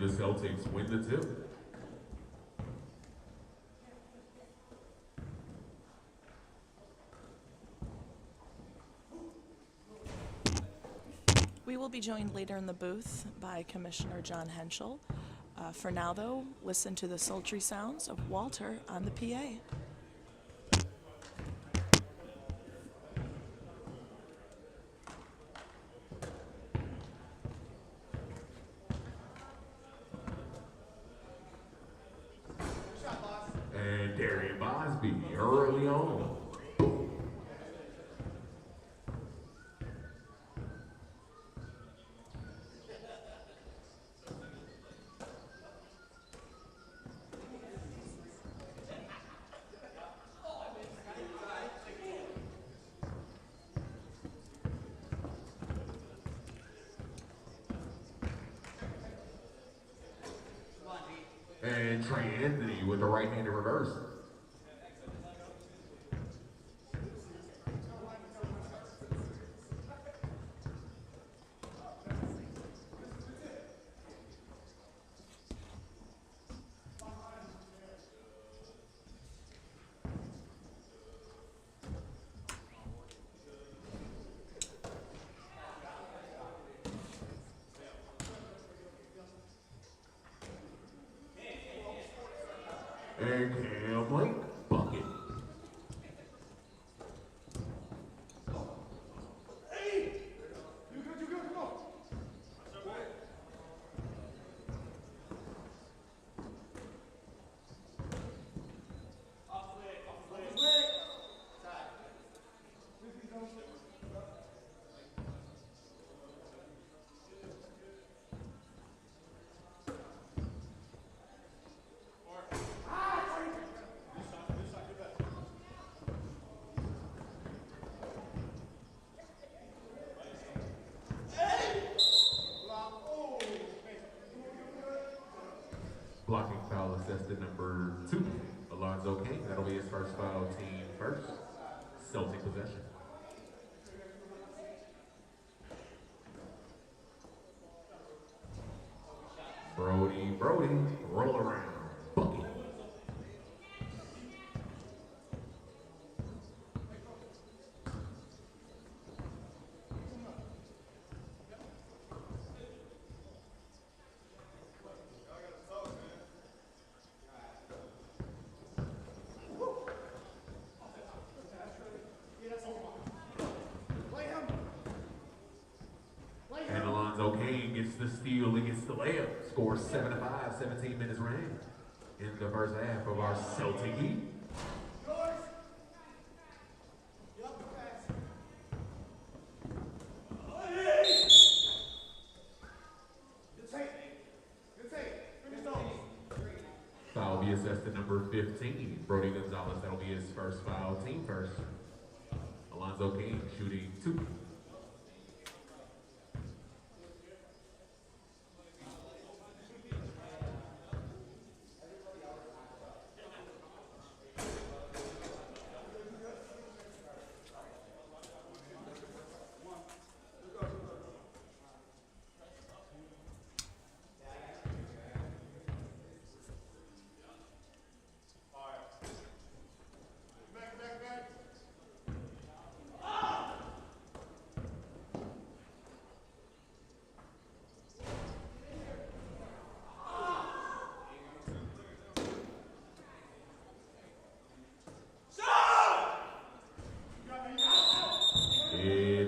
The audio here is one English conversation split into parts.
the Celtics win the tip. We will be joined later in the booth by Commissioner John Henschel. For now, though, listen to the sultry sounds of Walter on the PA. And Darian Bosby early on. And Trey Anthony with the right-handed reverse. And Cam Blake, bucket. Blocking foul assessed to number 2, Alonzo King. That'll be his first foul, team first. Celtic possession. Brody, roll around, bucket. And Alonzo Kane gets the steal and gets the layup. Scores 7-5, 17 minutes ran in the first half of our Celtic Heat. Foul will be assessed to number 15, Brody Gonzalez. That'll be his first foul, team first. Alonzo King shooting 2.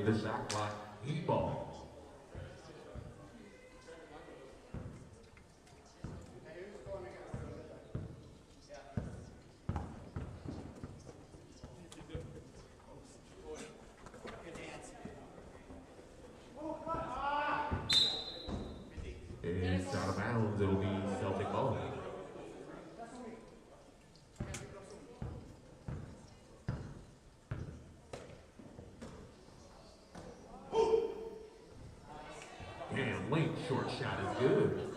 The shot clock, Heat ball. It's out of bounds, it'll be Celtic ball. And late short shot is good.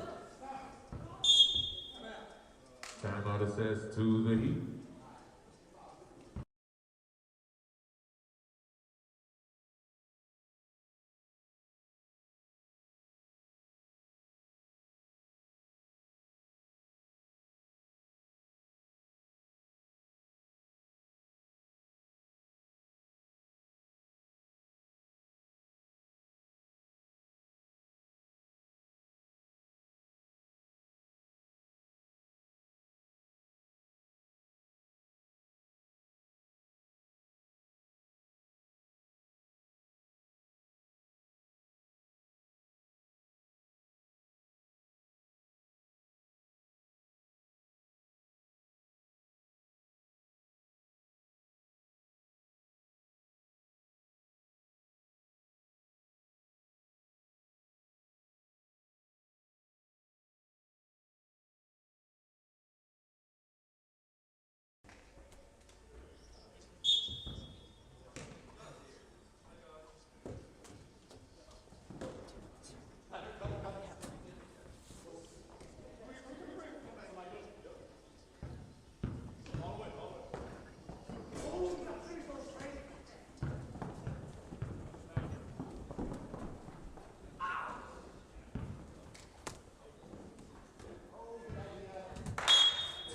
Timeout assessed to the Heat.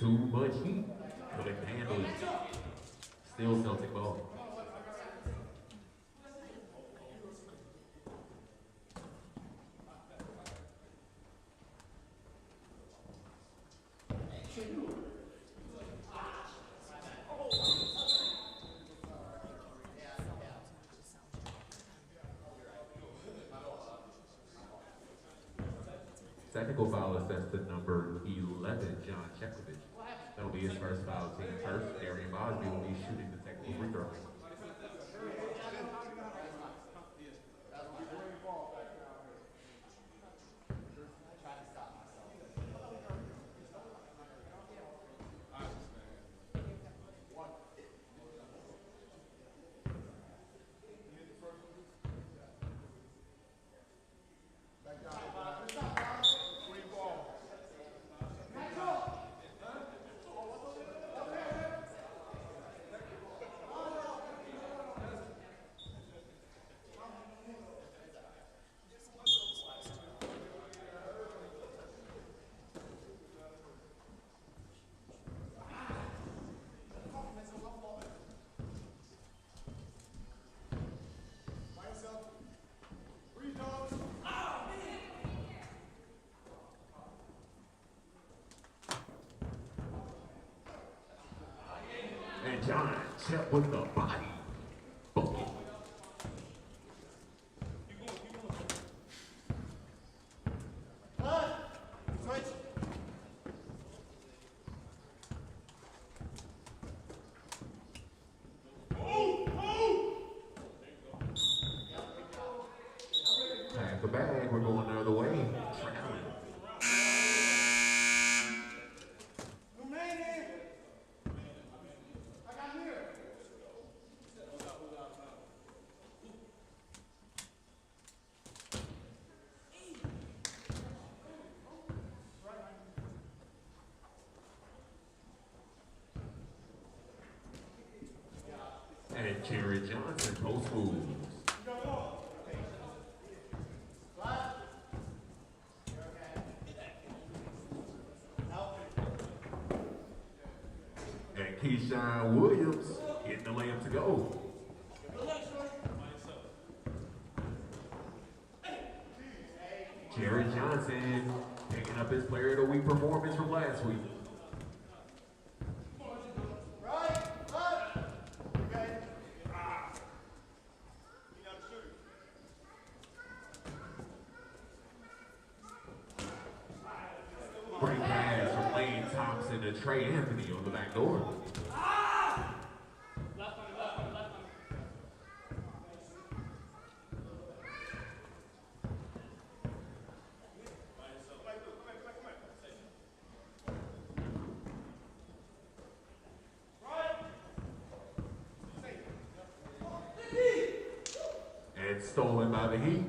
too much heat. Couldn't handle it. Still Celtic ball. Technical foul assessed to number 11, John Chekovich. That'll be his first foul, team first. Darian Bosby will be shooting the technical free throw. John Chep with the body. Bucket. Pack the bag, we're going the other way. Traveling. And Jerry Johnson post moves. And Keyshawn Williams getting the layup to go. Jerry Johnson picking up his player of the week performance from last week. Great pass from Lane Thompson to Trey Anthony on the back door. And stolen by the Heat.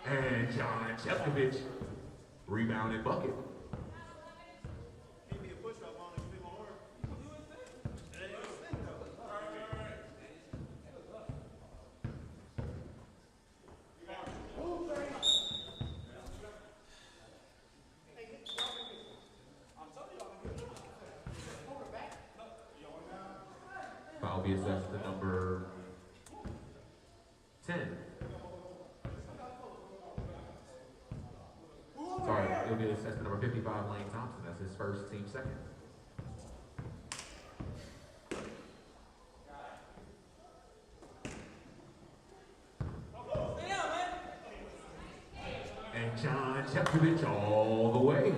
And John Chepkovich, rebound and bucket. Foul be assessed to number 10. Sorry, it'll be assessed to number 55, Lane Thompson. That's his first, team second. And John Chepkovich all the way.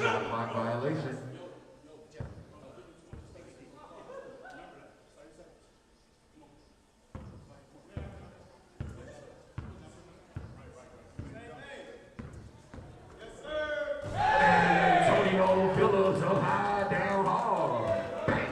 shot clock violation. Antonio Phillips up high, down hard. Bang.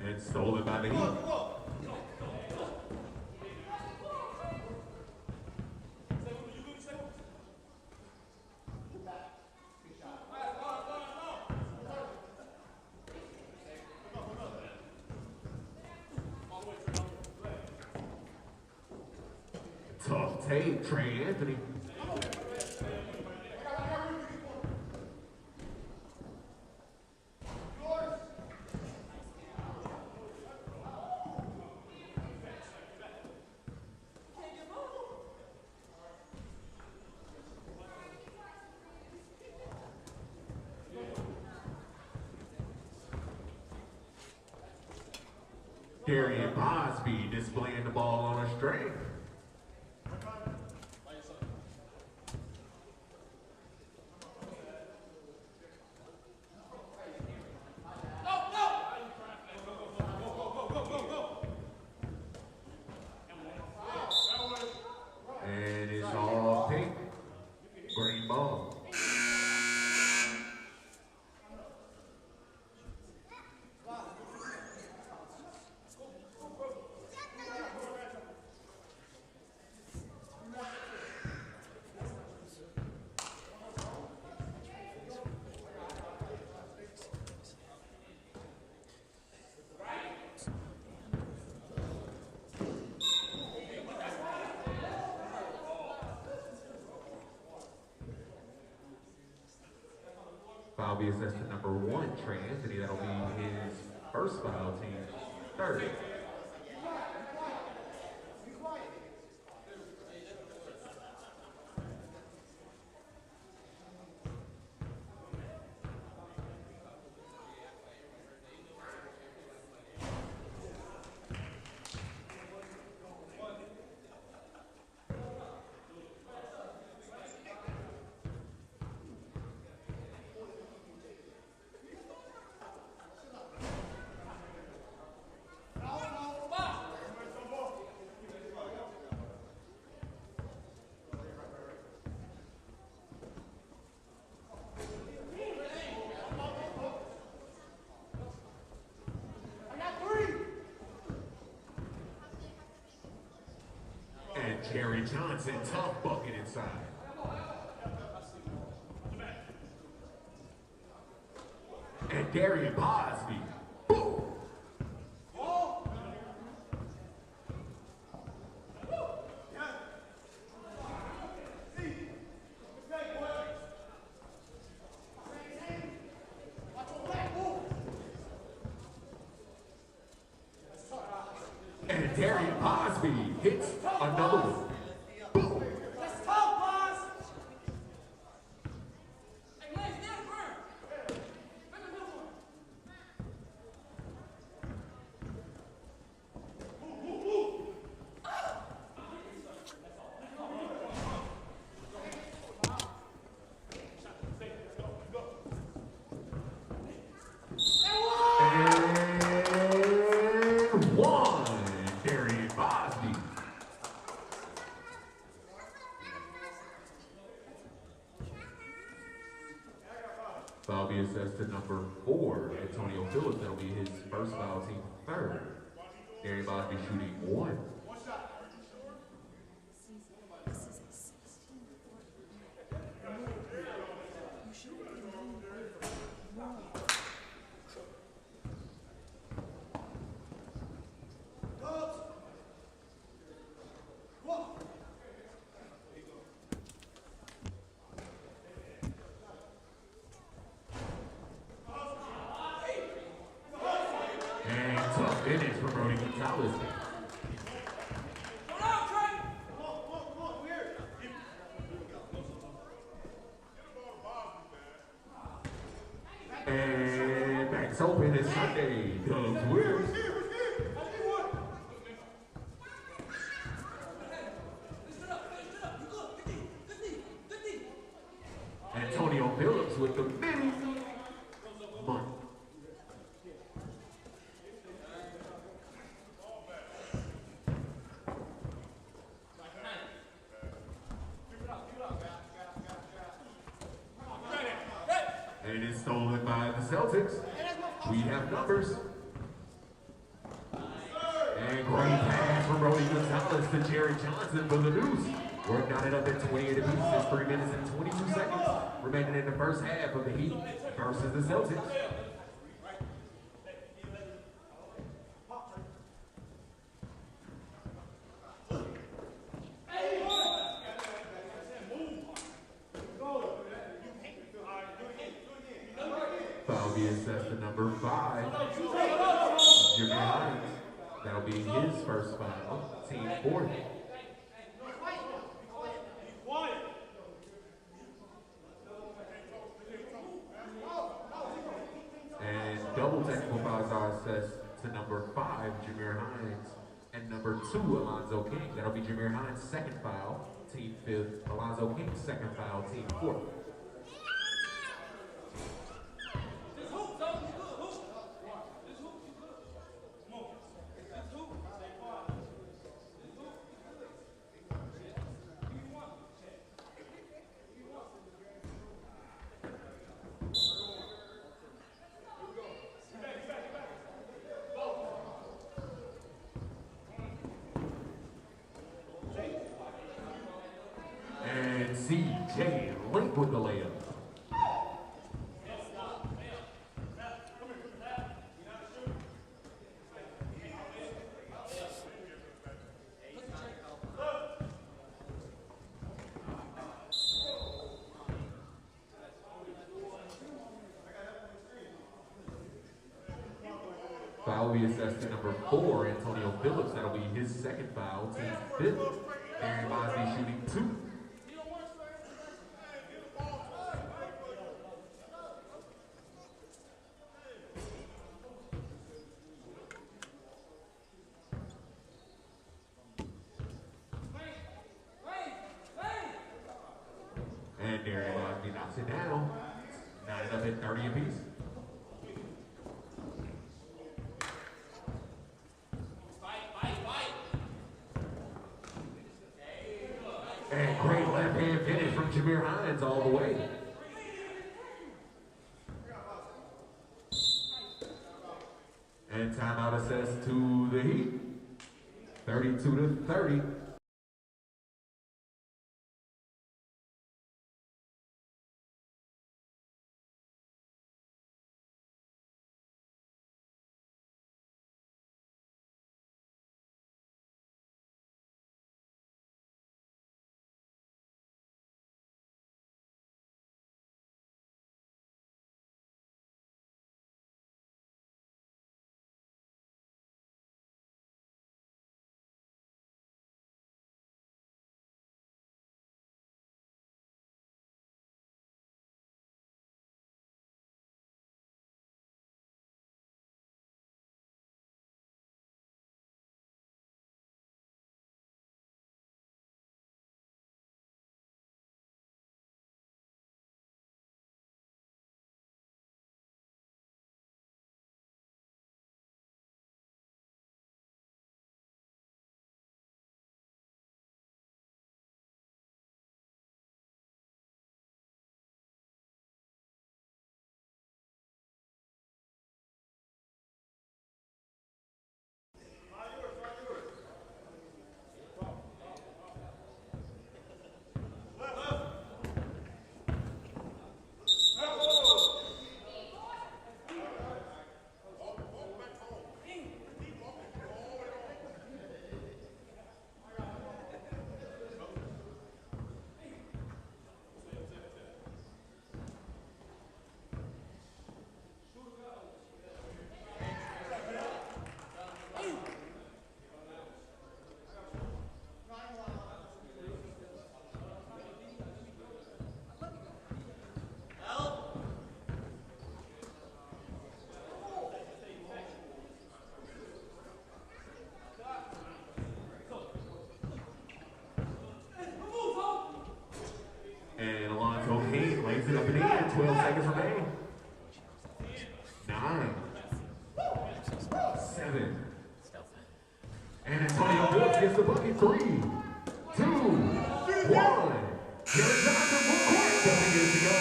And stolen by the Heat. Tough tape, Trey Anthony. Darian Bosby displaying the ball on a string. And it's all pink. Green ball. Foul be assessed to number 1, Trey Anthony. That'll be his first foul, team third. Jerry Johnson, tough bucket inside. And Darian Bosby. Boom. And Darian Bosby hits another one. Boom. Let's talk, boss. Hey, Blaze, down burn. Bring the middle one. And one, Darian Bosby. Foul be assessed to number 4, Antonio Phillips. That'll be his first foul, team third. Darian Bosby shooting 1. this game. Come on, Trey. And backs open is Sunday. Doug's Wills. Antonio Phillips with the mini money. And it is stolen by the Celtics. We have numbers. And great pass from Brody Gonzalez to Jerry Johnson for the Deuce. We're knotted up at 28 apiece. It's 3 minutes and 22 seconds remaining in the first half of the Heat versus the Celtics. Foul be assessed to number 5, Jimmy Hines. That'll be his first foul, team 40. And double technical fouls are assessed to number 5, Jameer Hines, and number 2, Alonzo King. That'll be Jameer Hines' second foul, team 5th. Alonzo King's second foul, team 4th. And CJ Link with the layup. Foul will be assessed to number 4, Antonio Phillips. That'll be his second foul, team 5th. Aaron Mosby shooting 2. And Aaron Mosby knocks it down. Knotted up at 30 apiece. And great left-hand finish from Jameer Hines all the way. And timeout assessed to the Heat. 32 to 30. Romeo Brooks gets the bucket. 3, 2, 1. Jared Johnson full court. Doesn't get it to go.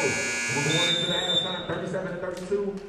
We're going into the halftime, 37-32.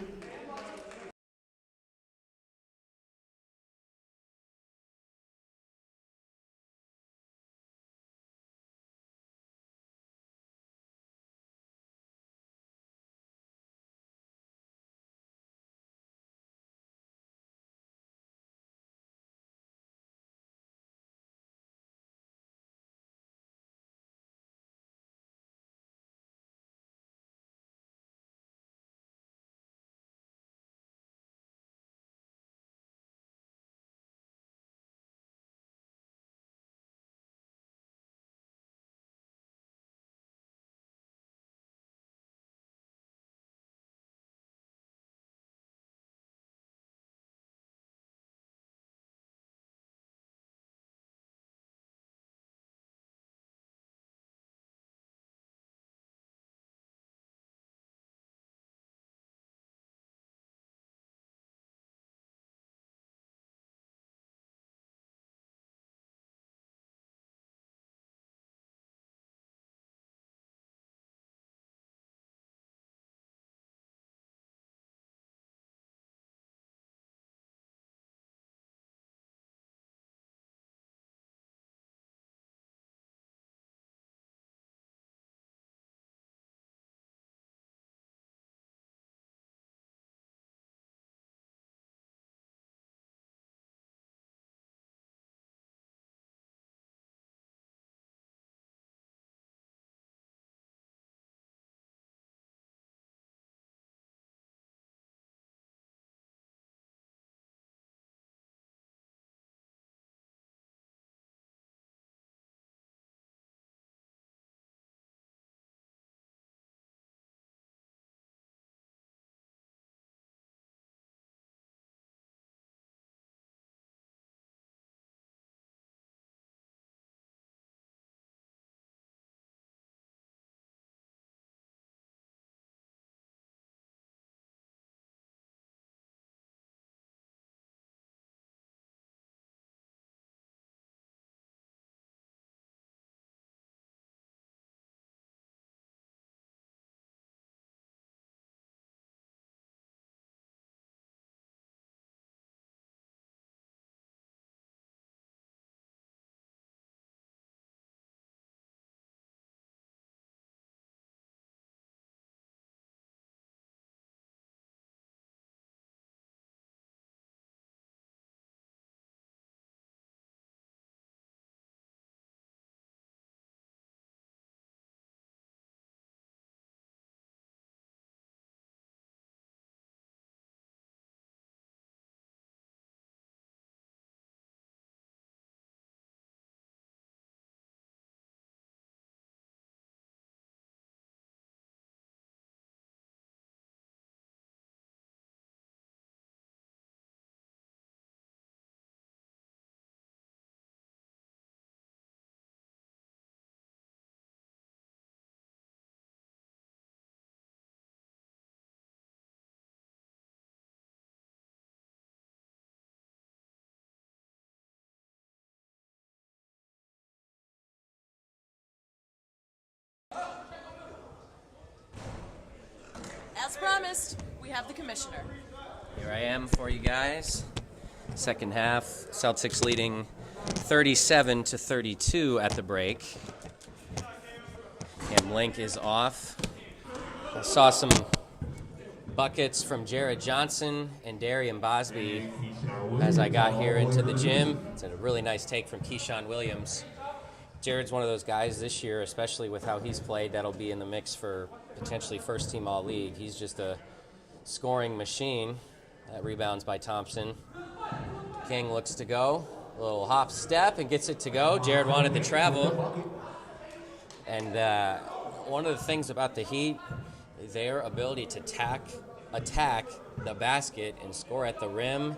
As promised, we have the commissioner. Here I am for you guys. Second half, Celtics leading 37-32 at the break. Cam Link is off. I saw some buckets from Jared Johnson and Darian Bosby as I got here into the gym. It's a really nice take from Keyshawn Williams. Jared's one of those guys this year, especially with how he's played, that'll be in the mix for potentially first team all-league. He's just a scoring machine. That rebounds by Thompson. King looks to go. A little hop step and gets it to go. Jared wanted the travel. And one of the things about the Heat, their ability to attack the basket and score at the rim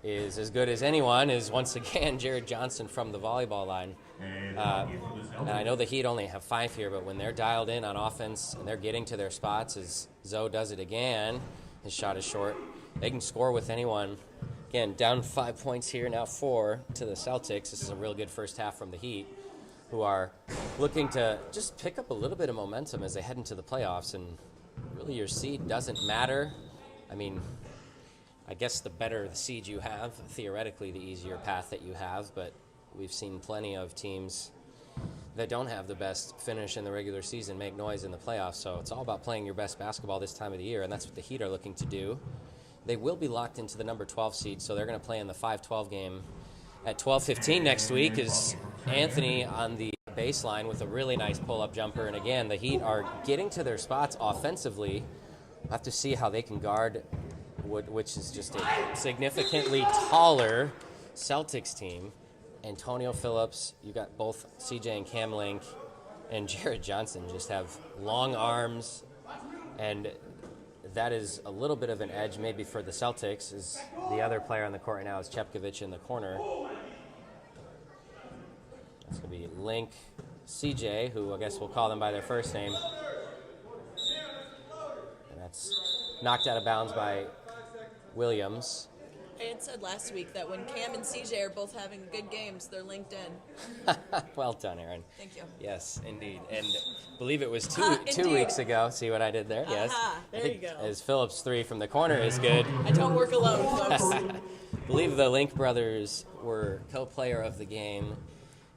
is as good as anyone, is once again Jared Johnson from the volleyball line. And I know the Heat only have 5 here, but when they're dialed in on offense and they're getting to their spots, as Zoe does it again, his shot is short, they can score with anyone. Again, down 5 points here, now 4 to the Celtics. This is a real good first half from the Heat, who are looking to just pick up a little bit of momentum as they head into the playoffs. And really, your seed doesn't matter. I mean, I guess the better the seed you have, theoretically, the easier path that you have. But we've seen plenty of teams that don't have the best finish in the regular season make noise in the playoffs. So it's all about playing your best basketball this time of the year, and that's what the Heat are looking to do. They will be locked into the number 12 seed, so they're going to play in the 5-12 game at 12:15 next week. Is Anthony on the baseline with a really nice pull-up jumper. And again, the Heat are getting to their spots offensively. We'll have to see how they can guard which is just a significantly taller Celtics team. Antonio Phillips, you got both CJ and Cam Link, and Jared Johnson just have long arms, and that is a little bit of an edge maybe for the Celtics, as the other player on the court right now is Chepkovich in the corner. It's going to be Link, CJ, who I guess we'll call them by their first name. And that's knocked out of bounds by Williams. I had said last week that when Cam and CJ are both having good games, they're linked in. Well done, Aaron. Thank you. Yes, indeed. And I believe it was two Indeed. weeks ago. See what I did there? Yes. There you go. As Phillips' three from the corner is good. I don't work alone, folks. I believe the Link brothers were co-player of the game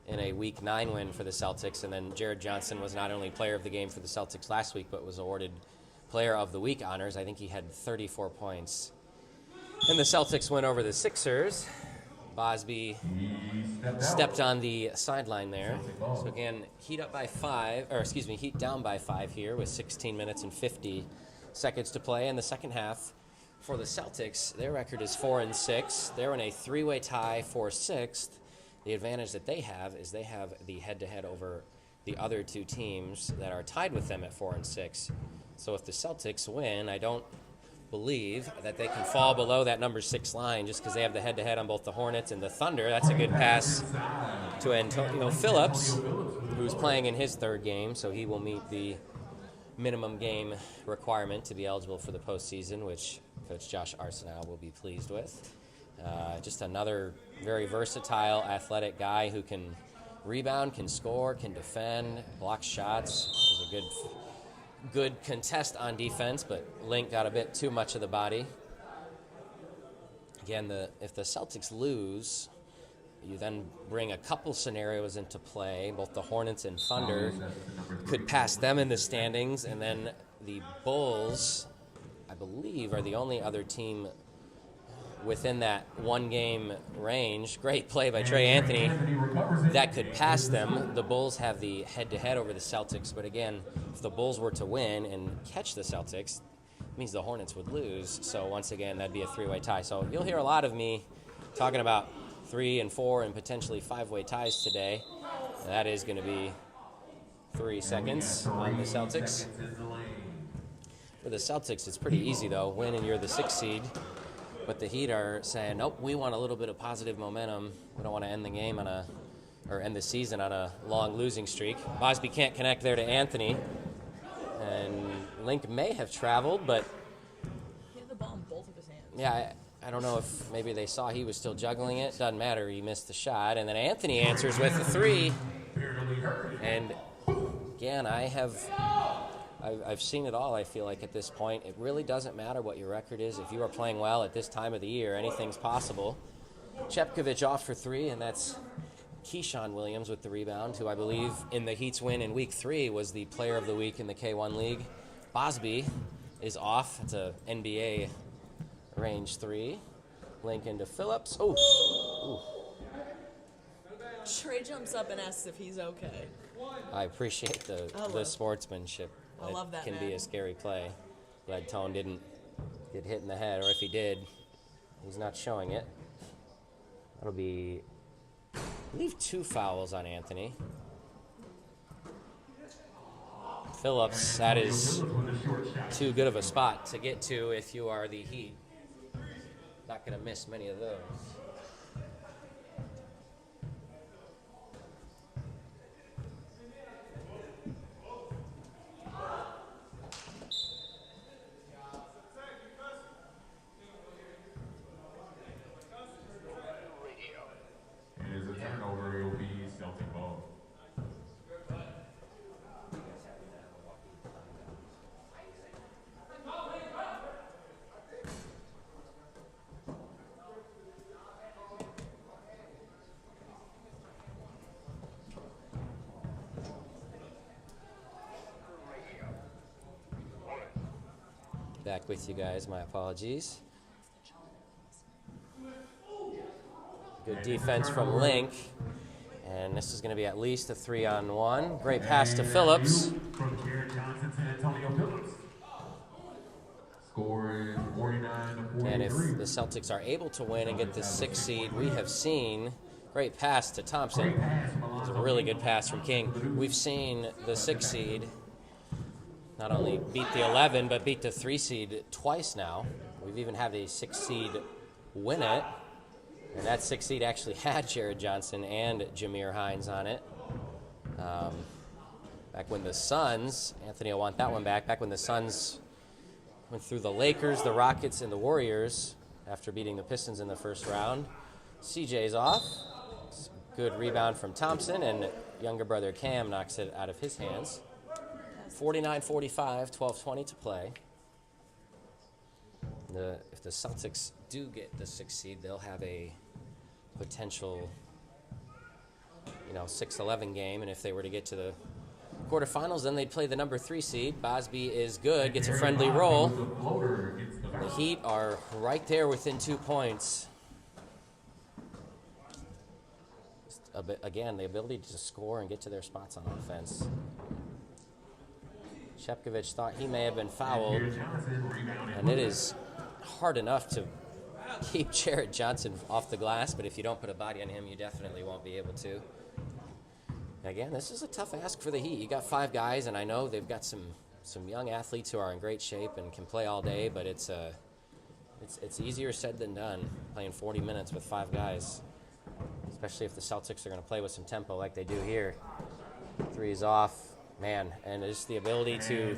in a Week 9 win for the Celtics, and then Jared Johnson was not only player of the game for the Celtics last week, but was awarded player of the week honors. I think he had 34 points. And the Celtics went over the Sixers. Bosby stepped on the sideline there. So again, Heat down by 5 here with 16 minutes and 50 seconds to play in the second half. For the Celtics, their record is 4-6. They're in a three-way tie for sixth. The advantage that they have is they have the head-to-head over the other two teams that are tied with them at 4-6. So if the Celtics win, I don't believe that they can fall below that number 6 line just because they have the head-to-head on both the Hornets and the Thunder. That's a good pass to Antonio Phillips, who's playing in his third game, so he will meet the minimum game requirement to be eligible for the postseason, which Coach Josh Arsenault will be pleased with. Just another very versatile, athletic guy who can rebound, can score, can defend, block shots. Is a good contest on defense, but Link got a bit too much of the body. Again, if the Celtics lose, you then bring a couple scenarios into play. Both the Hornets and Thunder could pass them in the standings, and then the Bulls, I believe, are the only other team within that one-game range. Great play by Trey Anthony. That could pass them. The Bulls have the head-to-head over the Celtics, but again, if the Bulls were to win and catch the Celtics, it means the Hornets would lose. So once again, that'd be a three-way tie. So you'll hear a lot of me talking about 3 and 4 and potentially 5-way ties today. And that is going to be 3 seconds on the Celtics. For the Celtics, it's pretty easy, though. Win and you're the 6th seed. But the Heat are saying, nope, we want a little bit of positive momentum. We don't want to end the game end the season on a long losing streak. Bosby can't connect there to Anthony. And Link may have traveled, but He had the ball in both of his hands. yeah, I don't know if maybe they saw he was still juggling it. Doesn't matter. He missed the shot. And then Anthony answers with a 3. And again, I've seen it all, I feel like, at this point. It really doesn't matter what your record is. If you are playing well at this time of the year, anything's possible. Chepkovich off for 3, and that's Keyshawn Williams with the rebound, who I believe in the Heat's win in Week 3 was the player of the week in the K1 League. Bosby is off. It's a NBA range 3. Link into Phillips. Ooh. Trey jumps up and asks if he's okay. I appreciate the sportsmanship. I love that, can man. be a scary play. Glad Tone didn't get hit in the head, or if he did, he's not showing it. That'll be, I believe, 2 fouls on Anthony. Phillips, that is too good of a spot to get to if you are the Heat. Not going to miss many of those. back with you guys. My apologies. Good defense from Link. And this is going to be at least a 3-on-1. Great pass to Phillips. From Jared Johnson to Antonio Phillips. Score is 49-43. And if the Celtics are able to win and get the 6th seed, we have seen great pass to Thompson. It's a really good pass from King. We've seen the 6th seed not only beat the 11, but beat the 3 seed twice now. We've even had a 6 seed win it. And that 6 seed actually had Jared Johnson and Jameer Hines on it. Back when the Suns, Anthony will want that one back when the Suns went through the Lakers, the Rockets, and the Warriors after beating the Pistons in the first round. CJ's off. Good rebound from Thompson, and younger brother Cam knocks it out of his hands. 49-45, 12:20 to play. If the Celtics do get the 6th seed, they'll have a potential 6-11 game, and if they were to get to the quarterfinals, then they'd play the number 3 seed. Bosby is good, gets a friendly roll. The Heat are right there within 2 points. Again, the ability to score and get to their spots on offense. Shepkovich thought he may have been fouled, and it is hard enough to keep Jared Johnson off the glass, but if you don't put a body on him, you definitely won't be able to. Again, this is a tough ask for the Heat. You got 5 guys, and I know they've got some young athletes who are in great shape and can play all day, but it's easier said than done playing 40 minutes with 5 guys, especially if the Celtics are going to play with some tempo like they do here. 3 is off, man, and just the ability to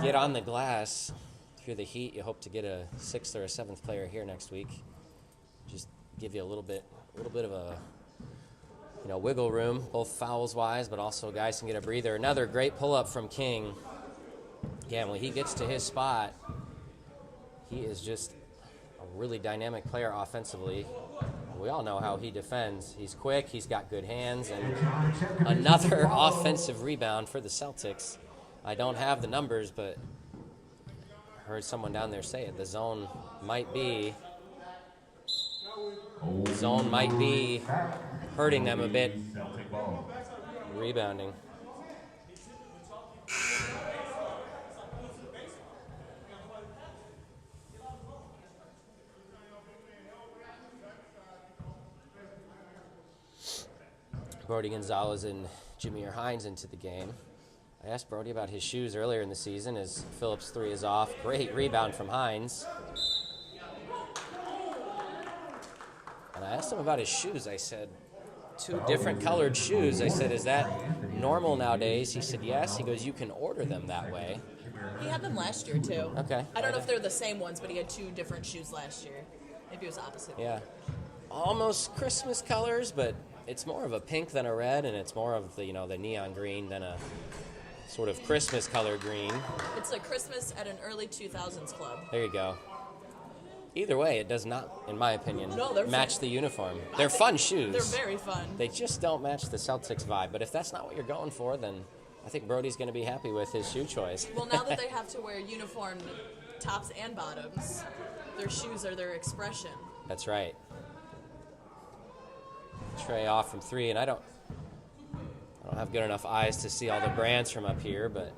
get on the glass. If you're the Heat, you hope to get a 6th or a 7th player here next week. Just give you a little bit of a wiggle room, both fouls wise, but also guys can get a breather. Another great pull up from King. Again, when he gets to his spot, he is just a really dynamic player offensively. We all know how he defends. He's quick, he's got good hands, and another offensive rebound for the Celtics. I don't have the numbers, but I heard someone down there say it. The zone might be hurting them a bit. Rebounding. Brody Gonzalez and Jameer Hines into the game. I asked Brody about his shoes earlier in the season as Phillips' 3 is off. Great rebound from Hines. And I asked him about his shoes. I said, 2 different colored shoes. I said, is that normal nowadays? He said, yes. He goes, you can order them that way. He had them last year, too. Okay. I don't know if they're the same ones, but he had 2 different shoes last year. Maybe it was opposite. Yeah. Almost Christmas colors, but it's more of a pink than a red, and it's more of the the neon green than a sort of Christmas color green. It's a Christmas at an early 2000s club. There you go. Either way, it does not, in my opinion, match the uniform. They're fun shoes. They're very fun. They just don't match the Celtics vibe. But if that's not what you're going for, then I think Brody's going to be happy with his shoe choice. Well, now that they have to wear uniform tops and bottoms, their shoes are their expression. That's right. Trey off from 3, and I don't have good enough eyes to see all the brands from up here, but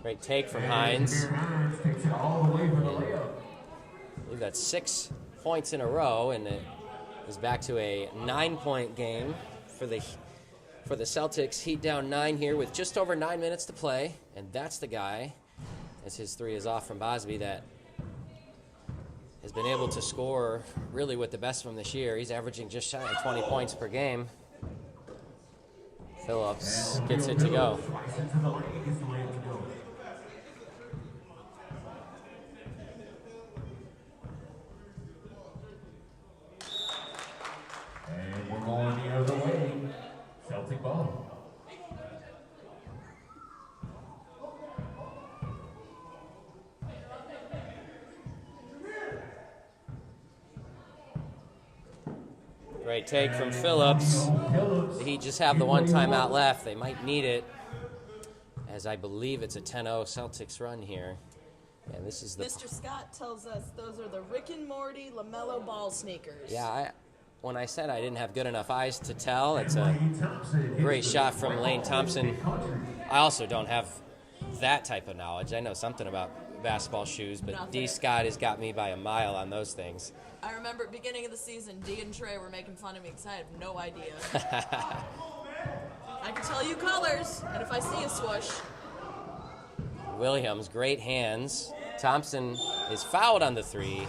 great take from Hines. I believe that's 6 points in a row, and it is back to a 9-point game for the Celtics. Heat down 9 here with just over 9 minutes to play, and that's the guy, as his 3 is off from Bosby, that has been able to score really with the best of them this year. He's averaging just shy of 20 points per game. Phillips gets it to go. And we're going the other way. Celtic ball. Great take from Phillips. The Heat just have the 1 timeout left. They might need it, as I believe it's a 10-0 Celtics run here. And this is the Mr. Scott tells us those are the Rick and Morty LaMelo ball sneakers. Yeah, when I said I didn't have good enough eyes to tell, it's a great shot from Lane Thompson. I also don't have that type of knowledge. I know something about basketball shoes, but Nothing. D. Scott has got me by a mile on those things. I remember at the beginning of the season, D and Trey were making fun of me because I had no idea. I can tell you colors, and if I see a swoosh. Williams, great hands. Thompson is fouled on the three,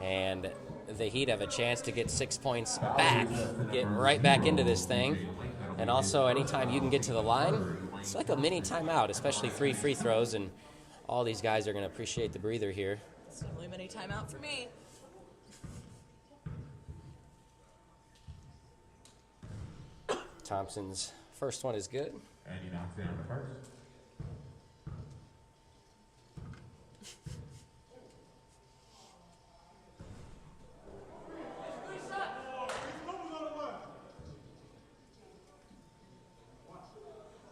and the Heat have a chance to get 6 points back, get right back into this thing. And also, anytime you can get to the line, it's like a mini timeout, especially 3 free throws, and all these guys are going to appreciate the breather here. It's definitely a mini timeout for me. Thompson's first one is good. And he knocks down the first.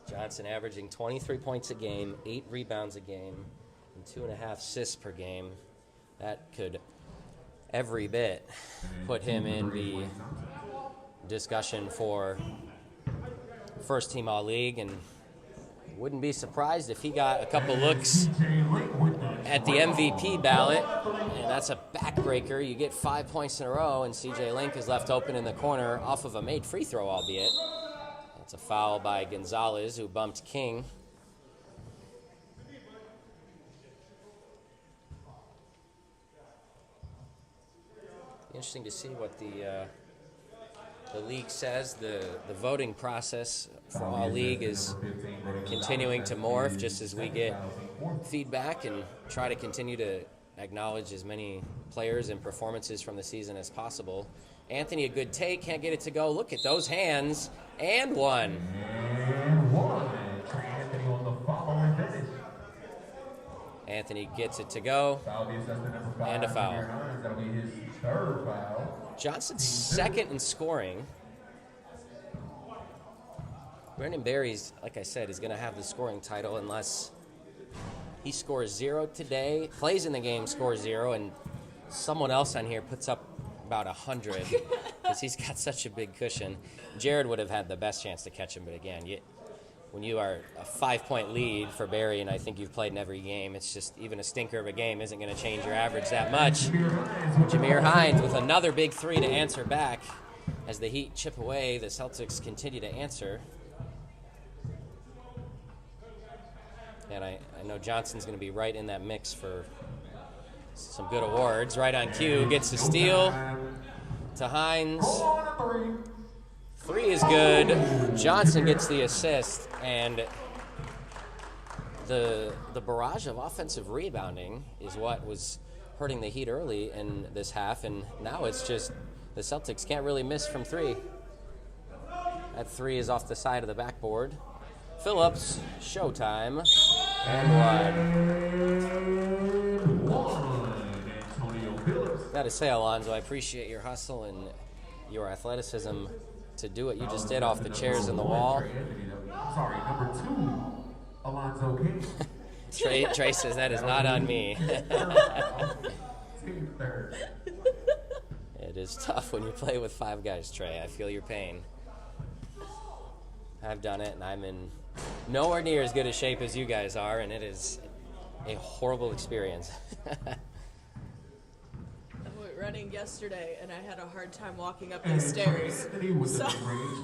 Johnson averaging 23 points a game, 8 rebounds a game, and 2.5 assists per game. That could every bit put him in the discussion for first team All-League, and wouldn't be surprised if he got a couple looks at the MVP ballot, and that's a backbreaker. You get 5 points in a row, and CJ Link is left open in the corner off of a made free throw, albeit. It's a foul by Gonzalez, who bumped King. Interesting to see what the league says. The voting process for all league is continuing to morph just as we get feedback and try to continue to acknowledge as many players and performances from the season as possible. Anthony, a good take, can't get it to go. Look at those hands, and one. And one. Anthony on the following finish. Anthony gets it to go, Foul the assistant number 5. and a foul. That'll be his third foul. Johnson's second in scoring. Brendan Barry's, like I said, is going to have the scoring title unless he scores 0 today, plays in the game, scores 0, and someone else on here puts up about 100 because he's got such a big cushion. Jared would have had the best chance to catch him, but again, when you are a 5-point lead for Barry, and I think you've played in every game, it's just even a stinker of a game isn't going to change your average that much. Jameer Hines with another big three to answer back. As the Heat chip away, the Celtics continue to answer. And I know Johnson's going to be right in that mix for some good awards. Right on cue, gets the steal to Hines. 3 is good. Johnson gets the assist, and the barrage of offensive rebounding is what was hurting the Heat early in this half, and now it's just the Celtics can't really miss from 3. That 3 is off the side of the backboard. Phillips, showtime, and one. Gotta say, Alonzo, I appreciate your hustle and your athleticism to do what you just did off the chairs and the wall. Sorry, number 2, Alonzo King. Trey says that is not on me. It is tough when you play with 5 guys, Trey. I feel your pain. I've done it, and I'm in nowhere near as good a shape as you guys are, and it is a horrible experience. I went running yesterday, and I had a hard time walking up these stairs. So.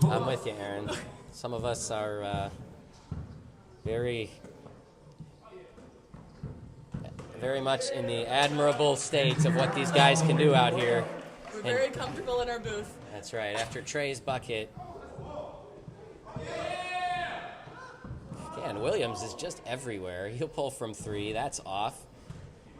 I'm with you, Aaron. Some of us are very much in the admirable state of what these guys can do out here. We're very comfortable in our booth. That's right. After Trey's bucket, again, Williams is just everywhere. He'll pull from 3. That's off.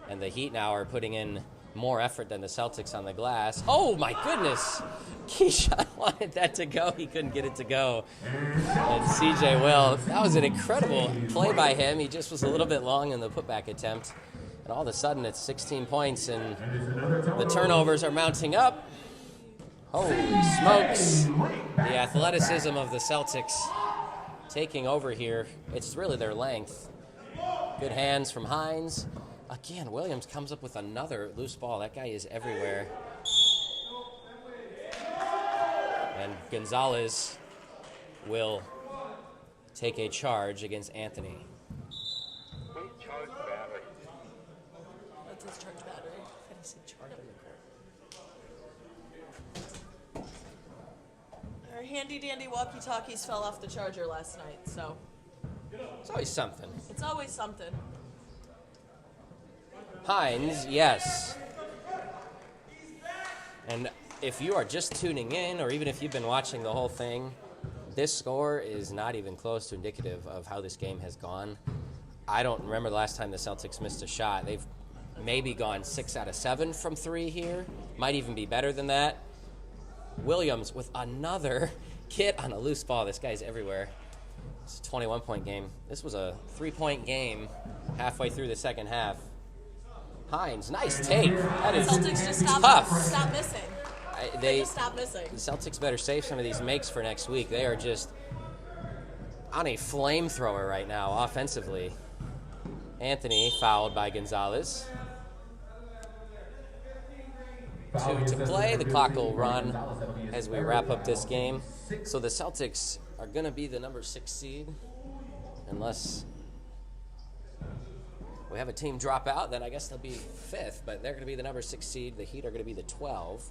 And the Heat now are putting in more effort than the Celtics on the glass. Oh, my goodness. Keyshawn wanted that to go. He couldn't get it to go. And CJ Will, that was an incredible play by him. He just was a little bit long in the putback attempt. And all of a sudden, it's 16 points, and the turnovers are mounting up. Holy smokes. The athleticism of the Celtics taking over here. It's really their length Good hands from Hines. Again, Williams comes up with another loose ball. That guy is everywhere. And Gonzalez will take a charge against Anthony. That's his charge battery. Our handy-dandy walkie-talkies fell off the charger last night, so It's always something. it's always something. Hines, yes. And if you are just tuning in, or even if you've been watching the whole thing, this score is not even close to indicative of how this game has gone. I don't remember the last time the Celtics missed a shot. They've maybe gone 6 out of 7 from 3 here. Might even be better than that. Williams with another hit on a loose ball. This guy's everywhere. It's a 21-point game. This was a 3-point game halfway through the second half. Hines, nice take. That is Celtics just tough. stop missing. They just stop missing. The Celtics better save some of these makes for next week. They are just on a flamethrower right now offensively. Anthony fouled by Gonzalez. 2 to play. The clock will run as we wrap up this game. So the Celtics are going to be the number 6 seed unless we have a team drop out, then I guess they'll be 5th, but they're going to be the number 6 seed. The Heat are going to be the 12.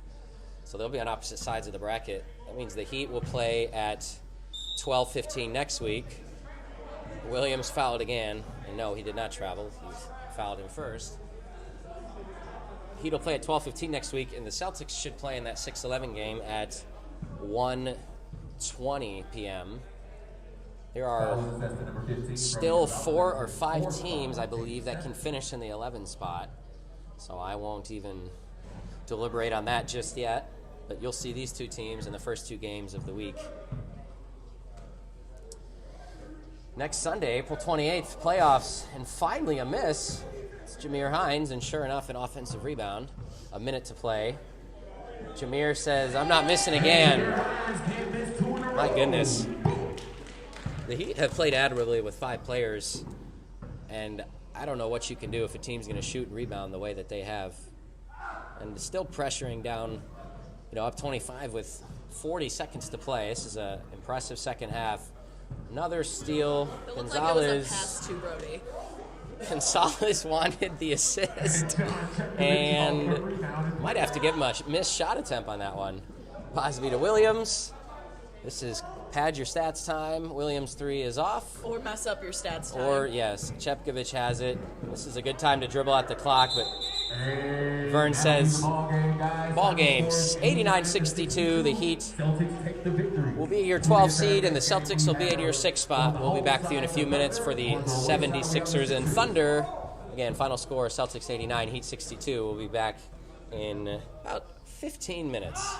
So they'll be on opposite sides of the bracket. That means the Heat will play at 12:15 next week. Williams fouled again. And no, he did not travel. He fouled him first. Heat will play at 12:15 next week, and the Celtics should play in that 6-11 game at 1:20 p.m. There are still 4 or 5 teams, I believe, that can finish in the 11 spot. So I won't even deliberate on that just yet. But you'll see these 2 teams in the first 2 games of the week. Next Sunday, April 28th, playoffs, and finally a miss. It's Jameer Hines, and sure enough, an offensive rebound. A minute to play. Jameer says, "I'm not missing again." My goodness. The Heat have played admirably with 5 players, and I don't know what you can do if a team's going to shoot and rebound the way that they have. And still pressuring down, up 25 with 40 seconds to play. This is an impressive second half. Another steal. It looked Gonzalez. like it was a pass to Brody. Gonzalez wanted the assist and might have to give him a missed shot attempt on that one. Bosby to Williams. This is pad your stats time. Williams 3 is off. Or mess up your stats time. Or, yes, Chepkovich has it. This is a good time to dribble out the clock, but Vern says, ball games, 89-62. The Heat will be your 12 seed, and the Celtics will be in your 6th spot. We'll be back with you in a few minutes for the 76ers and Thunder. Again, final score, Celtics 89, Heat 62. We'll be back in about 15 minutes.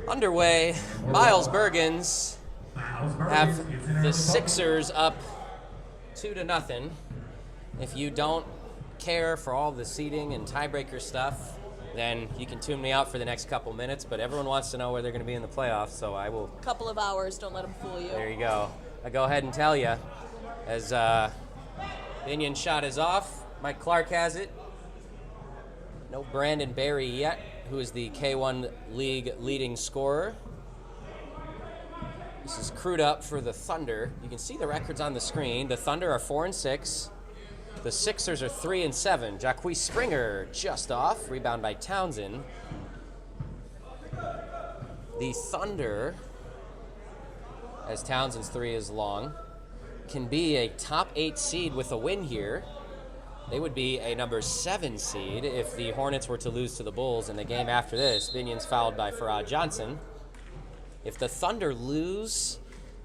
Underway, Miles Bergens have the Sixers up 2-0. If you don't care for all the seeding and tiebreaker stuff, then you can tune me out for the next couple minutes, but everyone wants to know where they're going to be in the playoffs, so I will. Couple of hours, don't let them fool you. There you go. I go ahead and tell you, as Binion's shot is off, Mike Clark has it. No Brandon Barry yet, who is the K1 League leading scorer. This is crewed up for the Thunder. You can see the records on the screen. The Thunder are 4-6. The Sixers are 3-7. Jacquees Springer just off. Rebound by Townsend. The Thunder, as Townsend's 3 is long, can be a top 8 seed with a win here. They would be a number 7 seed if the Hornets were to lose to the Bulls in the game after this. Binion's fouled by Farad Johnson. If the Thunder lose,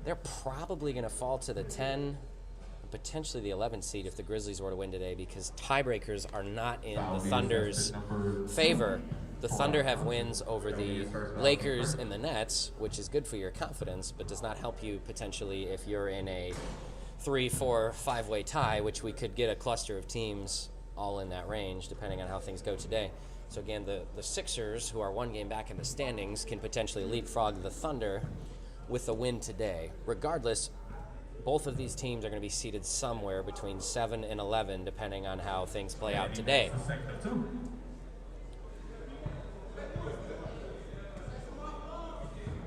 they're probably going to fall to the 10, potentially the 11 seed if the Grizzlies were to win today, because tiebreakers are not in the Thunder's favor. The Thunder have wins over the Lakers and the Nets, which is good for your confidence, but does not help you potentially if you're in a 3, 4, 5-way tie, which we could get a cluster of teams all in that range, depending on how things go today. So again, the Sixers, who are 1 game back in the standings, can potentially leapfrog the Thunder with a win today. Regardless, both of these teams are going to be seated somewhere between 7 and 11, depending on how things play out today.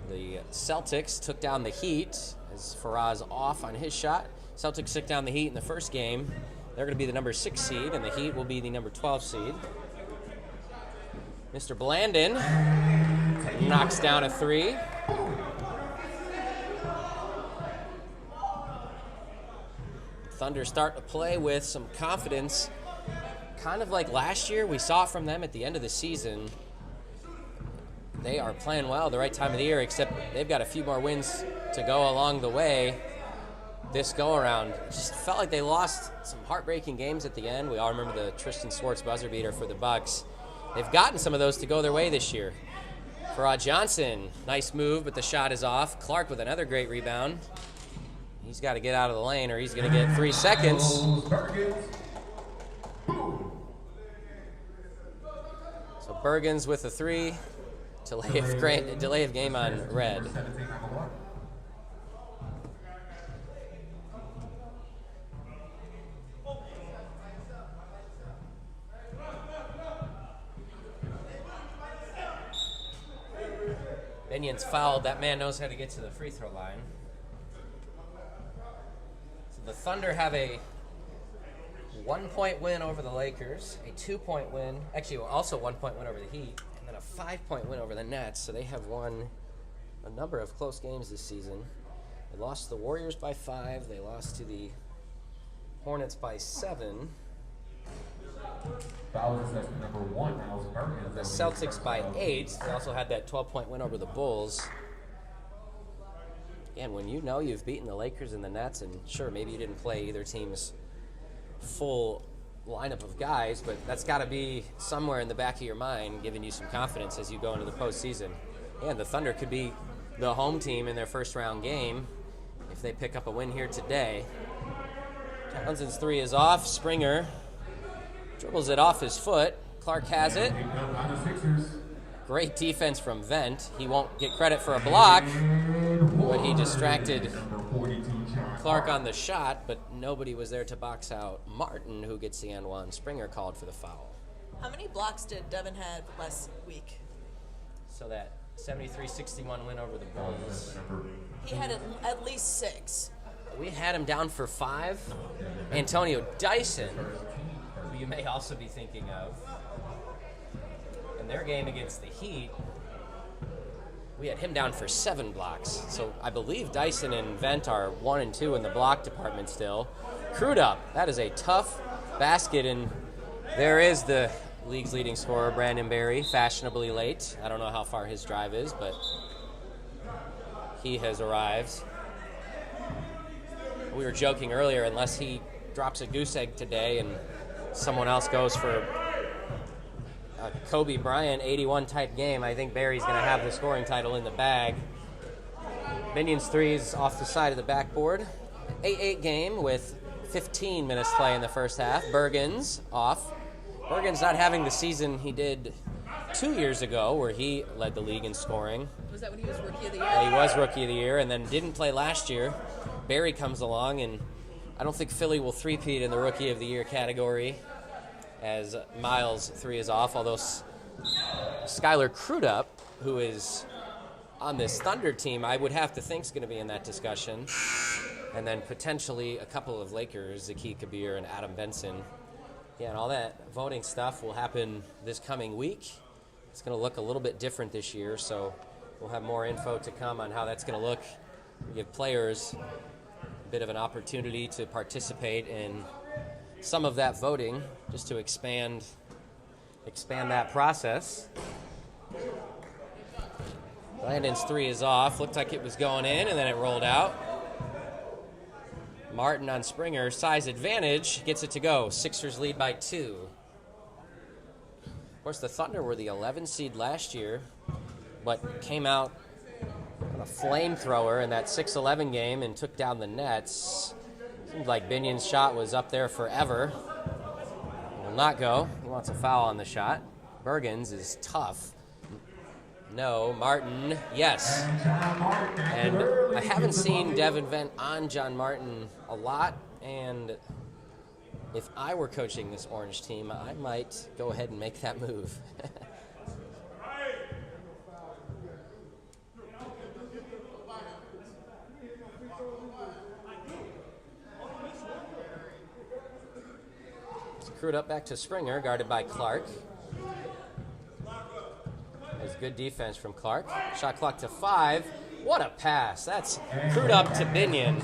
The Celtics took down the Heat as Faraz off on his shot. Celtics took down the Heat in the first game. They're going to be the number 6 seed, and the Heat will be the number 12 seed. Mr. Blandon knocks down a 3. Thunder start to play with some confidence, kind of like last year. We saw it from them at the end of the season. They are playing well at the right time of the year, except they've got a few more wins to go along the way this go-around. It just felt like they lost some heartbreaking games at the end. We all remember the Tristan Swartz buzzer beater for the Bucks. They've gotten some of those to go their way this year. Farad Johnson, nice move, but the shot is off. Clark with another great rebound. He's got to get out of the lane or he's going to get 3 seconds. So Bergens with a 3. Delay of game on red. Binion's fouled. That man knows how to get to the free throw line. So the Thunder have a 1-point win over the Lakers, a 2-point win, actually also 1-point win over the Heat, and then a 5-point win over the Nets. So they have won a number of close games this season. They lost to the Warriors by 5. They lost to the Hornets by 7. Number 1, the Celtics by 8. They also had that 12-point win over the Bulls. And when you know you've beaten the Lakers and the Nets, and sure, maybe you didn't play either team's full lineup of guys, but that's got to be somewhere in the back of your mind, giving you some confidence as you go into the postseason. And the Thunder could be the home team in their first-round game if they pick up a win here today. Townsend's 3 is off. Springer dribbles it off his foot. Clark has it. Great defense from Vent. He won't get credit for a block, but he distracted Clark on the shot, but nobody was there to box out Martin, who gets the and one. Springer called for the foul. How many blocks did Devin have last week? So that 73-61 win over the Bulls. He had at least 6. We had him down for 5. Antonio Dyson, who you may also be thinking of, in their game against the Heat, we had him down for 7 blocks. So I believe Dyson and Vent are 1 and 2 in the block department still. Crewed up. That is a tough basket, and there is the league's leading scorer, Brandon Barry, fashionably late. I don't know how far his drive is, but he has arrived. We were joking earlier, unless he drops a goose egg today and someone else goes for a Kobe Bryant 81 type game, I think Barry's going to have the scoring title in the bag. Binion's three is off the side of the backboard. 8-8 game with 15 minutes play in the first half. Bergen's off. Bergen's not having the season he did 2 years ago where he led the league in scoring. Was that when he was Rookie of the Year? Yeah, he was Rookie of the Year and then didn't play last year. Barry comes along, and I don't think Philly will three-peat in the Rookie of the Year category as Miles' three is off, although Skylar Crudup, who is on this Thunder team, I would have to think is going to be in that discussion. And then potentially a couple of Lakers, Zaki Kabir and Adam Benson. Yeah, and all that voting stuff will happen this coming week. It's going to look a little bit different this year, so we'll have more info to come on how that's going to look. Give players a bit of an opportunity to participate in some of that voting, just to expand that process. Landon's three is off. Looked like it was going in, and then it rolled out. Martin on Springer, size advantage, gets it to go. Sixers lead by 2. Of course, the Thunder were the 11 seed last year, but came out on a flamethrower in that 6-11 game and took down the Nets. Seems like Binion's shot was up there forever. Will not go. He wants a foul on the shot. Bergen's is tough. No. Martin, yes. And I haven't seen Devin Vent on John Martin a lot, and if I were coaching this Orange team, I might go ahead and make that move. Screwed up back to Springer, guarded by Clark. There's good defense from Clark. Shot clock to 5. What a pass. That's screwed up to Binion.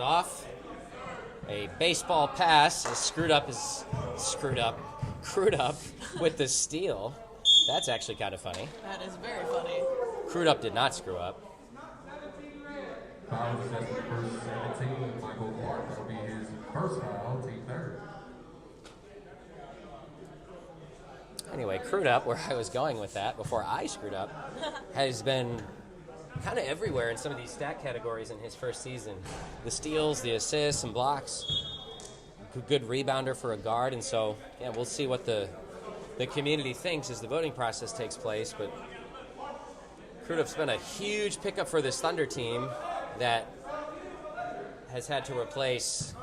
Off. A baseball pass is screwed up with the steal. That's actually kind of funny. That is very funny. Crudup did not screw up. Foul is at the first 17. Michael Clark, that'll be his first foul, team third. Anyway, Crudup, where I was going with that before I screwed up, has been kind of everywhere in some of these stat categories in his first season. The steals, the assists, and blocks. Good rebounder for a guard, and so, yeah, we'll see what the community thinks as the voting process takes place, but Crudup's been a huge pickup for this Thunder team that has had to replace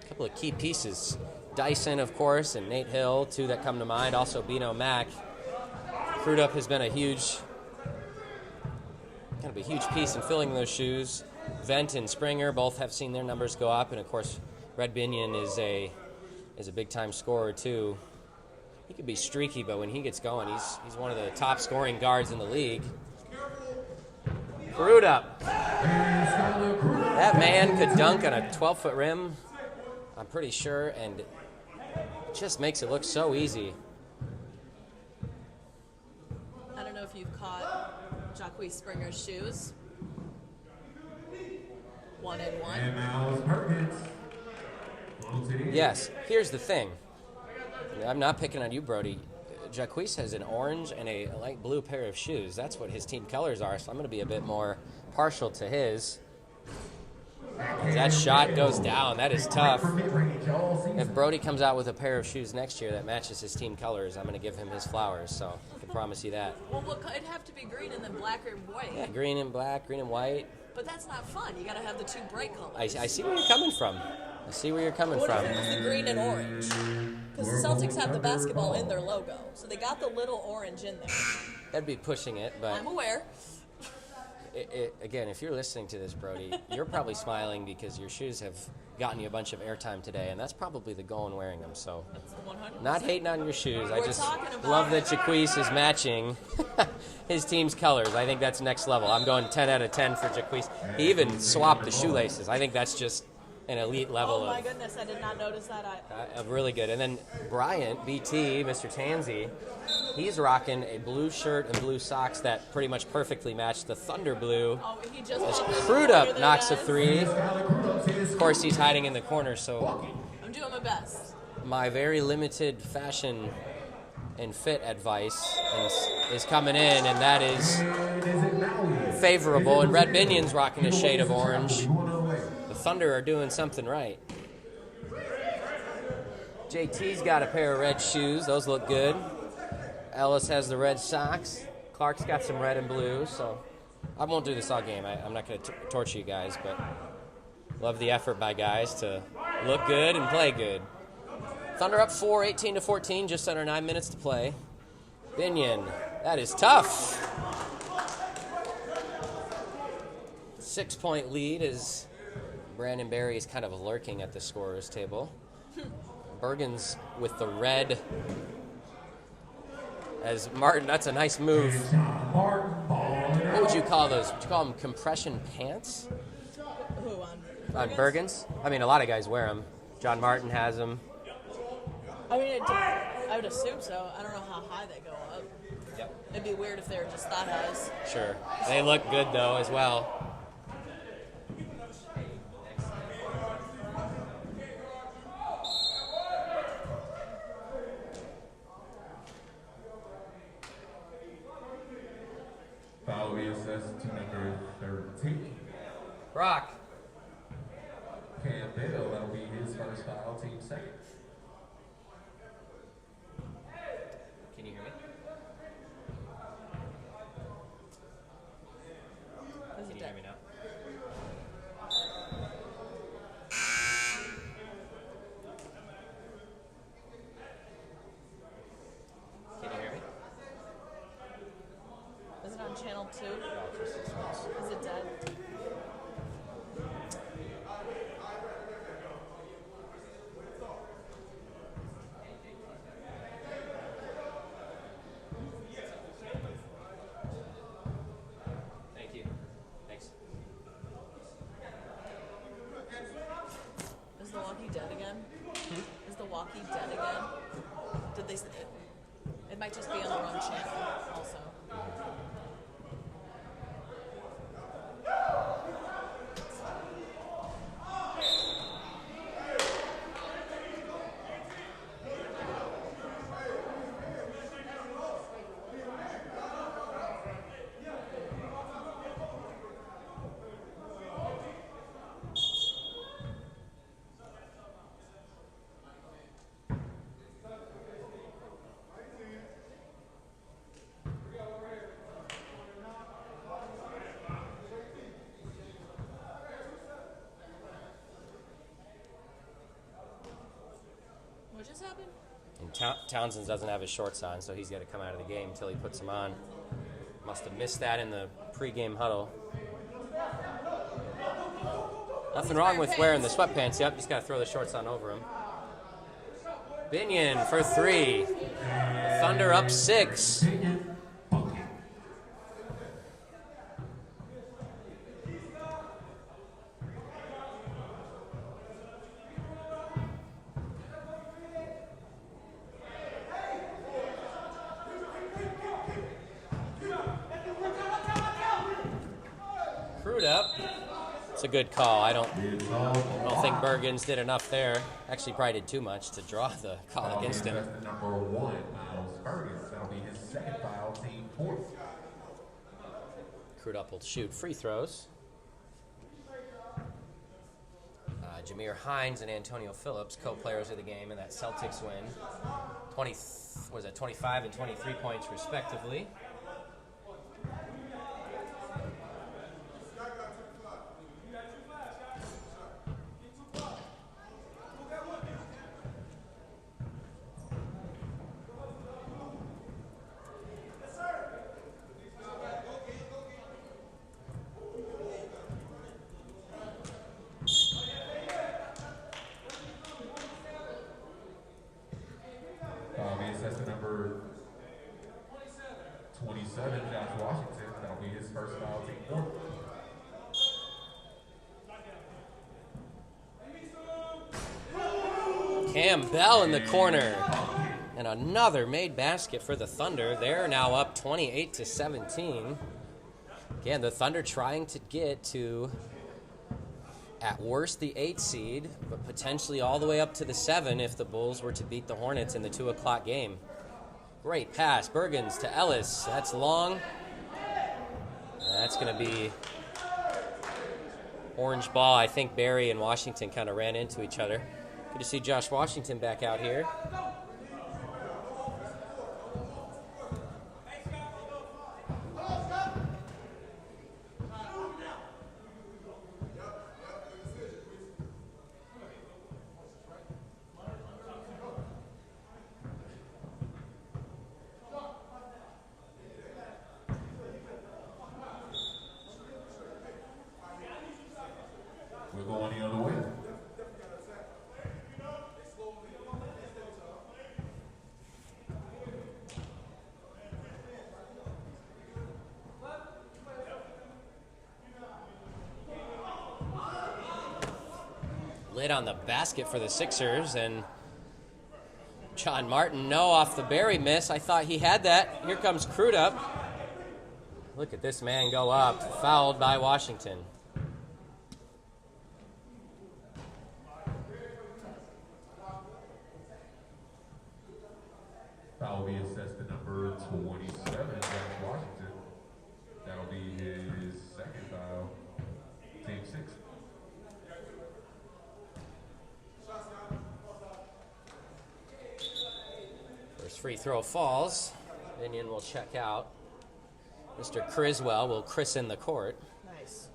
a couple of key pieces. Dyson, of course, and Nate Hill, two that come to mind, also Bino Mack. Crudup has been a huge piece in filling those shoes. Vent and Springer both have seen their numbers go up, and of course, Red Binion is a big-time scorer too. He could be streaky, but when he gets going, he's one of the top scoring guards in the league. Crudup. That man could dunk on a 12-foot rim, I'm pretty sure, and it just makes it look so easy. I don't know if you've caught Jacques Springer's shoes. 1 and 1. And Miles Perkins. Yes, here's the thing. I'm not picking on you, Brody. Jacques has an orange and a light blue pair of shoes. That's what his team colors are, so I'm going to be a bit more partial to his. That shot goes down. That is tough. If Brody comes out with a pair of shoes next year that matches his team colors, I'm going to give him his flowers, so I can promise you that. Well, it'd have to be green and then black or white. Yeah, green and black, green and white. But that's not fun. You got to have the two bright colors. I see where you're coming from. What if it was the green and orange? Because the Celtics have the basketball in their logo, so they got the little orange in there. That'd be pushing it, but I'm aware. Again, if you're listening to this, Brody, you're probably smiling because your shoes have gotten you a bunch of airtime today, and that's probably the goal in wearing them. So, 100%. not hating on your shoes. I We're just talking about love that it. Jaquise is matching his team's colors. I think that's next level. I'm going 10 out of 10 for Jaquise. He even swapped the shoelaces. I think that's just an elite level Oh my of goodness, I did not notice that. really good. And then Bryant, BT, Mr. Tansy, he's rocking a blue shirt and blue socks that pretty much perfectly match the Thunder blue. Oh, he just As pulled in the Crude corner Up there, knocks a guys. three. Of course, he's hiding in the corner, so I'm doing my best. my very limited fashion and fit advice is coming in, and that is favorable. And Red Binion's rocking a shade of orange. The Thunder are doing something right. JT's got a pair of red shoes. Those look good. Ellis has the red socks. Clark's got some red and blue, so I won't do this all game. I'm not going to torture you guys, but love the effort by guys to look good and play good. Thunder up 4, 18-14, just under 9 minutes to play. Binion, that is tough. 6-point lead as Brandon Berry is kind of lurking at the scorer's table. Bergen's with the red. As Martin, that's a nice move. What would you call those? Would you call them compression pants? Who, On Bergen's? I mean, a lot of guys wear them. John Martin has them. I mean, I would assume so. I don't know how high they go up. Yep. It'd be weird if they were just that highs. Sure. They look good, though, as well. Foul will be assessed to number 13. Brock. Cam Bell, that'll be his first foul, team second. Can you hear me? Is Can it you hear me now? Can you hear me? Is it on channel 2? No, just this one. Is it dead? Thank you. Thanks. Is the walkie dead again? Is the walkie dead again? Did they? It might just be on the wrong channel. Also. What just happened? And Townsend doesn't have his shorts on, so he's got to come out of the game until he puts them on. Must have missed that in the pregame huddle. Nothing wrong with wearing the sweatpants. Yep, just got to throw the shorts on over them. Binion for three. Thunder up 6. Crude up. It's a good call. I don't think Bergens did enough there. Actually, probably did too much to draw the call against him. That's the number 1, Miles Bergens. That'll be his second foul, team fourth. Crude up will shoot free throws. Jameer Hines and Antonio Phillips, co-players of the game in that Celtics win. 25 and 23 points respectively. Josh Washington. That'll be his first foul, team 4. Cam Bell in the corner. And another made basket for the Thunder. They're now up 28-17. Again, the Thunder trying to get to, at worst, the 8 seed, but potentially all the way up to the 7 if the Bulls were to beat the Hornets in the 2 o'clock game. Great pass. Bergens to Ellis. That's long. That's going to be orange ball. I think Barry and Washington kind of ran into each other. Good to see Josh Washington back out here. We're going the other way. Lid on the basket for the Sixers, and John Martin, no, off the Barry miss. I thought he had that. Here comes Crudup. Look at this man go up, fouled by Washington. Foul will be assessed to number 27, Josh Washington. That'll be his second foul, team 6. First free throw falls. Minion will check out. Mr. Criswell will christen the court. Nice.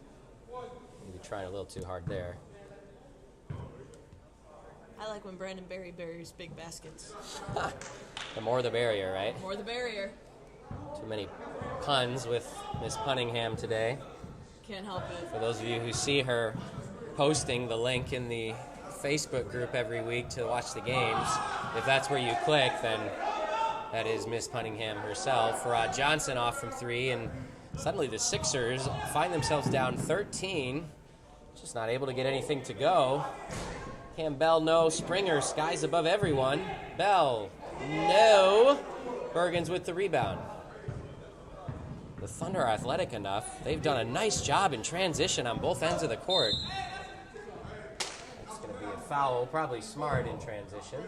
Maybe trying a little too hard there. I like when Brandon Barry buries big baskets. The more the barrier, right? More the barrier. Too many puns with Miss Punningham today. Can't help it. For those of you who see her posting the link in the Facebook group every week to watch the games, if that's where you click, then that is Miss Punningham herself. Farad Johnson off from 3, and suddenly the Sixers find themselves down 13. Just not able to get anything to go. Cam Bell, no. Springer, skies above everyone. Bell, no. Bergens with the rebound. The Thunder are athletic enough. They've done a nice job in transition on both ends of the court. It's going to be a foul, probably smart in transition.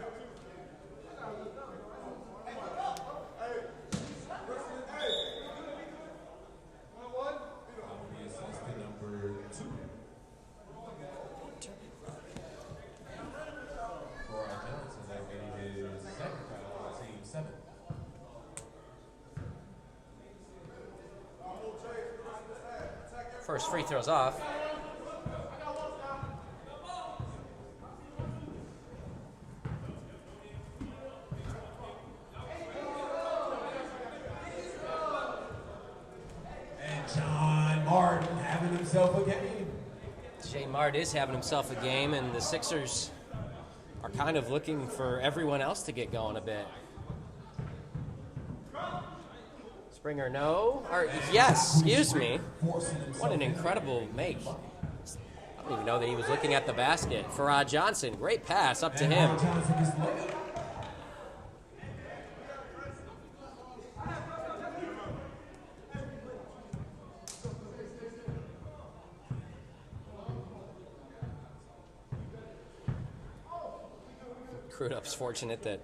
First free throw's off. And John Martin having himself a game. Jay Mart is having himself a game, and the Sixers are kind of looking for everyone else to get going a bit. Springer, no. Or, yes, excuse me. What an incredible make. I don't even know that he was looking at the basket. Farad Johnson, great pass up to him. Crudup's fortunate that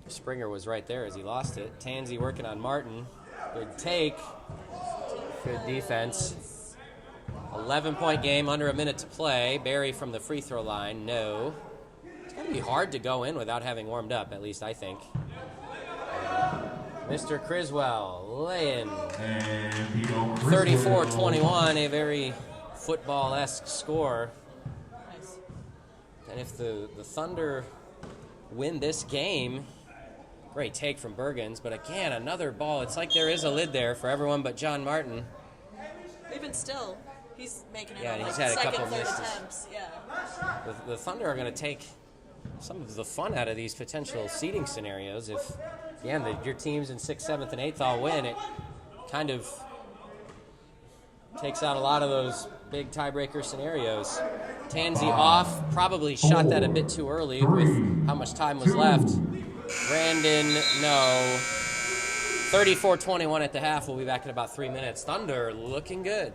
Springer was right there as he lost it. Tansey working on Martin. Good take. Good defense. 11-point game, under a minute to play. Barry from the free throw line, no. It's going to be hard to go in without having warmed up, at least I think. Mr. Criswell, lay-in. 34-21, a very football-esque score. Nice. And if the Thunder win this game, great take from Bergens, but again, another ball. It's like there is a lid there for everyone but John Martin. Even still, he's making it Yeah, on he's like had a second, couple third misses. attempts. Yeah. The Thunder are going to take some of the fun out of these potential seeding scenarios. If, again, your teams in 6th, 7th, and 8th all win, it kind of takes out a lot of those big tiebreaker scenarios. Tansey off, probably shot that a bit too early with how much time was left. Brandon, no. 34-21 at the half. We'll be back in about 3 minutes. Thunder looking good.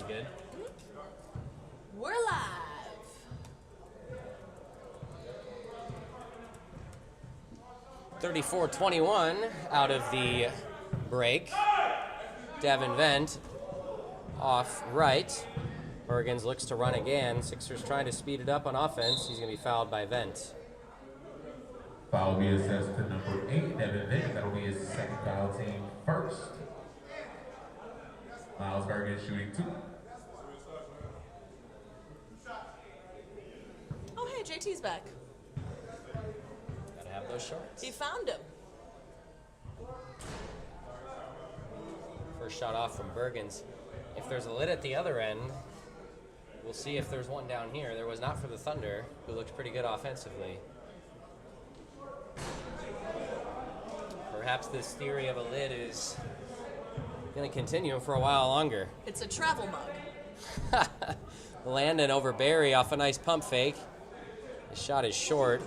Good. We're live. (34-21) out of the break. Devin Vent off right. Bergens looks to run again. Sixers trying to speed it up on offense. He's going to be fouled by Vent. Foul will be assessed to number 8, Devin Vent. That'll be his second foul, team first. Miles Bergen shooting 2. JT's back. Gotta have those shorts. He found him. First shot off from Bergens. If there's a lid at the other end, we'll see if there's one down here. There was not for the Thunder, who looked pretty good offensively. Perhaps this theory of a lid is going to continue for a while longer. It's a travel mug. Landon over Barry off a nice pump fake. The shot is short.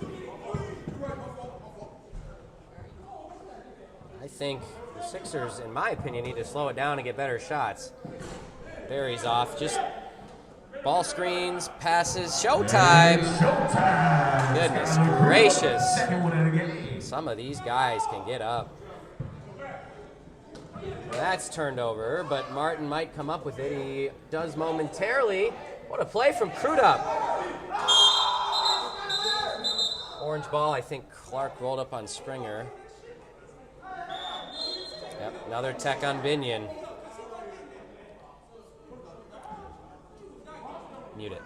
I think the Sixers, in my opinion, need to slow it down and get better shots. Barry's off. Just ball screens, passes, showtime. Goodness gracious. Second one of the game. Some of these guys can get up. That's turned over, but Martin might come up with it. He does momentarily. What a play from Crudup. Orange ball, I think Clark rolled up on Springer. Yep, another tech on Binion. Mute it.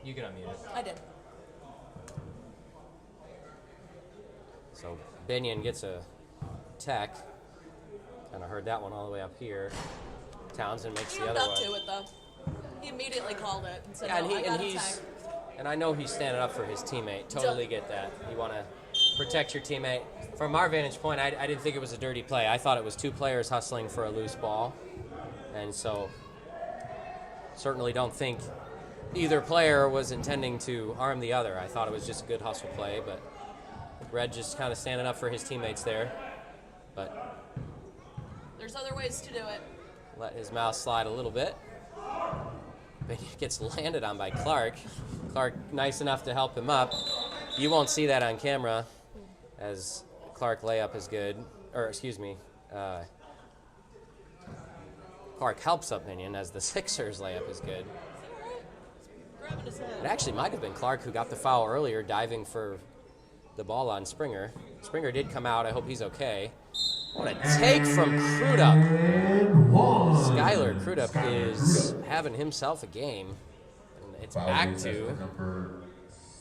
You can unmute it. I did. So Binion gets a tech. Kind of heard that one all the way up here. Townsend makes He the owned other up one. to it, though. He immediately called it and said, Yeah, no, I got a he's, tag. and I know he's standing up for his teammate. Totally get that. You want to protect your teammate. From our vantage point, I didn't think it was a dirty play. I thought it was two players hustling for a loose ball. And so certainly don't think either player was intending to harm the other. I thought it was just a good hustle play, but Red just kind of standing up for his teammates there. But There's other ways to do it. let his mouse slide a little bit. But he gets landed on by Clark. Clark nice enough to help him up. You won't see that on camera as Clark layup is good. Or excuse me, Clark helps up Minion as the Sixers layup is good. Grabbing his head. It actually might have been Clark who got the foul earlier, diving for the ball on Springer. Springer did come out. I hope he's okay. What a take from Crudup. Skylar Crudup is having himself a game. And it's back to number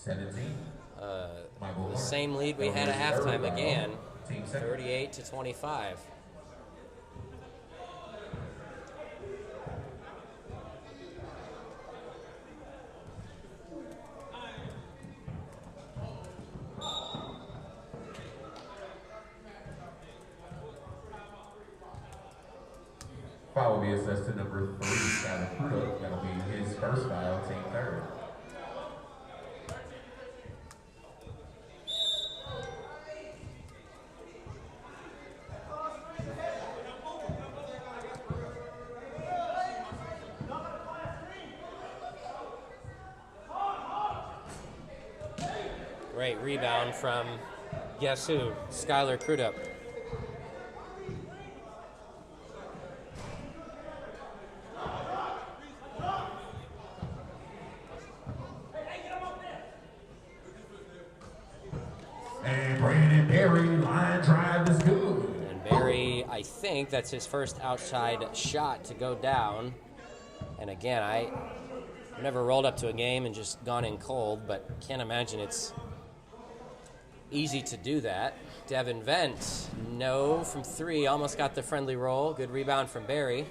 17. the same lead we had at halftime again, 38-25. Foul will be assessed to number 3, Skylar Crudup. That'll be his first foul, team third. Great rebound from, guess who? Skylar Crudup. And Brandon Berry, line drive is good. And Barry, I think that's his first outside shot to go down. And again, I've never rolled up to a game and just gone in cold, but can't imagine it's easy to do that. Devin Vent, no from 3, almost got the friendly roll. Good rebound from Barry.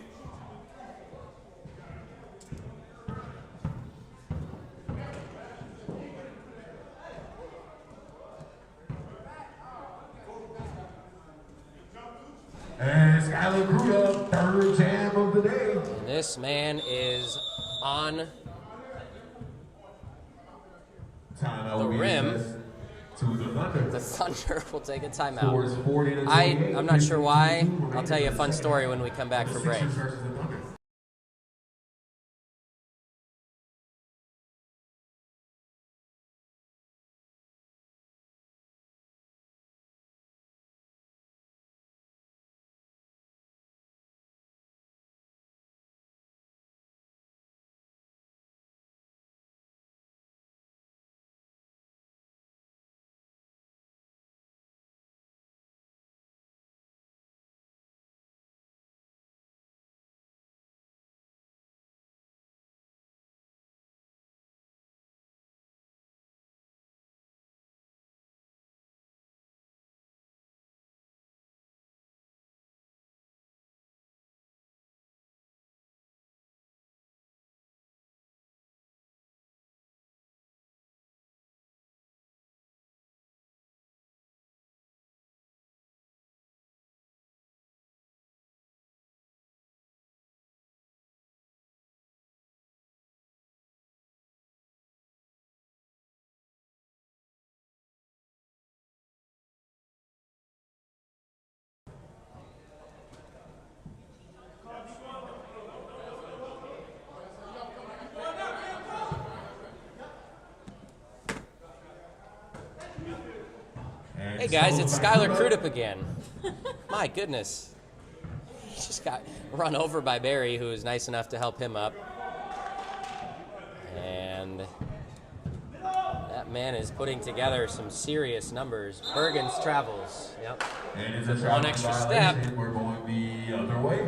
Skylar Crudup, third jam of the day. And this man is on Timeout the will be rim. assessed to the Thunder. The Thunder will take a Scores timeout. 40-28. I'm not sure why. 52 I'll tell you a fun story when we come back The from break. Sixers versus the Thunder. Hey guys, it's Skylar Crudup again. My goodness. He just got run over by Barry, who was nice enough to help him up. And that man is putting together some serious numbers. Bergen's travels. Yep. And it's a One travel extra violation. step. We're going the other way.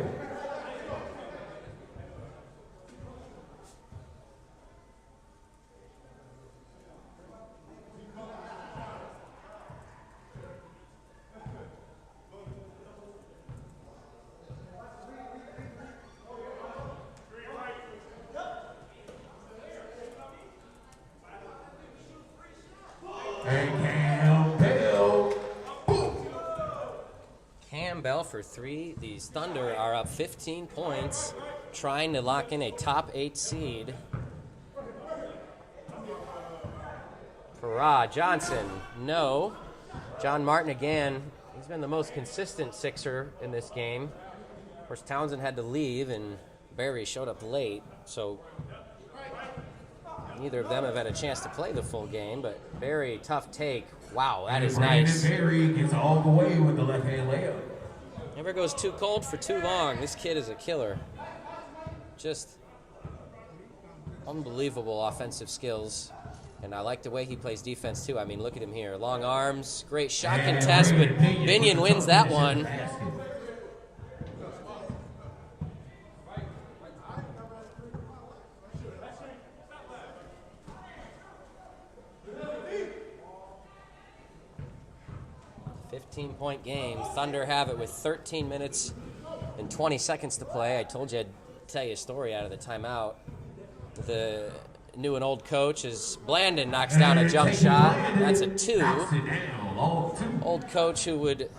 And Campbell. Boom. Campbell for three. These Thunder are up 15 points, trying to lock in a top 8 seed. Farah Johnson, no. John Martin again. He's been the most consistent Sixer in this game. Of course, Townsend had to leave, and Barry showed up late, so neither of them have had a chance to play the full game, but Barry, tough take. Wow, that is nice. Barry gets all the way with the left-hand layup. Never goes too cold for too long. This kid is a killer. Just unbelievable offensive skills. And I like the way he plays defense, too. I mean, look at him here. Long arms, great shot contest, but Binion wins that one. Point game. Thunder have it with 13 minutes and 20 seconds to play. I told you I'd tell you a story out of the timeout. The new and old coach is Blandon knocks down a jump shot. That's a 2. Old coach who would,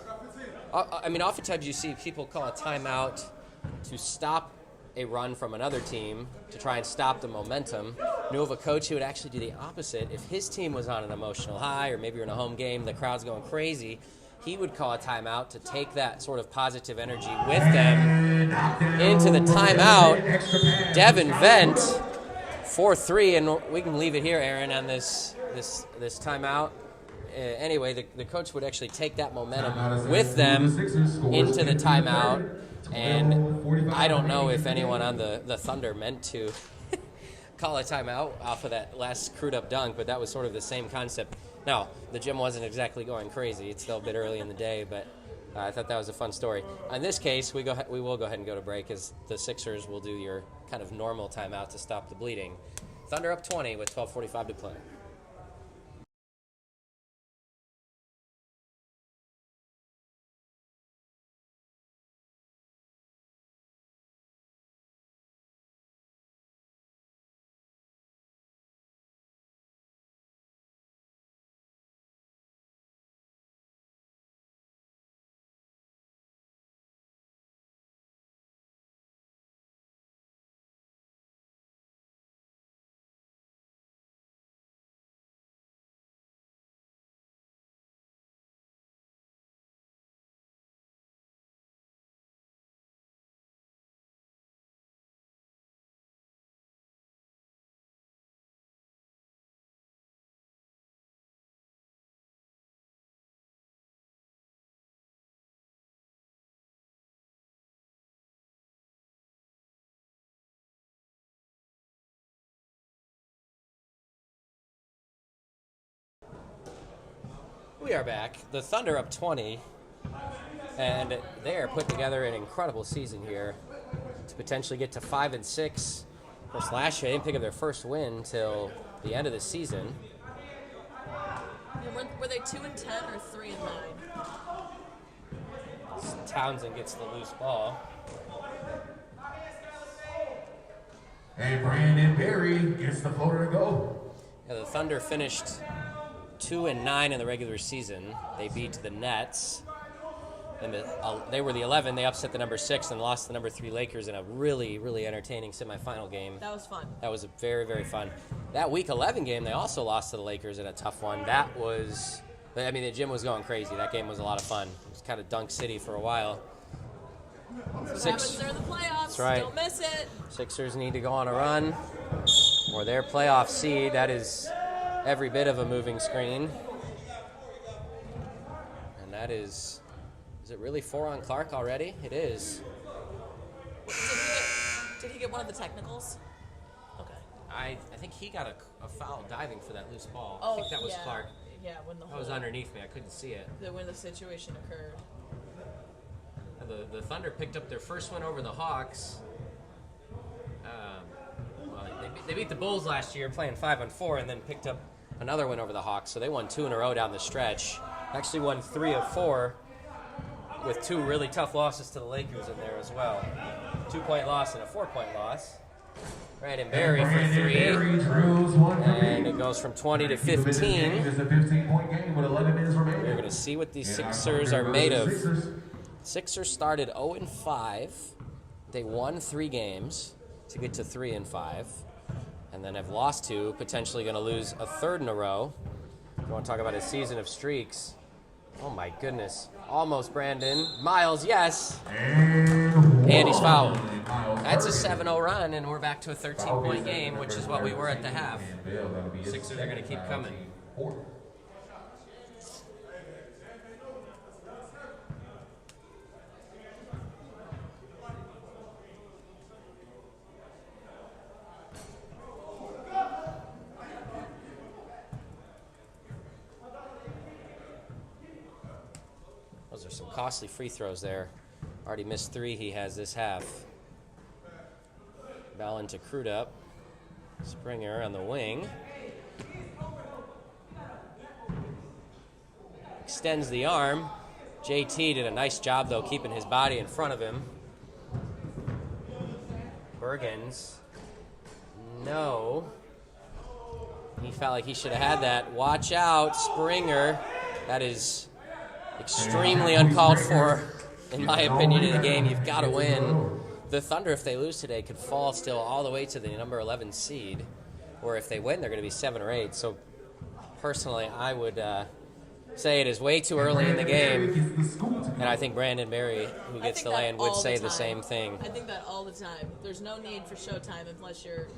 I mean, oftentimes you see people call a timeout to stop a run from another team to try and stop the momentum. Knew of a coach who would actually do the opposite. If his team was on an emotional high, or maybe you're in a home game, the crowd's going crazy, he would call a timeout to take that sort of positive energy with them into the timeout. Devin Vent, 4-3, and we can leave it here, Aaron, on this timeout. Anyway, the coach would actually take that momentum with them into the timeout, and I don't know if anyone on the Thunder meant to call a timeout off of that last screwed-up dunk, but that was sort of the same concept. Now, the gym wasn't exactly going crazy. It's still a bit early in the day, but I thought that was a fun story. In this case, we will go ahead and go to break, as the Sixers will do your kind of normal timeout to stop the bleeding. Thunder up 20 with 12:45 to play. We are back. The Thunder up 20, and they are putting together an incredible season here to potentially get to 5-6. Of course, last year they didn't pick up their first win till the end of the season. Yeah, were they 2-10 or 3-9? Townsend gets the loose ball. And Brandon Berry gets the floater to go. Yeah, the Thunder finished 2-9 in the regular season. They beat the Nets. And they were the 11. They upset the number 6 and lost the number 3 Lakers in a really, really entertaining semifinal game. That was fun. That was very, very fun. That Week 11 game, they also lost to the Lakers in a tough one. That was, I mean, the gym was going crazy. That game was a lot of fun. It was kind of Dunk City for a while. Happens during the playoffs. That's right. Don't miss it. Sixers need to go on a run or their playoff seed. That is every bit of a moving screen. And that is it really 4 on Clark already? It is. Did he get one of the technicals? Okay. I think he got a foul diving for that loose ball. Oh, I think that was yeah. Clark. Yeah, when That was underneath me. I couldn't see it. when the situation occurred. The Thunder picked up their first win over the Hawks. They beat the Bulls last year playing 5-4 and then picked up another win over the Hawks. So they won 2 in a row down the stretch. Actually won 3 of 4 with 2 really tough losses to the Lakers in there as well. 2-point loss and a 4-point loss. Brandon Berry for 3. And it goes from 20 to 15. It's a 15-point game with 11 minutes remaining. We're going to see what these Sixers are made of. Sixers started 0-5. They won 3 games to get to 3-5, and then have lost 2, potentially going to lose a 3rd in a row. You want to talk about a season of streaks? Oh my goodness! Almost Brandon Miles, yes. And he's fouled. That's a 7-0 run, and we're back to a 13-point game, which is what we were at the half. Sixers are going to keep coming. Those are some costly free throws there. Already missed 3 he has this half. Ball into Crudup. Springer on the wing. Extends the arm. JT did a nice job, though, keeping his body in front of him. Bergens. No. He felt like he should have had that. Watch out, Springer. That is extremely uncalled for, in my opinion, in the game. You've got to win. The Thunder, if they lose today, could fall still all the way to the number 11 seed. Or if they win, they're going to be 7 or 8. So, personally, I would say it is way too early in the game. And I think Brandon Berry, who gets the land, would say the same thing. I think that all the time. There's no need for showtime unless you're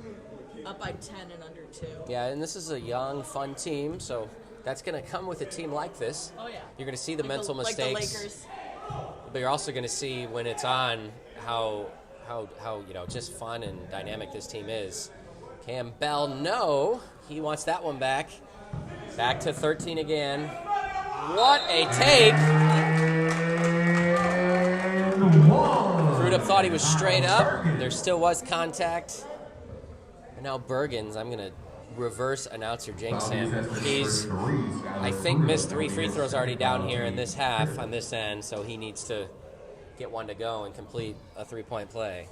up by 10 and under 2. Yeah, and this is a young, fun team, so that's going to come with a team like this. Oh, yeah. You're going to see the mental Like mistakes. the Lakers. But you're also going to see when it's on how just fun and dynamic this team is. Cam Bell, no. He wants that one back. Back to 13 again. What a take. Crudup thought he was straight up. There still was contact. And now Bergens, I'm going to reverse announcer jinx him. He's, I think, missed 3 free throws already down here in this half on this end, so he needs to get one to go and complete a 3-point play.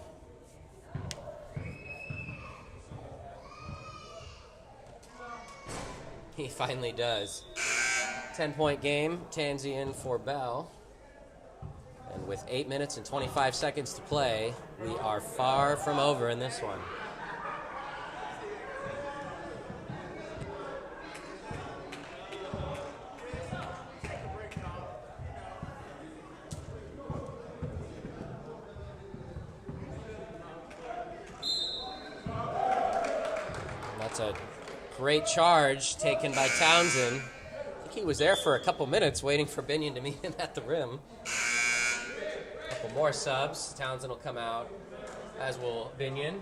He finally does. 10-point game, Tansy in for Bell. And with 8 minutes and 25 seconds to play, we are far from over in this one. That's a great charge taken by Townsend. I think he was there for a couple minutes waiting for Binion to meet him at the rim. A couple more subs. Townsend will come out, as will Binion.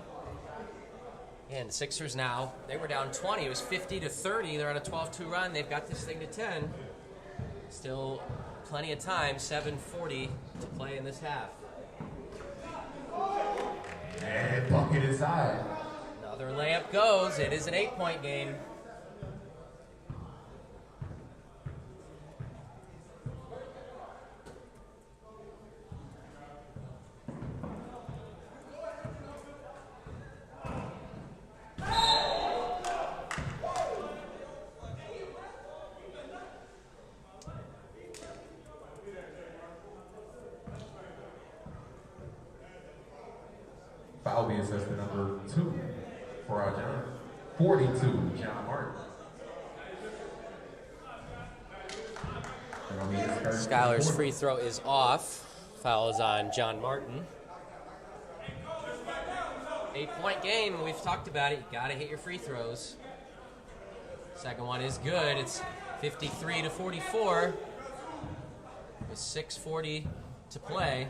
And the Sixers now, they were down 20. It was 50-30. They're on a 12-2 run. They've got this thing to 10. Still plenty of time, 7:40 to play in this half. And bucket inside. Another layup goes. It is an 8-point game. Foul being assessed to number 2 for our John. 42, John Martin. That'll be his first. Skylar's free throw is off. Foul is on John Martin. 8-point game. We've talked about it. You got to hit your free throws. Second one is good. It's 53-44 with 6:40 to play.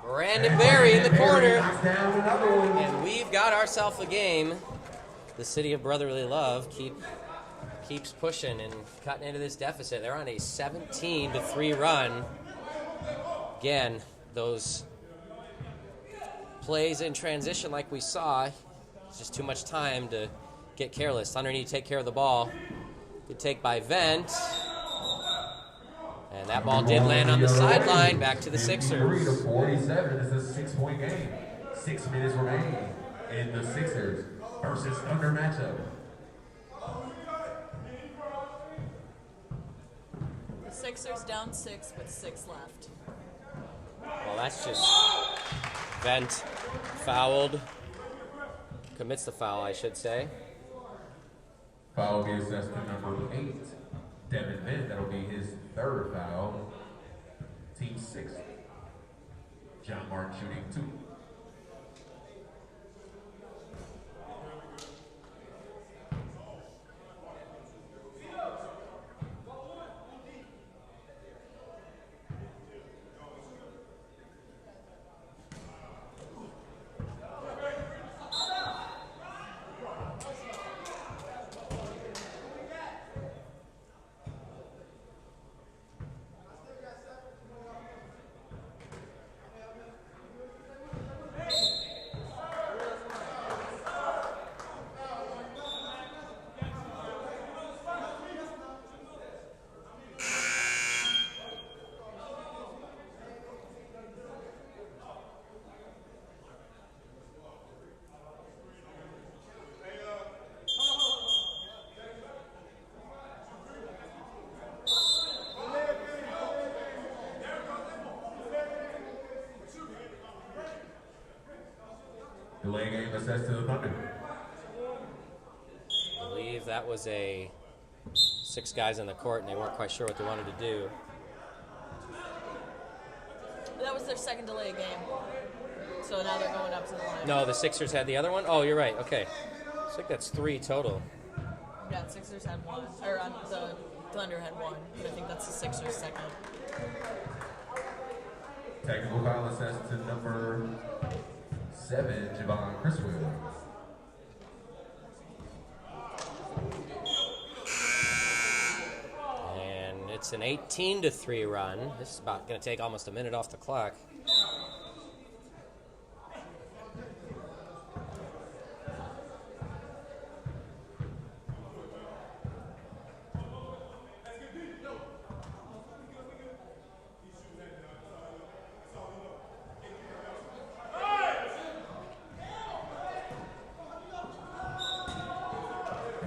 Brandon Berry in the corner. And we've got ourselves a game. The City of Brotherly Love keeps pushing and cutting into this deficit. They're on a 17-3 run. Again, those plays in transition like we saw, it's just too much time to get careless. Thunder need to take care of the ball. Good take by Vent. And that ball did land on the sideline. Back to the Sixers. 53-47. This is a 6-point game. 6 minutes remain in the Sixers versus Thunder matchup. The Sixers down 6 with 6 left. Well, that's just Vent fouled. Commits the foul, I should say. Foul gives us to number 8, Devin Vent. That'll be his 3rd foul. Team 6. John Martin shooting 2. Delay game assessed to the Thunder. I believe that was 6 guys on the court, and they weren't quite sure what they wanted to do. That was their second delay game. So now they're going up to the line. No, the Sixers had the other one? Oh, you're right. Okay. I think that's 3 total. Yeah, the Sixers had 1. Or the Thunder had 1. But I think that's the Sixers' second. Technical foul assessed to number 7, Javon Criswell. And it's an 18-3 run. This is about going to take almost a minute off the clock.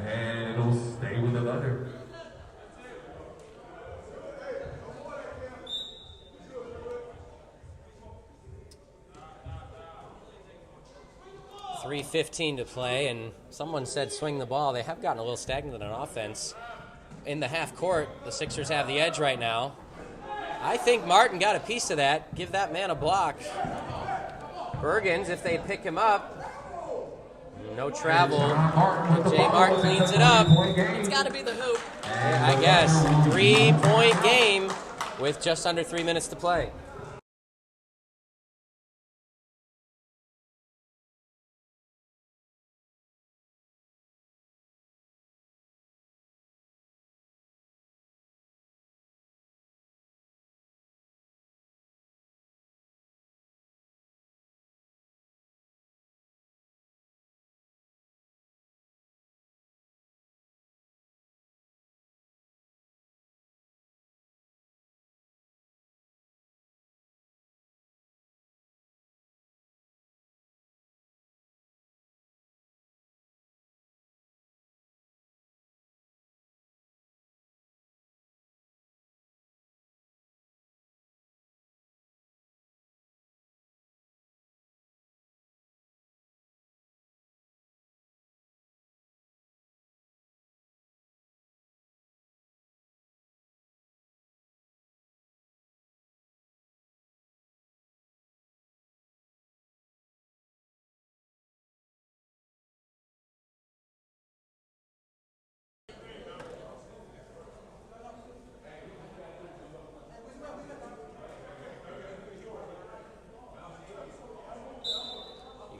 And it'll stay with the Thunder. .3:15 to play, and someone said swing the ball. They have gotten a little stagnant on offense. In the half court, the Sixers have the edge right now. I think Martin got a piece of that. Give that man a block. Bergens, if they pick him up, no travel. Jay Martin cleans it up. It's got to be the hoop. I guess. 3-point game with just under 3 minutes to play.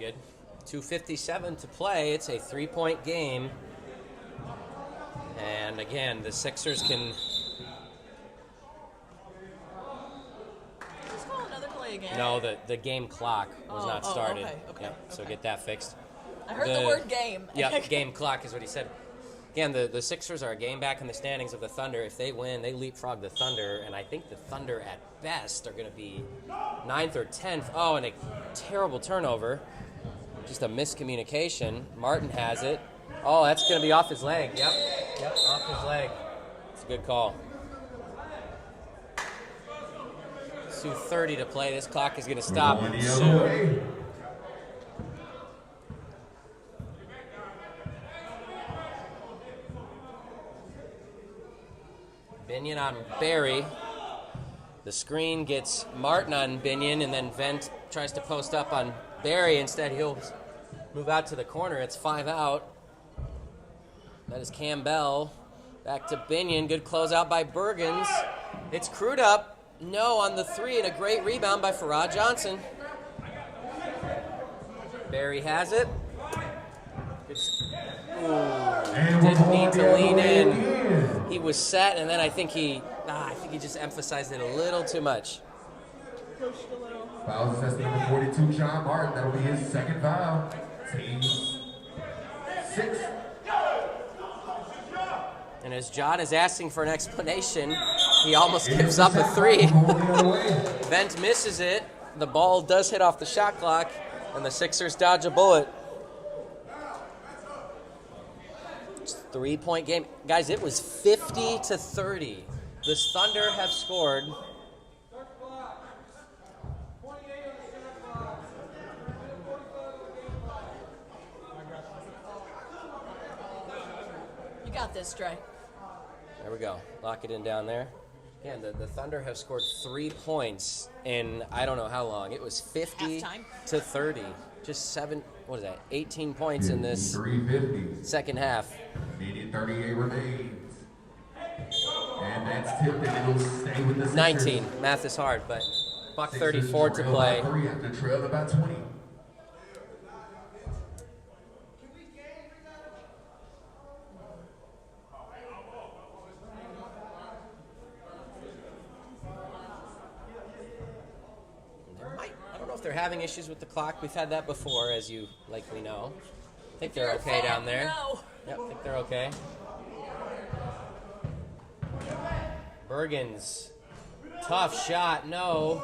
good. 2:57 to play. It's a 3-point game. And again, the Sixers can... Just call another play again. No, the game clock was not started. Okay. Yep, so get that fixed. I heard the word game. Yeah, game clock is what he said. Again, the Sixers are a game back in the standings of the Thunder. If they win, they leapfrog the Thunder, and I think the Thunder at best are going to be 9th or 10th. Oh, and a terrible turnover. Just a miscommunication. Martin has it. Oh, that's going to be off his leg. Yep, off his leg. It's a good call. 2:30 to play. This clock is going to stop soon. Binion on Barry. The screen gets Martin on Binion, and then Vent tries to post up on Barry. Instead, he'll move out to the corner. It's 5 out. That is Campbell. Back to Binion. Good closeout by Bergens. It's Crude up. No on the 3, and a great rebound by Farrah Johnson. Barry has it. Didn't need to lean in. He was set, and then I think he just emphasized it a little too much. Foul assessed number 42, John Martin. That'll be his second foul. Team 6. And as John is asking for an explanation, he almost gives up a 3. Vent misses it. The ball does hit off the shot clock, and the Sixers dodge a bullet. 3-point game. Guys, it was 50-30. The Thunder have scored. You got this, Dre. There we go. Lock it in down there. Again, the Thunder have scored 3 points in I don't know how long. It was 50-30. Just 18 points in this 350. second half. Minute 38 remains. And that's tipped, and it'll stay with the Sixers. 19. Math is hard, but buck 34 to play. After trail about 20. I don't know if they're having issues with the clock. We've had that before, as you likely know. I think they're okay down there. No. Yep, I think they're okay. Bergens. Tough shot, no.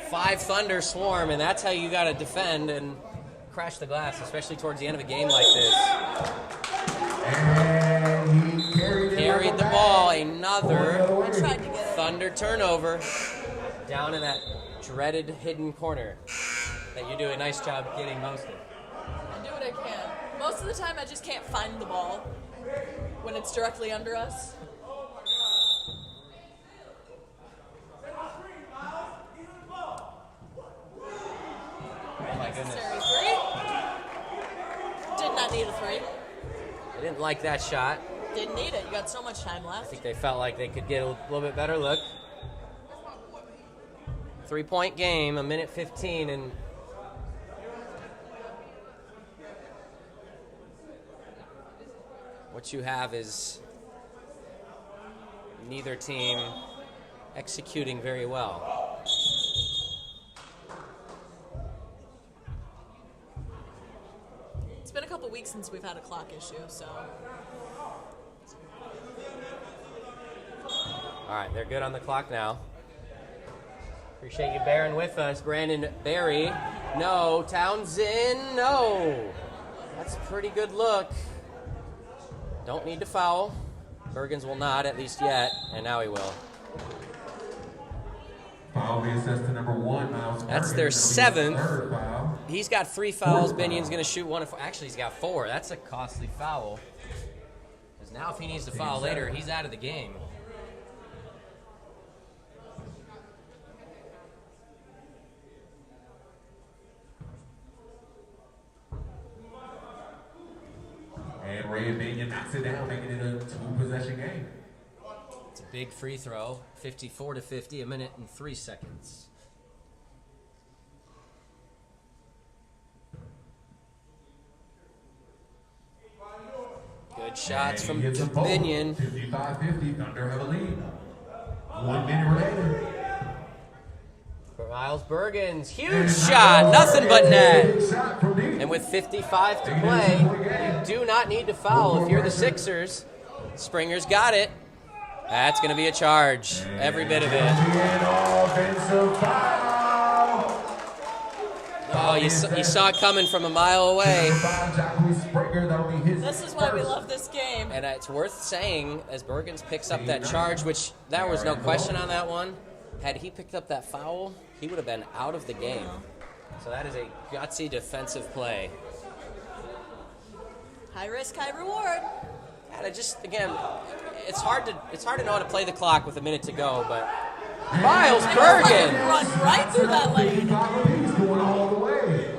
5 Thunder swarm, and that's how you got to defend and crash the glass, especially towards the end of a game like this. And he carried the ball. Another I tried to get it. Thunder turnover down in that dreaded hidden corner that you do a nice job getting most of. I do what I can. Most of the time, I just can't find the ball when it's directly under us. Oh my goodness. Necessary 3. Did not need a 3. I didn't like that shot. Didn't need it. You got so much time I left. think they felt like they could get a little bit better look. 3-point game, 1:15, and what you have is neither team executing very well. It's been a couple weeks since we've had a clock issue, so. All right, they're good on the clock now. Appreciate you bearing with us. Brandon Barry. No. Townsend. No. That's a pretty good look. Don't need to foul. Bergens will not, at least yet, and now he will. Foul be assessed to number 1, Miles Bergen. That's their 7th. Third foul. He's got 3 fouls. Binion's going to shoot 1. Actually, he's got 4. That's a costly foul. Because now if he needs to foul later, he's out of the game. And Ray Binion knocks it down, making it a 2-possession game. It's a big free throw. 54-50, 1 minute and 3 seconds. Good shots And from he gets a vote. Binion. 55-50, Thunder have a lead. 1 minute remaining. For Miles Bergens, huge shot, nothing but net. Big shot from deep. And with 55 to play, you do not need to foul if you're the Sixers. Springer's got it. That's going to be a charge, every bit of it. Offensive foul. Oh, you saw it coming from a mile away. This is why we love this game. And it's worth saying, as Bergens picks up that charge, which there was no question on that one, had he picked up that foul, he would have been out of the game. So that is a gutsy defensive play. High risk, high reward. And again, it's hard to know how to play the clock with a minute to go, but Miles Bergens. Run right through that lane. He's going all the way.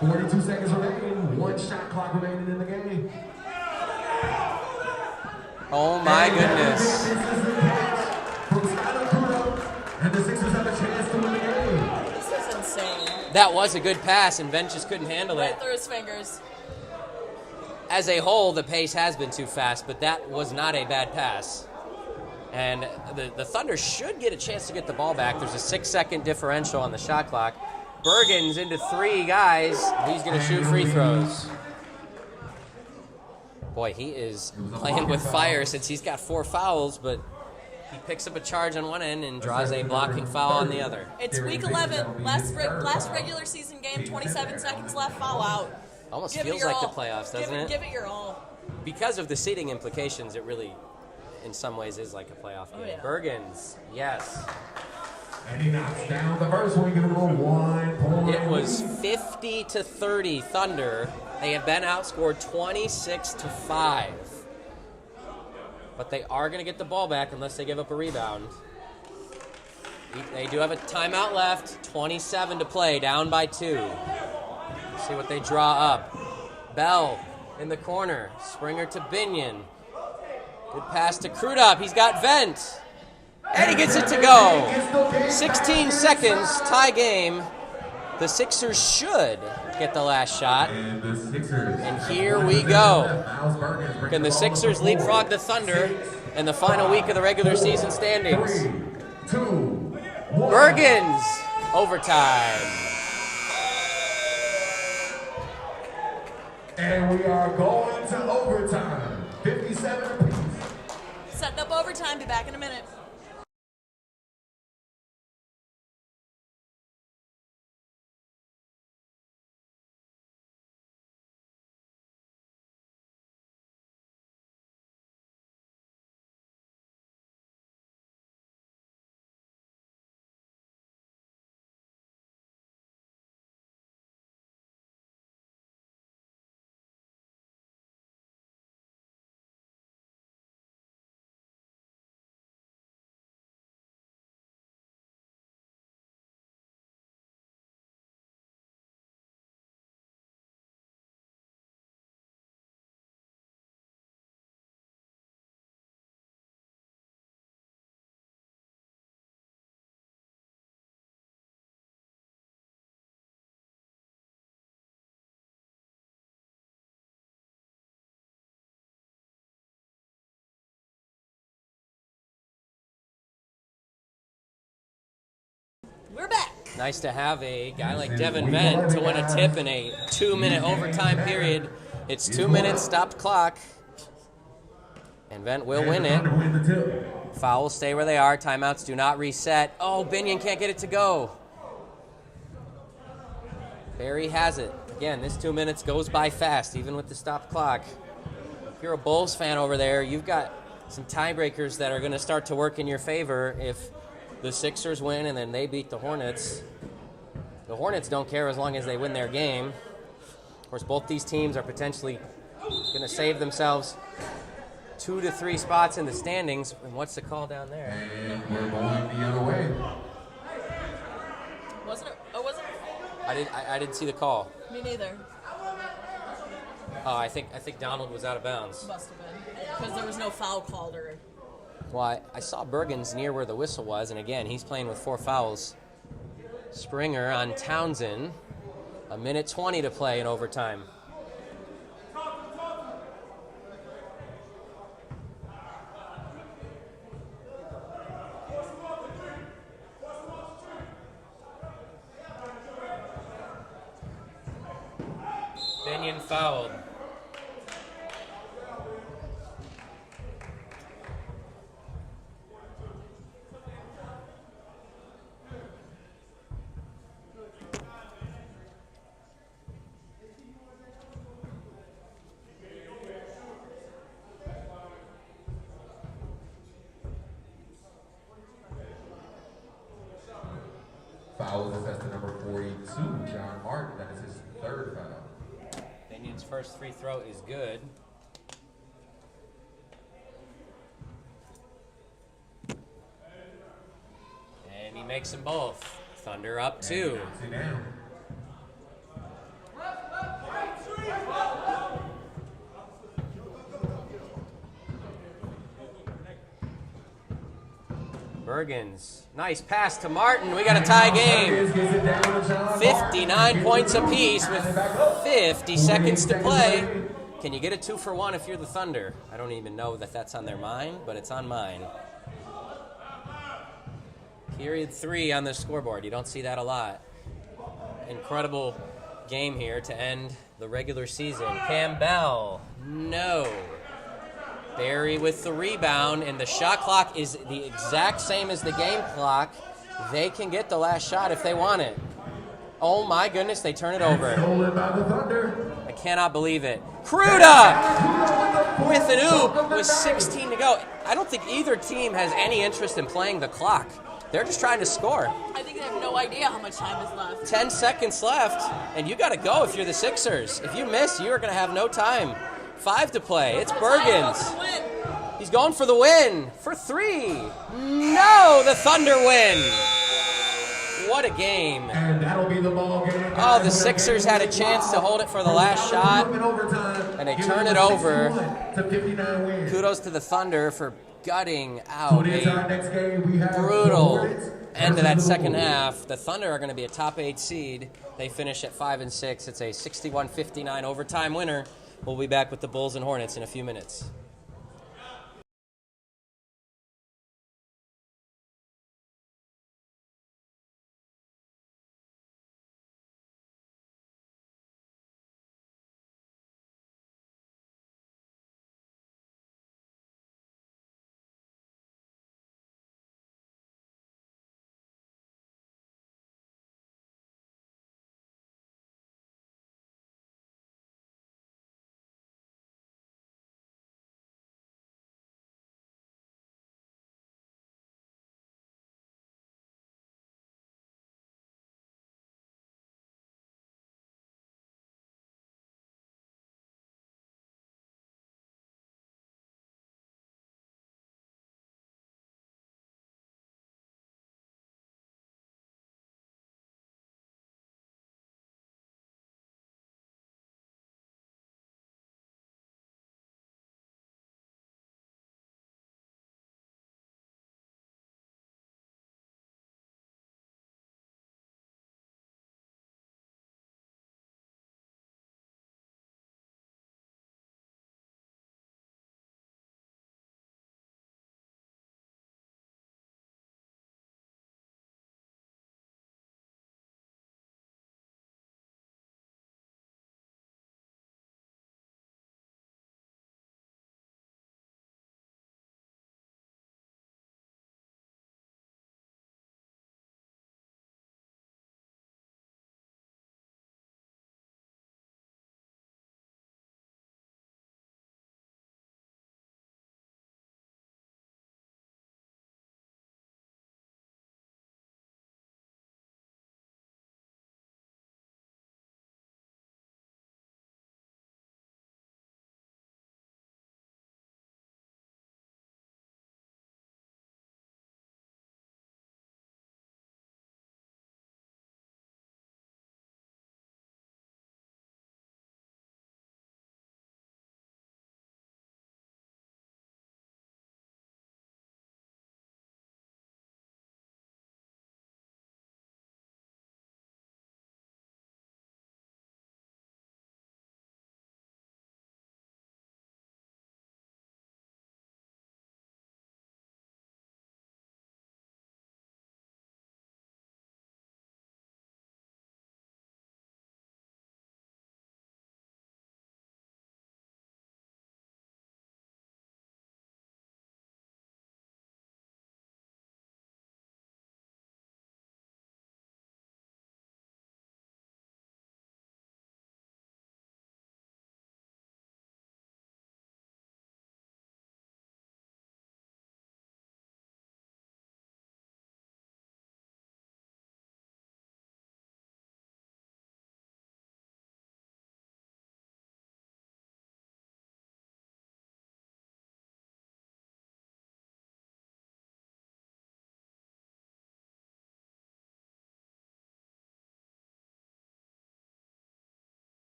42 seconds remaining. 1 shot clock remaining in the game. Oh my goodness. And the Sixers have a chance to win the game. This is insane. That was a good pass, and Vent just couldn't handle it. Right through his fingers. As a whole, the pace has been too fast, but that was not a bad pass. And the Thunder should get a chance to get the ball back. There's a 6-second differential on the shot clock. Bergens into 3 guys. He's going to shoot free throws. Boy, he is playing with fire since he's got 4 fouls, but he picks up a charge on one end and draws a blocking foul on the other. It's week 11, last regular season game, 27 seconds left, foul out. Almost Give it feels your like the all. playoffs, doesn't it? Give it your all. Because of the seeding implications, it really, in some ways, is like a playoff game. yeah. Bergens, yes. And he knocks down the first one, giving him a 1 point. It was 50-30 Thunder. They have been outscored 26-5. But they are going to get the ball back unless they give up a rebound. They do have a timeout left. 27 to play, down by 2. Let's see what they draw up. Bell in the corner. Springer to Binion. Good pass to Crudup. He's got Vent. And he gets it to go. 16 seconds, tie game. The Sixers should get the last shot. And here we go. Can the Sixers leapfrog the Thunder in the final week of the regular season standings? 3, 2, 1. Bergens, overtime. And we are going to overtime. 57 apiece. Setting up overtime. Be back in a minute. We're back. Nice to have a guy like Devin Vent to win a tip in a 2-minute overtime period. It's 2 minutes, stopped clock. And Vent will win it. Fouls stay where they are. Timeouts do not reset. Oh, Binion can't get it to go. Barry has it. Again, this 2 minutes goes by fast, even with the stopped clock. If you're a Bulls fan over there, you've got some tiebreakers that are going to start to work in your favor if the Sixers win and then they beat the Hornets. The Hornets don't care as long as they win their game. Of course, both these teams are potentially going to save themselves 2 to 3 spots in the standings. And what's the call down there? And we're going the other way. Wasn't it? Oh, wasn't it? I didn't see the call. Me neither. Oh, I think Donald was out of bounds. Must have been. Because there was no foul called or... Well, I saw Bergens near where the whistle was, and again, he's playing with 4 fouls. Springer on Townsend. 1:20 to play in overtime. fouled. Foul is assessed to number 42, John Martin. That is his third foul. Binion's first free throw is good. And he makes them both. Thunder up two. Sit down. Bergens, nice pass to Martin. We got a tie game. 59 points apiece with 50 seconds to play. Can you get a 2-for-1 if you're the Thunder? I don't even know that that's on their mind, but it's on mine. Period 3 on the scoreboard. You don't see that a lot. Incredible game here to end the regular season. Campbell, no. Barry with the rebound, and the shot clock is the exact same as the game clock. They can get the last shot if they want it. Oh my goodness, they turn it over. I cannot believe it. Kruda with an oop with 16 to go. I don't think either team has any interest in playing the clock. They're just trying to score. I think they have no idea how much time is left. 10 seconds left, and you got to go if you're the Sixers. If you miss, you're going to have no time. 5 to play. It's Bergens. He's going for the win. For 3. No, the Thunder win. What a game. And that'll be the ball game. Oh, the Sixers had a chance to hold it for the last shot, and they turn it over. Kudos to the Thunder for gutting out a brutal end of that second half. The Thunder are going to be a top 8 seed. They finish at 5-6. It's a 61-59 overtime winner. We'll be back with the Bulls and Hornets in a few minutes.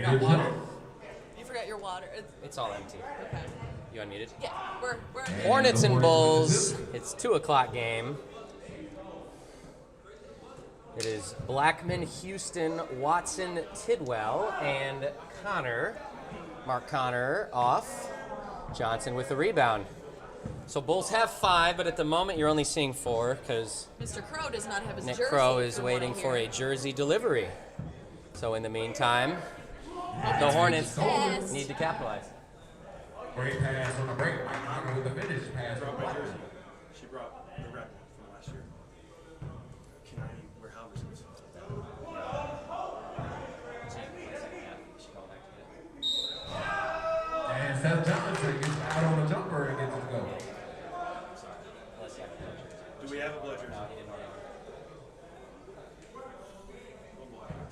forgot water. You forgot your water. It's all empty. Okay. You unmuted? Yeah, we're Hornets and Bulls. It's 2:00 game. It is Blackman, Houston, Watson, Tidwell, and Connor. Mark Connor off. Johnson with the rebound. So Bulls have 5, but at the moment you're only seeing 4 because Mr. Crow does not have his Nick jersey. Crow is from waiting what I for hear. a jersey delivery. So in the meantime, the Hornets need to capitalize. Great pass on the break. Mike Connor with the finish pass on the jersey. She brought the rep from last year. Can I wear Halverson's? And Seth Johnson gets out on the jumper and gets it to go. Do we have a blood jersey?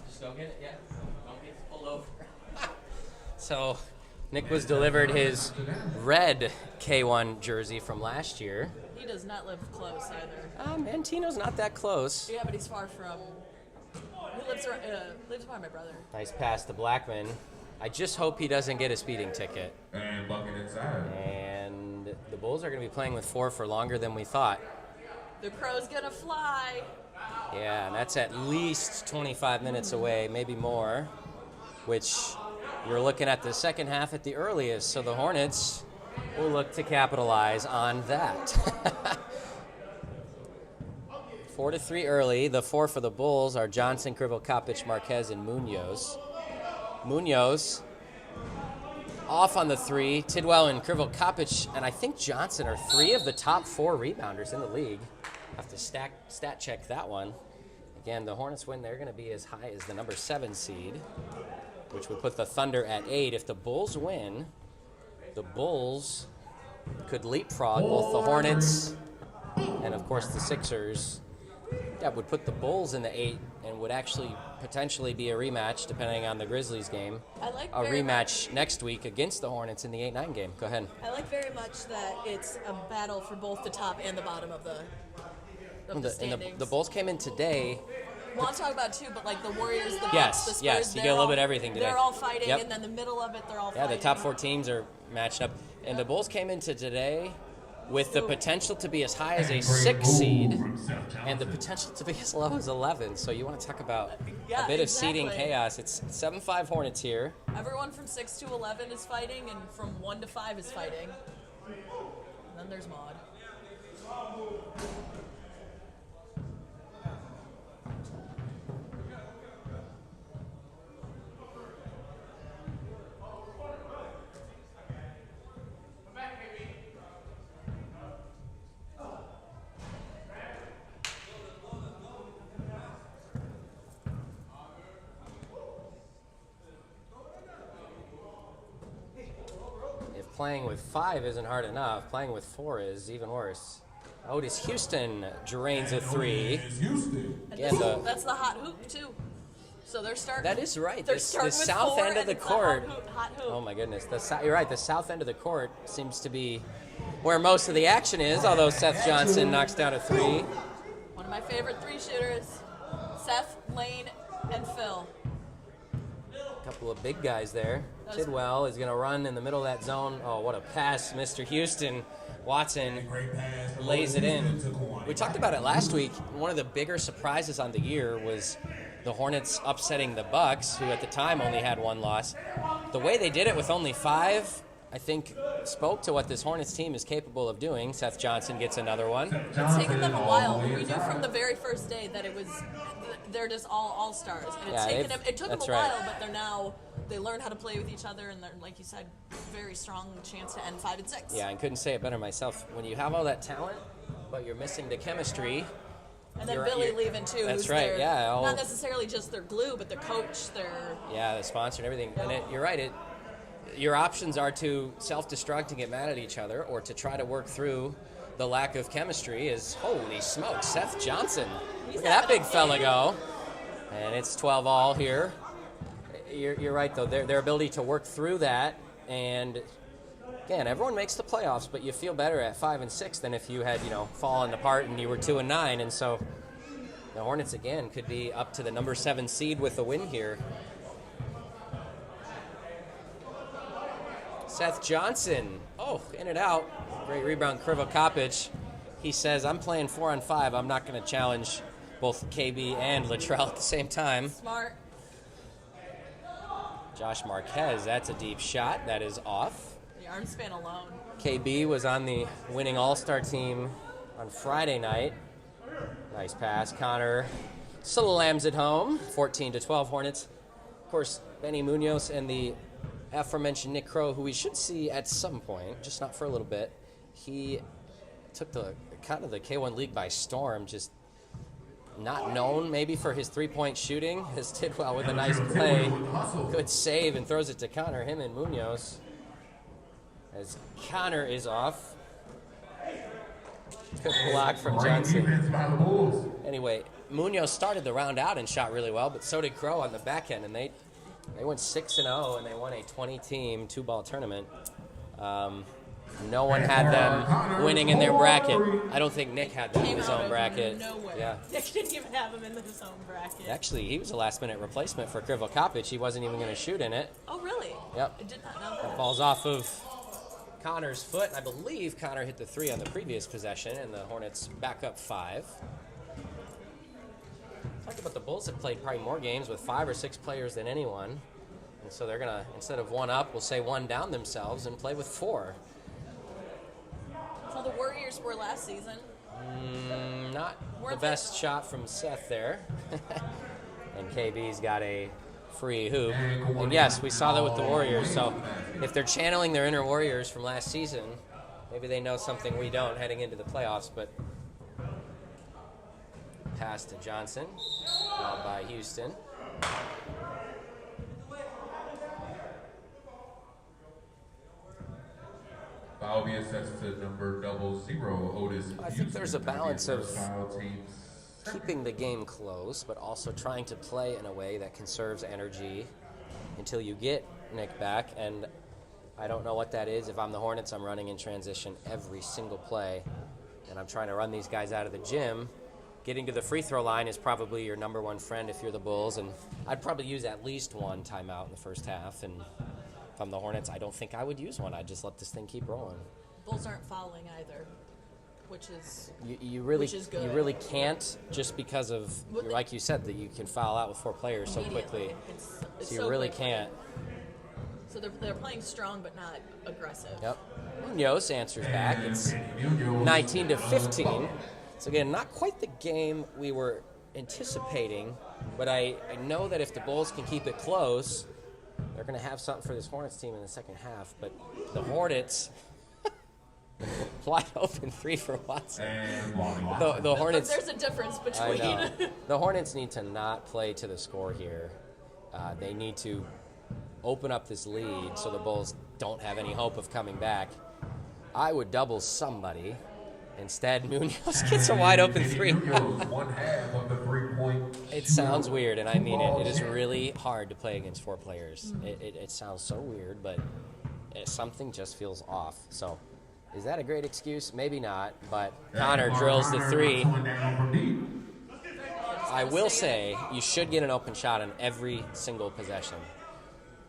Just go get it, yeah. Don't get pulled over. So, Nick was delivered his red K1 jersey from last year. He does not live close either. Mantino's not that close. Yeah, but he's far from. He lives by my brother. Nice pass to Blackman. I just hope he doesn't get a speeding ticket. And bucket inside. And the Bulls are going to be playing with 4 for longer than we thought. The Crow's gonna fly. Yeah, and that's at least 25 minutes away, maybe more, which you're looking at the second half at the earliest. So the Hornets will look to capitalize on that. 4-3 early. The 4 for the Bulls are Johnson, Krivel, Kopic, Marquez, and Munoz. Munoz off on the 3. Tidwell and Krivel, Kopic, and I think Johnson are 3 of the top 4 rebounders in the league. Have to stat check that one. Again, the Hornets win. They're going to be as high as the number 7 seed, which would put the Thunder at 8. If the Bulls win, the Bulls could leapfrog both the Hornets and, of course, the Sixers. That would put the Bulls in the 8 and would actually potentially be a rematch, depending on the Grizzlies game. I like A very rematch next week against the Hornets in the 8-9 game. Go ahead. I like very much that it's a battle for both the top and the bottom of the standings. The Bulls came in today. Well, I'm talking about too, but like the Warriors, the Bucks, Yes, the Spurs, yes, you they're get a little all- bit of everything today. They're all fighting, Yep. and then the middle of it, they're all Yeah, fighting. the top 4 teams are matched up. And the Bulls came into today with the potential to be as high as a 6 seed and the potential to be as low as 11. So you want to talk about Yeah, a bit of seeding exactly. chaos. It's 7-5 Hornets here. Everyone from 6 to 11 is fighting, and from 1 to 5 is fighting. And then there's Maud. If playing with 5 isn't hard enough, playing with 4 is even worse. Otis Houston drains a 3. Houston. And Yeah, that's the hot hoop too. So they're starting. That is right. They're The starting with south 4, end of and the it's court. Hot hoop. Oh my goodness. You're right. The south end of the court seems to be where most of the action is, although Seth Johnson knocks down a 3. One of my favorite 3 shooters, Seth, Lane, and Phil. A couple of big guys there. That was- Tidwell is going to run in the middle of that zone. Oh, what a pass, Mr. Houston. Watson Great pass. lays it in. We talked about it last week. One of the bigger surprises on the year was the Hornets upsetting the Bucks, who at the time only had 1 loss. The way they did it with only 5, I think, spoke to what this Hornets team is capable of doing. Seth Johnson gets another one. It's taken them a while. We knew from the very first day that it was they're just all stars, and it's Yeah, taken them. It took them that's a right. while, but they learn how to play with each other, and they're, like you said, very strong chance to end 5 and 6. Yeah, I couldn't say it better myself. When you have all that talent, but you're missing the chemistry. And then You're- Billy you're- leaving too. that's who's right, their- yeah, not necessarily just their glue, but their coach, their. Yeah, the sponsor and everything. And you're right. Your options are to self-destruct and get mad at each other, or to try to work through the lack of chemistry. Is holy smokes, Seth Johnson! Look at that big fella go. And it's 12 all here. You're right though. Their ability to work through that, and again, everyone makes the playoffs, but you feel better at 5 and 6 than if you had fallen apart and you were 2 and 9. And so the Hornets again could be up to the number 7 seed with a win here. Seth Johnson. Oh, in and out. Great rebound, Krivo Kopic. He says, I'm playing 4-on-5. I'm not going to challenge both KB and Latrell at the same time. Smart. Josh Marquez, that's a deep shot. That is off. The arm span alone. KB was on the winning All-Star team on Friday night. Nice pass. Connor slams it home. 14-12 Hornets. Of course, Benny Munoz and the aforementioned Nick Crow, who we should see at some point, just not for a little bit. He took the kind of the K1 League by storm, just not known maybe for his three-point shooting. As Tidwell with a nice play, good save, and throws it to Connor, him and Munoz. As Connor is off. Good block from Johnson. Anyway, Munoz started the round out and shot really well, but so did Crow on the back end, and they went 6-0, and they won a 20-team two-ball tournament. No one had them winning in their bracket. I don't think Nick had them in his own bracket. Nowhere. Yeah. Nick didn't even have him in his own bracket. Actually, he was a last-minute replacement for Krivo Kopic. He wasn't even going to shoot in it. Oh, really? Yep. I did not know It that. falls off of Connor's foot. I believe Connor hit the 3 on the previous possession, and the Hornets back up 5. Talk about the Bulls have played probably more games with 5 or 6 players than anyone. And so they're going to, instead of 1 up, we'll say 1 down themselves and play with 4. So the Warriors were last season. Not the Weren't best shot from Seth there. And KB's got a free hoop. And yes, we saw that with the Warriors. So if they're channeling their inner Warriors from last season, maybe they know something we don't heading into the playoffs. But pass to Johnson, fouled by Houston. Foul be assessed to number 00, Otis. I think there's a balance of Foul teams. keeping the game close, but also trying to play in a way that conserves energy until you get Nick back. And I don't know what that is. If I'm the Hornets, I'm running in transition every single play, and I'm trying to run these guys out of the gym. Getting to the free throw line is probably your number one friend if you're the Bulls, and I'd probably use at least 1 timeout in the first half. And if I'm the Hornets, I don't think I would use one. I'd just let this thing keep rolling. Bulls aren't fouling either, which is You really Which is good. you really can't, just because of, Well, like you said, that you can foul out with 4 players so quickly. immediately. It's So you so really quick. can't. So they're playing strong but not aggressive. Yep. Munoz answers back. It's 19-15. So again, not quite the game we were anticipating, but I know that if the Bulls can keep it close, they're going to have something for this Hornets team in the second half. But the Hornets, wide open 3 for Watson. The Hornets. There's a difference I between. know. The Hornets need to not play to the score here. They need to open up this lead so the Bulls don't have any hope of coming back. I would double somebody. Instead, Munoz gets a wide open 3. It sounds weird, and I mean it. It is really hard to play against 4 players. It sounds so weird, but something just feels off. So, is that a great excuse? Maybe not, but Connor drills the 3. I will say you should get an open shot on every single possession.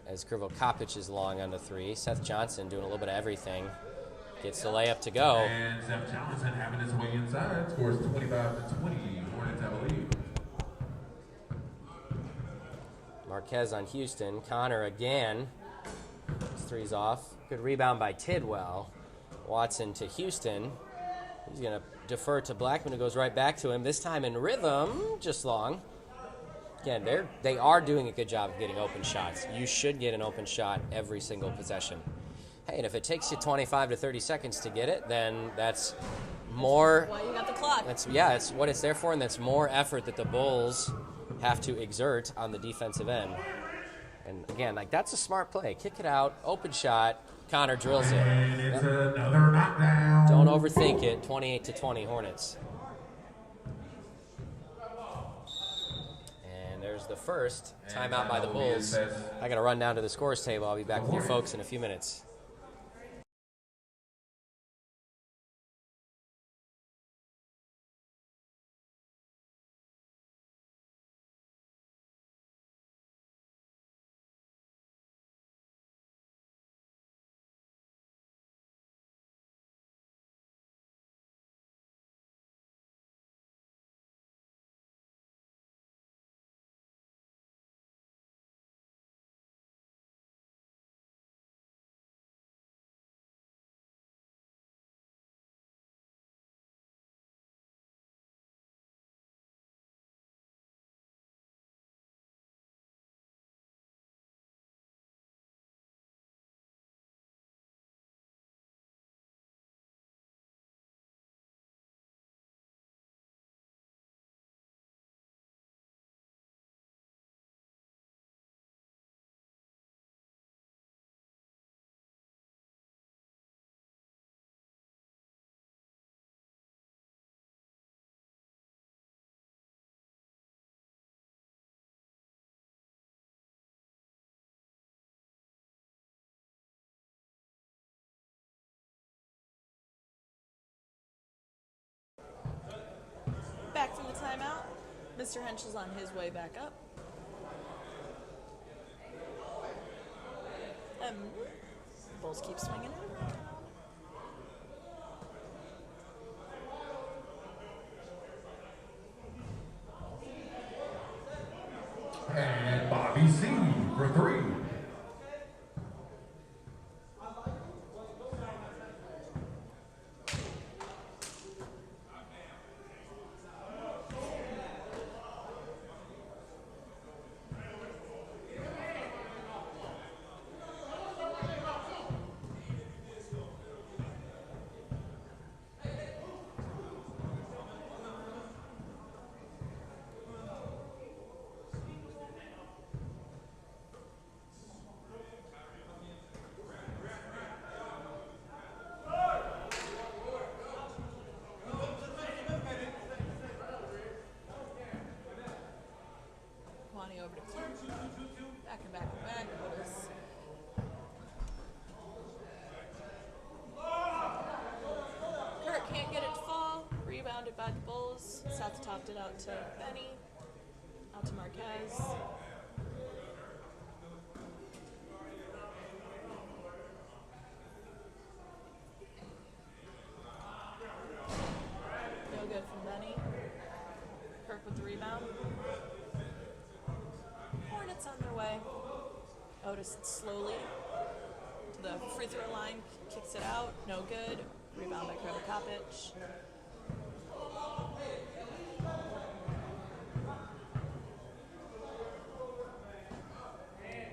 As Krivo Kopic is long on the 3. Seth Johnson doing a little bit of everything. Gets the layup to go. And Seth Johnson having his way inside, scores 25-20. Hornets have a lead. Marquez on Houston. Connor again. His 3's off. Good rebound by Tidwell. Watson to Houston. He's going to defer to Blackman, who goes right back to him. This time in rhythm, just long. Again, they are doing a good job of getting open shots. You should get an open shot every single possession. Hey, and if it takes you 25 to 30 seconds to get it, then that's more. Why you got the clock? It's what it's there for, and that's more effort that the Bulls have to exert on the defensive end. And again, that's a smart play. Kick it out, open shot. Connor drills it. And it's another knockdown. Don't overthink it. 28-20 Hornets. And there's the first timeout by the Bulls. I got to run down to the scores table. I'll be back with you folks in a few minutes. timeout. Mr. Henschel's on his way back up. Bulls keep swinging it around. And Bobby C for 3. Kwani over to Clark. Back and back and back. Otis. Kirk can't get it to fall. Rebounded by the Bulls. Seth topped it out to Benny. Out to Marquez. No good from Benny. Kirk with the rebound. Hornets on their way. Otis slowly to the free throw line, kicks it out, no good. Rebound by Kravakopich.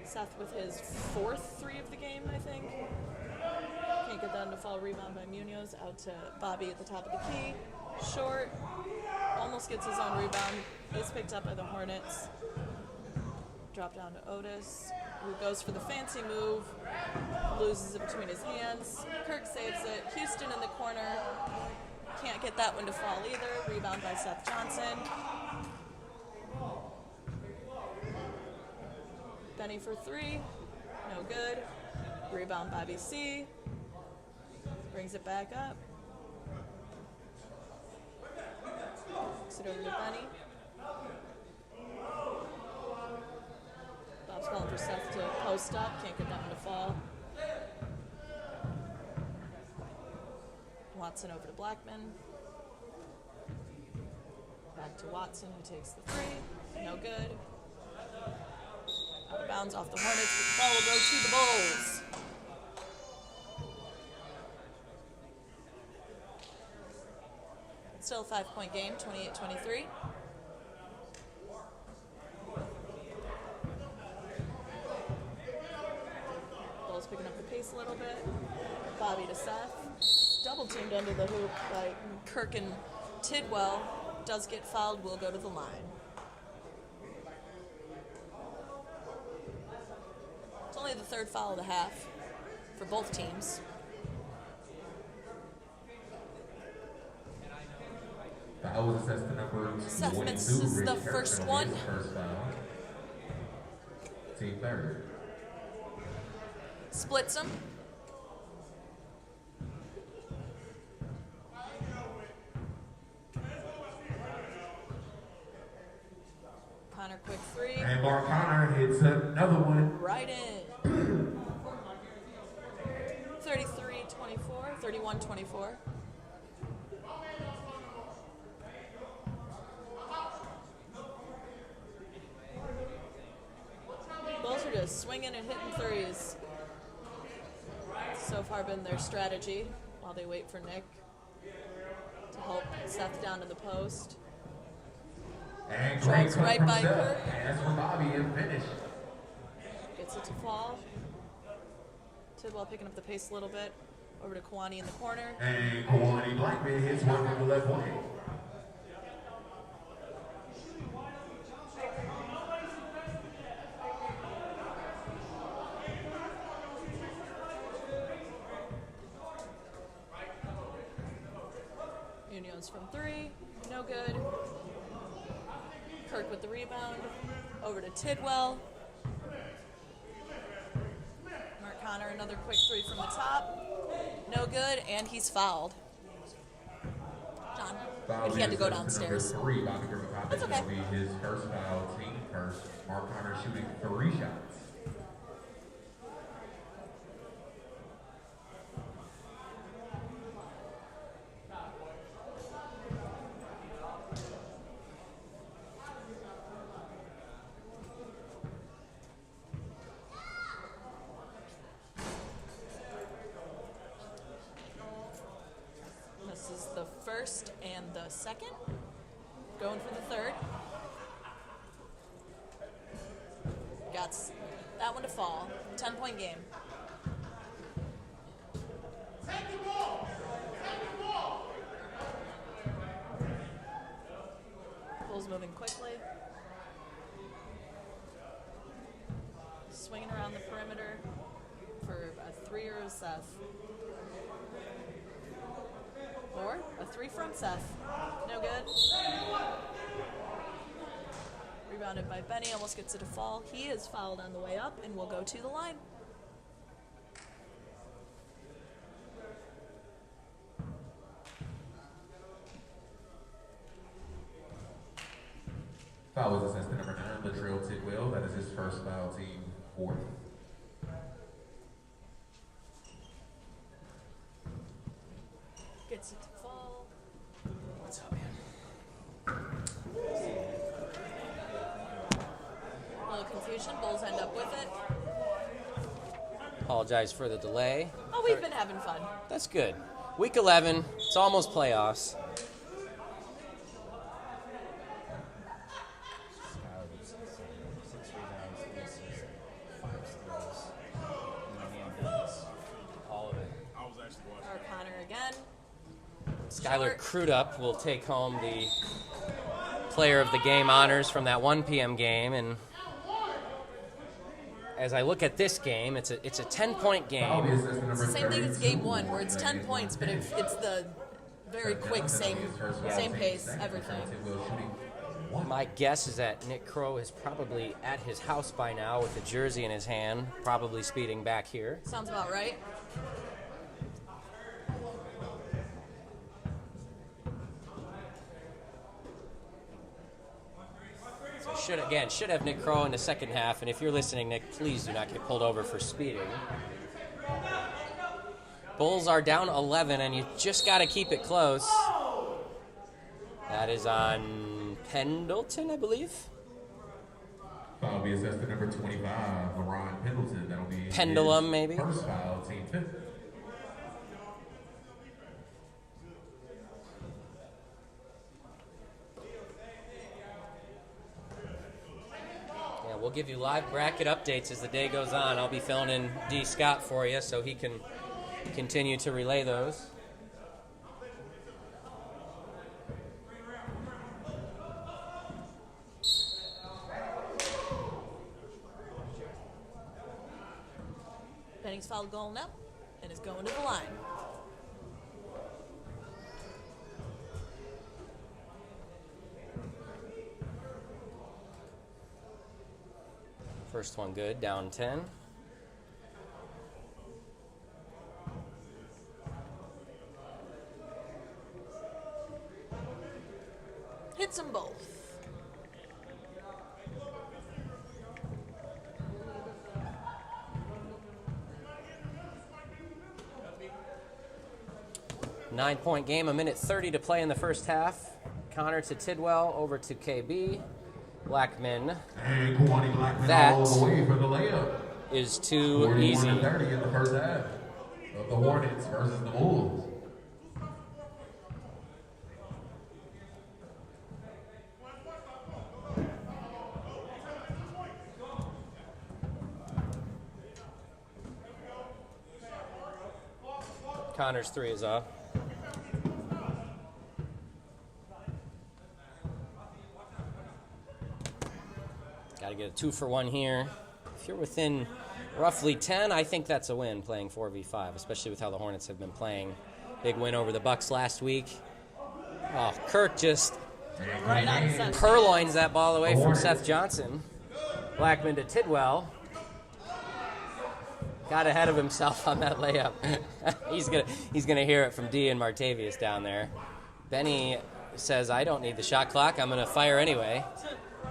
Seth with his 4th 3 of the game, I think. Can't get that to fall. Rebound by Munoz, out to Bobby at the top of the key. Short, almost gets his own rebound. Is picked up by the Hornets. Drop down to Otis, who goes for the fancy move, loses it between his hands. Kirk saves it. Houston in the corner. Can't get that one to fall either. Rebound by Seth Johnson. Benny for 3. No good. Rebound by BC. Brings it back up. Kicks it over to Benny. Bob's calling for Seth to post up. Can't get that one to fall. Watson over to Blackman. Back to Watson, who takes the 3. No good. Out of bounds off the Hornets, but the ball will go to the Bulls. It's still a 5-point game, 28-23. Bulls picking up the pace a little bit. Bobby to Seth. Double teamed under the hoop by Kirk and Tidwell. Does get fouled, will go to the line. It's only the 3rd foul of the half for both teams. Foul was assessed to number Seth 22, misses Rich the Harrison first on one. his first foul. Team 3rd. Splits them. Connor, quick 3. And Mark Connor hits another one. Right in. 33-24, 31-24. Bulls are just swinging and hitting threes. So far been their strategy while they wait for Nick to help Seth down to the post. And Drives great right cut by from Seth. Kirk. Pass from Bobby and finish. Gets it to fall. Tidwell picking up the pace a little bit. Over to Kwani in the corner. And Kwani Blackman hits one from the left wing. Munoz from 3. No good. Kirk with the rebound. Over to Tidwell. Mark Connor, another quick 3 from the top. No good, and he's fouled. John on. Foul If he had to go being assessed downstairs. Number 3, Bobby Griffin. That's okay. That'll be his first foul, team first. Mark Connor shooting 3 shots. This is the first and the second. Going for the third. Got that one to fall. 10-point game. Bulls moving quickly. Swinging around the perimeter for a 3 or a Seth. Or a 3 from Seth. No good. Rebounded by Benny, almost gets it to fall. He is fouled on the way up and will go to the line. Foul was assessed to number 9, Latrell Tidwell. That is his first foul, team 4th. Gets it to fall. What's up, man? A little confusion. Bulls end up with it. Apologize for the delay. Oh, we've been having fun. That's good. Week 11. It's almost playoffs. All of it. Our Connor again. Skylar Crudup will take home the player of the game honors from that 1 p.m. game. And as I look at this game, it's a 10-point Foul game. is assessed to number It's the same thing as game 32, 1, where it's 10 points, but it's the very quick, same pace, everything. Tidwell shooting 1. My guess is that Nick Crow is probably at his house by now with a jersey in his hand, probably speeding back here. Sounds about right. So should have Nick Crow in the second half. And if you're listening, Nick, please do not get pulled over for speeding. Bulls are down 11, and you just got to keep it close. That is on Pendleton, I believe. Foul be assessed to number 25, LaRon Pendleton. That'll be Pendulum, his maybe? first foul, team 5th. Yeah, we'll give you live bracket updates as the day goes on. I'll be filling in D. Scott for you so he can continue to relay those. Benny's fouled going up and is going to the line. First one good, down 10. Hits them both. Nine-point game, a minute 30 to play in the first half. Connor to Tidwell, over to KB. Blackman And Kwani Blackman That all the way for the layup. is too 41 easy. to 30 in the first half of the Hornets versus the Bulls. Connor's three is off. Got to get a 2-for-1 here. If you're within roughly 10, I think that's a win playing 4v5, especially with how the Hornets have been playing. Big win over the Bucks last week. Oh, Kirk just Right on Seth. purloins that ball away from Seth Johnson. Blackman to Tidwell. Got ahead of himself on that layup. He's gonna hear it from D and Martavius down there. Benny says, I don't need the shot clock. I'm going to fire anyway.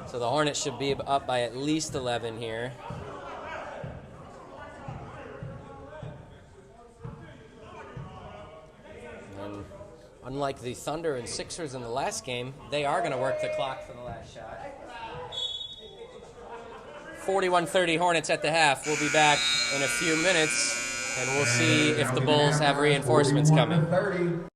So the Hornets should be up by at least 11 here. And unlike the Thunder and Sixers in the last game, they are going to work the clock for the last shot. 41-30 Hornets at the half. We'll be back in a few minutes, and we'll see if the Bulls have reinforcements coming. 41-30.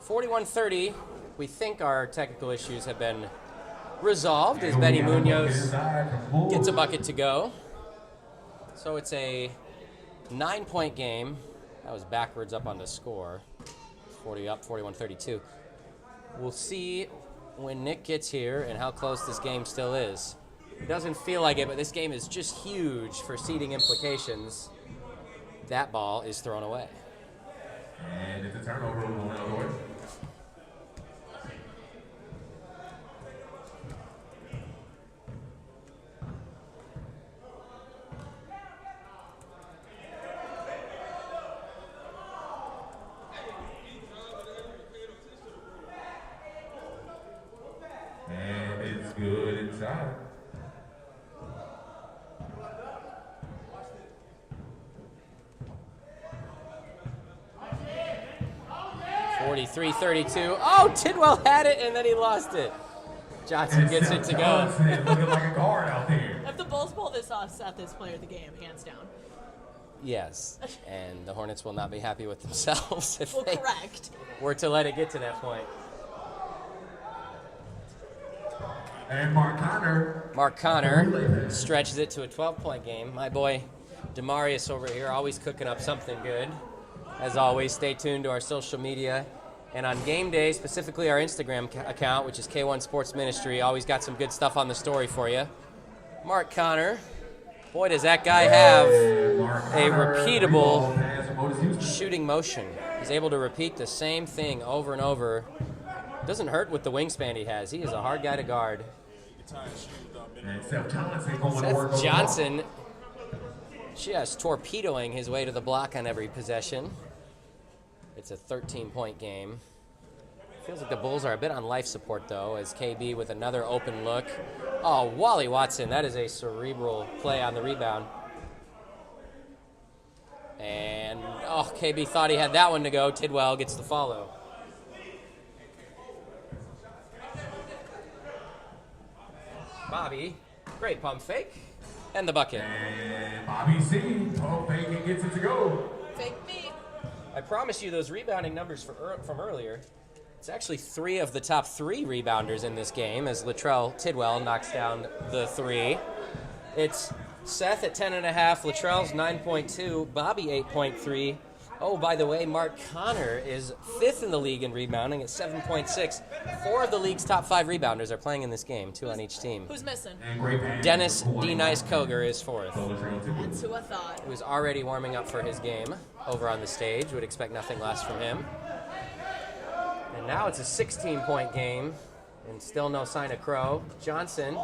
"41-30, we think our technical issues have been resolved as Benny Munoz gets a bucket to go. So it's a 9-point game. That was backwards up on the score. 40 up, 41-32. We'll see when Nick gets here and how close this game still is. It doesn't feel like it, but this game is just huge for seeding implications. That ball is thrown away. And it's a turnover. We'll now go ahead. And it's good inside. Forty-three, 32. Oh, Tidwell had it and then he lost it. Johnson gets it to go. Johnson looking like a guard out there. If the Bulls pull this off, Seth is player of the game, hands down. Yes, and the Hornets will not be happy with themselves if Well, they correct. were to let it get to that point. And Mark Connor stretches it to a 12-point game. My boy Demarius over here always cooking up something good. As always, stay tuned to our social media. And on game day, specifically our Instagram account, which is K1 Sports Ministry, always got some good stuff on the story for you. Mark Connor, boy, does that guy have a repeatable shooting motion. He's able to repeat the same thing over and over. Doesn't hurt with the wingspan he has. He is a hard guy to guard. Seth Seth Johnson just torpedoing his way to the block on every possession. It's a 13-point game. Feels like the Bulls are a bit on life support, though, as KB with another open look. Oh, Wally Watson, that is a cerebral play on the rebound. And, oh, KB thought he had that one to go. Tidwell gets the follow. Bobby, great pump fake, and the bucket. And Bobby C, pump fake and gets it to go. Fake me. I promise you those rebounding numbers from earlier. It's actually 3 of the top 3 rebounders in this game as Latrell Tidwell knocks down the 3. It's Seth at 10.5, Latrell's 9.2, Bobby 8.3. Oh, by the way, Mark Connor is 5th in the league in rebounding at 7.6. 4 of the league's top 5 rebounders are playing in this game, 2 on each team. Who's missing? Dennis D. Nice Koger is 4th. That's who I thought. Who's already warming up for his game over on the stage. Would expect nothing less from him. And now it's a 16-point game, and still no sign of Crow. Johnson.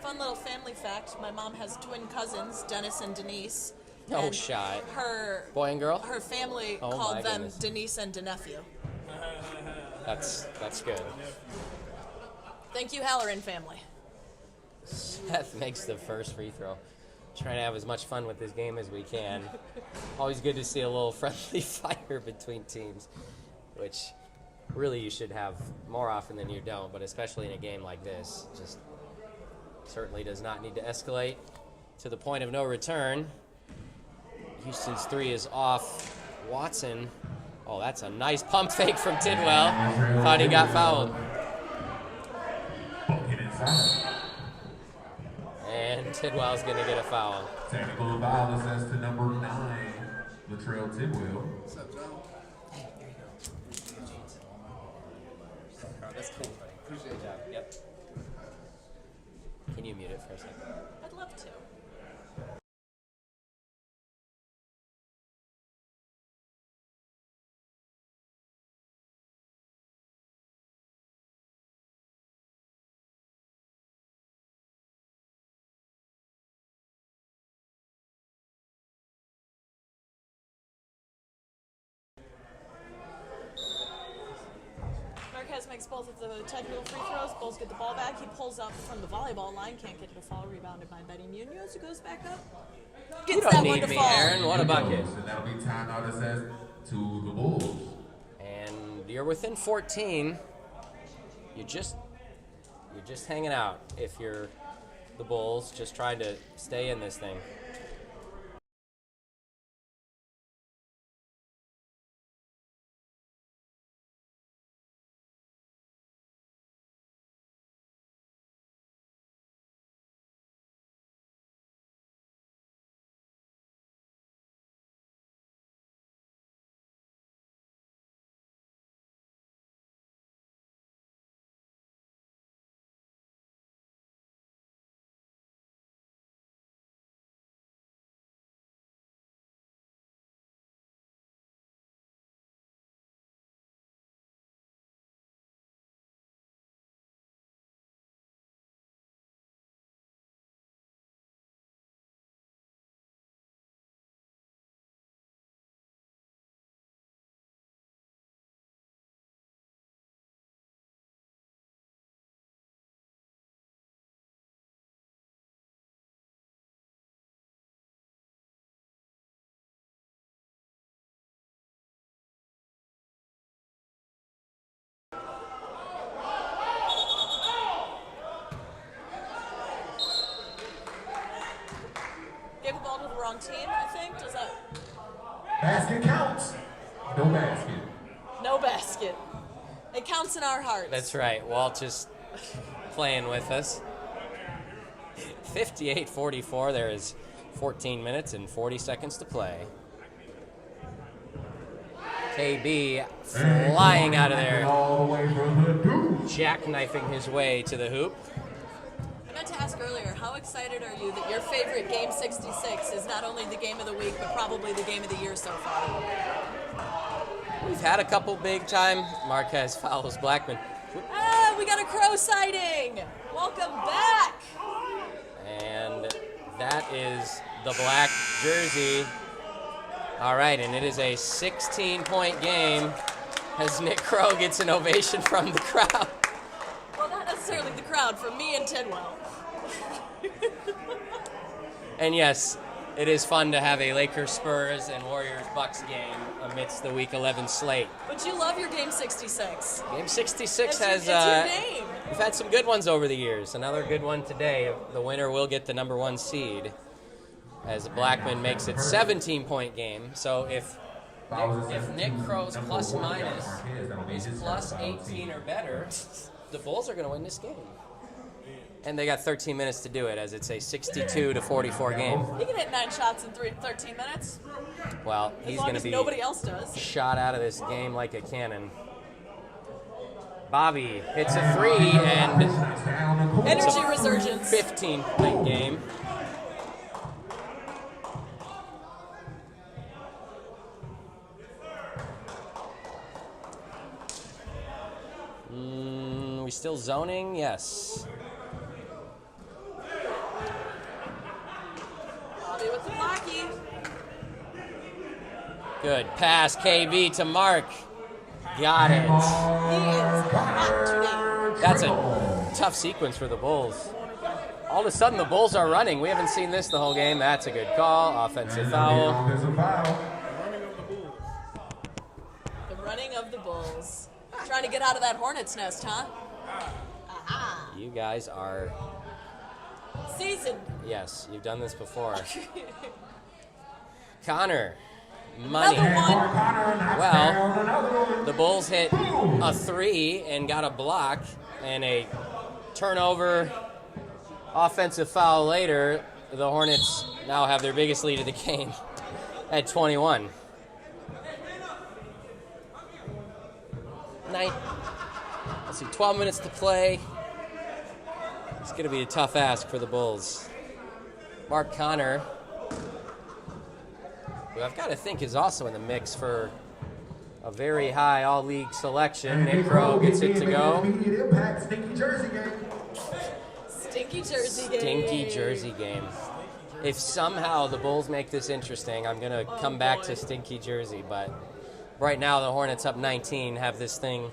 Fun little family fact, my mom has twin cousins, Dennis and Denise. No and shot. Her Boy and girl? Her family Oh, called my them goodness. Denise and Denephew. That's good. Thank you, Halloran family. Seth makes the first free throw. Trying to have as much fun with this game as we can. Always good to see a little friendly fire between teams, which really you should have more often than you don't, but especially in a game like this. Just certainly does not need to escalate to the point of no return. Houston's 3 is off. Watson. Oh, that's a nice pump fake from Tidwell. Thought he got fouled. And Tidwell's going to get a foul. Technical foul says to number 9, Latrell Tidwell. Hey, there you go. That's cool. Appreciate it. Yep. Can you mute it for a second? I'd love to. Marquez makes both of the technical free throws. Bulls get the ball back. He pulls up from the volleyball line. Can't get to the fall. Rebounded by Benny Munoz, who goes back up. You Gets don't that need one to me, fall. Aaron. What a bucket. And that'll be timeout, it says, to the Bulls. And you're within 14. You're just hanging out if you're the Bulls, just trying to stay in this thing. wrong team, I think. Does that? Basket counts. No basket. No basket. It counts in our hearts. That's right. Walt just playing with us. 58-44. There is 14 minutes and 40 seconds to play. KB flying out of there, jackknifing his way to the hoop. I meant to ask earlier, how excited are you that your favorite Game 66 is not only the game of the week, but probably the game of the year so far? We've had a couple big time. Marquez fouls Blackman. Ah, we got a Crow sighting! Welcome back! And that is the black jersey. All right, and it is a 16-point game as Nick Crow gets an ovation from the crowd. Well, not necessarily the crowd, from me and Tidwell. And yes, it is fun to have a Lakers Spurs and Warriors Bucks game amidst the Week 11 slate. But you love your Game 66. Game 66 It's has your name. we've had some good ones over the years. Another good one today. The winner will get the number 1 seed as Blackman makes it 17-point game. So if Nick Crow's plus minus is plus 18 or better, the Bulls are going to win this game. And they got 13 minutes to do it, as it's a 62-44 game. He can hit 9 shots in 13 minutes. Well, As he's long going to as be nobody else does. shot out of this game like a cannon. Bobby hits a 3, and Energy resurgence. 15-point game. We still zoning? Yes. Bobby with the blocky. Good pass, KB to Mark. Got it. He is hot today. That's a tough sequence for the Bulls. All of a sudden, the Bulls are running. We haven't seen this the whole game. That's a good call. Offensive foul. The running of the Bulls. Trying to get out of that Hornets nest, huh? Aha. You guys are... Seasoned. Yes, you've done this before. Connor. Money. Another one. Well, the Bulls hit a 3 and got a block, and a turnover, offensive foul later. The Hornets now have their biggest lead of the game at 21. Let's see, 12 minutes to play. It's going to be a tough ask for the Bulls. Mark Connor, who I've got to think is also in the mix for a very high all-league selection. Nick Crow gets it to go. Stinky jersey game. Stinky jersey game. Stinky jersey game. If somehow the Bulls make this interesting, I'm going to come back to stinky jersey. But right now, the Hornets up 19 have this thing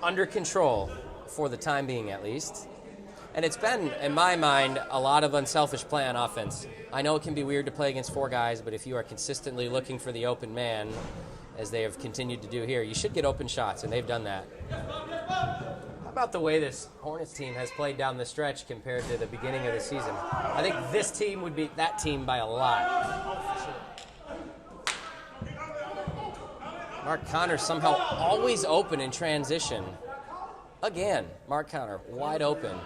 under control for the time being, at least. And it's been, in my mind, a lot of unselfish play on offense. I know it can be weird to play against 4 guys, but if you are consistently looking for the open man, as they have continued to do here, you should get open shots, and they've done that. How about the way this Hornets team has played down the stretch compared to the beginning of the season? I think this team would beat that team by a lot. Mark Connor somehow always open in transition. Again, Mark Connor wide open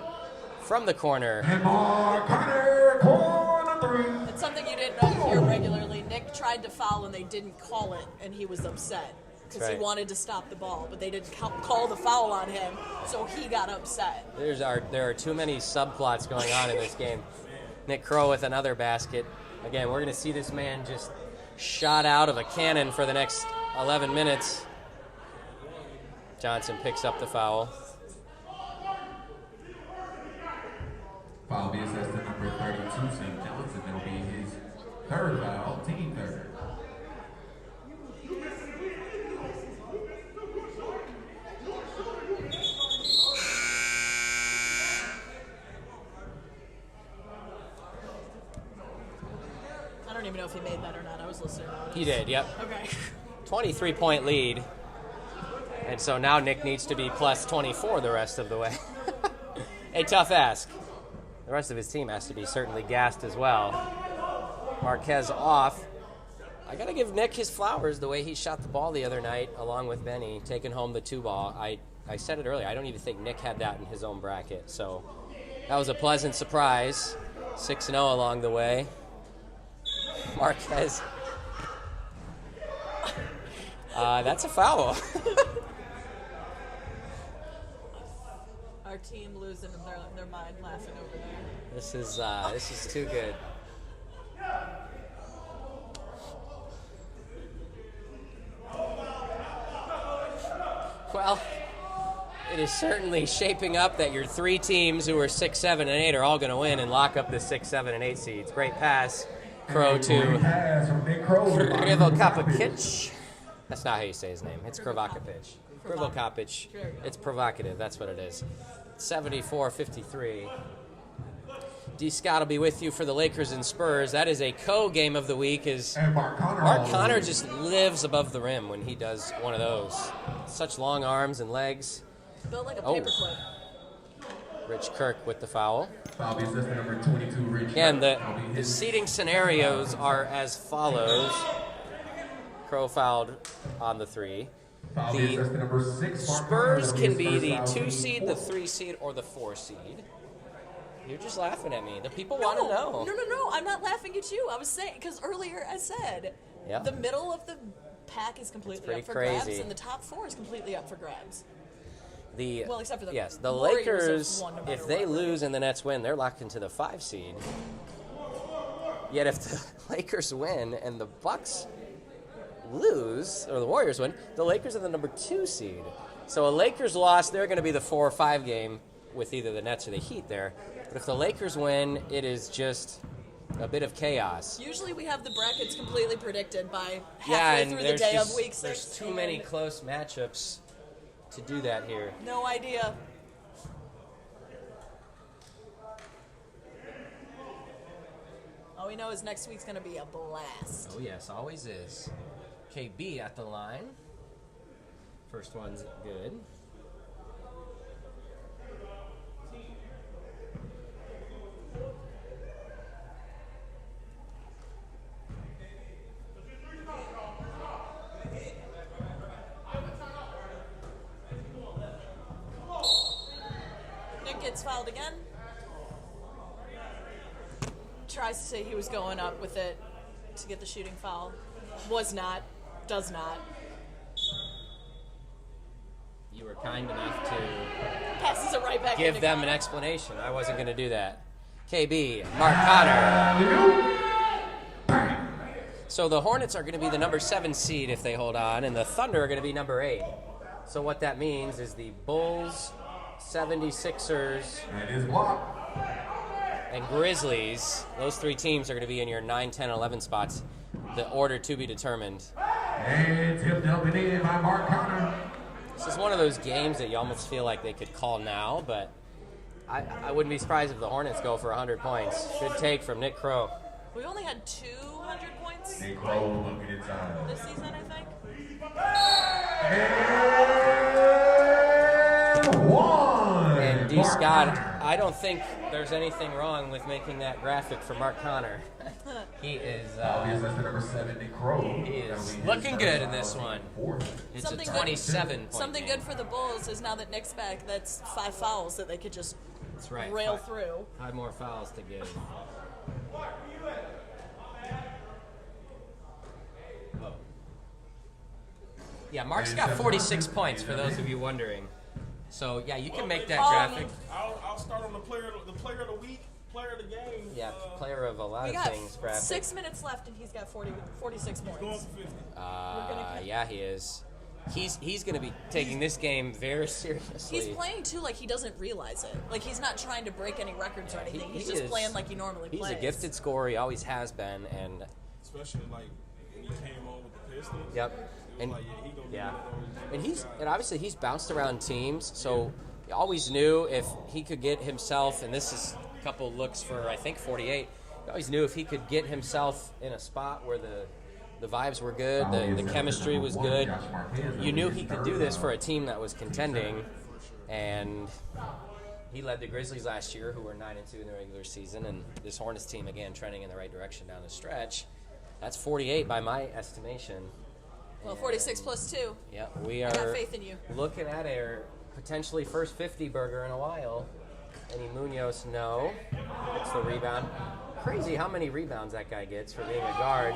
from the corner. And Mark Connor, corner 3. It's something you didn't know here regularly. Nick tried to foul and they didn't call it, and he was upset because Right. he wanted to stop the ball, but they didn't call the foul on him, so he got upset. There are too many subplots going on in this game. Nick Crow with another basket. Again, we're going to see this man just shot out of a cannon for the next 11 minutes. Johnson picks up the foul. Foul be assessed to number 32, St. Johnson. That'll be his 3rd foul, team 3rd. I don't even know if he made that or not. I was listening. He did, yep. Okay. 23-point lead. And so now Nick needs to be plus 24 the rest of the way. A tough ask. The rest of his team has to be certainly gassed as well. Marquez off. I got to give Nick his flowers the way he shot the ball the other night along with Benny, taking home the 2-ball. I said it earlier. I don't even think Nick had that in his own bracket. So that was a pleasant surprise. 6-0 along the way. Marquez. That's a foul. Our team losing their mind laughing over there. This is too good. Well, it is certainly shaping up that your 3 teams who are 6, 7, and 8 are all going to win and lock up the 6, 7, and 8 seeds. Great pass, Crow to Krivokapic. That's not how you say his name. It's Krivokapic. Krivokapic. It's provocative. That's what it is. 74-53. D. Scott will be with you for the Lakers and Spurs. That is a co-game of the week. Mark Connor just lives above the rim when he does one of those. Such long arms and legs. Built like a paperclip. Rich Kirk with the foul. Foul is number 22, Rich. And the seating scenarios are as follows. Crow fouled on the 3. The Spurs can be the 2 seed, the 3 seed, or the 4 seed. You're just laughing at me. The people want to know. No. I'm not laughing at you. I was saying, because earlier I said the middle of the pack is completely up for grabs, and the top 4 is completely up for grabs. Well, except for the Lakers, won no if they what. lose and the Nets win, they're locked into the 5 seed. Yet if the Lakers win and the Bucks lose, or the Warriors win, the Lakers are the number 2 seed. So a Lakers loss, they're going to be the 4 or 5 game with either the Nets or the Heat there. But if the Lakers win, it is just a bit of chaos. Usually we have the brackets completely predicted by halfway through the day of week 6. There's too many close matchups to do that here. No idea. All we know is next week's going to be a blast. Oh, yes, always is. KB at the line. First one's good. Nick gets fouled again. Tries to say he was going up with it to get the shooting foul. Was not. Does not. You were kind enough to Passes it right back give into them an Connor. explanation. I wasn't going to do that. KB, Mark Connor. So the Hornets are going to be the number 7 seed if they hold on, and the Thunder are going to be number 8. So what that means is the Bulls, 76ers, and Grizzlies, those 3 teams are going to be in your 9, 10, 11 spots. The order to be determined. And tipped up and in by Mark Connor. This is one of those games that you almost feel like they could call now, but I wouldn't be surprised if the Hornets go for 100 points. Good take from Nick Crow. We only had 200 points Nick Crow looking inside. this season, I think. And 1. And D. Mark Scott, Connor. I don't think there's anything wrong with making that graphic for Mark Connor. He is Obviously, that's the number 7, Nick Crow. he is looking good in this one. It's Something a good- 27 Something good for the Bulls is now that Nick's back, that's 5 fouls that they could just That's right. rail 5 through. more fouls to give. Oh. Yeah, Mark's got 46 points for those of you wondering. So yeah, you can make that graphic. I'll start on the player of the week, player of the game. Yeah, player of a lot We of got things graphic. 6 minutes left, and he's got 46 Going points. for 50. Yeah, he is. He's going to be taking this game very seriously. He's playing, too, like he doesn't realize it. Like, he's not trying to break any records or anything. He's just playing like he normally He's plays. a gifted scorer. He always has been, and Especially like when he came on with the Pistons. yep. And Like, yeah, he gonna yeah, be and obviously he's bounced around teams, so he always knew if he could get himself. And this is a couple looks for I think 48. He always knew if he could get himself in a spot where the vibes were good, the chemistry was good. You knew he could do this for a team that was contending, and He led the Grizzlies last year, who were 9-2 in the regular season, and this Hornets team, again, trending in the right direction down the stretch. That's 48 by my estimation. Well, 46 plus 2. Yeah, we I got are faith in you. looking at a potentially first 50 burger in a while. Eddie Munoz, no. Gets the rebound. Crazy how many rebounds that guy gets for being a guard.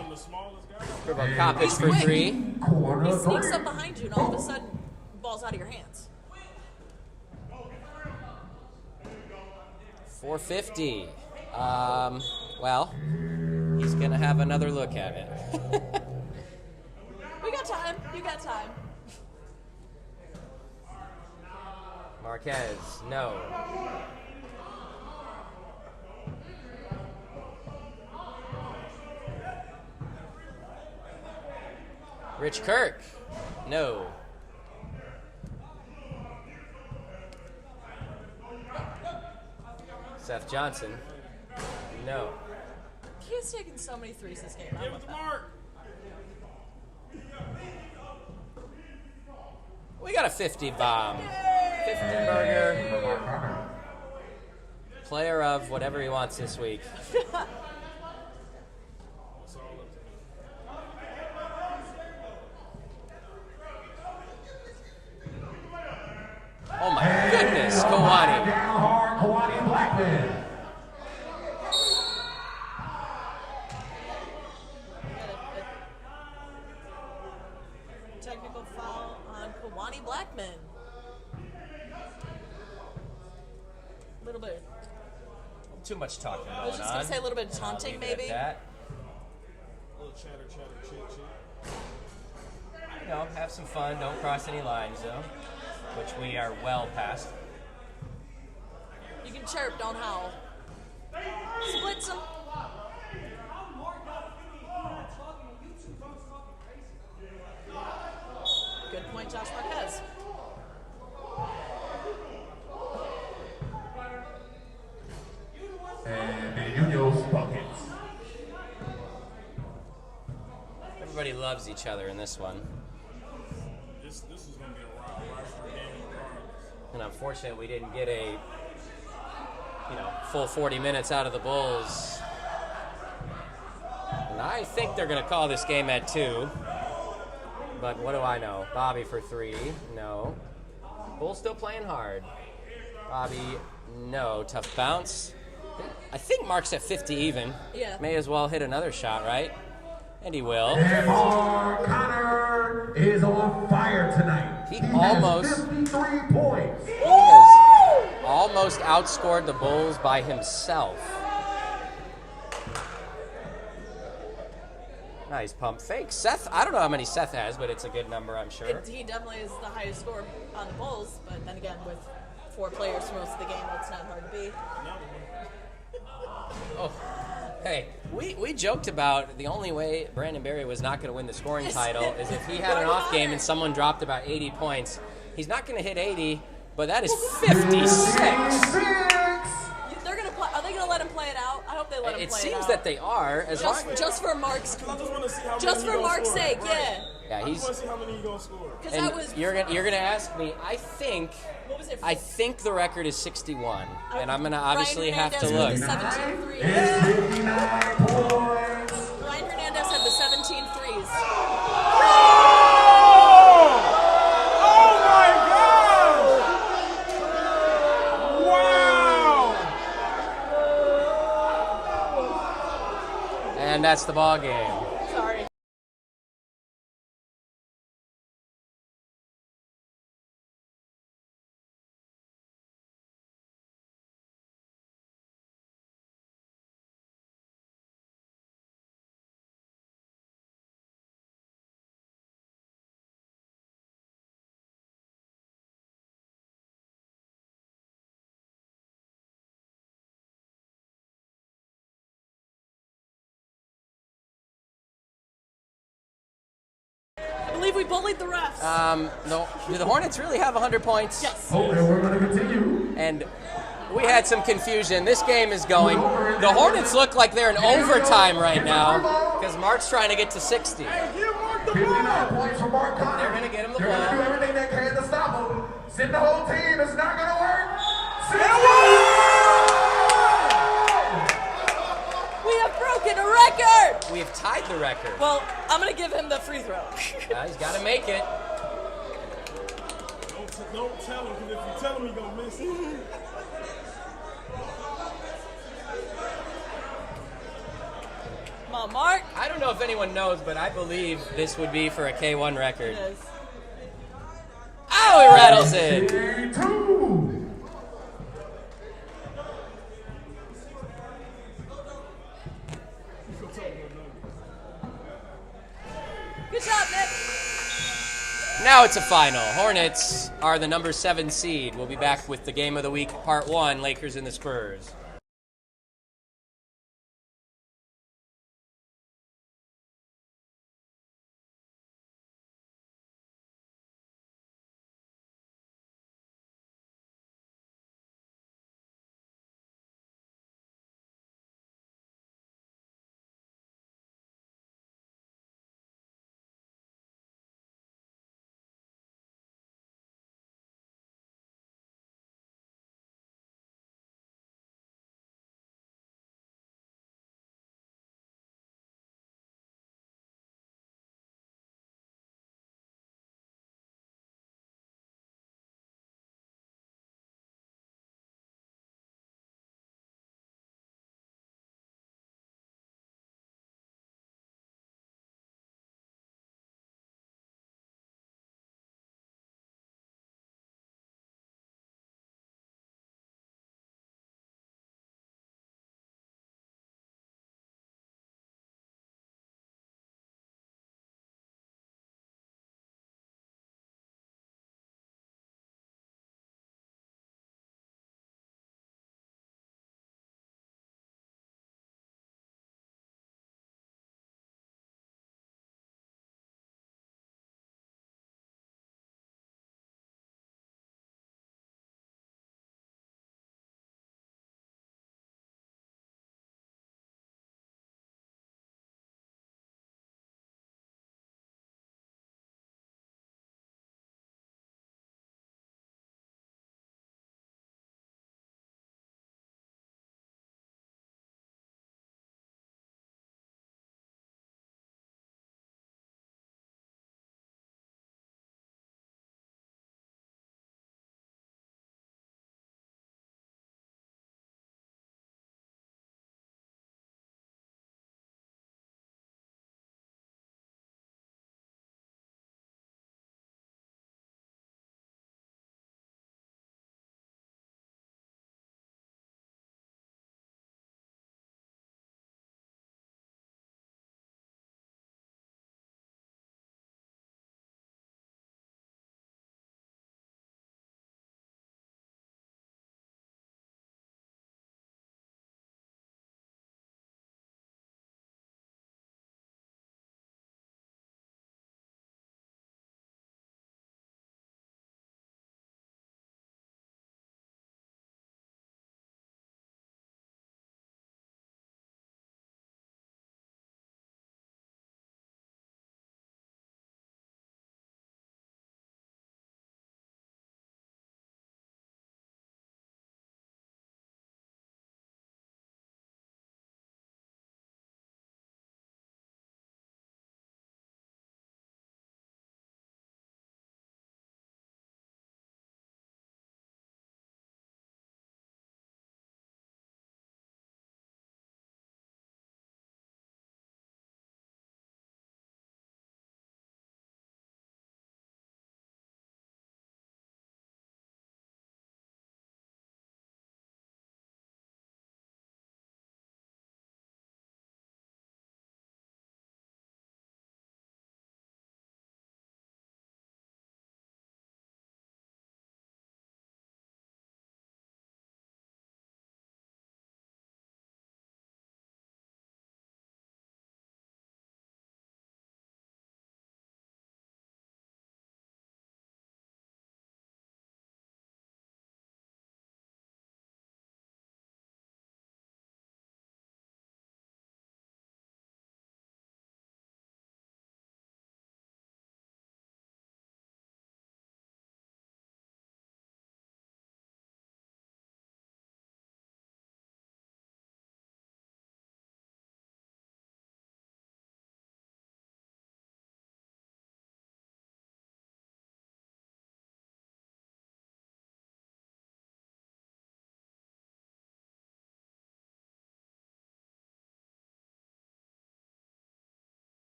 Kopich for quick. 3. He sneaks up behind you, and all of a sudden, the ball's out of your hands. 450. Well, he's going to have another look at it. We got time. You got time. Marquez, no. Rich Kirk, no. Seth Johnson, no. He has taken so many threes this game. I love that. We got a 50 bomb. 50 burger. Player of whatever he wants this week. Oh my goodness, Kawani. Down hard, Kawani Blackman. Technical foul on Kawani Blackman. A little bit. Too much talking going on. I was just going to say a little bit of taunting, Leave it at maybe. that. Little chatter, chit, chit. You know, have some fun. Don't cross any lines, though, which we are well past. You can chirp, don't howl. Split some. Good point, Josh Marquez. And Munoz buckets. Everybody loves each other in this one. This is going to be a rivalry game regardless. And unfortunately, we didn't get a full 40 minutes out of the Bulls. And I think they're going to call this game at 2. But what do I know? Bobby for 3. No. Bulls still playing hard. Bobby, no. Tough bounce. I think Mark's at 50 even. Yeah. May as well hit another shot, right? And he will. And Mark Connor is on fire tonight. He has almost- 53 points. He has almost outscored the Bulls by himself. Nice pump fake. Seth, I don't know how many Seth has, but it's a good number, I'm sure. He definitely is the highest score on the Bulls, but then again, with 4 players for most of the game, it's not hard to beat. Oh, hey, we joked about the only way Brandon Berry was not going to win the scoring title is if he had an off game and someone dropped about 80 points. He's not going to hit 80, but that is 56. They're gonna play. Are they gonna let him play it out? I hope they let him It play it seems out. that they are. As long Just for Mark's, I just want to see how many just he for gonna Mark's score. sake, Right. yeah. yeah, I just he's. want to see how many he going to score. Because And that was you're gonna ask me. I think what was it? the record is 61, and I'm gonna obviously Ryan have to Hernandez look. had the 17 threes. And 59 points. Ryan Hernandez had the 17 threes. Oh my God! Wow! And that's the ball game. Sorry. I believe we bullied the refs. No, do the Hornets really have 100 points? Yes. Oh, and we're going to continue. And we had some confusion. This game is going. The Hornets look like they're in overtime right now because Mark's trying to get to 60. Hey, give Mark the 59 ball! points for Mark Connor. They're gonna get him the They're going to ball. do everything they can to stop him. Send the whole team. It's not going to work. Send It broken a record! We have tied the record. Well, I'm going to give him the free throw. He's got to make it. Don't tell him, because if you tell him, he's going to miss it. Come on, Mark. I don't know if anyone knows, but I believe this would be for a K1 record. It is. Oh, it rattles in. Good job, Nick. Now it's a final. Hornets are the number 7 seed. We'll be back with the game of the week, part 1, Lakers and the Spurs.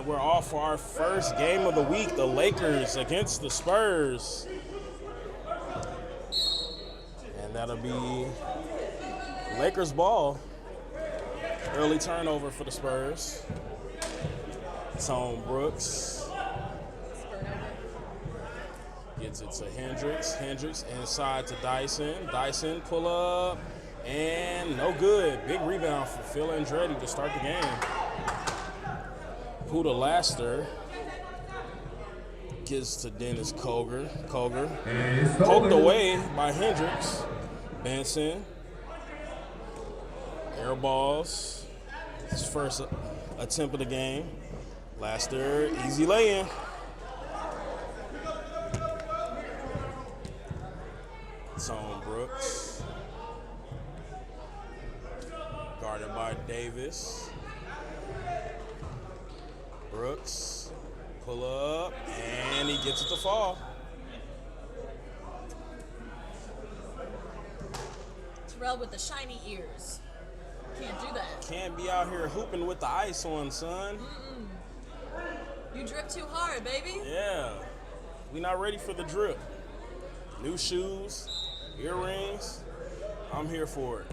right, we're off for our first game of the week, the Lakers against the Spurs. And that'll be Lakers ball. Early turnover for the Spurs. Tone Brooks gets it to Hendricks. Hendricks inside to Dyson. Dyson pull up and no good. Big rebound for Phil Andretti to start the game. Puda Laster gives to Dennis Koger. Koger poked away by Hendricks. Benson. Air balls. His first attempt of the game. Laster, easy lay-in. Tone Brooks. Guarded by Davis. Brooks, pull up, and he gets it to fall. Terrell with the shiny ears. Can't do that. Can't be out here hooping with the ice on, son. You drip too hard, baby. Yeah, we not ready for the drip. New shoes, earrings, I'm here for it.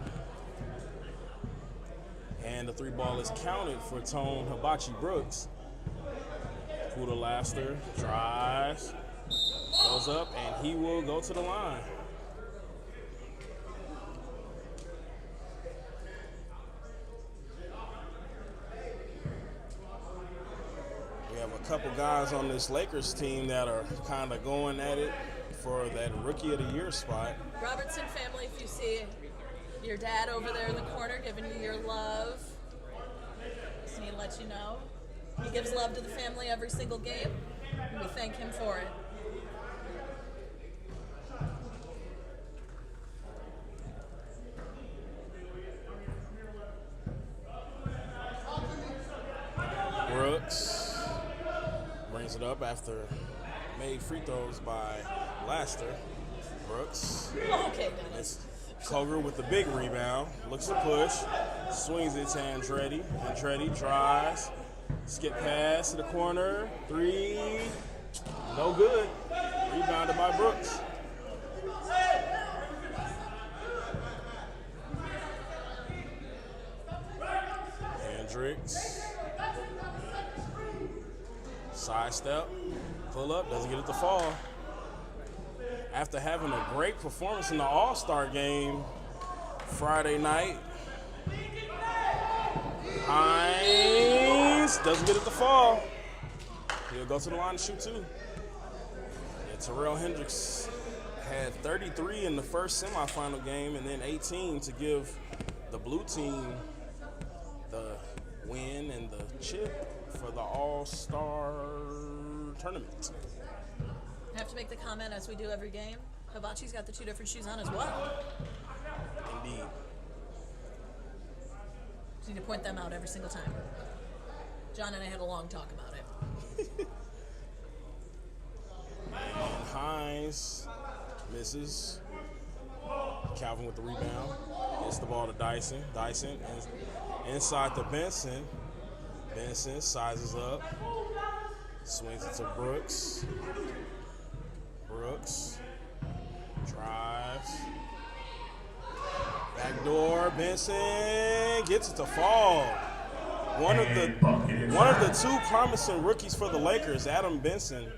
And the 3 ball is counted for Tone Hibachi Brooks. Puda Laster drives, goes up, and he will go to the line. We have a couple guys on this Lakers team that are kind of going at it for that Rookie of the Year spot. Robertson family, if you see your dad over there in the corner giving you your love, just need to let you know. He gives love to the family every single game, and we thank him for it. Brooks brings it up after made free throws by Laster. Brooks. Okay, Dennis. It's Koger with the big rebound. Looks to push. Swings it to Andretti. Andretti drives. Skip pass to the corner. 3. No good. Rebounded by Brooks. Hendricks. Sidestep. Pull up. Doesn't get it to fall. After having a great performance in the All-Star game Friday night, Hines doesn't get it to fall. He'll go to the line to shoot 2. Yeah, Terrell Hendricks had 33 in the first semifinal game and then 18 to give the blue team the win and the chip for the All-Star tournament. I have to make the comment, as we do every game, Hibachi's got the 2 different shoes on as well. Indeed. Just need to point them out every single time. John and I had a long talk about it. And Hines misses. Calvin with the rebound. Gets the ball to Dyson. Dyson inside to Benson. Benson sizes up. Swings it to Brooks. Brooks drives. Backdoor. Benson gets it to fall. One of the 2 promising rookies for the Lakers, Adam Benson.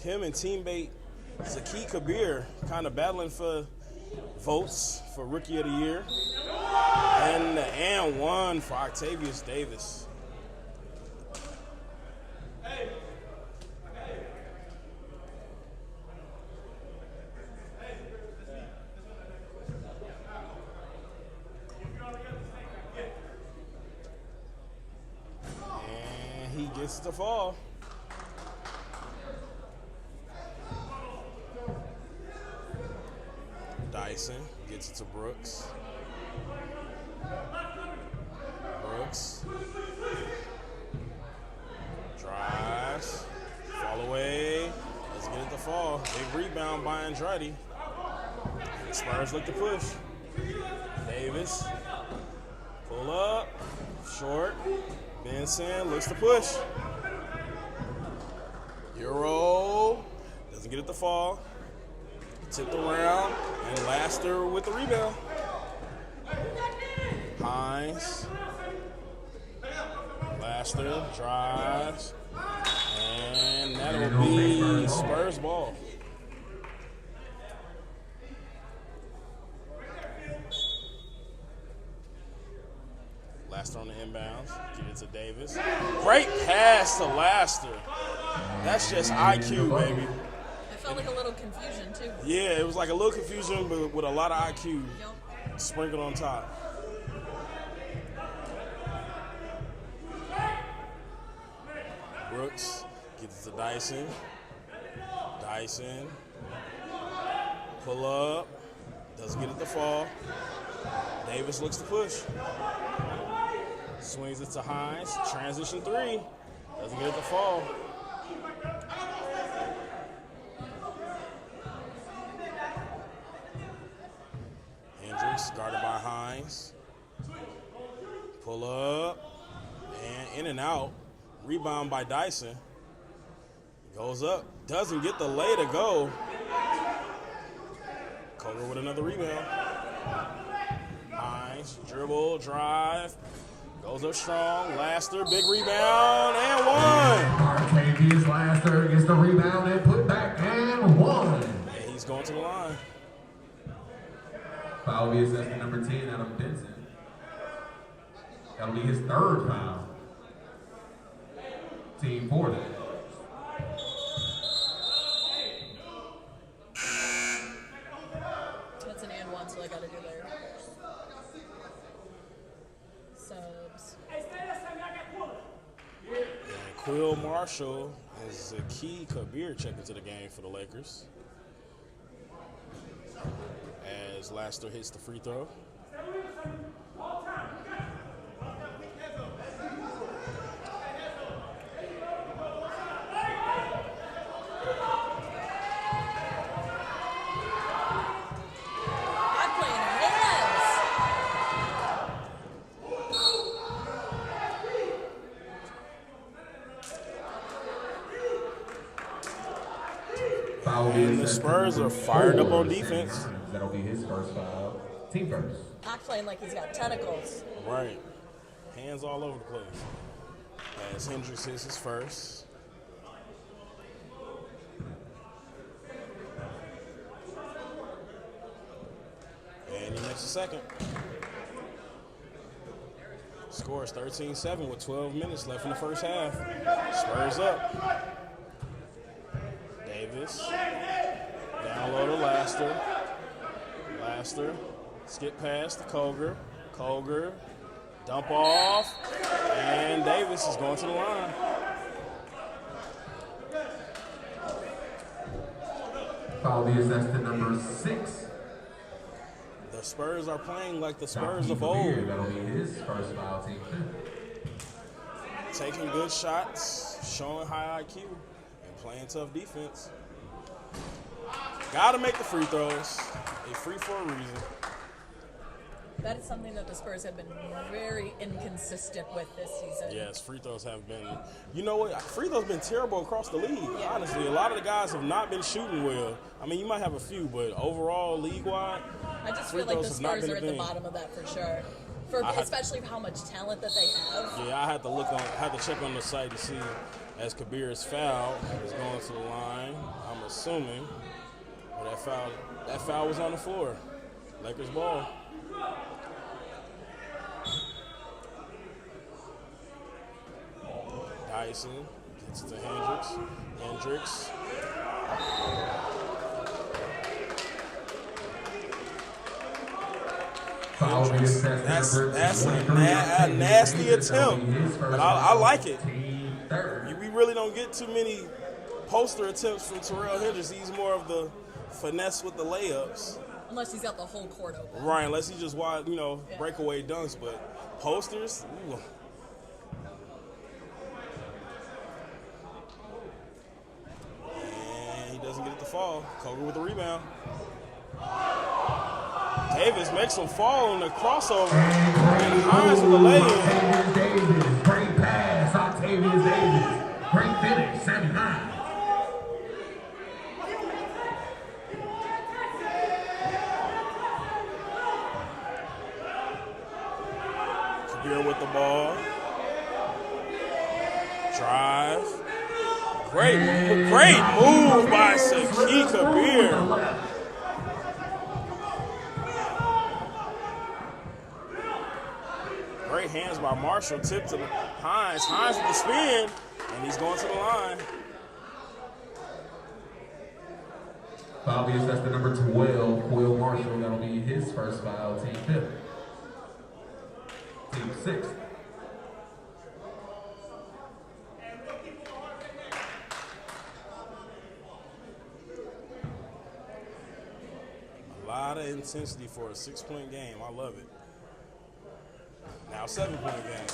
Him and teammate Zaki Kabir kind of battling for votes for Rookie of the Year. And 1 for Octavius Davis. And he gets the fall. Dyson gets it to Brooks. Brooks drives, fall away, doesn't get it to fall. Big rebound by Andretti. The Spurs look to push. Davis, pull up, short, Benson looks to push. Euro doesn't get it to fall. Tipped around, and Laster with the rebound. Hines. Laster drives. And that'll be Spurs ball. Laster on the inbounds. Give it to Davis. Great pass to Laster. That's just IQ, baby. I felt like a little confusion too. Yeah, it was like a little confusion, but with a lot of IQ Yep. sprinkled on top. Brooks gets it to Dyson. Dyson. Pull up. Doesn't get it to fall. Davis looks to push. Swings it to Hines. Transition three. Doesn't get it to fall. Hendricks guarded by Hines. Pull up. And in and out. Rebound by Dyson. Goes up. Doesn't get the lay to go. Koger with another rebound. Hines, dribble, drive. Goes up strong. Laster, big rebound, and one. Martavius Laster gets the rebound and put back and one. And he's going to the line. Foul be assessed to number 10, Adam Benson. That'll be his third foul. Team 40. That's an and one, so I gotta do there. Subs. And Quill Marshall is a key Kabir check into the game for the Lakers. As Laster hits the free throw. I'm playing hands. Foul be And the assessed to Spurs number are fired up 4, on defense. That'll be his first foul. Team first. Not playing like he's got tentacles. Right. Hands all over the place. As Hendricks hits his first. And he makes a second. Score is 13-7 with 12 minutes left in the first half. Spurs up. Davis. Down low to Laster. Laster. Skip pass to Koger. Koger. Dump off. And Davis is going to the line. Foul be assessed to number 6. The Spurs are playing like the Spurs Jockey of Kabir. old. That'll be his first foul. Team 5. Taking good shots, showing high IQ, and playing tough defense. Got to make the free throws. They free for a reason. That is something that the Spurs have been very inconsistent with this season. Yes, free throws have been. You know what? Free throws have been terrible across the league. Honestly, a lot of the guys have not been shooting well. I mean, you might have a few, but overall, league-wide, I just free feel like the throws have not Spurs been are a at the thing. bottom of that for sure. For especially how much talent that they have. Yeah, I had to check on the site to see as Kabir's foul is going to the line. I'm assuming, but that foul was on the floor. Lakers ball. Dyson gets to Hendricks. Hendricks. Foul be assessed to number That's a 23. nasty attempt, but I like it. Team third. We really don't get too many poster attempts from Terrell Hendricks. He's more of the finesse with the layups. Unless he's got the whole court open. Right, unless he just wide, breakaway dunks, but posters, ooh. And he doesn't get it to fall. Koger with the rebound. Davis makes him fall on the crossover. And Hines with the lay-in. Davis, great pass. Octavius Davis. Great finish, Sammy Hines. Kabir with the ball. Drive. Great move by Saki Kabir. Great hands by Marshall. Tip to the Hines. Hines with the spin, and he's going to the line. Foul be assessed to number 12, Will Marshall. That'll be his first foul, team 5th. Team 6th. A lot of intensity for a 6-point game. I love it. Now 7-point game.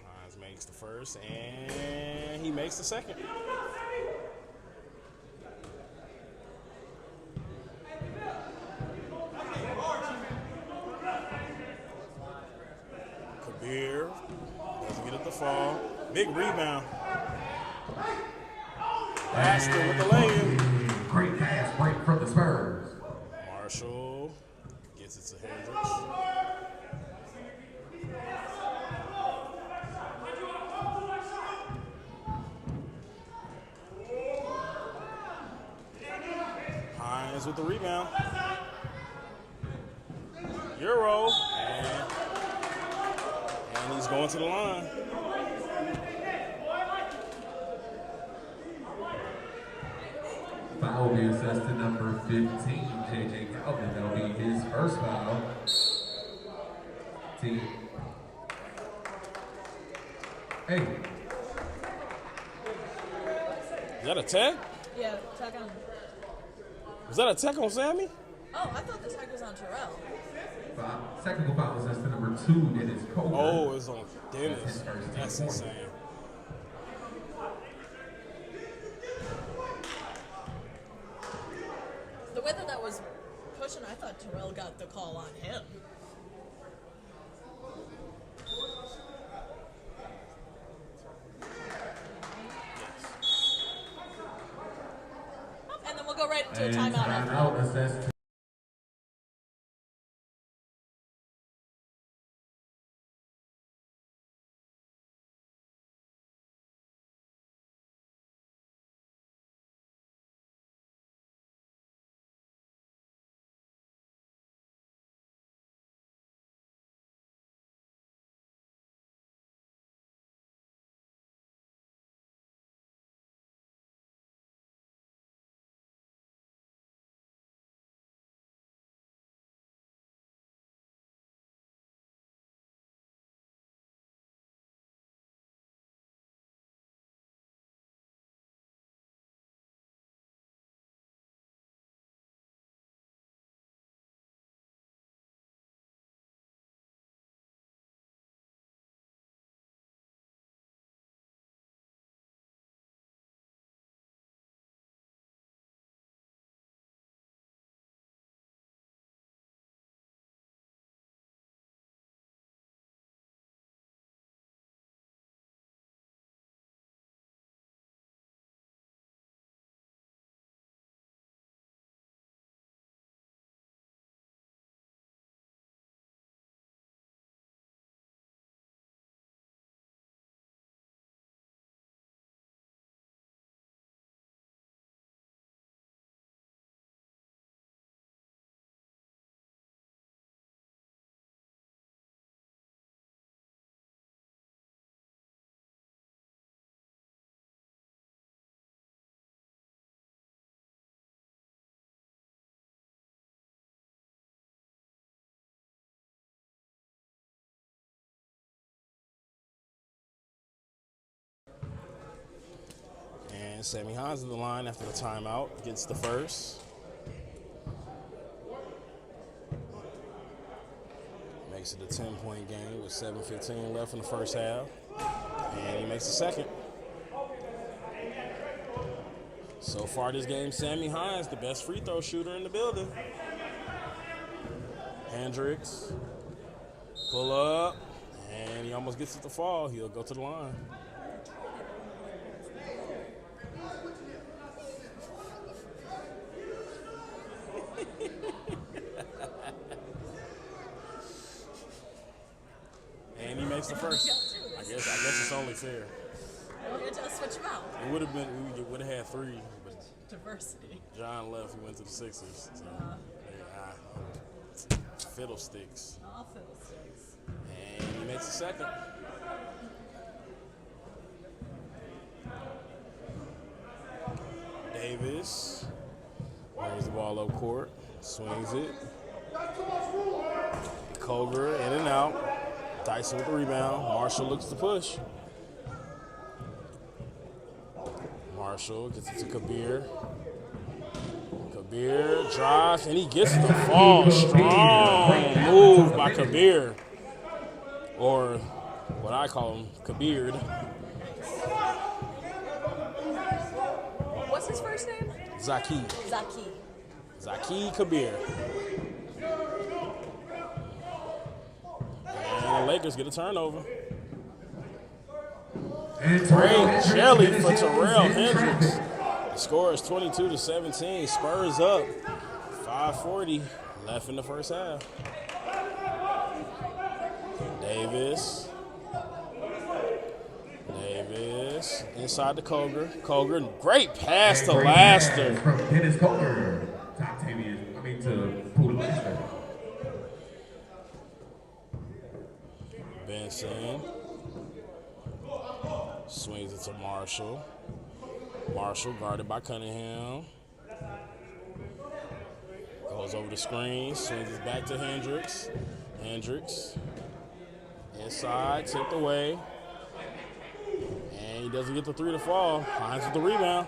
Hines makes the first, and he makes the second. Kabir doesn't get it to fall. Big rebound. Astor with the lay-in. Great pass break from the Spurs. Marshall gets it to Hendricks. Hines with the rebound. Euro. And he's going to the line. Foul will be assessed to number 15, J.J. Calvin. That'll be his first foul. Team 8. Is that a tech? Yeah, tag on. Was that a tech on Sammy? Oh, I thought the tag was on Terrell. Technical foul assessed to number 2, Dennis Coker. Oh, it's on Dennis. That's insane. The way that was pushing, I thought Terrell got the call on him. And then we'll go right into a timeout after that. Timeout assessed to Sammy Hines in the line after the timeout. Gets the first. Makes it a 10-point game with 7:15 left in the first half. And he makes the second. So far this game, Sammy Hines, the best free throw shooter in the building. Hendricks. Pull up. And he almost gets it to fall. He'll go to the line. And he makes the first. I guess it's only fair. Well, you just switch them out. It would have had 3, but Diversity. John left. He went to the Sixers. So, fiddlesticks. All fiddlesticks. And he makes the second. Davis brings the ball up court, swings it. Koger in and out. Dyson with the rebound. Marshall looks to push. Marshall gets it to Kabir. Kabir drives, and he gets the fall. Strong move by Kabir. Or what I call him, Kabir. What's his first name? Zaki. Zaki Kabir. And the Lakers get a turnover. Great jelly for Terrell Hendricks. The score is 22-17. Spurs up. 5:40 left in the first half. Davis inside to Koger. Great pass to Laster. From Dennis Koger to Poole Laster. Benson swings it to Marshall. Marshall guarded by Cunningham. Goes over the screen, swings it back to Hendricks. Inside, tipped away. And he doesn't get the 3 to fall. Hines with the rebound.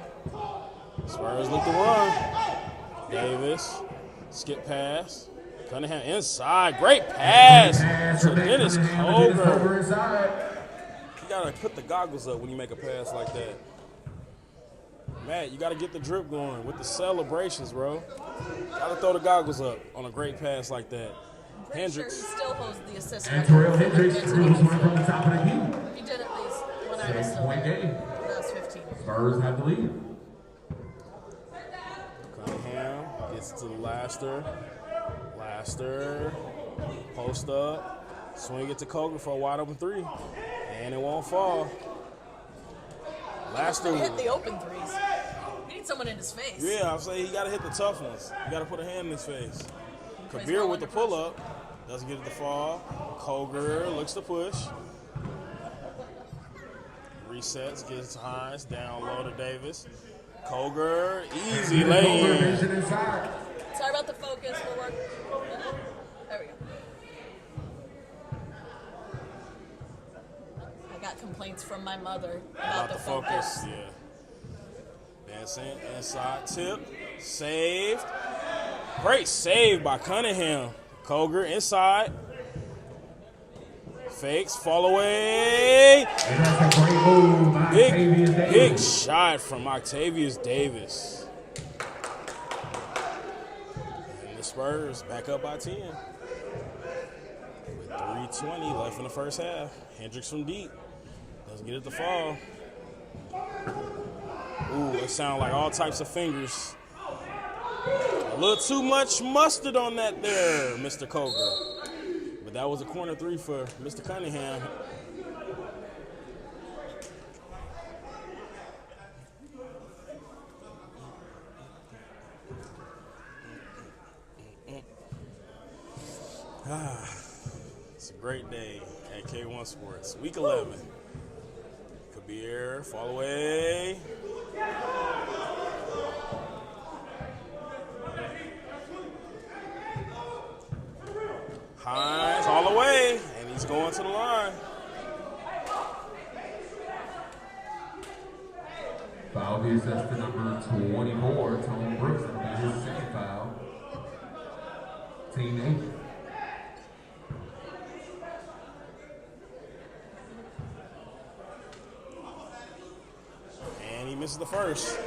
Spurs look to run. Davis, skip pass. Cunningham inside, great pass to Dennis Koger. You gotta put the goggles up when you make a pass like that. Matt, you gotta get the drip going with the celebrations, bro. Gotta throw the goggles up on a great pass like that. Hendricks. Sure he still holds the assist. And Terrell Hendricks throws one from the top of the key. He did at least when I was still 7-point there. game. That was 15. Spurs have the lead. Cunningham gets to Laster. Post up. Swing it to Koger for a wide open 3. And it won't fall. Laster Hit the open threes. He needs someone in his face. Yeah, I'm saying he got to hit the tough ones. You got to put a hand in his face. Kabir with the pull-up. Doesn't get it to fall. Koger looks to push. Resets, gets to Hines. Down low to Davis. Koger, easy lane. Sorry about the focus. We'll work. There we go. I got complaints from my mother about the focus. Yeah. Benson inside tip. Saved. Great save by Cunningham. Koger inside. Fakes, fall away. Big shot from Octavius Davis. And the Spurs back up by 10. With 3:20 left in the first half. Hendricks from deep. Doesn't get it to fall. Ooh, it sounds like all types of fingers. A little too much mustard on that there, Mr. Koger. But that was a corner 3 for Mr. Cunningham. It's a great day at K1 Sports. Week 11. Kabir, fall away. Hines all the way, and he's going to the line. Foul be assessed to number 24, Tone Brooks. That'll be his second foul. Team 8. And he misses the first.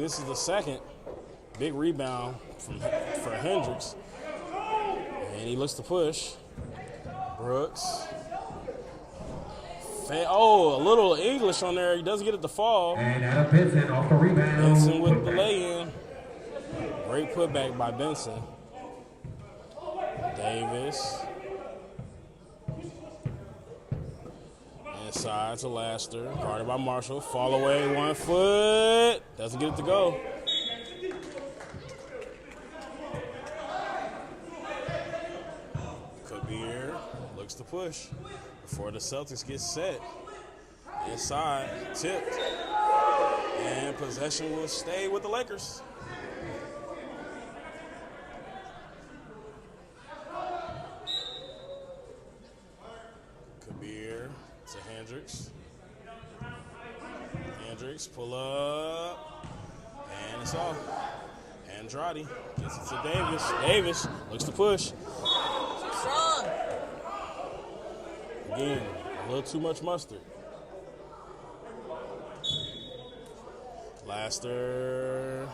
misses the second. Big rebound for Hendricks. And he looks to push. Brooks. A little English on there. He doesn't get it to fall. And Adam Benson off the rebound. Benson with the lay-in. Great putback by Benson. Davis. Inside to Laster. Guarded by Marshall. Fall away, 1 foot. Doesn't get it to go. Kabir looks to push before the Celtics get set. Inside, tipped. And possession will stay with the Lakers. Kabir to Hendricks. Hendricks pull up. And it's off. Andrade gets it to Davis. Davis looks to push. Strong. Again, a little too much mustard. Laster.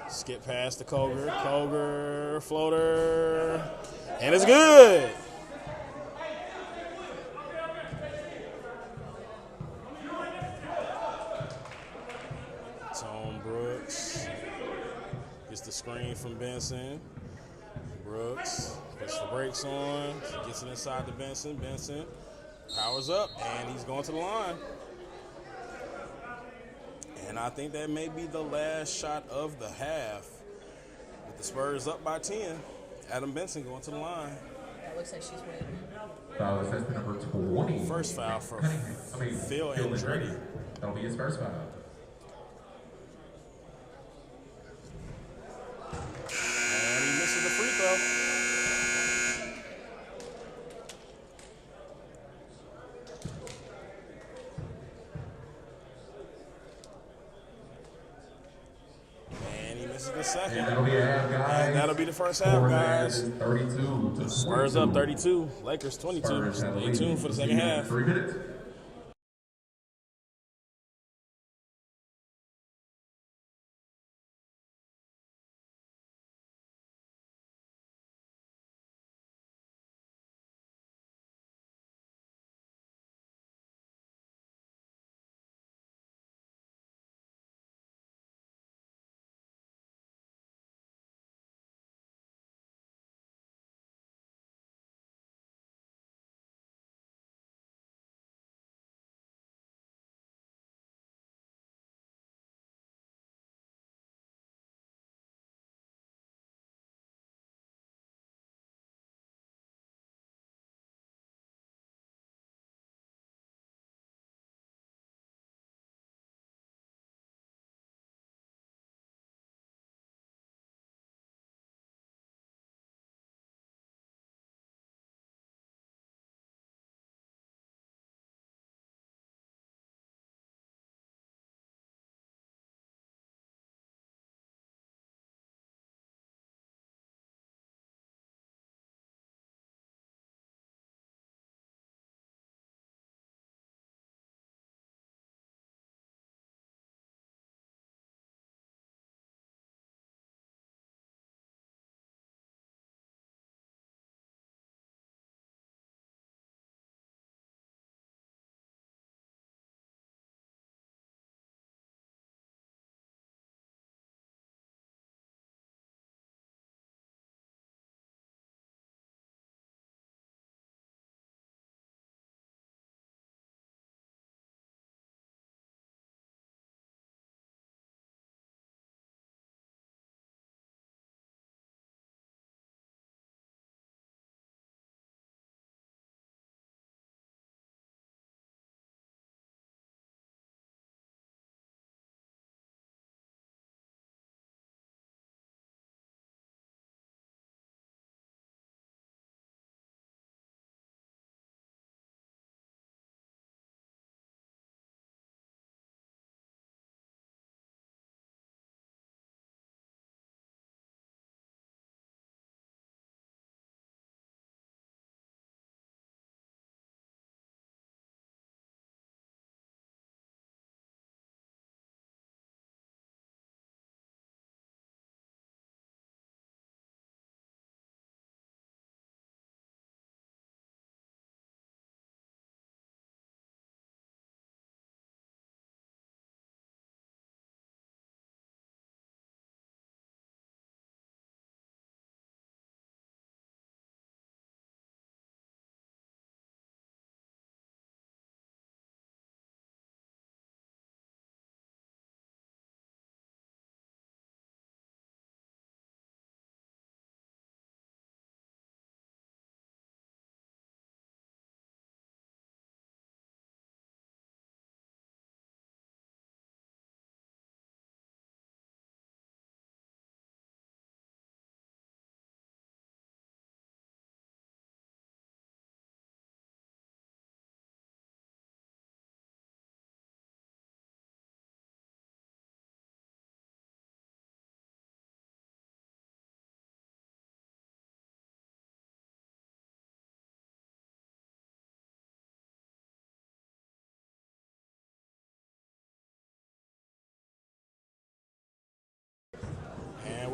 Skip past the Koger. Koger, floater. And it's good. Tone Brooks gets the screen from Benson. Brooks puts the brakes on, gets it inside to Benson. Benson powers up, and he's going to the line. And I think that may be the last shot of the half. With the Spurs up by 10, Adam Benson going to the line. That looks like she's waiting. Foul assessment number 20. First foul for Phil Phil Andretti. That'll be his first foul. And he misses the free throw. And he misses the second. And that'll be a half, guys. And that'll be the first half, guys. 32 to Spurs up 32, Lakers 22. Stay tuned for the second half. 3 minutes.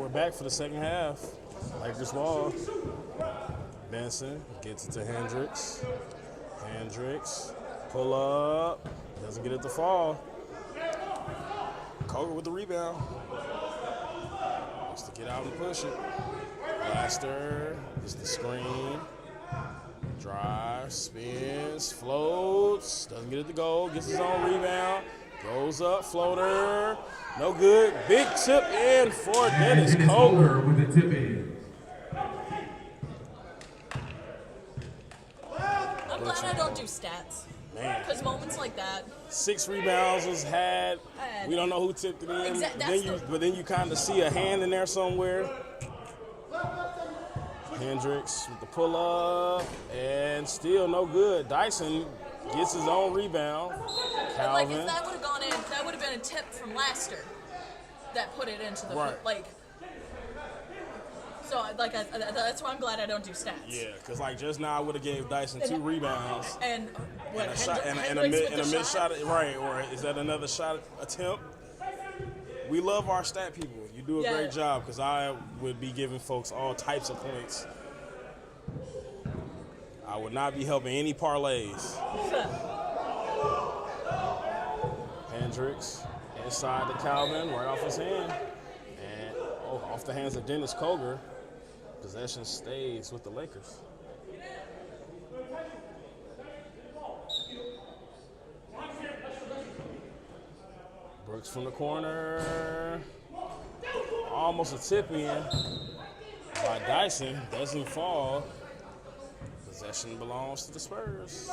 we're back for the second half. Lakers ball. Benson gets it to Hendricks. Hendricks, pull up. Doesn't get it to fall. Koger with the rebound. Wants to get out and push it. Blaster gets the screen. Drives, spins, floats. Doesn't get it to go. Gets his own rebound. Goes up, floater. No good. Big tip in for Dennis Koger. With the tip in. I'm glad I don't do stats. Man. Because moments like that, 6 rebounds was had. We don't know who tipped it in. But then you kind of see a hand in there somewhere. Hendricks with the pull up and still no good. Dyson gets his own rebound. like Calvin. if that would have gone in, that would have been a tip from Laster that put it into the Right. like. So that's why I'm glad I don't do stats. Yeah, because like just now I would have gave Dyson 2 rebounds. And what And a shot and a mid shot, right? Or is that another shot attempt? We love our stat people. You do a Yeah. great job because I would be giving folks all types of points. I would not be helping any parlays. Hendricks inside to Calvin, right off his hand, and off the hands of Dennis Koger. Possession stays with the Lakers. Brooks from the corner. Almost a tip in by Dyson. Doesn't fall. Possession belongs to the Spurs.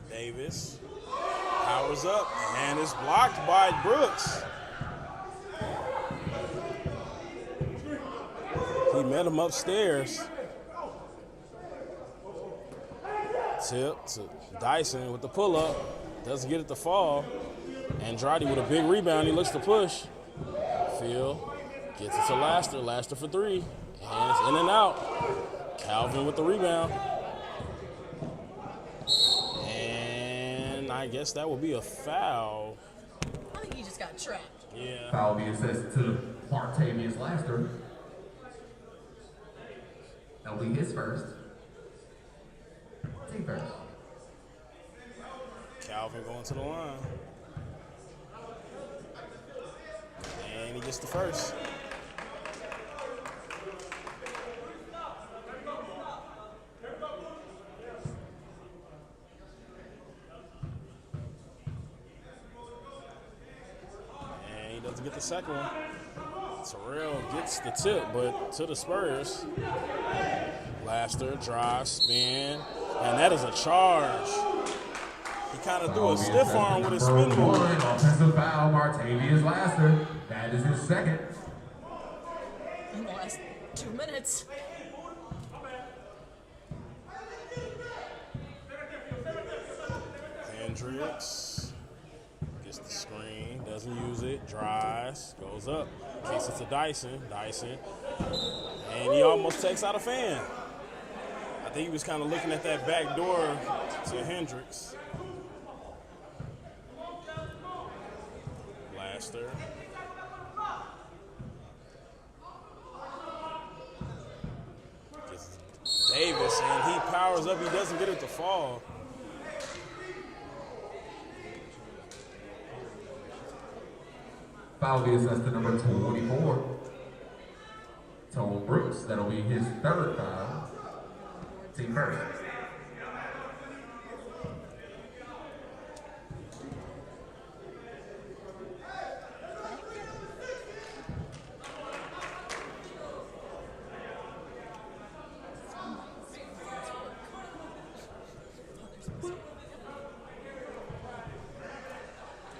Davis powers up and is blocked by Brooks. He met him upstairs. Tip to Dyson with the pull-up. Doesn't get it to fall. Andrade with a big rebound. He looks to push. Phil gets it to Laster. Laster for 3. And it's in and out. Calvin with the rebound. And I guess that would be a foul. I think he just got trapped. Yeah. Foul being assessed to Martavius Laster. That'll be his first. Team first. Calvin going to the line. And he gets the first. And he doesn't get the second one. Terrell gets the tip, but to the Spurs. Laster, drive, spin, and that is a charge. He kind of threw a stiff arm with his spin move. Offensive foul, Martavius Laster. That is his second. In the last 2 minutes. Hendricks gets the screen, doesn't use it, drives, goes up, kicks it to Dyson, and he almost takes out a fan. I think he was kind of looking at that back door to Hendricks. Laster. Gets Davis, and he powers up, he doesn't get it to fall. Foul being assessed to number 24. Tone Brooks. That'll be his third foul. Team first.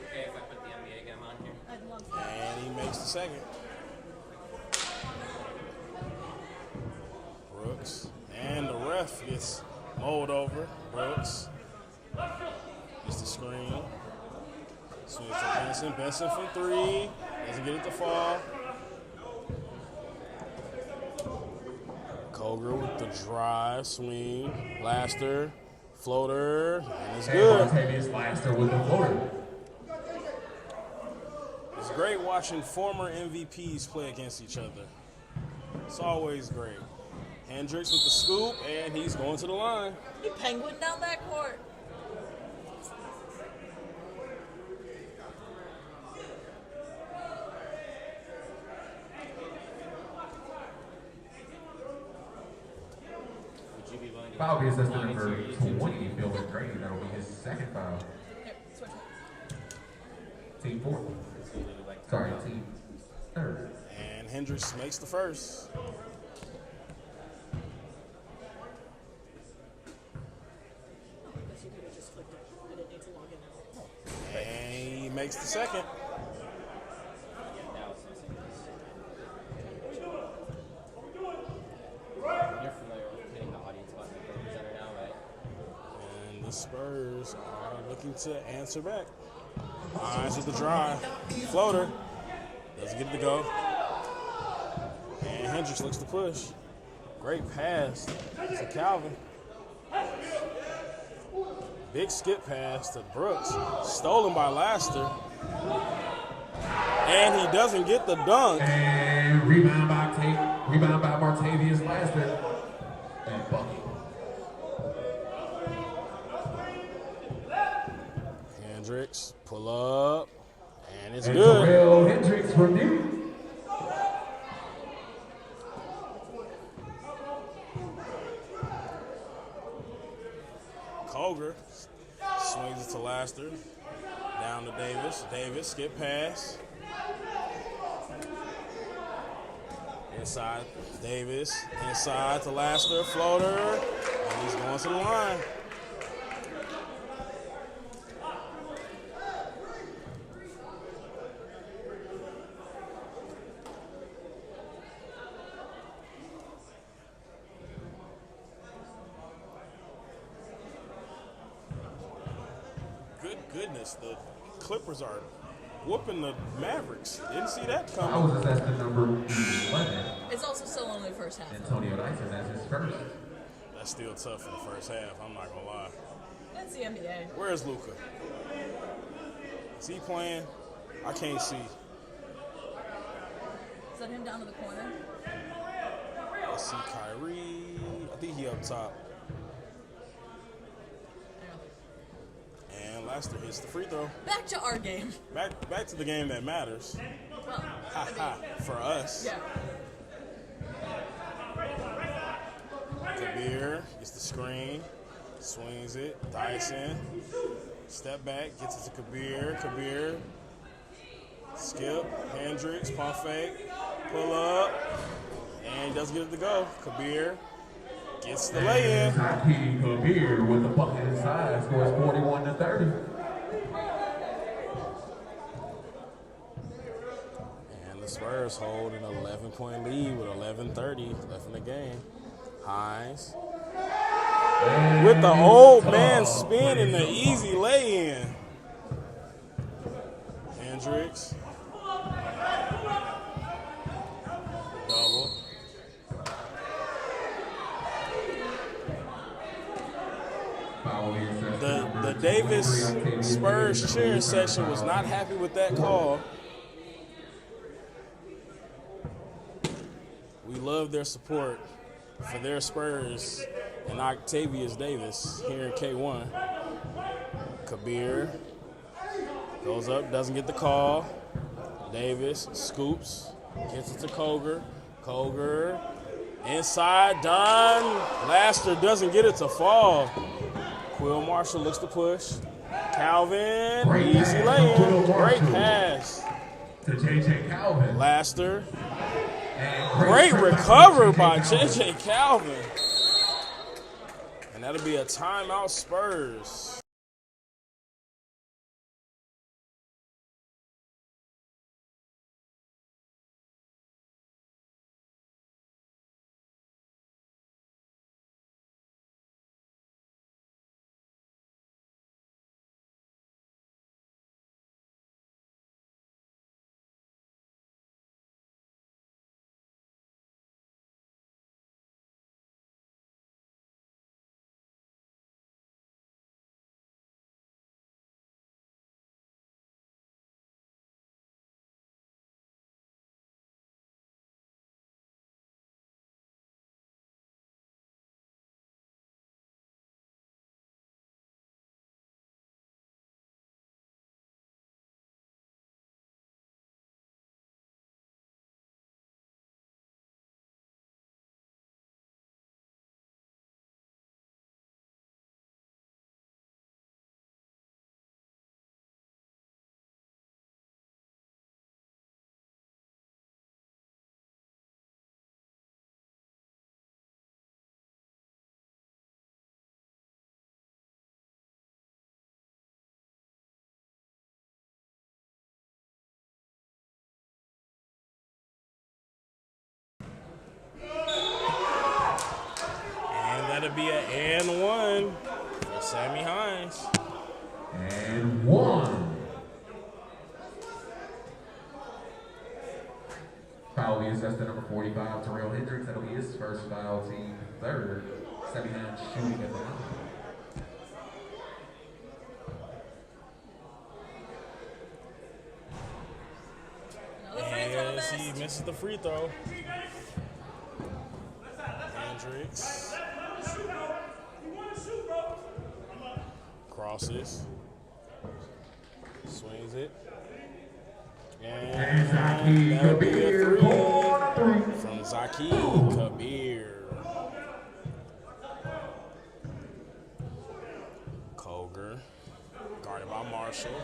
Okay, if I put the NBA game on here. I'd love that. And he makes the second. Brooks. And the ref gets mowed over. Brooks gets the screen. Swings to Benson. Benson from 3. Doesn't get it to fall. Koger with the drive, swing. Laster Floater, and it's And good. Martavius Laster with the floater. It's great watching former MVPs play against each other. It's always great. Hendricks with the scoop, and he's going to the line. He penguin down that court. Would you be willing to Foul gets us to number volunteer YouTube 20, Phil Grady. That'll be his second foul. Here, switch one. Team fourth. Sorry, team third. And Hendricks makes the first. Guess you could have just clicked it. I didn't need to log in. And he makes the second. You're familiar with hitting the audience button at the center now, right? And the Spurs are looking to answer back. Hines with the drive. Floater. Doesn't get it to go. And Hendricks looks to push. Great pass to Calvin. Big skip pass to Brooks. Stolen by Laster. And he doesn't get the dunk. And rebound by Martavius Laster. And bucket. Hendricks, pull up. And it's And good. Terrell Hendricks from Duke. Koger swings it to Laster. Down to Davis. Davis, skip pass. Inside, Davis. Inside to Laster. Floater. And he's going to the line. Good goodness, the Clippers are whooping the Mavericks. Didn't see that I coming. was assessed to number 11. It's also still only first half. Antonio Dyson, that's his first. That's still tough in the first half, I'm not going to lie. That's the NBA. Where's Luka? Is he playing? I can't see. Is that him down to the corner? I see Kyrie. I think he up top. And Laster hits the free throw. Back to our game. Back to the game that matters. Well, Ha ha. For us. yeah. Kabir gets the screen. Swings it. Dyson. Step back. Gets it to Kabir. Kabir. Skip. Hendricks. Pump fake. Pull up. And he doesn't get it to go. Kabir gets the lay-in. Taki Kabir with the bucket inside scores 41-30. And the Spurs hold an 11-point lead with 11:30 left in the game. Hines with the old man spin and the easy lay-in. Hendricks. Double. The Davis Spurs cheering section was not happy with that call. We love their support for their Spurs and Octavius Davis here in K1. Kabir goes up, doesn't get the call. Davis scoops, gets it to Koger. Koger inside, done. Laster doesn't get it to fall. Quill Marshall looks to push. Calvin, Great easy pass lay-in. from Quill Great Marshall. pass. To J.J. Calvin. Laster. And Great trip recover by Calvin. J.J. Calvin. And that'll be a timeout Spurs. And one for Sammy Hines. And one. Foul will be assessed to number 45, Terrell Hendricks. That'll be his first foul, team third. 79 shooting at the line. Yes, he misses the free throw. Hendricks. Crosses. Swings it. And Zaki Kabir, corner three. From Zaki Kabir. Koger. Guarded by Marshall.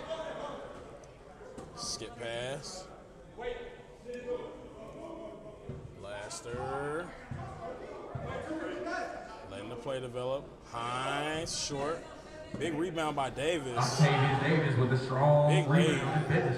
Skip pass. Laster. Letting the play develop. Hines, short. Big rebound by Davis. Octavius Davis with a strong Big rebound finish.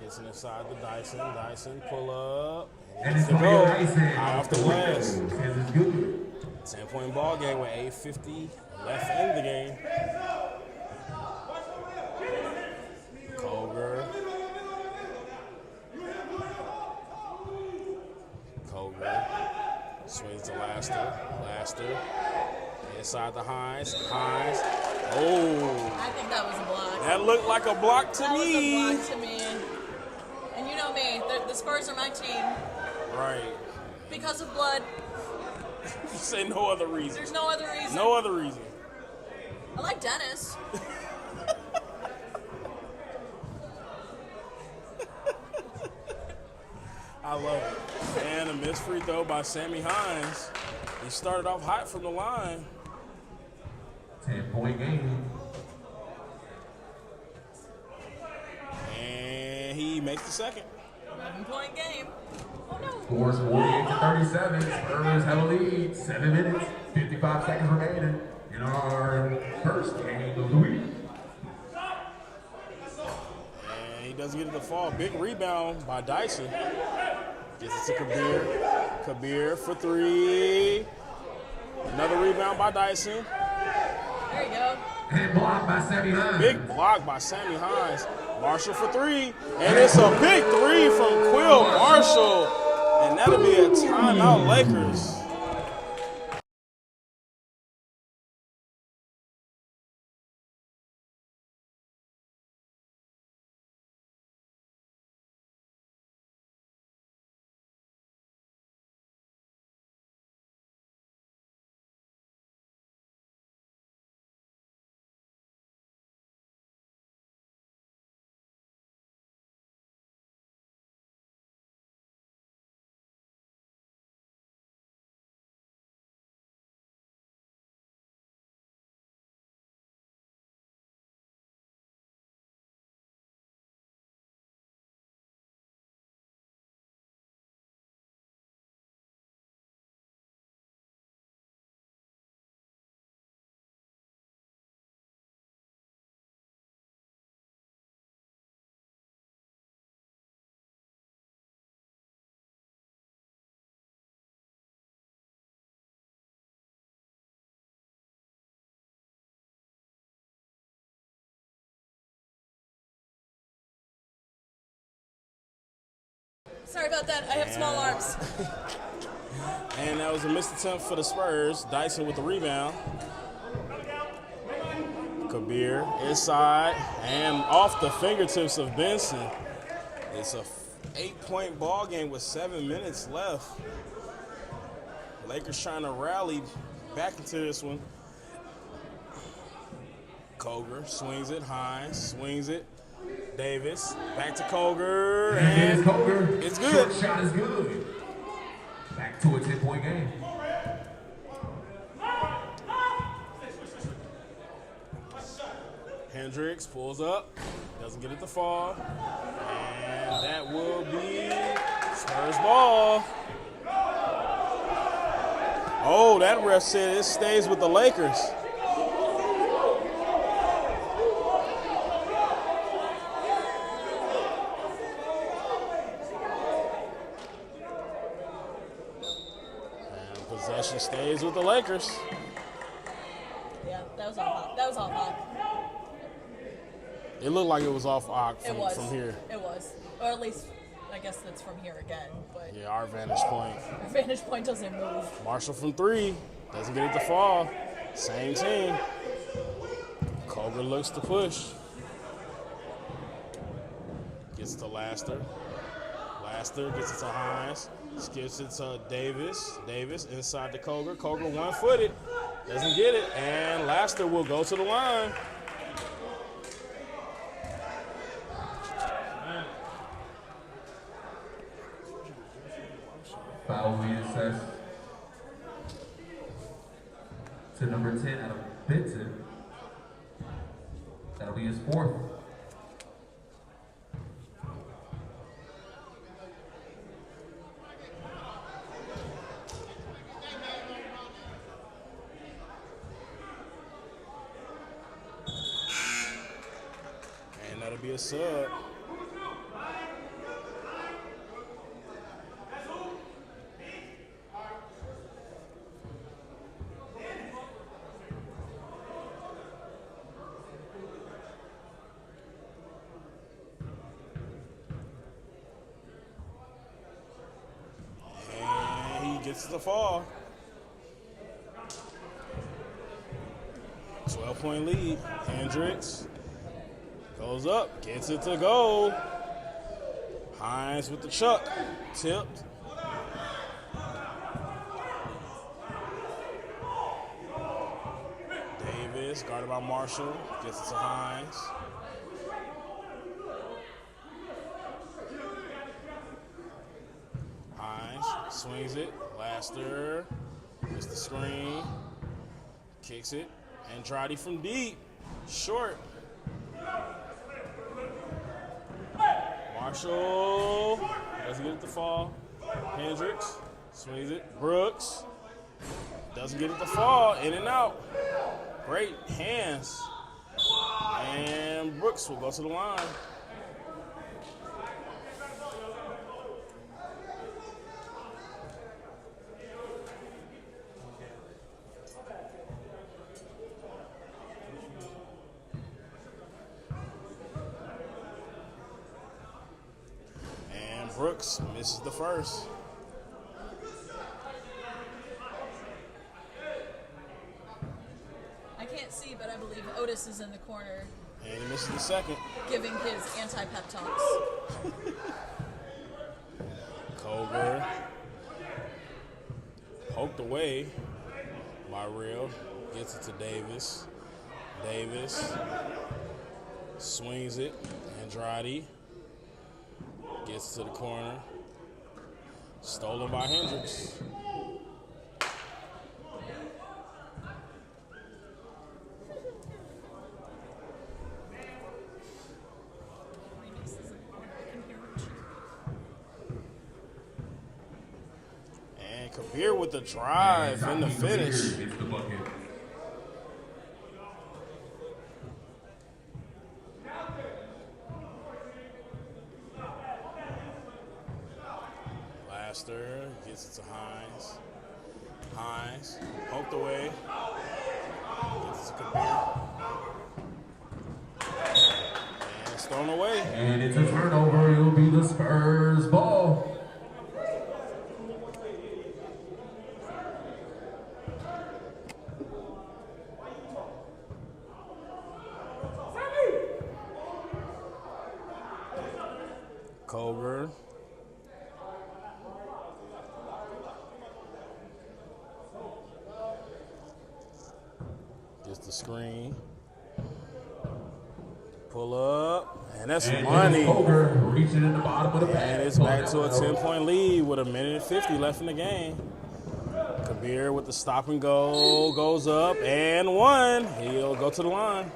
Gets it inside the Dyson. Dyson pull up. And it's to going to go. be Dyson. High off the glass. And it's good. 10-point ball game with 8:50 left in the game. Koger. Swings to Laster. Laster. Inside the Hines. Hines. Oh. I think that was a block. That looked like a block to That me. was a block to me. And you know me, the Spurs are my team. Right. Because of blood, You say no other reason. there's no other reason. No other reason. I like Dennis. I love it. And a missed free throw by Sammy Hines. He started off hot from the line. 10-point game. And he makes the second. 11-point game. Oh no. Scores 48-37. Spurs have a lead. 7 minutes, 55 seconds remaining in our first game of the week. And he doesn't get it to fall. Big rebound by Dyson. Gets it to Kabir. Kabir for three. Another rebound by Dyson. There you go. And blocked by Sammy Hines. Big block by Sammy Hines. Marshall for three. And it's a big three from Quill Marshall. And that'll be a timeout, Lakers. Sorry about that. I have small arms. And that was a missed attempt for the Spurs. Dyson with the rebound. Kabir inside and off the fingertips of Benson. It's a 8-point ball game with 7 minutes left. Lakers trying to rally back into this one. Koger swings it. Hines swings it. Davis back to Koger. And Koger. It's good. Short shot is good. Back to a 10-point game. Hendricks pulls up, doesn't get it to fall, and that will be Spurs ball. Oh, that ref said it stays with the Lakers. Possession stays with the Lakers. Yeah, that was off Hawk. That was off Hawk. It looked like it was off Ock It was. from here. It was. Or at least, I guess that's from here again. But Yeah, our vantage point. our vantage point doesn't move. Marshall from 3. Doesn't get it to fall. Same team. Koger looks to push. Gets to Laster. Laster gets it to Hines. Skips it to Davis. Davis inside to Koger. Koger one-footed. Doesn't get it. And Laster will go to the line. Foul will be assessed to number 10 out of Benton. That'll be his 4th. And that'll be a sub. Gets the fall. 12-point lead. Hendricks goes up, gets it to go. Hines with the chuck. Tipped. Davis, guarded by Marshall, gets it to Hines. Hines swings it. Laster gets the screen, kicks it. Andrade from deep, short. Marshall doesn't get it to fall. Hendricks swings it. Brooks doesn't get it to fall. In and out. Great hands. And Brooks will go to the line. Brooks misses the first. I can't see, but I believe Otis is in the corner And he misses the second. giving his anti-pep talks. Koger poked away by Real. Gets it to Davis. Davis swings it. Andrade gets to the corner. Stolen by Hendricks. And Kabir with the drive and the finish. Gets the bucket. Laster gets it to Hines. Hines poked away. Gets it to Kabir. And it's thrown away. And it's a turnover. It'll be the Spurs ball. Koger. Gets the screen. Pull up. And that's money. Koger reaching in the bottom of the bag. And it's back to a 10-point lead with 1:50 left in the game. Kabir with the stop and go. Goes up and one. He'll go to the line.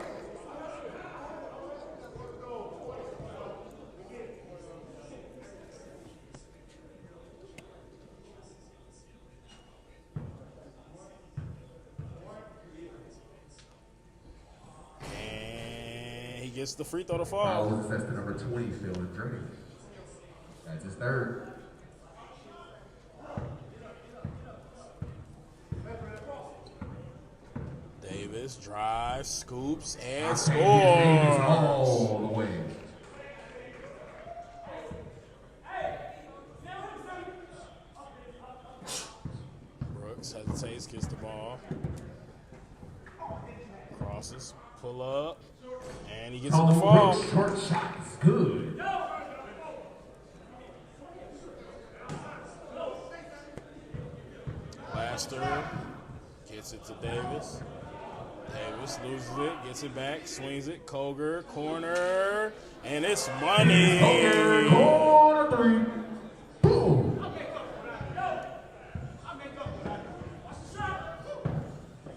Gets the free throw to fall. Foul was assessed to number 20, Phil and Drake. That's his third. this, drives, scoops, and Octavius scores. all the way. Brooks hesitates, gets the ball. Crosses, pull up, and he gets in the fall. Brooks, short shot is good. Blaster gets it to Davis. Davis loses it, gets it back, swings it. Koger, corner, and it's money. Corner three. Boom.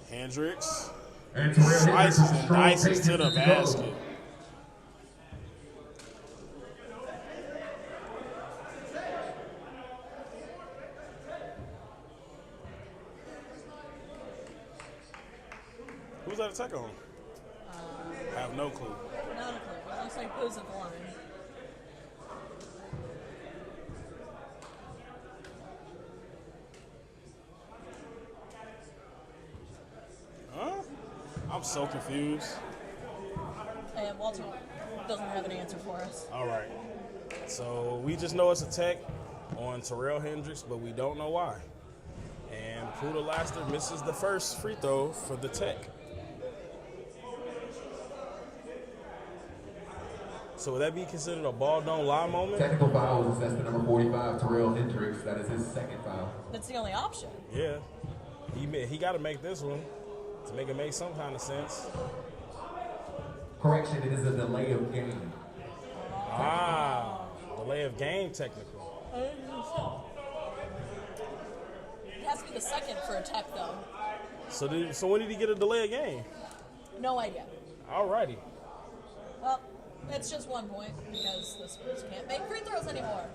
Hendricks And Terrell Hendricks slices with and strong dices patience to the go. basket. Who's that attack on? I have no clue. Not a clue. It looks like Boo's at the line. Huh? I'm so confused. And Walter doesn't have an answer for us. All right. So we just know it's a tech on Terrell Hendricks, but we don't know why. And Puda Laster misses the first free throw for the tech. So would that be considered a ball don't lie moment? Technical foul was assessed to number 45, Terrell Hendricks. That is his second foul. That's the only option. Yeah. He got to make this one to make it make some kind of sense. Correction, it is a delay of game. Ah, delay of game technical. It has to be the second for a tech, though. So when did he get a delay of game? No idea. Alrighty. Well, it's just 1 point because the Spurs can't make free throws anymore.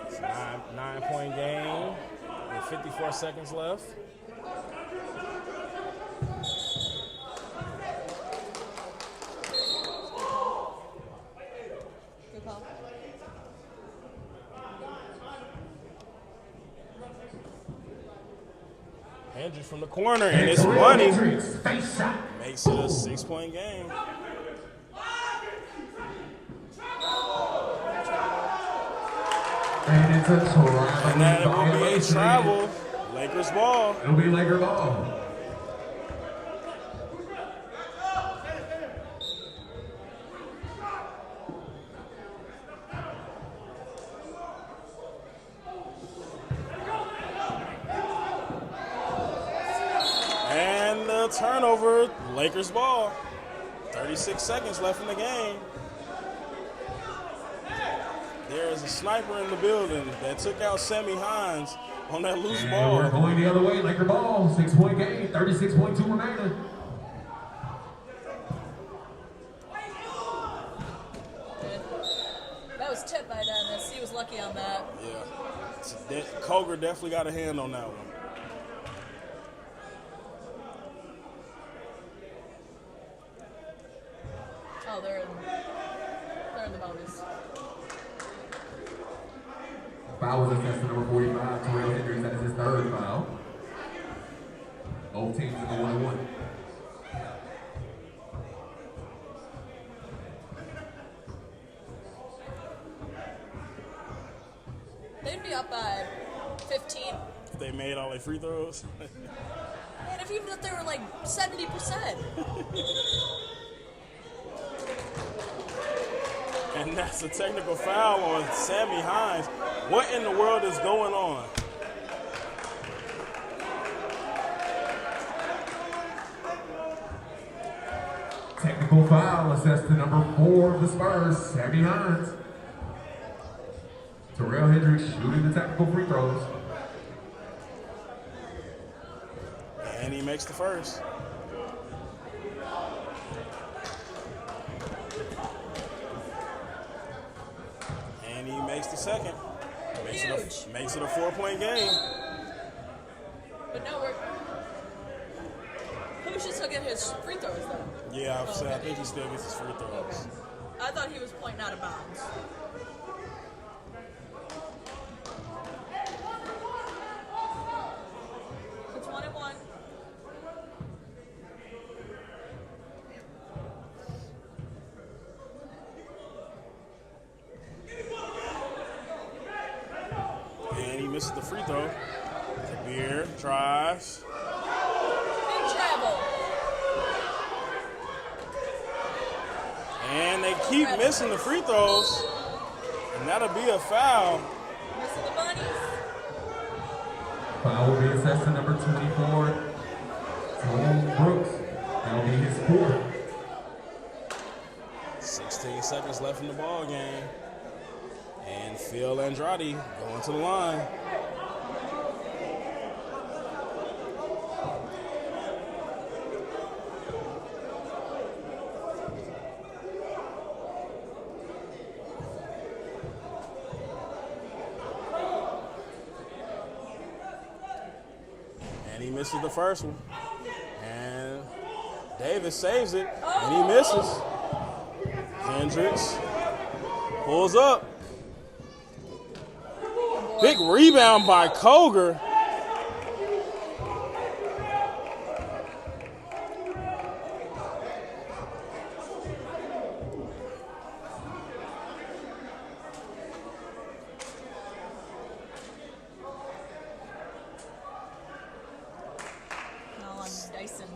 It's a 9-point game with 54 seconds left. Good call. Hendricks from the corner, and it's money. Hendricks, face shot. Makes it a 6-point game. And it's a travel And that will be a violation. travel. Lakers ball. It'll be Laker ball. And the turnover, Lakers ball. 36 seconds left in the game. There is a sniper in the building that took out Sammy Hines on that loose And ball. we're going the other way. Laker ball. 6-point game. 36.2 remaining. That was tipped by Dennis. He was lucky on that. Yeah. Koger definitely got a hand on that one. Oh, they're in the bonus. Foul was assessed to number 45, Terrell Hendricks. That is his third foul. Both teams in the 1-1. They'd be up by 15. If they made all their free throws. And even if they were like 70%. And that's a technical foul on Sammy Hines. What in the world is going on? Technical foul assessed to number 4 of the Spurs, Sammy Hines. Terrell Hendricks shooting the technical free throws. And he makes the first. And he makes the second. Huge. Makes it a 4-point game. But no, who should still get his free throws, though? Yeah, I Okay. think he still gets his free throws. Okay. I thought he was pointing out of bounds. misses the free throw. Kabir tries. Big travel. And they keep missing the free throws. And that'll be a foul. Missing the bunnies. Foul will be assessed to number 24, Tom Brooks. That'll be his fourth. 16 seconds left in the ball game. And Phil Andrade going to the line. And he misses the first one. And Davis saves it. And he misses. Hendricks pulls up. Big rebound by Koger. Now on Dyson.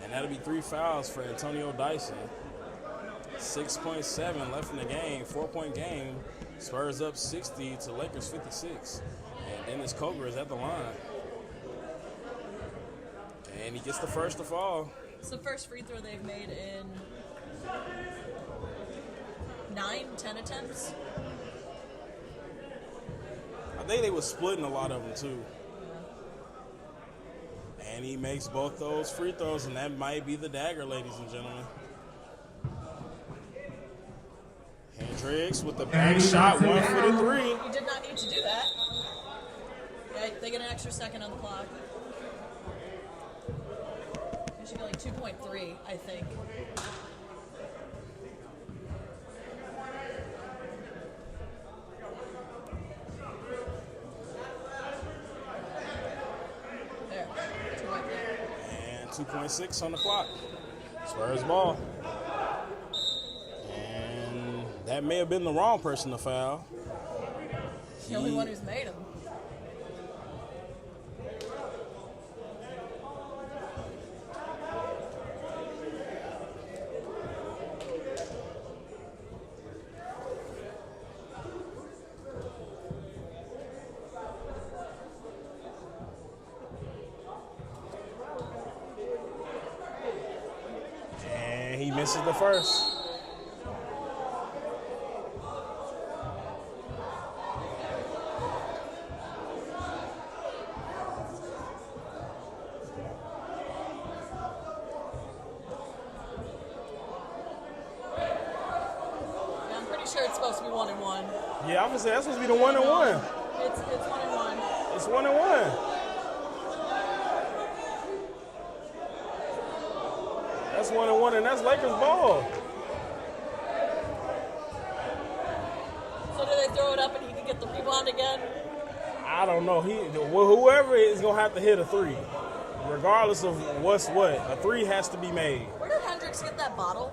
And that'll be 3 fouls for Antonio Dyson. 6.7 left in the game, 4-point game. Spurs up 60 to Lakers 56. And Dennis Koger is at the line. And he gets the first to fall. It's the first free throw they've made in 9-10 attempts. I think they were splitting a lot of them too. And he makes both those free throws, and that might be the dagger, ladies and gentlemen. Hendricks with the bank shot, 1 for the 3. You did not need to do that. Yeah, they get an extra second on the clock. They should go like 2.3, I think. There, 2.3. And 2.6 on the clock. Spurs ball. That may have been the wrong person to foul. The only one who's made him. And he misses the first. Sure, it's supposed to be 1-1. Yeah, I was saying that's supposed to be the 1-1. It's 1-1. It's 1-1. That's 1-1, and that's Lakers ball. So do they throw it up and he can get the rebound again? I don't know. Whoever is gonna have to hit a 3, regardless of what's what. A 3 has to be made. Where did Hendricks get that bottle?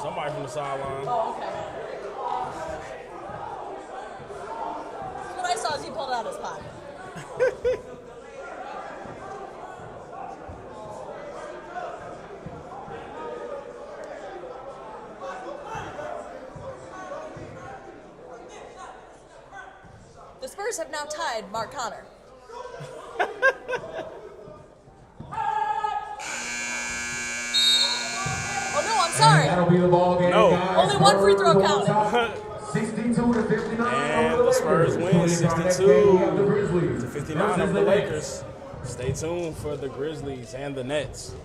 Somebody from the sideline. Oh, okay. What I saw is he pulled it out of his pocket. The Spurs have now tied Mark Connor. Oh no, I'm sorry. That'll be the ball game. No. Guys. Only one free throw counted. 62-59. And the Spurs win 62-59 over the Lakers. Stay tuned for the Grizzlies and the Nets.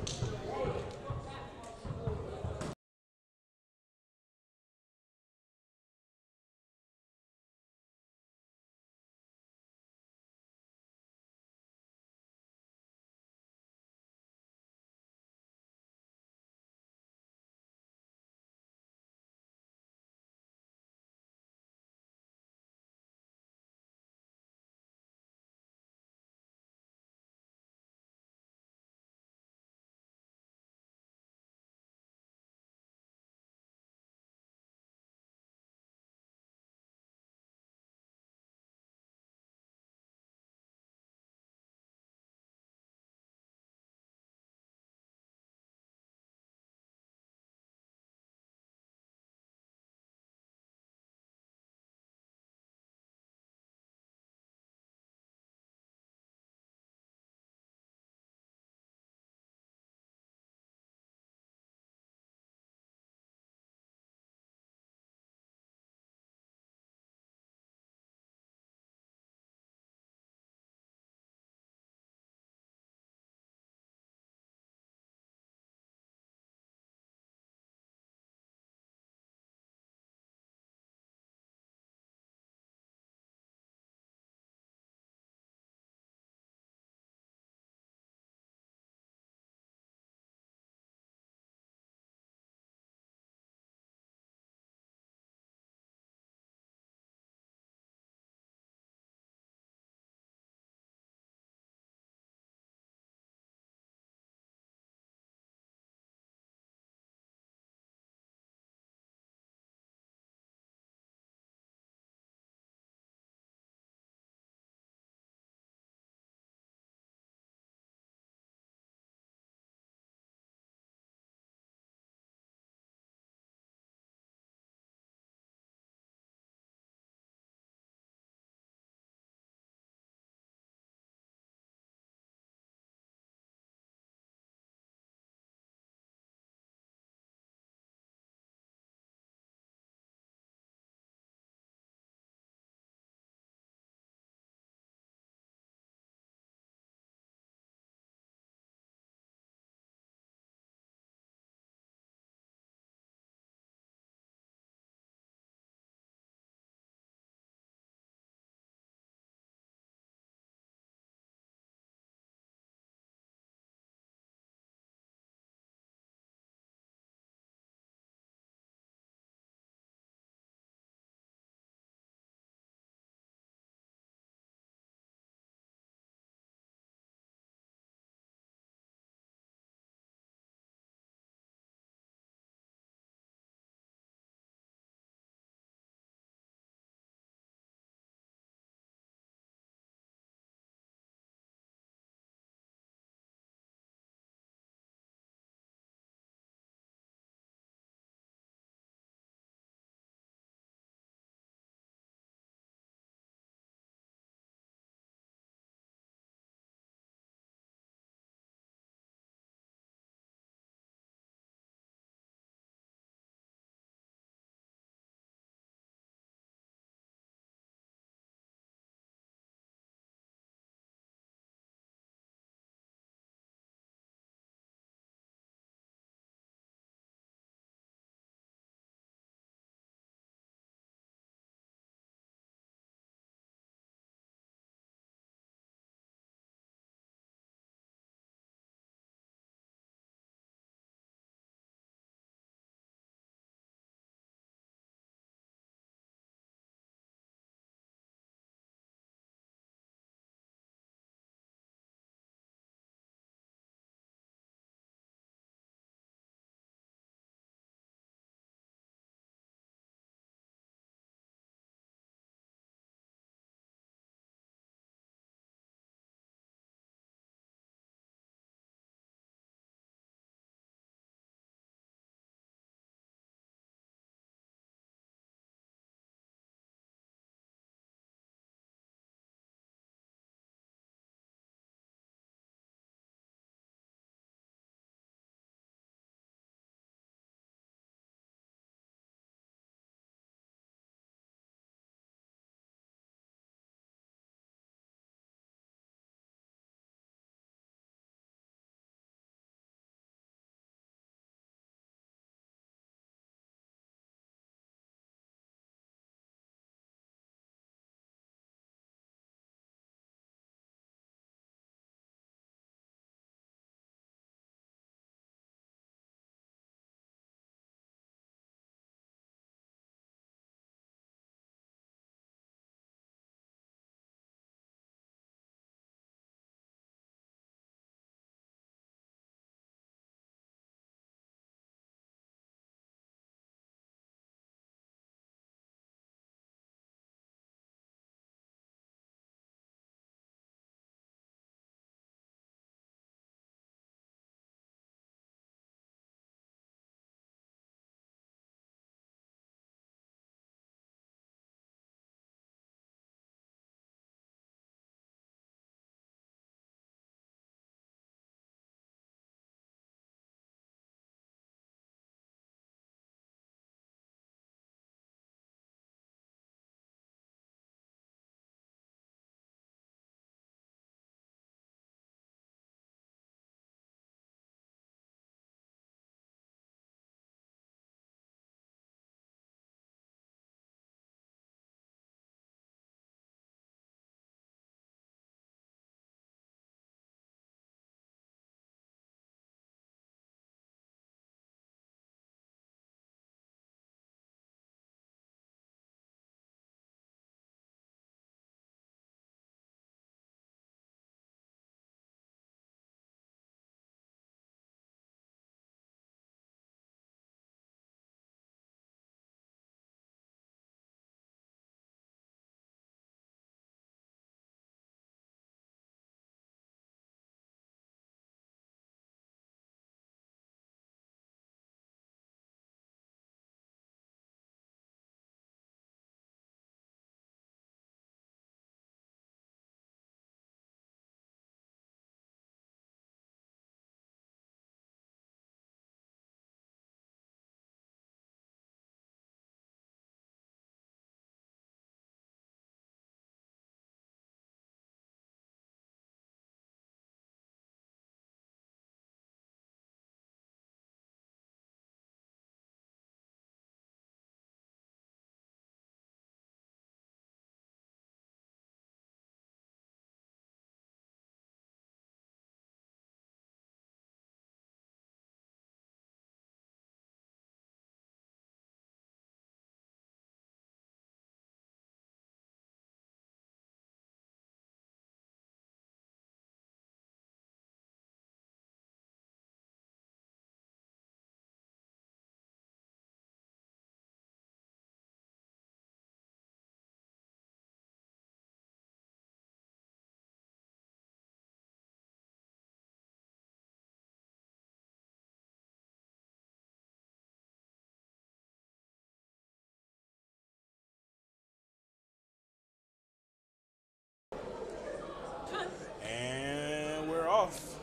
off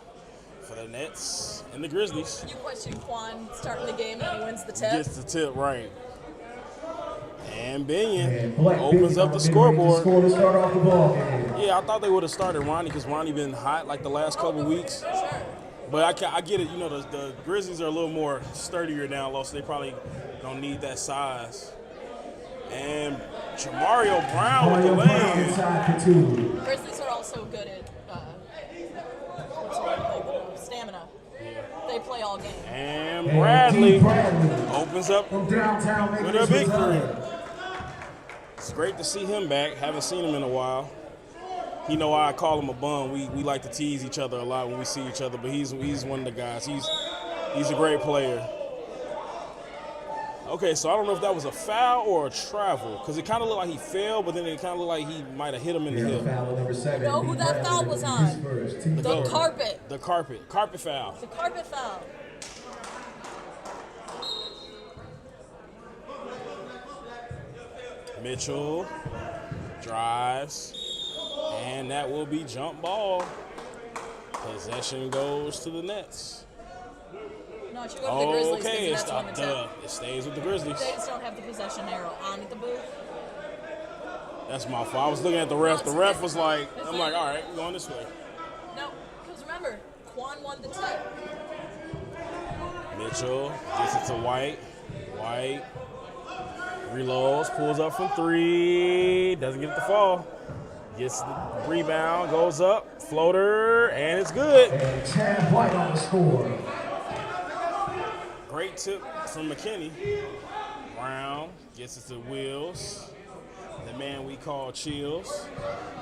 for the Nets and the Grizzlies. You question Quan starting the game and he wins the tip. Gets the tip right. And Binion And Black opens Binion up the on scoreboard. score to start off the ball game. Yeah, I thought they would have started Ronnie because Ronnie been hot like the last couple weeks. Sure. But I get it. You know, the Grizzlies are a little more sturdier down low, so they probably don't need that size. And Jamario Brown with the Mario Brown lane. inside for 2. Grizzlies are also good at what's the word I'm thinking of? Stamina. They play all game. And And Bradley T. Bradley opens up from downtown making with a his big return. three. It's great to see him back. Haven't seen him in a while. You know why I call him a bum. We like to tease each other a lot when we see each other, but he's one of the guys. He's a great player. Okay, so I don't know if that was a foul or a travel, because it kind of looked like he fell, but then it kind of looked like he might have hit him in the hip. Foul on number 7. You know who that foul was on? Spurs. The carpet. The carpet foul. The carpet foul. Mitchell drives, and that will be jump ball. Possession goes to the Nets. No, it should go to the Grizzlies Okay, because that's when the tip. it stays with the Grizzlies. They just don't have the possession arrow on at the booth. That's my fault. I was looking at the ref. The ref was like, I'm like, all right, we're going this way. No, because remember, Quan won the tip. Mitchell gets it to White. White reloads, pulls up from 3, doesn't get it to fall. Gets the rebound, goes up, floater, and it's good. And Chad White on the score. Great tip from McKinney. Brown gets it to Wills, the man we call Chills.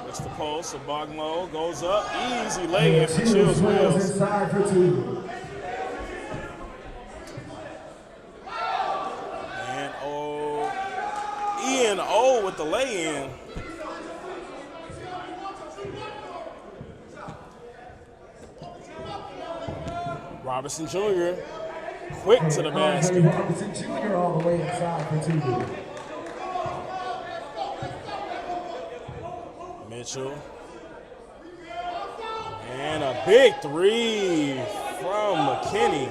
Looks the post, so Bogmo goes up. Easy lay-in for Chills Wills. Inside for 2. And Ian O with the lay-in. Robinson Jr. quick to the basket. Robinson Jr. all the way inside for 2. Mitchell. And a big 3 from McKinney.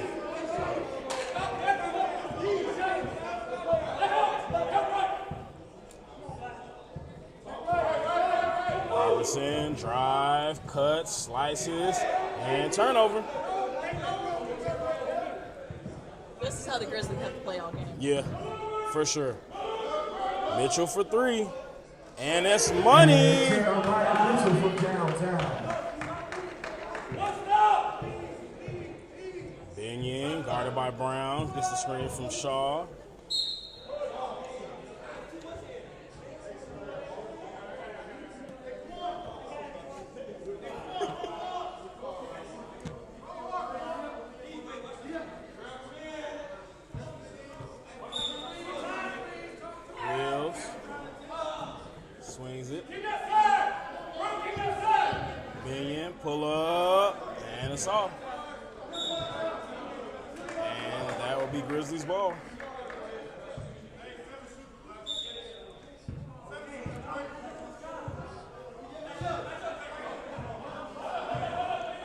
Robinson, drive, cuts, slices, and turnover. This is how the Grizzlies have to play all game. Yeah, for sure. Mitchell for 3. And that's money. Jeremiah Mitchell from downtown. Binion, guarded by Brown, gets the screen from Shaw. Wills swings it. Binion, pull up, and it's off. And that will be Grizzlies ball.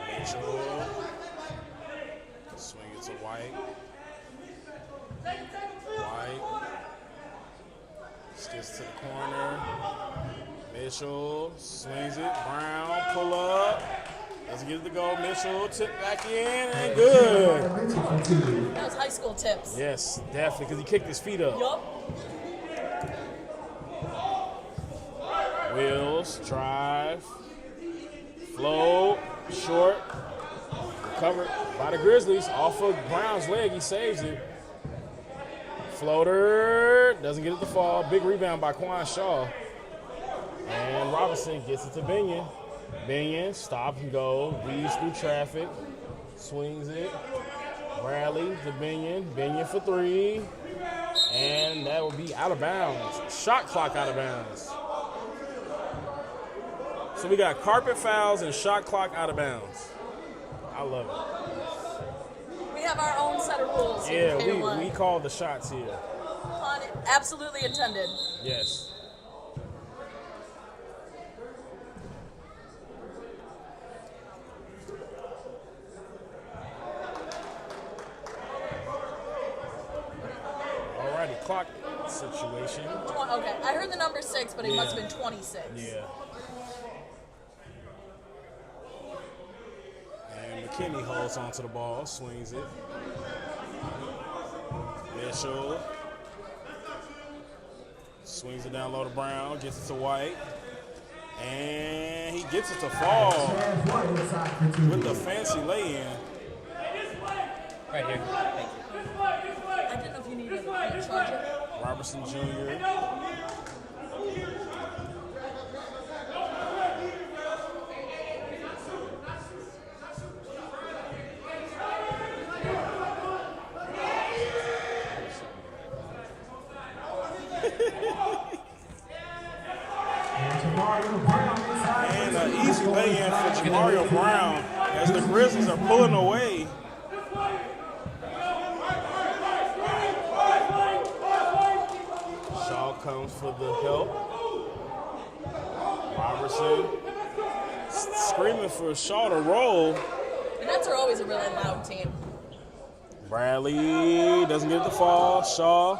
Mitchell, swing it to White. White gets to the corner. Mitchell swings it. Brown, pull up. Let's get it to go. Mitchell, tip back in, and good. That was high school tips. Yes, definitely, because he kicked his feet up. Yup. Wills, drive, float, short, recovered by the Grizzlies. Off of Brown's leg, he saves it. Floater, doesn't get it to fall. Big rebound by Quan Shaw. And Robinson gets it to Binion. Binion, stop and go, weaves through traffic, swings it. Bradley to Binion. Binion for 3. And that will be out of bounds. Shot clock out of bounds. So we got carpet fouls and shot clock out of bounds. I love it. We have our own set of rules. here Yeah, in K1. we call the shots here. Pun absolutely intended. Yes. clock situation. Okay, I heard the number 6, but it must have been 26. Yeah. And McKinney holds onto the ball, swings it. Mitchell swings it down low to Brown, gets it to White. And he gets it to fall with the fancy lay-in. Right here. Thank you. I didn't know if you needed a charger. Robertson Jr. And an easy lay-in for Jamario Brown as the Grizzlies are pulling away. Shaw comes for the help. Robertson screaming for Shaw to roll. The Nets are always a really loud team. Bradley doesn't get it to fall. Shaw.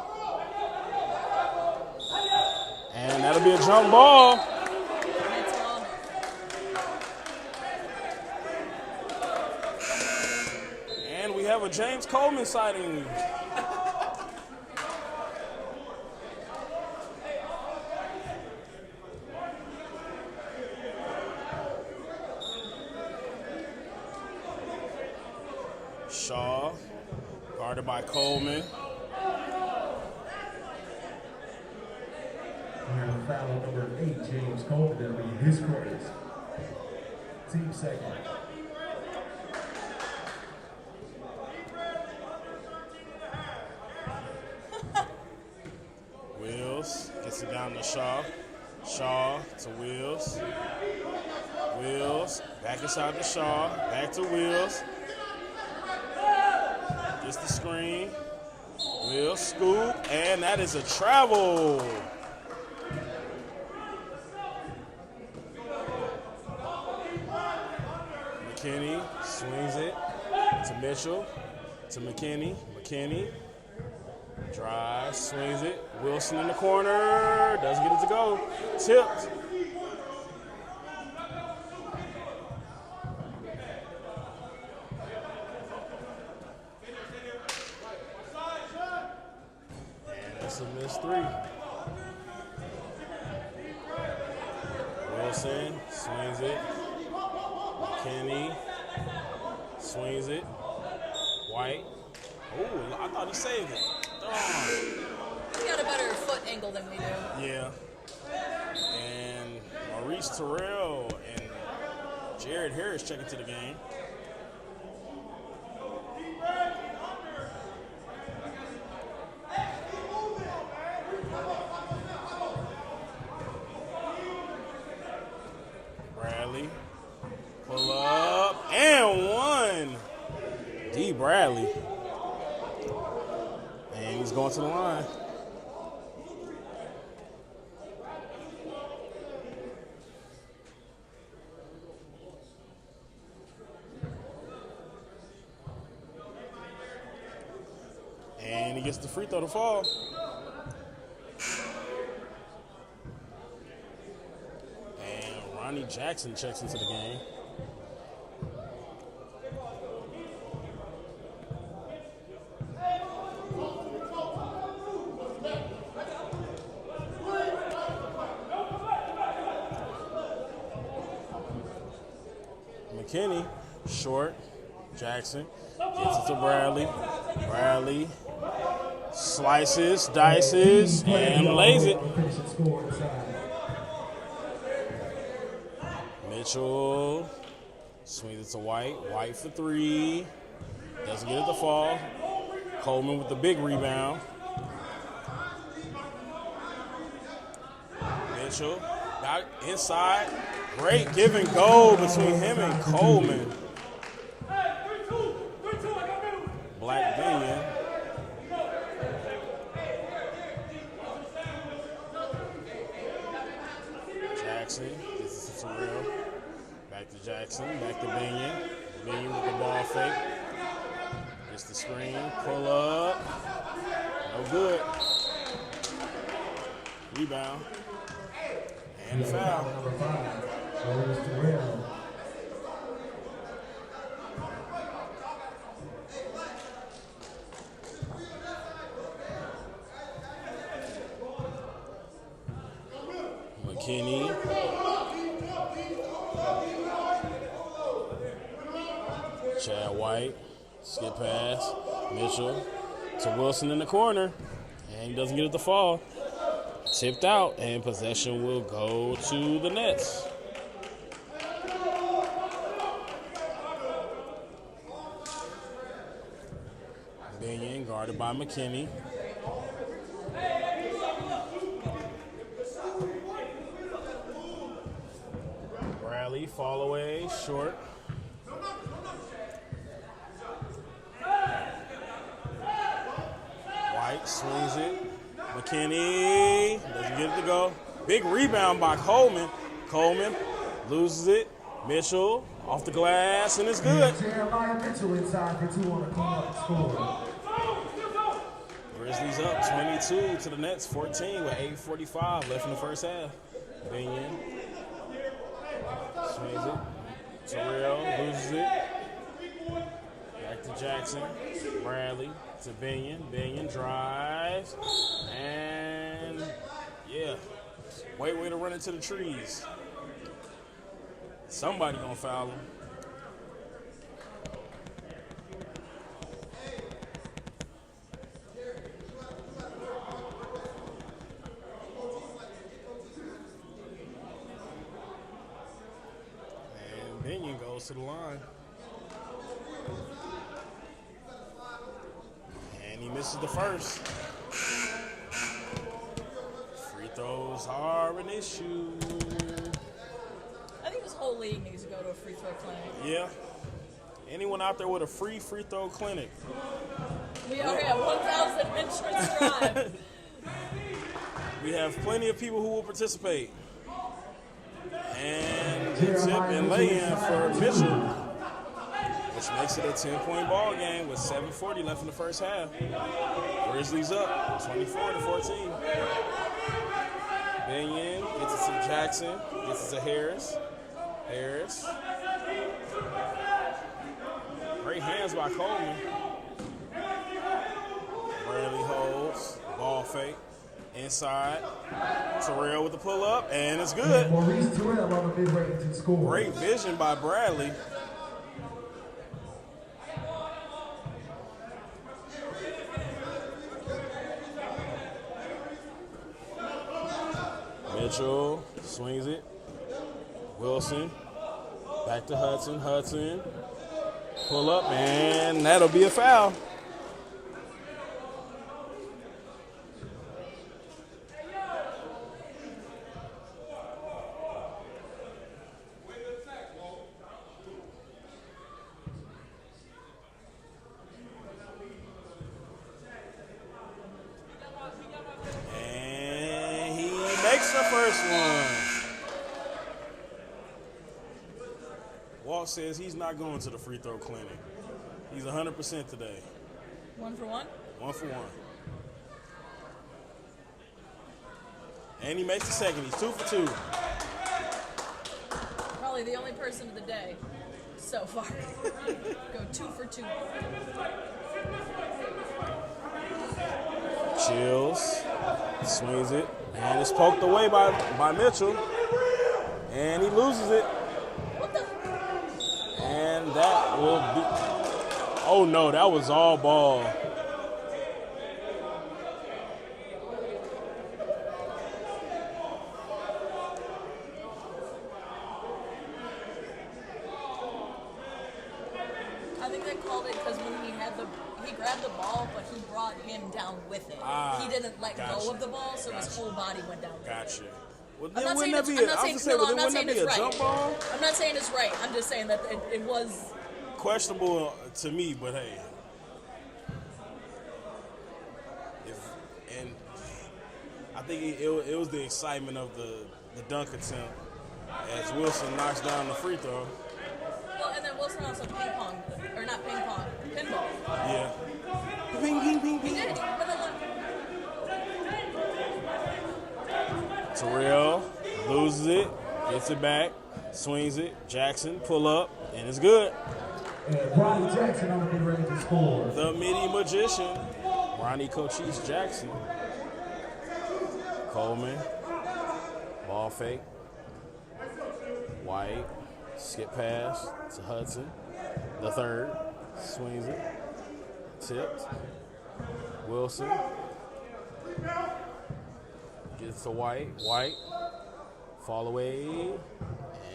And that'll be a jump ball. Nets are on it. And we have a James Coleman sighting. Shaw, guarded by Coleman. And foul number 8, James Coleman. That'll be his credits. Team second. Wills gets it down to Shaw. Shaw to Wills. Wills back inside to Shaw. Back to Wills. Gets the screen. Wills scoop. And that is a travel. McKinney swings it to Mitchell. To McKinney. McKinney. Drives, swings it. Wilson in the corner. Doesn't get it to go. Tipped. And that's a missed three. Wilson swings it. McKinney swings it. White. Oh, I thought he saved it. We got a better foot angle than we do. Yeah. And Maurice Terrell and Jared Harris checking to the game. Bradley. Pull up. And one. D. Bradley. And he's going to the line. And he gets the free throw to fall. And Ronnie Jackson checks into the game. McKinney, short. Jackson gets it to Bradley. Bradley slices, dices, and lays it. Mitchell swings it to White. White for three. Doesn't get it to fall. Coleman with the big rebound. Mitchell back inside. Great give and go between him and Coleman. Black Binion. Jackson gets it to Terrell. Back to Jackson. Back to Binion. Binion with the ball fake. Gets the screen. Pull up. No good. Rebound. And foul. Number 5 goes to Terrell. McKinney. Chad White. Skip pass. Mitchell to Wilson in the corner. And he doesn't get it to fall. Tipped out, and possession will go to the Nets. Binion guarded by McKinney. Bradley, fall away, short. White swings it. McKinney doesn't get it to go. Big rebound by Coleman. Coleman loses it. Mitchell off the glass, and it's good. Jeremiah Mitchell inside for 2 on the clock. Score. Grizzlies up 22 to the Nets 14 with 8:45 left in the first half. Binion swings it. Terrell loses it. Back to Jackson. Bradley to Binion. Binion drives. And, yeah. Way to run into the trees. Somebody gonna foul him. And Binion goes to the line. And he misses the first. Free throws are an issue. I think this whole league needs to go to a free throw clinic. Yeah. Anyone out there with a free throw clinic? We already have 1,000 entrants drive. We have plenty of people who will participate. And the tip and lay-in for Mitchell, which makes it a 10-point ball game with 7:40 left in the first half. Grizzlies up 24-14. Binion gets it to Jackson, gets it to Harris. Harris. Great hands by Coleman. Bradley holds. Ball fake. Inside. Terrell with the pull-up, and it's good. Maurice Terrell on the mid-range to score. Great vision by Bradley. Mitchell swings it. Wilson. Back to Hudson. Hudson. Pull up, and that'll be a foul. And he makes the first one. Walt says he's not going to the free throw clinic. He's 100% today. 1 for 1? 1 for 1. And he makes the second. He's 2 for 2. Probably the only person of the day so far. Go 2 for 2. Chills. Swings it. And it's poked away by Mitchell. And he loses it. What the? And that will be... Oh, no, that was all ball. I think they called it because when he grabbed the ball, but he brought him down with it. He didn't let gotcha. go of the ball, so his whole body went down with it. Gotcha. Well, I'm then not wouldn't that saying be it's, a, I'm I not was saying, gonna say, no, well, I'm then not wouldn't saying that it's be a right. jump ball? I'm not saying it's right. I'm just saying that it was. Questionable to me, but hey. And I think it was the excitement of the dunk attempt as Wilson knocks down the free throw. Well, and then Wilson also ping pong, or not ping pong, pinball. Yeah. Ping, ping, ping, He ping. did. He went a lot. Gets it back, swings it. Jackson, pull up, and it's good. And Ronnie Jackson on the ready to score. The MIDI magician, Ronnie Cochise Jackson. Coleman, ball fake. White, skip pass to Hudson. The third, swings it. Tipped. Wilson. Gets to White. White. Fall away.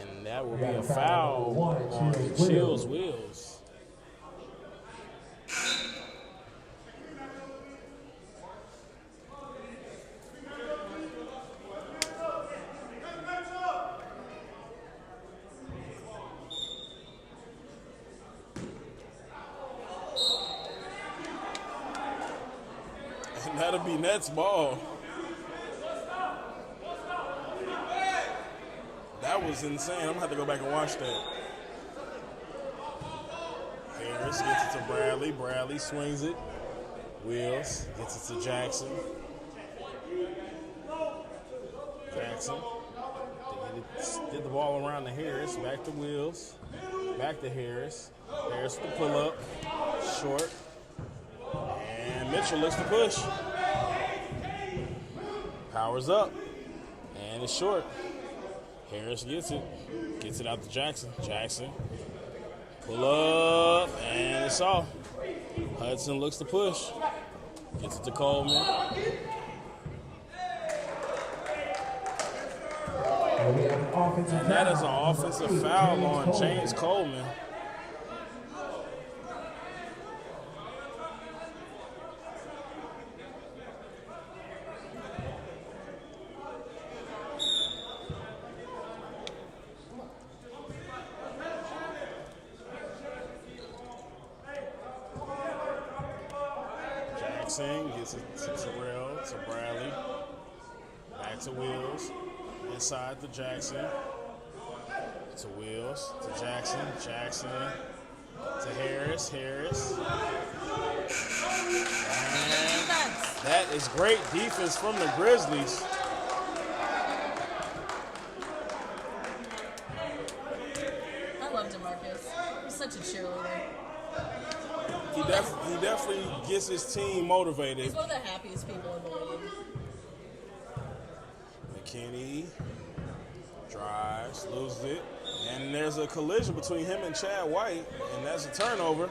And that will be a foul on Chills Wheels. And that'll be Nets ball. That was insane. I'm gonna have to go back and watch that. Harris gets it to Bradley. Bradley swings it. Wheels gets it to Jackson. Jackson did the ball around to Harris. Back to Wheels. Back to Harris. Harris with the pull up. Short. And Mitchell looks to push. Powers up. And it's short. Harris gets it out to Jackson. Jackson, pull up, and it's off. Hudson looks to push. Gets it to Coleman. And that is an offensive foul on James Coleman. Gets it to Terrell, to Bradley, back to Wheels, inside to Jackson, to Wheels, to Jackson, Jackson, to Harris, Harris. And that is great defense from the Grizzlies. I love DeMarcus. He's such a cheerleader. He definitely gets his team motivated. He's one of the happiest people in the league. McKinney drives, loses it, and there's a collision between him and Chad White, and that's a turnover.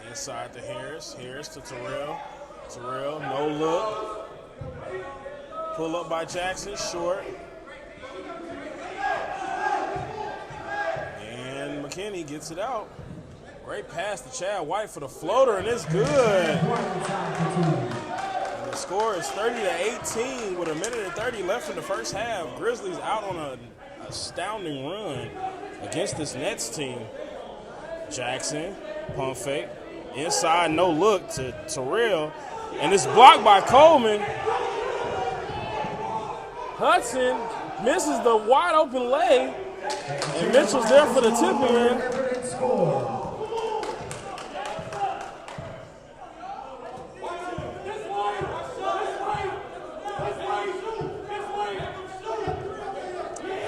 Inside to Harris. Harris to Terrell. Terrell, no look. Pull up by Jackson, short. And McKinney gets it out. Great pass to Chad White for the floater, and it's good. And the score is 30-18 with 1:30 left in the first half. Grizzlies out on an astounding run against this Nets team. Jackson, pump fake. Inside, no look to Terrell. And it's blocked by Coleman. Hudson misses the wide open lay. And Mitchell's there for the tip in.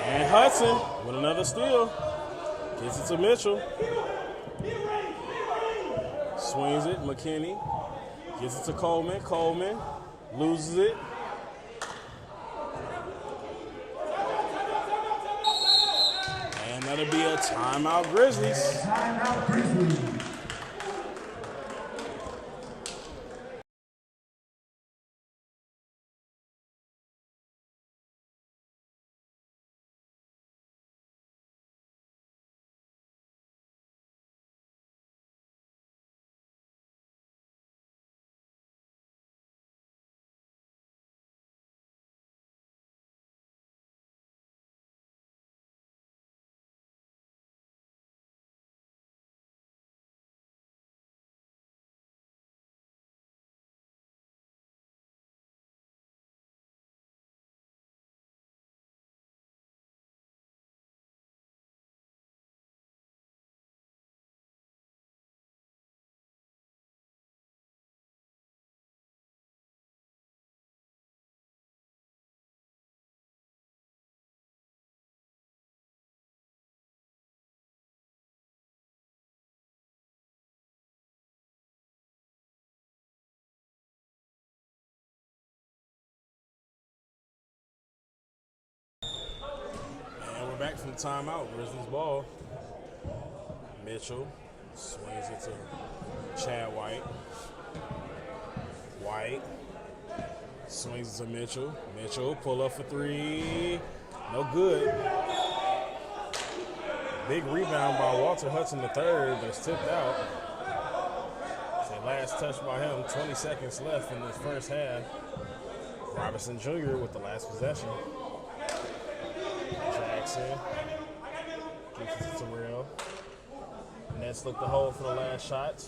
And Hudson with another steal. Gets it to Mitchell. Swings it, McKinney. Gets it to Coleman. Coleman loses it. And that'll be a timeout Grizzlies. Timeout Grizzlies. the timeout. Grizzlies ball. Mitchell swings it to Chad White. White swings it to Mitchell. Mitchell pull up for three. No good. Big rebound by Walter Hudson III, but it's tipped out. It's the last touch by him. 20 seconds left in this first half. Robinson Jr. with the last possession. Jackson gives it to Terrell. Nets look to hold for the last shot.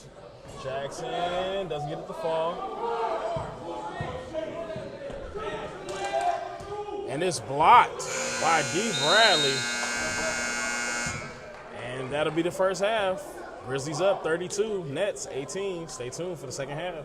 Jackson doesn't get it to fall. And it's blocked by D. Bradley. And that'll be the first half. Grizzlies up 32, Nets 18. Stay tuned for the second half.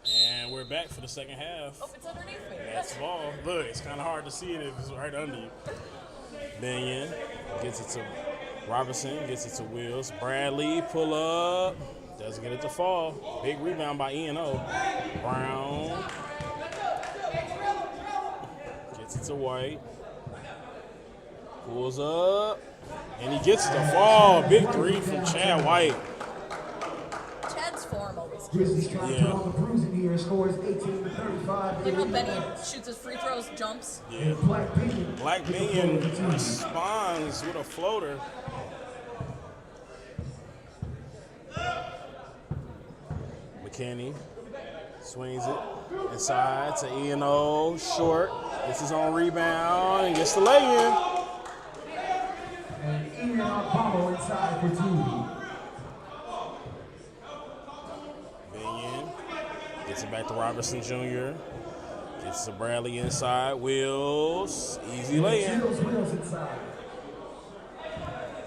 And we're back for the second half. Oh, it's underneath me. That's ball. Look, it's kind of hard to see it if it's right under you. Benyon gets it to Robinson gets it to Wills. Bradley, pull up. Doesn't get it to fall. Big rebound by E&O. Brown. Gets it to White. Pulls up. And he gets it to fall. Big three from Chad White. Chad's form always. Grizzlies trying to put on the cruising here. Scores 18-35. Like how Benny shoots his free throws, jumps. Yeah. Black Binion. Black Binion responds with a floater. McKinney swings it inside to E&O. Short. Gets his own rebound and gets the lay-in. And Ian Apollo inside for 2. Binion gets it back to Robertson Jr. Gets to Bradley inside. Wills. Easy lay-in. Wills inside.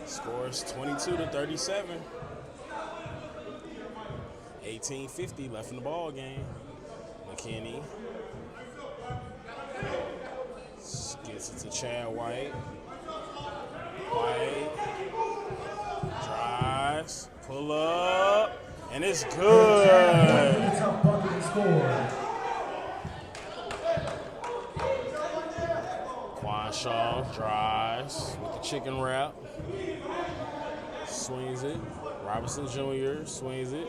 Scores 22-37. 18:50 left in the ball game. McKinney gets it to Chad White. White drives, pull up, and it's good. Top bucket and score. Quanshaw drives with the chicken wrap. Swings it. Robinson Jr. swings it.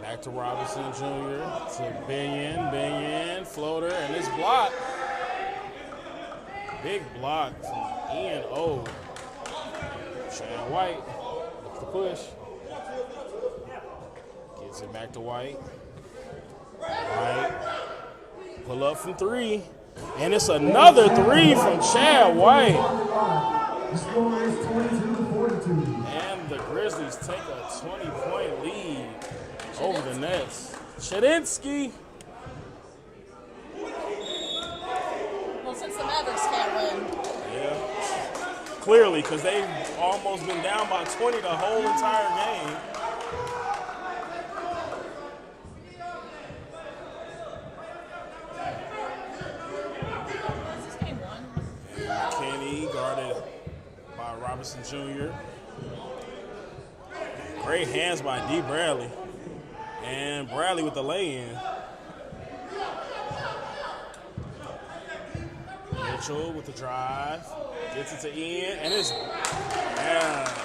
Back to Robinson Jr. to Binion, floater, and it's blocked. Big block from E&O. Chad White with the push. Gets it back to White. White. Pull up from 3. And it's another 3 from Chad White. The score is 22-42. And the Grizzlies take a 20-point lead over the Nets. Chedinsky. Well, since the Mavericks can't win, Yeah. Clearly, because they've almost been down by 20 the whole entire game. this is game 1. Kenny guarded by Robinson Jr. Great hands by D. Bradley. And Bradley with the lay-in. Mitchell with the drive. Gets it to Ian. And it's... Yeah.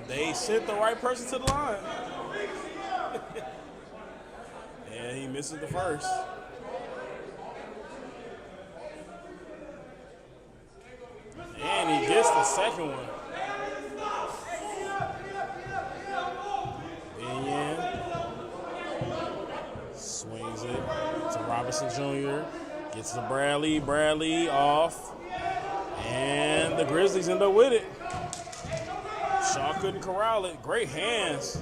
They sent the right person to the line. And he misses the first. And he gets the second one. Binion swings it to Robinson Jr. Gets to Bradley. Bradley off. And the Grizzlies end up with it. Shaw couldn't corral it. Great hands.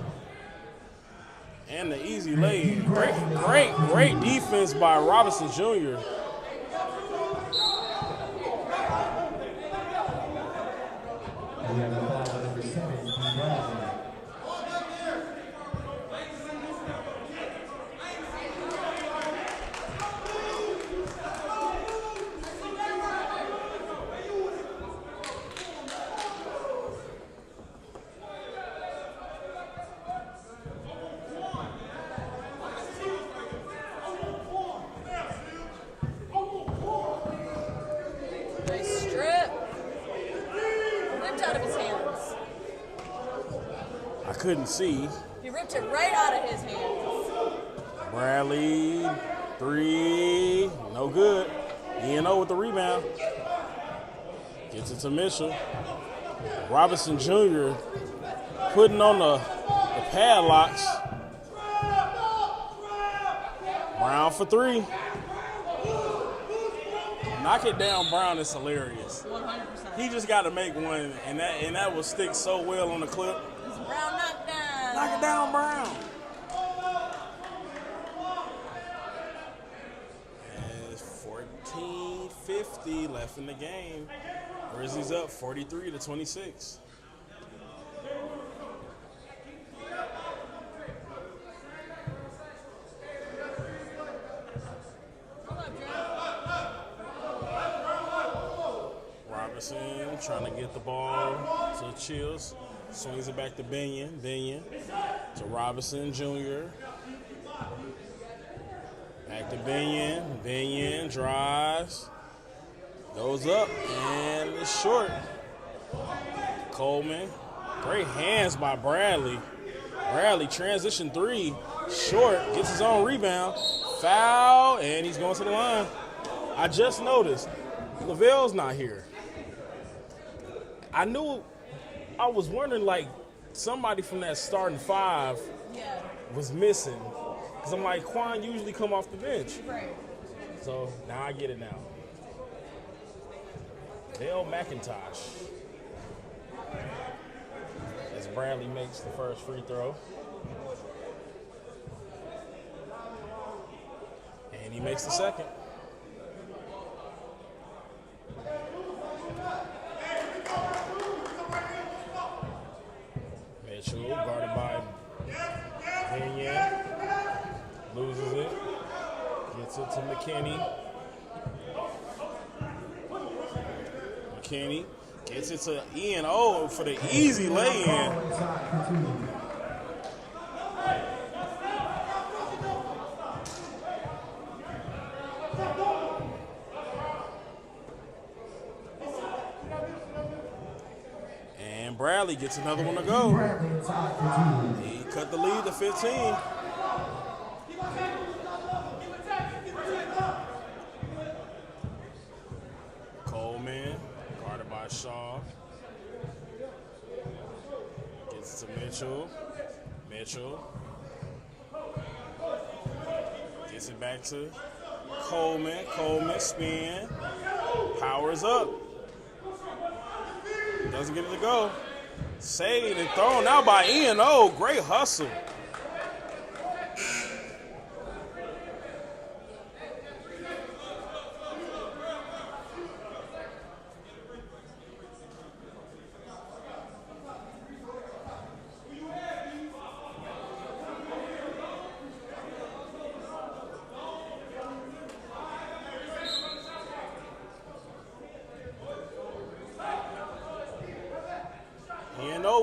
And the easy lay. Great defense by Robinson Jr. We have a foul on number 7, Bradley. Nice strip. Ripped out of his hands. I couldn't see. He ripped it right out of his hands. Bradley, 3, no good. E&O with the rebound. Gets it to Mitchell. Robinson Jr. putting on the padlocks. Brown for 3. Knock it down, Brown is hilarious. 100%. He just got to make one, and that will stick so well on the clip. It's Brown knockdown. Knock it down, Brown. 2:50 left in the game. Grizzlies up 43-26. Robinson trying to get the ball to Chills. Swings it back to Binion. Binion to Robinson Jr. Back to Binion. Binion drives. Goes up and it's short. Coleman. Great hands by Bradley. Bradley transition three. Short. Gets his own rebound. Foul. And he's going to the line. I just noticed LaVelle's not here. I was wondering, like, somebody from that starting five was missing. Because I'm like, Quan usually come off the bench. Right. So now I get it now. Dale McIntosh. As Bradley makes the first free throw. And he makes the second. Mitchell, guarded by Binion. Loses it. Gets it to McKinney. McKinney gets it to E&O for the easy lay-in. And Bradley gets another one to go. He cut the lead to 15. Coleman, guarded by Shaw. Gets to Mitchell. Mitchell. Gets it back to Coleman. Coleman spin. Powers up. Doesn't get it to go. Saved and thrown out by E&O. Great hustle.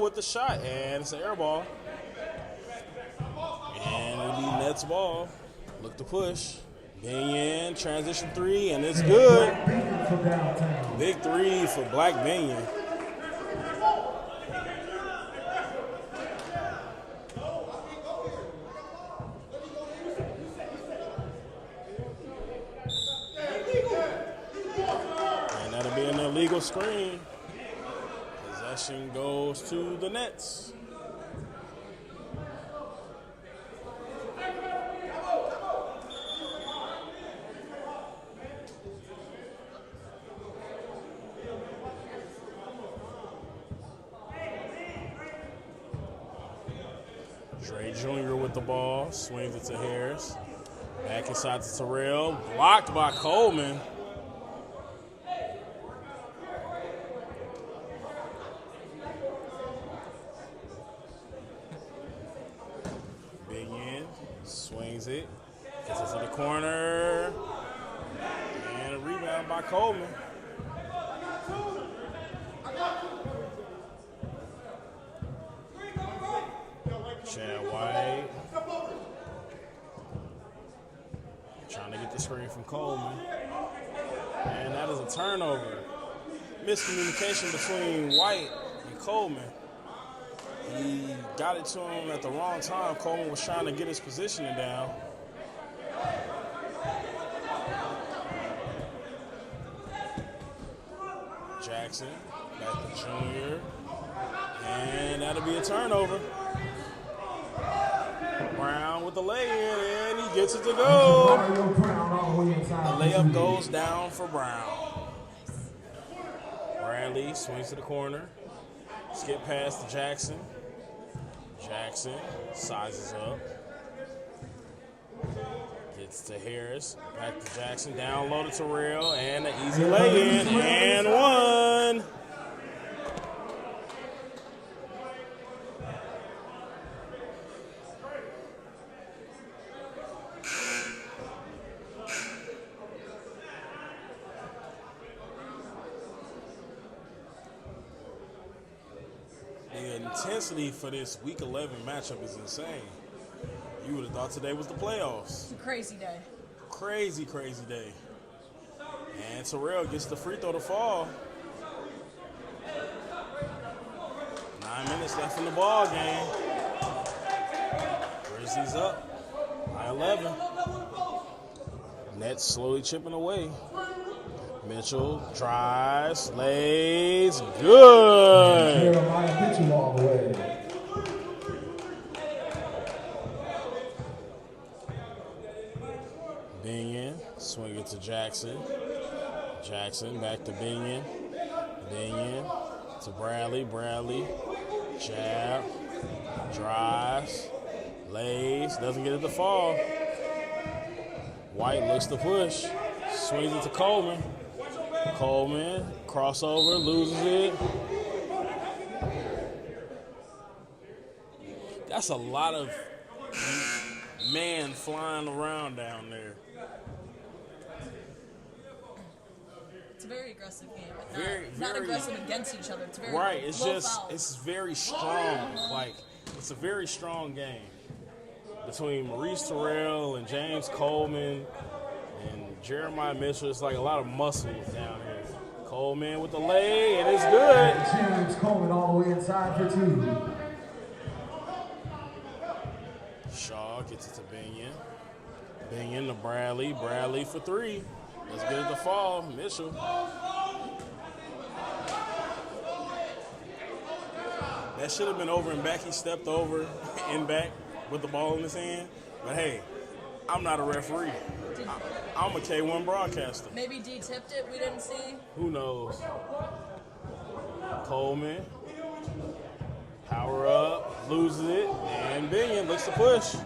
With the shot, and it's an air ball. And it'll be Nets ball. Look to push. Binion, transition three, and it's good. Big three for Black Binion. And that'll be an illegal screen. Possession goes to the Nets. Dre Jr. with the ball, swings it to Harris. Back inside to Terrell, blocked by Coleman. Swings it, gets it to the corner, and a rebound by Coleman. Chad White trying to get the screen from Coleman, and that is a turnover. Miscommunication between White and Coleman. He got it to him at the wrong time. Coleman was trying to get his positioning down. Jackson, back to Junior. And that'll be a turnover. Brown with the lay-in, and he gets it to go. The layup goes down for Brown. Bradley swings to the corner. Skip past to Jackson. Jackson sizes up. Gets to Harris, back to Jackson, down low to Terrell, and an easy lay-in, and one. The intensity for this Week 11 matchup is insane. You would have thought today was the playoffs. It's a crazy day. Crazy, crazy day. And Terrell gets the free throw to fall. 9 minutes left in the ball game. Grizzlies up by 11. Nets slowly chipping away. Mitchell drives, lays, good. Jeremiah Mitchell all the way. Binion, swing it to Jackson. Jackson back to Binion. Binion to Bradley. Bradley, jab, drives, lays, doesn't get it to fall. White looks to push, swings it to Coleman. Coleman, crossover, loses it. That's a lot of man flying around down there. It's a very aggressive game, but not Very- aggressive against each other. It's very Right, it's low just, fouls. it's very strong. Like, it's a very strong game between Maurice Terrell and James Coleman and Jeremiah Mitchell. It's like a lot of muscles down here. Coleman with the lay, and it's good. James Coleman all the way inside for two. Shaw gets it to Binion. Binion to Bradley. Bradley for three. Let's get it to fall. Mitchell. That should have been over and back. He stepped over and back with the ball in his hand. But hey, I'm not a referee. I'm a K1 broadcaster. Maybe D tipped it. We didn't see. Who knows? Coleman. Power up. Loses it. And Binion looks to push.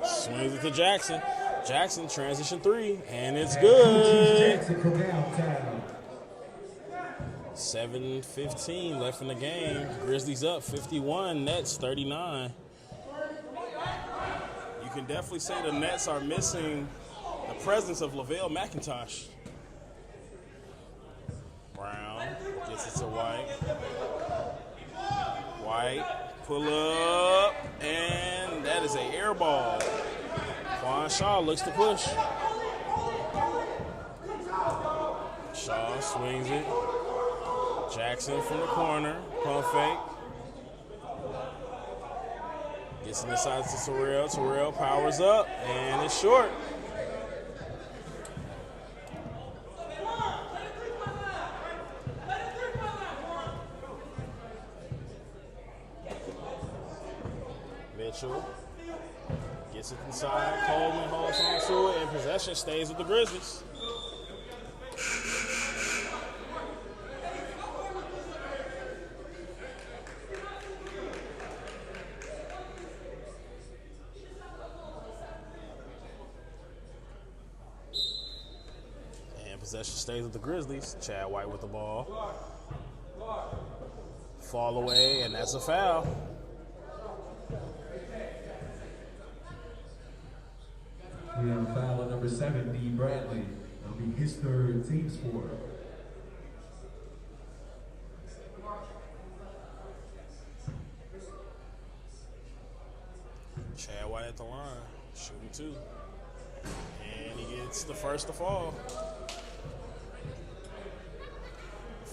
Swings it to Jackson. Jackson transition three. And it's good. Jackson from downtown. 7:15 left in the game. Grizzlies up 51, Nets 39. You can definitely say the Nets are missing the presence of LaVale McIntosh. Brown gets it to White. White, pull up, and that is an air ball. Quan Shaw looks to push. Shaw swings it. Jackson from the corner, pump fake. Gets it inside to Terrell. Terrell powers up, and it's short. Mitchell gets it inside. Coleman holds on to it, and possession stays with the Grizzlies. Possession stays with the Grizzlies. Chad White with the ball. Fall away, and that's a foul. We have a foul at number 7, D. Bradley. That'll be his third, team's fourth. Chad White at the line, shooting two. And he gets the first to fall.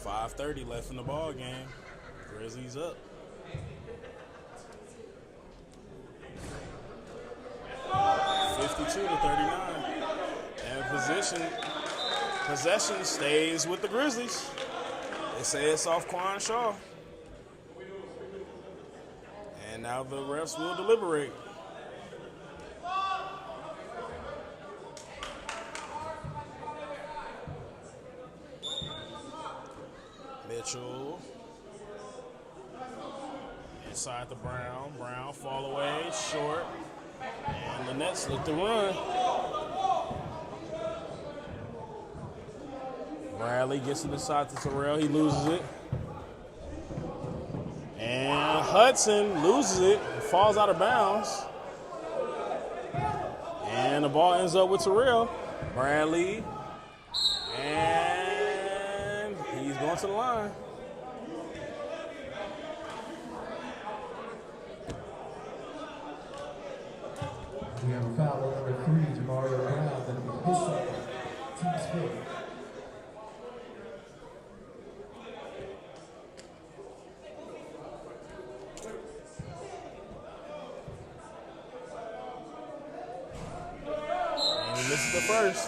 5:30 left in the ball game. Grizzlies up. (52-39). And possession stays with the Grizzlies. They say it's off Quan Shaw. And now the refs will deliberate. Mitchell inside the Brown. Brown fall away, short. And the Nets look to run. Bradley gets it inside to Terrell. He loses it. And Hudson loses it. Falls out of bounds. And the ball ends up with Terrell. Bradley. And he's going to the line. We have a foul on number 3, Jamario Brown. That'll be his second. Team's fifth. And he misses the first.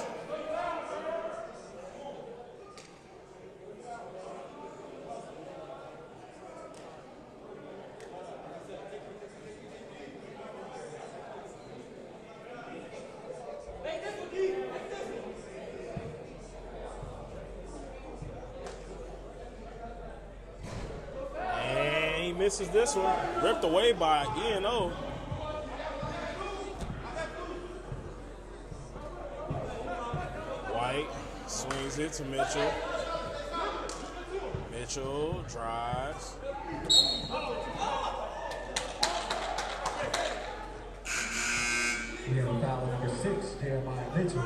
And he misses this one. Ripped away by E&O. White swings it to Mitchell. Mitchell drives. We have a foul on number 6, Jeremiah Mitchell.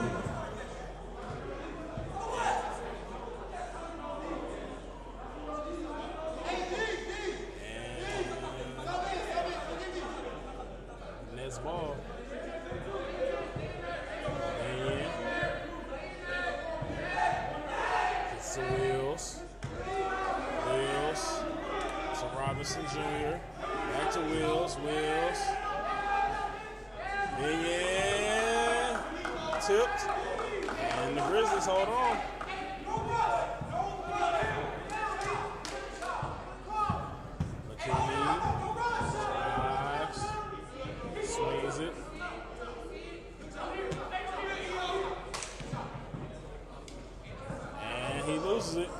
And Nets ball. And it's to Wills. Wills to Robinson Jr. Back to Wills. Wills. And tipped. And the Grizzlies hold on. McKinney drives, swings it. And he loses it.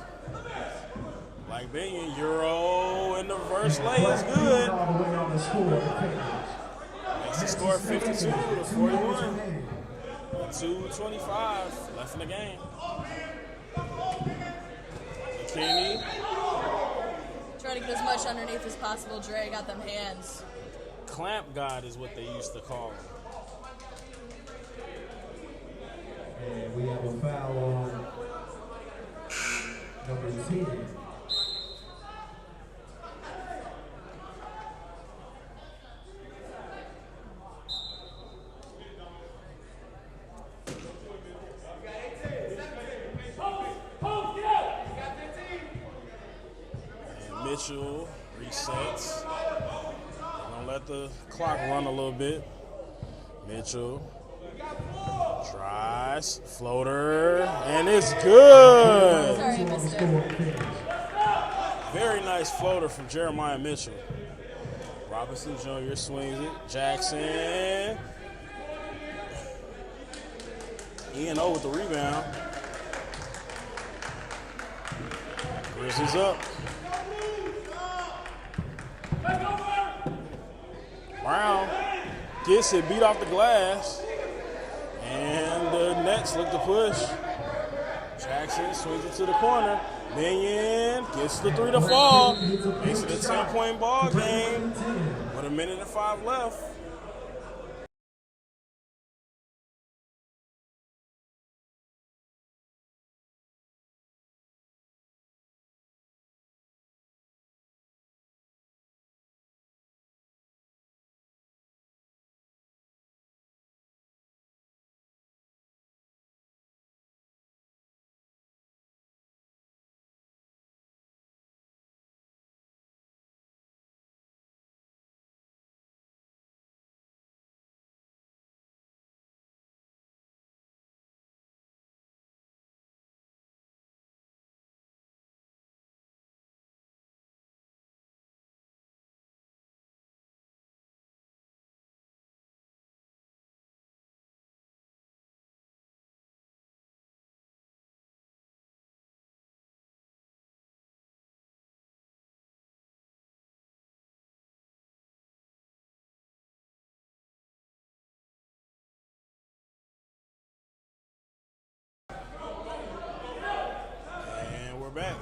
Like Binion, Euro in the reverse lay is good. All the way on the score. Makes the score 52 to 41. 2:25 left in the game. McKinney. Try to get as much underneath as possible. Dre got them hands. Clamp God is what they used to call him. And we have a foul on number 10. And Mitchell resets. Gonna let the clock run a little bit. Mitchell tries, floater, and it's good. Sorry, I missed it. Very nice floater from Jeremiah Mitchell. Robinson Jr. swings it. Jackson. E&O with the rebound. Grizzlies up. Brown gets it, beat off the glass. And the Nets look to push. Jackson swings it to the corner. Minion gets the 3 to fall. Makes it a 10-point ball game with 1:05 left. back.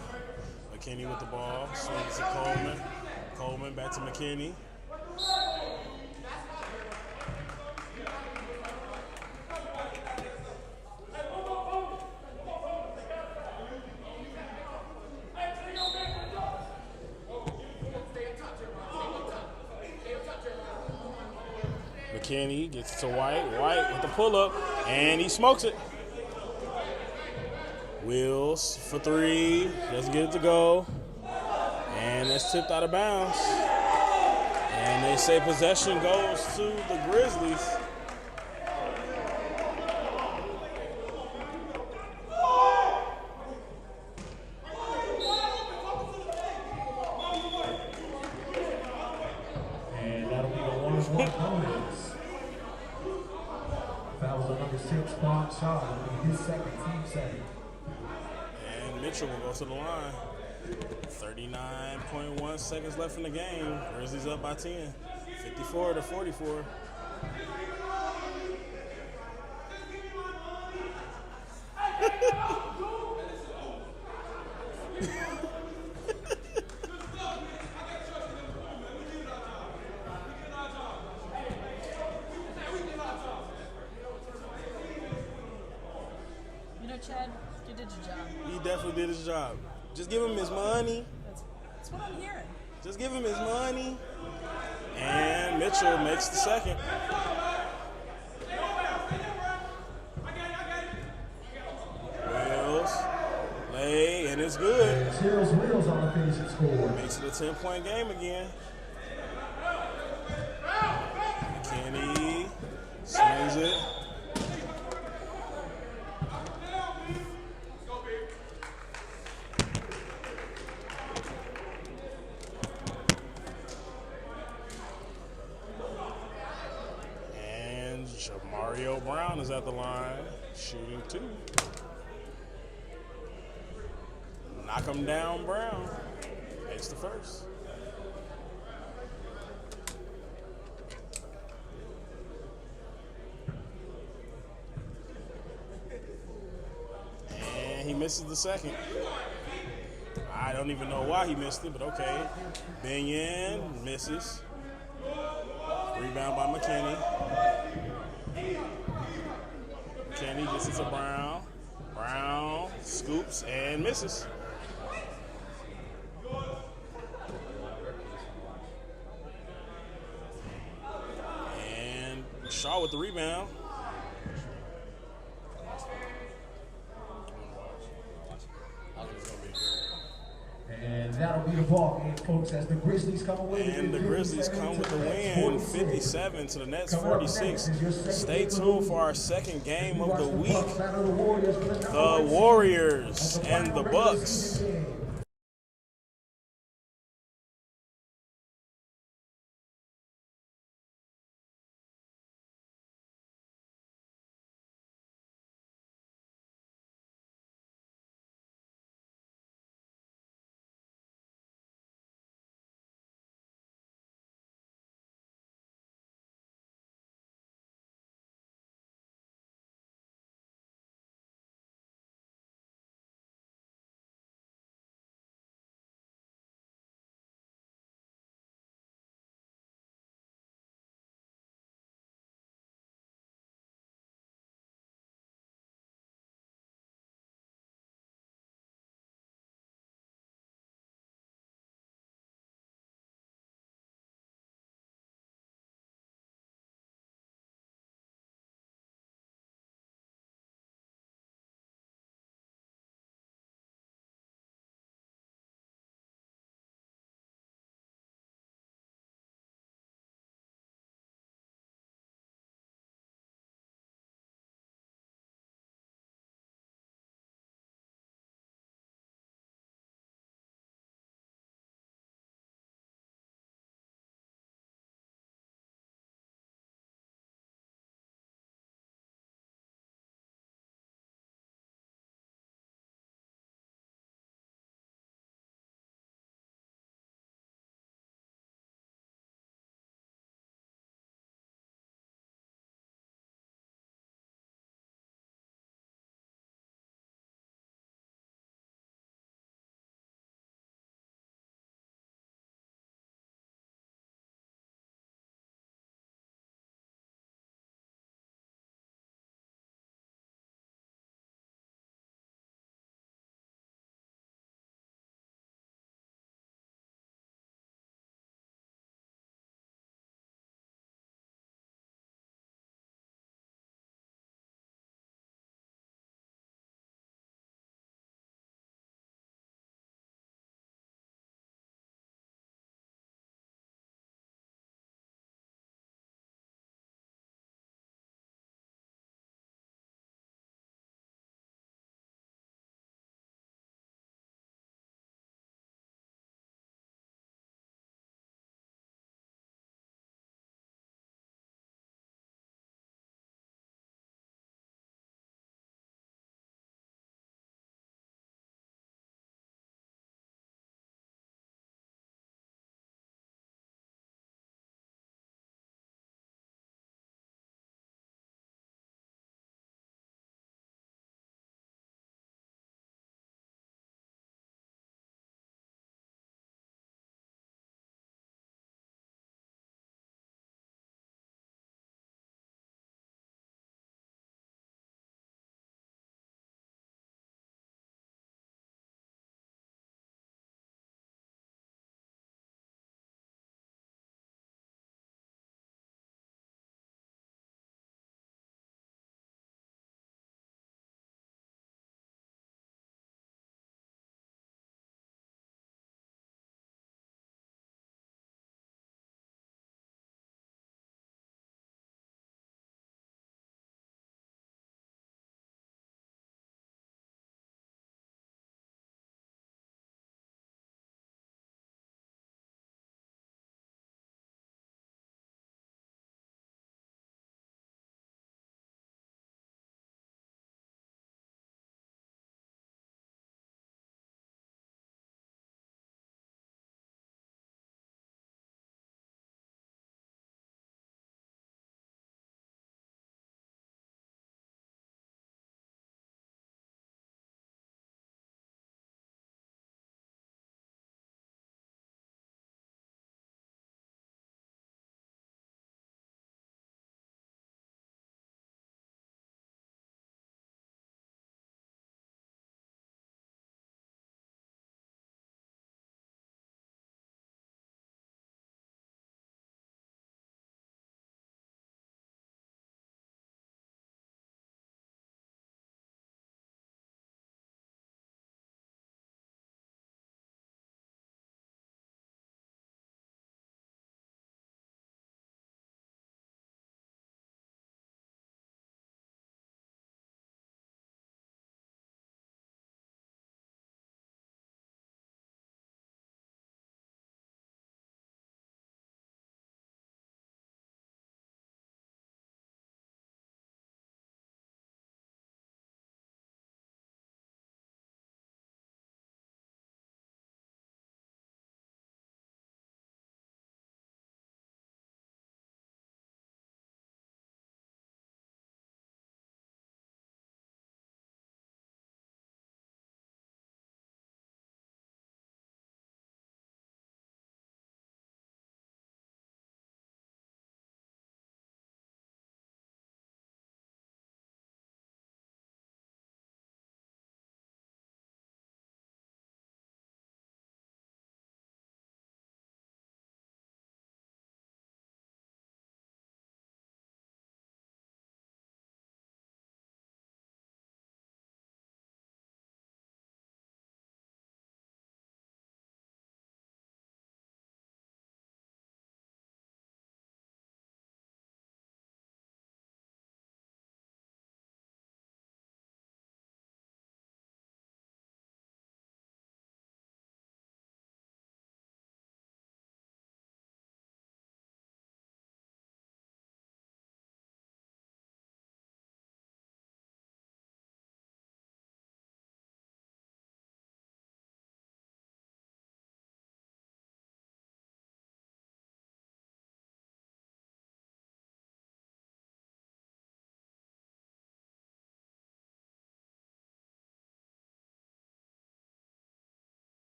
McKinney with the ball. Swings to Coleman. Coleman back to McKinney. McKinney gets to White. White with the pull-up, and he smokes it. Wills for three. Doesn't get it to go. And that's tipped out of bounds. And they say possession goes to the Grizzlies. And that'll be the 1-1 Hornets. Fouls on number 6, Bob Shaw. That'll be his second, team second. And Mitchell will go to the line. 39.1 seconds left in the game. Grizzlies up by 10. 54-44. You know, Chad, you did your job. He definitely did his job. Just give him his money. That's what I'm hearing. Just give him his money. And Mitchell makes the second. Wills, lay, and it's good. And Cheryl's Wheels on the finishing score. Makes it a 10-point game again. McKinney swings it. Mario Brown is at the line, shooting two. Knock him down, Brown. Makes the first. And he misses the second. I don't even know why he missed it, but okay. Binion misses. Rebound by McKinney. McKinney gets it to Brown. Brown scoops and misses. And Shaw with the rebound. And that'll be the ball game, folks, as the Grizzlies come away. And the Grizzlies come with the win, 57 to the Nets 46. Stay tuned for our second game of the week. The Warriors and the Bucks.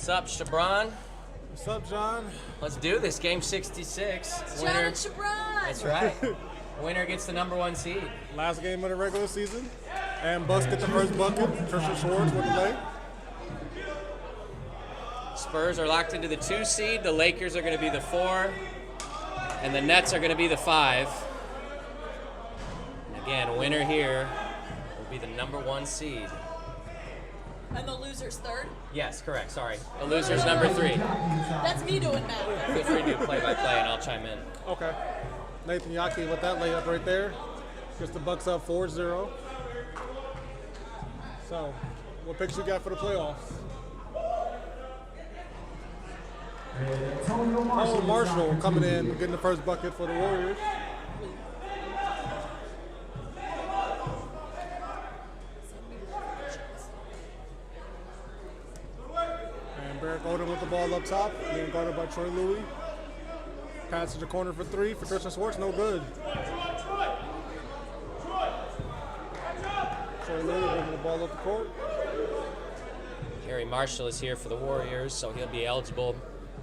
What's up, Shabron? What's up, John? Let's do this. Game 66. John and Shabron. That's right. Winner gets the #1 seed. Last game of the regular season. And Bucks get the first bucket. Tristan Schwartz with the lay. Spurs are locked into the 2 seed. The Lakers are going to be the 4. And the Nets are going to be the 5. And again, winner here will be the #1 seed. And the loser's third. Yes, correct. Sorry. The loser's #3. That's me doing math. Feel free to do play-by-play, and I'll chime in. Okay. Nathan Yaki with that layup right there. Gets the Bucks up 4-0. So, what picks you got for the playoffs? Oh, Marshall coming in, getting the first bucket for the Warriors. And Barrett Golden with the ball up top, being guarded by Troy Louis. Pass to the corner for 3 for Tristan Schwartz, no good. Troy Louis bringing the ball up the court. Harry Marshall is here for the Warriors, so he'll be eligible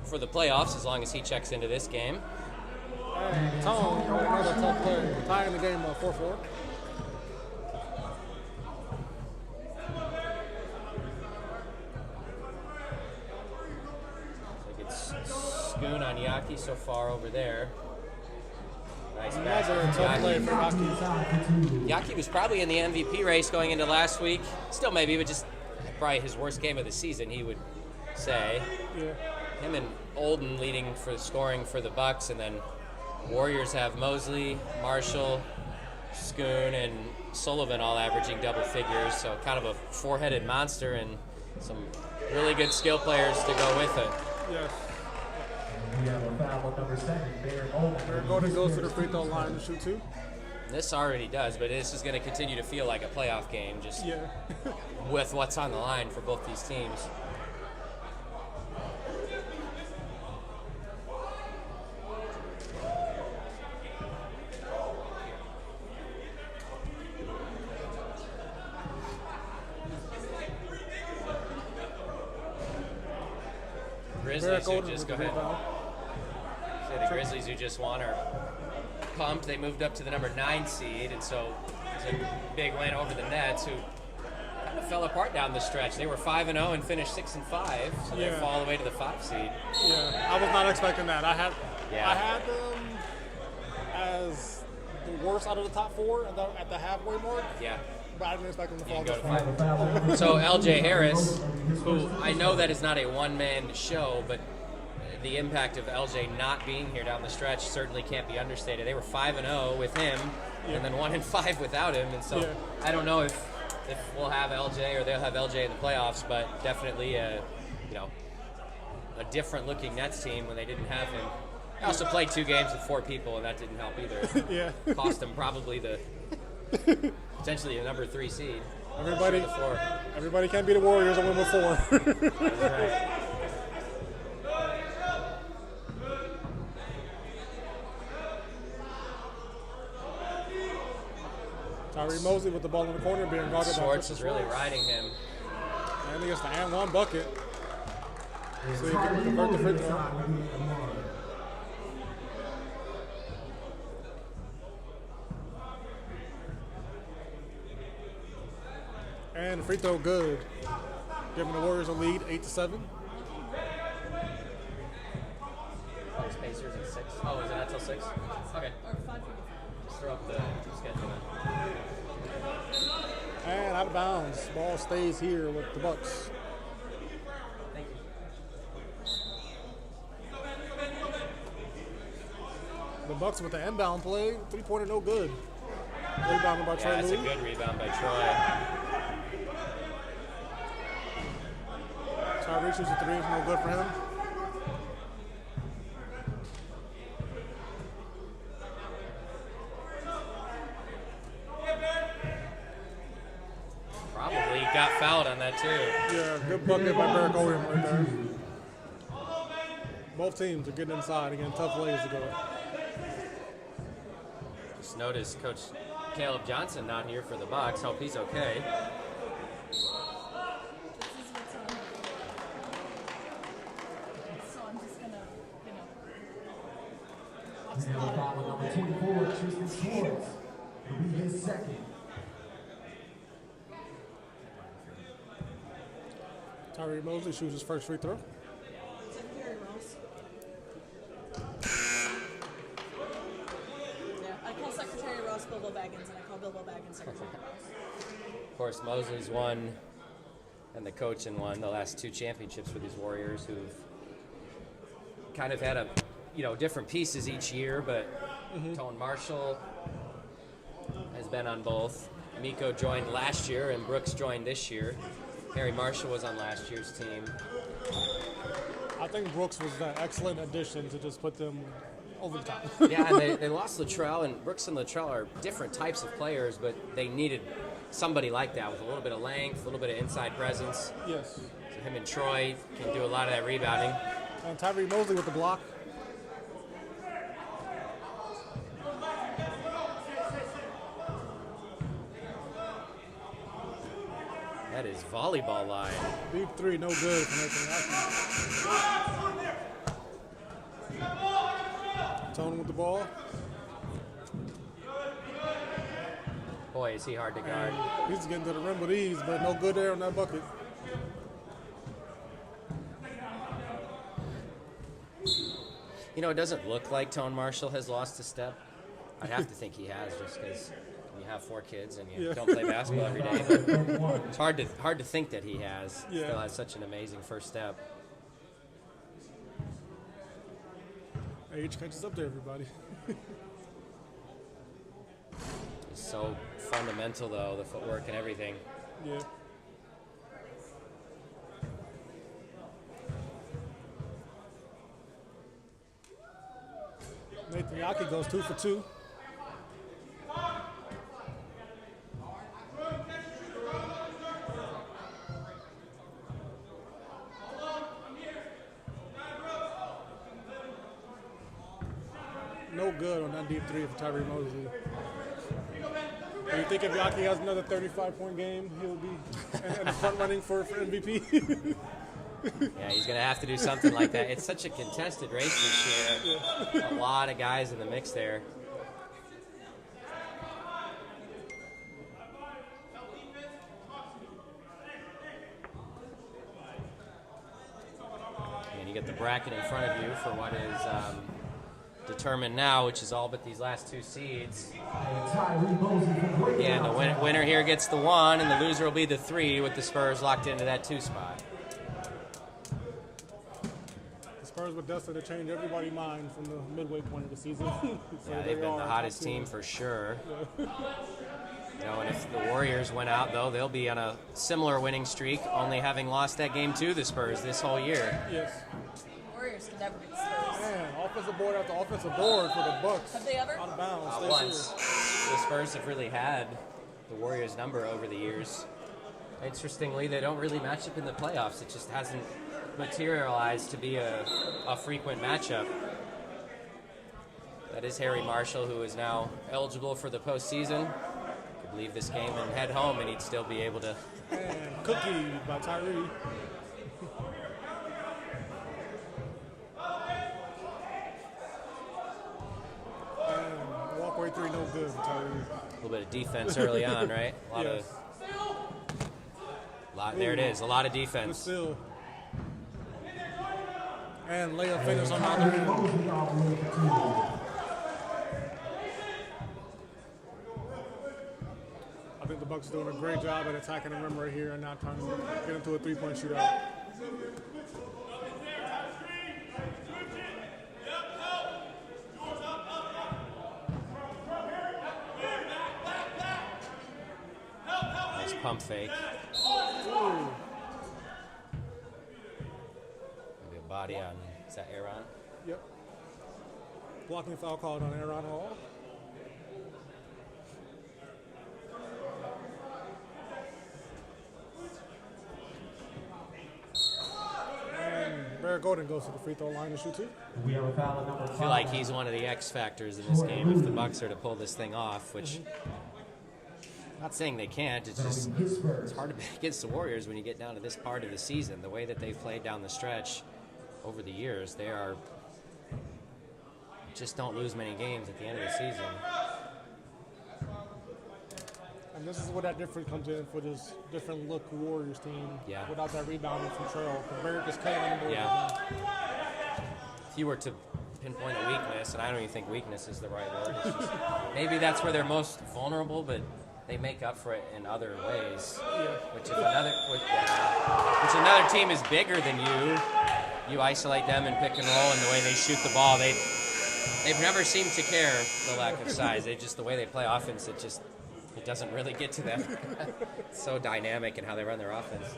for the playoffs as long as he checks into this game. And Tone, another tough play, tying the game 4-4. It's Schoon on Yaki so far over there. Nice pass Another from tough play Yaki. for Yaki. Yaki was probably in the MVP race going into last week. Still maybe, but just probably his worst game of the season, he would say. Yeah. Him and Olden leading for scoring for the Bucks, and then Warriors have Mosley, Marshall, Schoon, and Sullivan all averaging double figures. So kind of a four-headed monster and some really good skill players to go with it. Yes. We have a foul on #7, Barrett Golden. Barrett Golden goes to the free throw line to shoot 2. This already does, but this is going to continue to feel like a playoff game, just Yeah. with what's on the line for both these teams. Grizzlies who just go ahead. So the Grizzlies who just won are pumped. They moved up to the #9 seed, and so it's a big win over the Nets, who kind of fell apart down the stretch. They were 5-0 and finished 6-5, so they Yeah. fall away to the 5 seed. Yeah, I was not expecting that. I had Yeah. them as the worst out of the top 4 at the halfway mark, Yeah. but I didn't expect them to fall You can this go far. to 5. So LJ Harris, who I know that is not a one-man show, but the impact of LJ not being here down the stretch certainly can't be understated. They were 5-0 with him, and then 1-5 without him, and so Yeah. I don't know if we'll have LJ or they'll have LJ in the playoffs, but definitely a different-looking Nets team when they didn't have him. I also played 2 games with 4 people, and that didn't help either. Yeah. Cost them probably potentially a #3 seed. Everybody, Sure, the 4. everybody can't be the Warriors and win with 4. That's right. Tyree Mosley with the ball in the corner being guarded by Schwartz Tristan is really Schwartz. riding him. And he gets the and 1 bucket. So he can convert the free throw. And the free throw good. Giving the Warriors a lead, 8-7. Oh, it's Pacers at 6. Oh, is it not till 6? Okay. Just throw up the schedule then. And out of bounds. Ball stays here with the Bucks. Thank you. The Bucks with the inbound play. 3-pointer no good. Rebounded by Troy Yeah, that's a Louis. good rebound by Troy. Tyree shoots a 3, no good for him. Probably got fouled on that too. Yeah, good bucket by Barrett Golden right there. Both teams are getting inside and getting tough lays to go. Just noticed Coach Caleb Johnson not here for the Bucks. Hope he's okay. lost We have a the foul on number 24, Tristan Schwartz. It'll be his second. Tyree Mosley shoots his first free throw. Secretary Ross. Yeah, I call Secretary Ross Bilbo Baggins, and I call Bilbo Baggins Secretary Ross. Of course, Mosley's won, and the coaching won the last 2 championships for these Warriors, who've kind of had a, different pieces each year. But Tone Marshall has been on both. Miko joined last year, and Brooks joined this year. Harry Marshall was on last year's team. I think Brooks was an excellent addition to just put them over the top. Yeah, and they lost Latrell, and Brooks and Latrell are different types of players, but they needed somebody like that with a little bit of length, a little bit of inside presence. Yes. So him and Troy can do a lot of that rebounding. And Tyree Mosley with the block. That is volleyball line. Deep three, no good from Nathan. Tone with the ball. Boy, is he hard to guard. He's getting to the rim with ease, but no good there on that bucket. It doesn't look like Tone Marshall has lost a step. I'd have to think he has, just because you have 4 kids and you don't play basketball every day. But it's hard to think that he has. Yeah. Still has such an amazing first step. Age catches up to everybody. He's so fundamental, though, the footwork and everything. Yeah. Nathan Yaki goes 2 for 2. No good on that deep three for Tyree Mosley. Do you think if Yaki has another 35-point game, he'll be in the front running for MVP? Yeah, he's going to have to do something like that. It's such a contested race this year. A lot of guys in the mix there. And you get the bracket in front of you for what is determined now, which is all but these last 2 seeds. Again, the winner here gets the 1, and the loser will be the 3, with the Spurs locked into that 2 spot. The Spurs were destined to change everybody's mind from the midway point of the season. So Yeah, they've been the hottest team for sure. And if the Warriors went out, though, they'll be on a similar winning streak, only having lost that game to the Spurs this whole year. Yes. Warriors can never beat the Spurs. Man, offensive board after offensive board for the Bucks. Have they ever? Out of bounds. Stay Once. serious. The Spurs have really had the Warriors' number over the years. Interestingly, they don't really match up in the playoffs. It just hasn't materialized to be a frequent matchup. That is Harry Marshall, who is now eligible for the postseason. Could leave this game and head home, and he'd still be able to. And Cookie by Tyree. And walkway 3, no good for Tyree. A little bit of defense early on, right? Yes. There it is, a lot of But defense. still. And layup finish on the other end. I think the Bucks are doing a great job at attacking the rim right here and not trying to get into a 3-point shootout. Nice pump fake. Ooh. Maybe a body on, is that Aaron? Yep. Blocking foul called on Aaron Hall. And Barrett Golden goes to the free throw line to shoot 2. We have a foul at number 5. I feel like he's one of the X factors in this game if the Bucks are to pull this thing off, which not saying they can't, it's just it's hard to bet against the Warriors when you get down to this part of the season. The way that they've played down the stretch over the years, they are just don't lose many games at the end of the season. And this is where that difference comes in for this different look Warriors team. Yeah. Without that rebounding from Trail. Barrett is cutting on the board. Yeah. If you were to pinpoint a weakness, and I don't even think weakness is the right word, it's just, maybe that's where they're most vulnerable, but they make up for it in other ways. Yeah. Which if another team is bigger than you isolate them and pick and roll, and the way they shoot the ball, they've never seemed to care the lack of size. They just, the way they play offense, it doesn't really get to them. It's so dynamic in how they run their offense.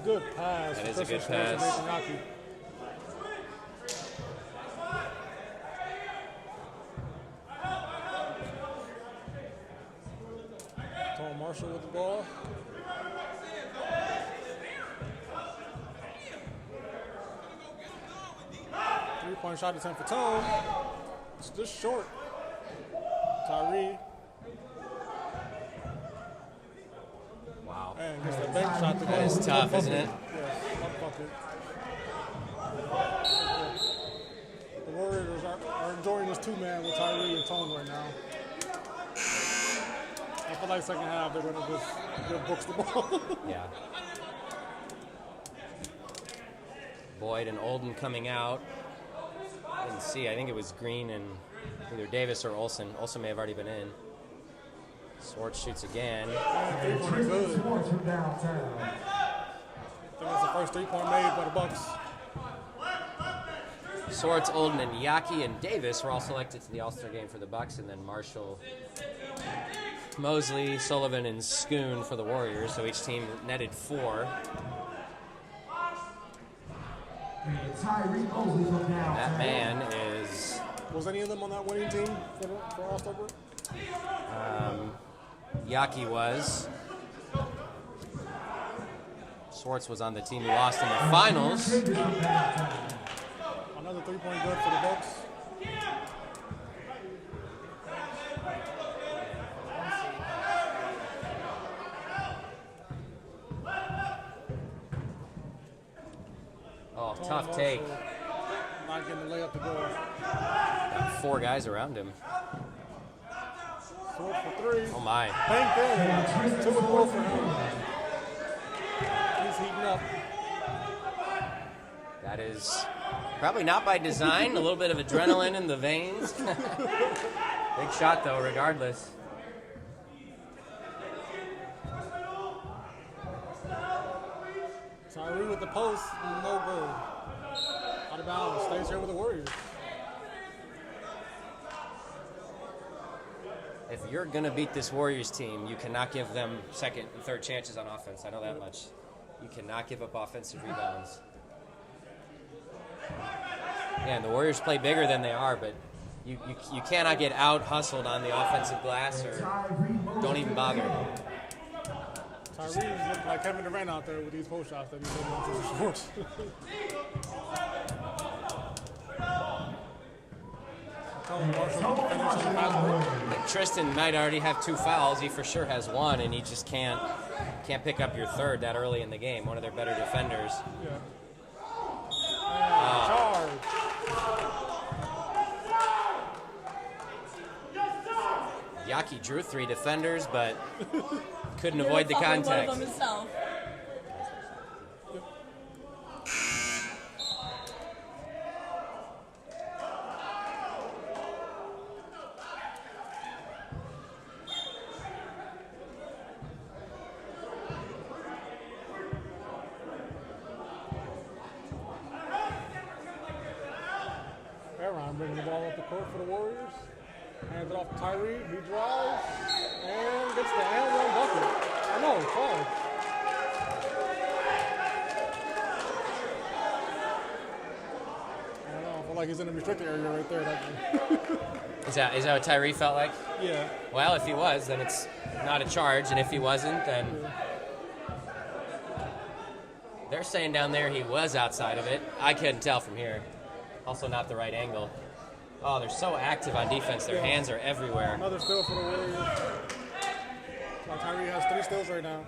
Good pass. That is a good Christian Schwartz pass. and Nathan Yaki. Tom Marshall with the ball. Three-point shot attempt for Tone. It's just short. Tyree. Wow. And gets the bank shot to go. That is tough, isn't it? Yes, one bucket. The Warriors are enjoying this two-man with Tyree and Tone right now. I feel like second half they're going to just give Brooks the ball. Yeah. Boyd and Olden coming out. I didn't see. I think it was Green and either Davis or Olsen. Olsen may have already been in. Swartz shoots again. Three-point good. I think that's the first three-point made by the Bucks. Swartz, Olden, and Yaki and Davis were all selected to the All-Star game for the Bucks, and then Marshall, Mosley, Sullivan, and Schoon for the Warriors. So each team netted 4. That man is Was any of them on that winning team for All-Star break? Yaki was. Swartz was on the team who lost in the finals. Another three-point good for the Bucks. Oh, tough take. Not getting the layup to go. Got 4 guys around him. Swartz for 3. Oh my. Bank in. 2 and 4 for him. He's heating up. That is probably not by design. A little bit of adrenaline in the veins. Big shot though, regardless. Tyree with the post, no good. Out of bounds, stays here with the Warriors. If you're going to beat this Warriors team, you cannot give them second and third chances on offense. I know that much. You cannot give up offensive rebounds. Yeah, and the Warriors play bigger than they are, but you cannot get out-hustled on the offensive glass, or don't even bother. Tyree's looking like Kevin Durant out there with these post shots that he's hitting on to the Schwartz. I think Tristan might already have 2 fouls. He for sure has 1, and he just can't pick up your third that early in the game. One of their better defenders. Yeah. And charge. Yaki drew 3 defenders, but couldn't avoid the One contact. of them himself. Aaron bringing the ball up the court for the Warriors. Hands it off to Tyree. He drives and gets the and one bucket. I know, foul. I don't know. I feel like he's in the restricted area right there. Is that what Tyree felt like? Yeah. Well, if he was, then it's not a charge, and if he wasn't, then they're saying down there he was outside of it. I couldn't tell from here. Also not the right angle. Oh, they're so active on defense. Their hands are everywhere. Another steal for the Warriors. Tyree has 3 steals right now.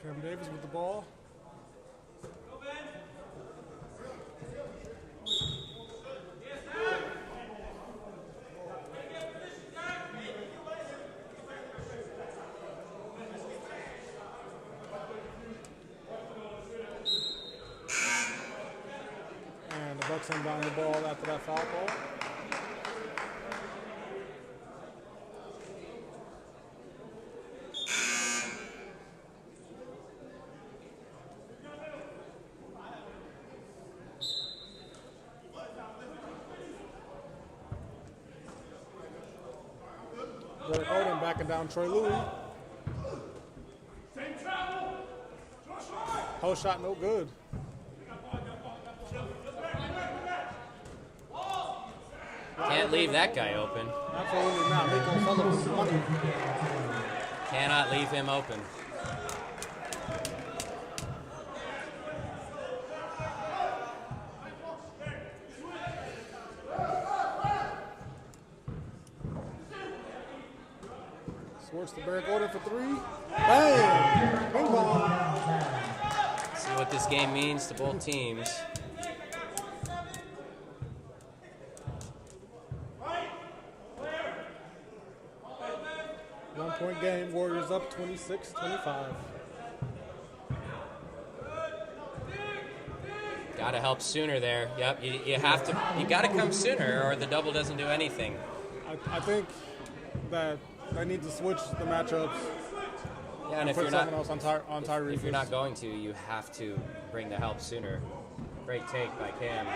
Cam Davis with the ball. And the Bucks inbound the ball after that foul ball. Derek Odom backing down Troy Louis. Post shot no good. Can't leave that guy open. Absolutely not. Nico Sullivan's money. Cannot leave him open. Swartz to Derek Odom for 3. Bang! Ping pong. See what this game means to both teams. One-point game. Warriors up 26-25. Gotta help sooner there. Yep, you have to. You gotta come sooner, or the double doesn't do anything. I think that they need to switch the matchups. Yeah, and if put you're not someone else on Tyree. if you're not going to, you have to bring the help sooner. Great take by Cam.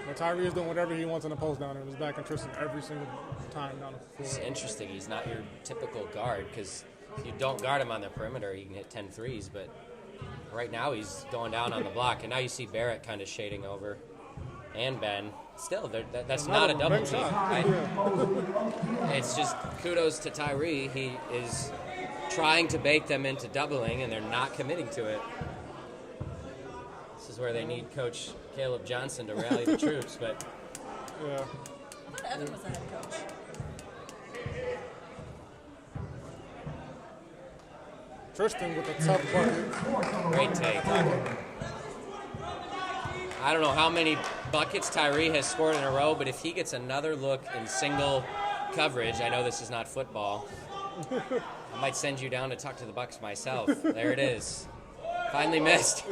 But Tyree is doing whatever he wants in the post down there. He's backing Tristan every single time down the It's floor. interesting. He's not your typical guard because if you don't guard him on the perimeter, he can hit 10 threes. But right now he's going down on the block, and now you see Barrett kind of shading over, and Ben. Still, that's not a double big team. shot. It's just kudos to Tyree. He is trying to bait them into doubling, and they're not committing to it. This is where they need Coach Caleb Johnson to rally the troops. But Yeah. I thought Evan was the head coach. Tristan with a tough bucket. great take. I don't know how many buckets Tyree has scored in a row, but if he gets another look in single coverage, I know this is not football, I might send you down to talk to the Bucks myself. There it is. Finally missed.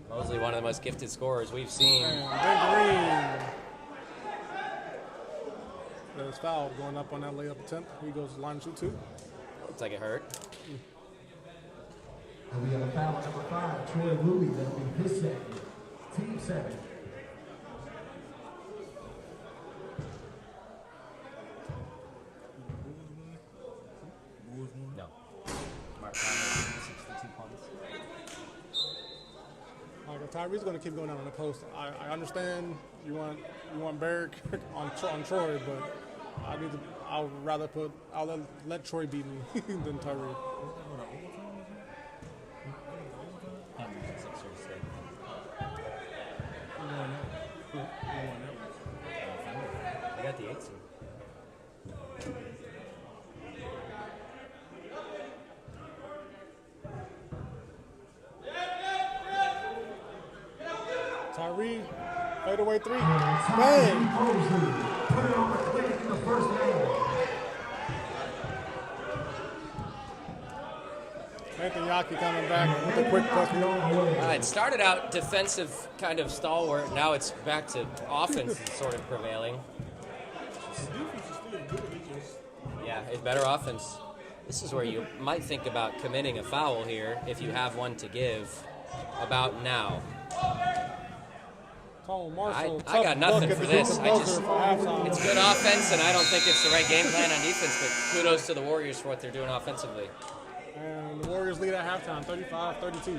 Mosley, one of the most gifted scorers we've seen. And Ben Green. There's foul going up on that layup attempt. He goes to line shoot 2. Looks like it hurt. And we have a foul on number 5, Troy Louis. That'll be his second. Team 7. No. Mark Conley, 62 points. Tyree's going to keep going down on the post. I understand you want Barrick on Troy, but I'll let Troy beat me than Tyree. They got the 8 seed. Tyree, fadeaway 3. Bang! Bang! Put it on the click in the first round. Nathan Yaki coming back with a quick puck. It started out defensive, kind of stalwart. Now it's back to offense sort of prevailing. Yeah, it's better offense. This is where you might think about committing a foul here if you have one to give about now. Tone Marshall. I got nothing for this. It's It's good offense, and I don't think it's the right game plan on defense, but kudos to the Warriors for what they're doing offensively. And the Warriors lead at halftime, 35-32.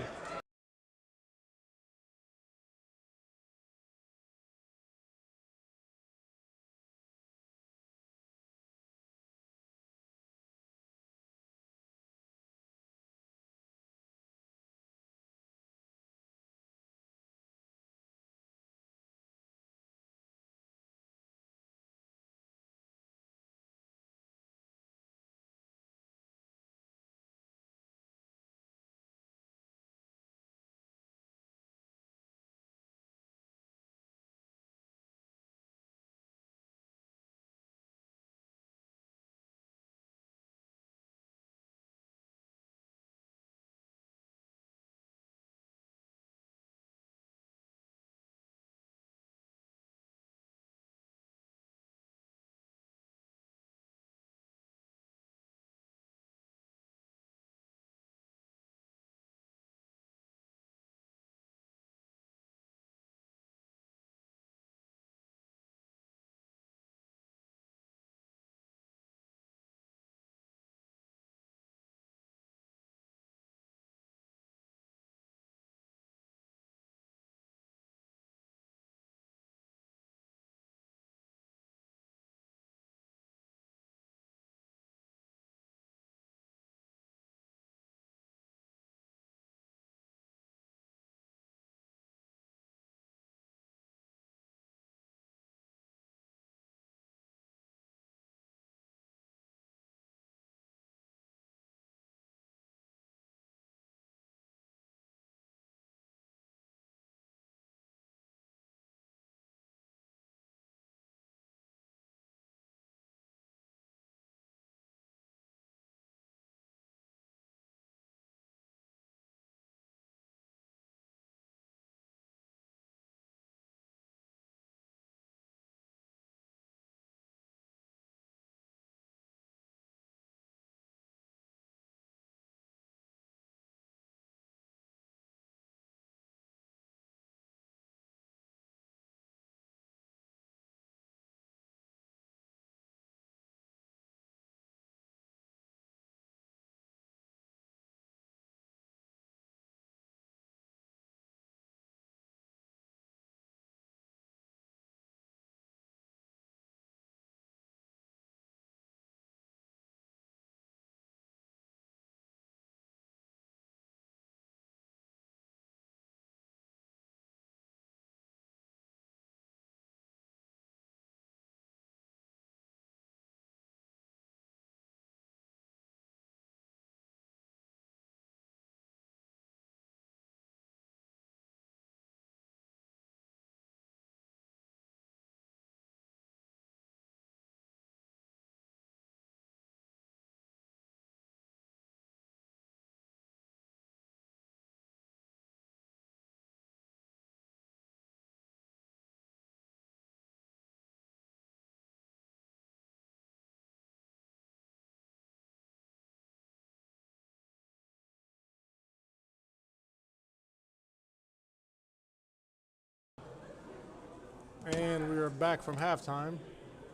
And we are back from halftime.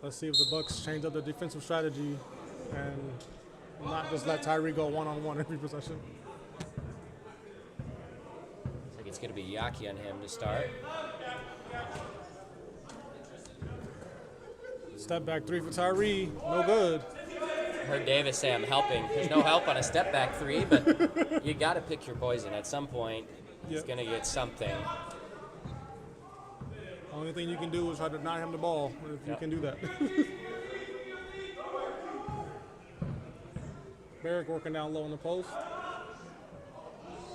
Let's see if the Bucks change up their defensive strategy and not just let Tyree go one-on-one every possession. Looks like it's going to be Yaki on him to start. Step back three for Tyree, no good. I heard Davis say I'm helping. There's no help on a step back three, but you got to pick your poison. At some point, he's going to get something. Only thing you can do is try to deny him the ball if you can do that. Barrick working down low in the post.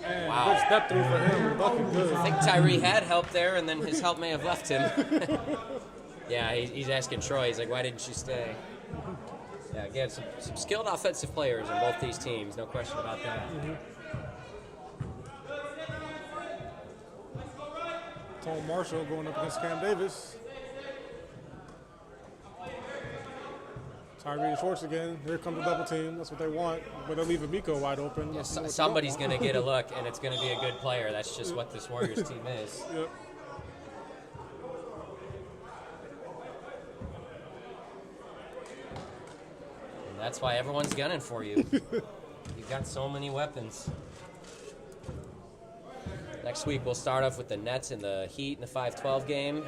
And Wow. good step through for him. Bucket good. I think Tyree had help there, and then his help may have left him. Yeah, he's asking Troy. He's like, why didn't you stay? Yeah, again, some skilled offensive players on both these teams. No question about that. Tone Marshall going up against Cam Davis. Tyree Schwartz again. Here comes the double team. That's what they want. But they're leaving Miko wide open. Yeah, somebody's going to get a look, and it's going to be a good player. That's just what this Warriors team is. Yep. That's why everyone's gunning for you. You've got so many weapons. Next week, we'll start off with the Nets and the Heat in the 5-12 game.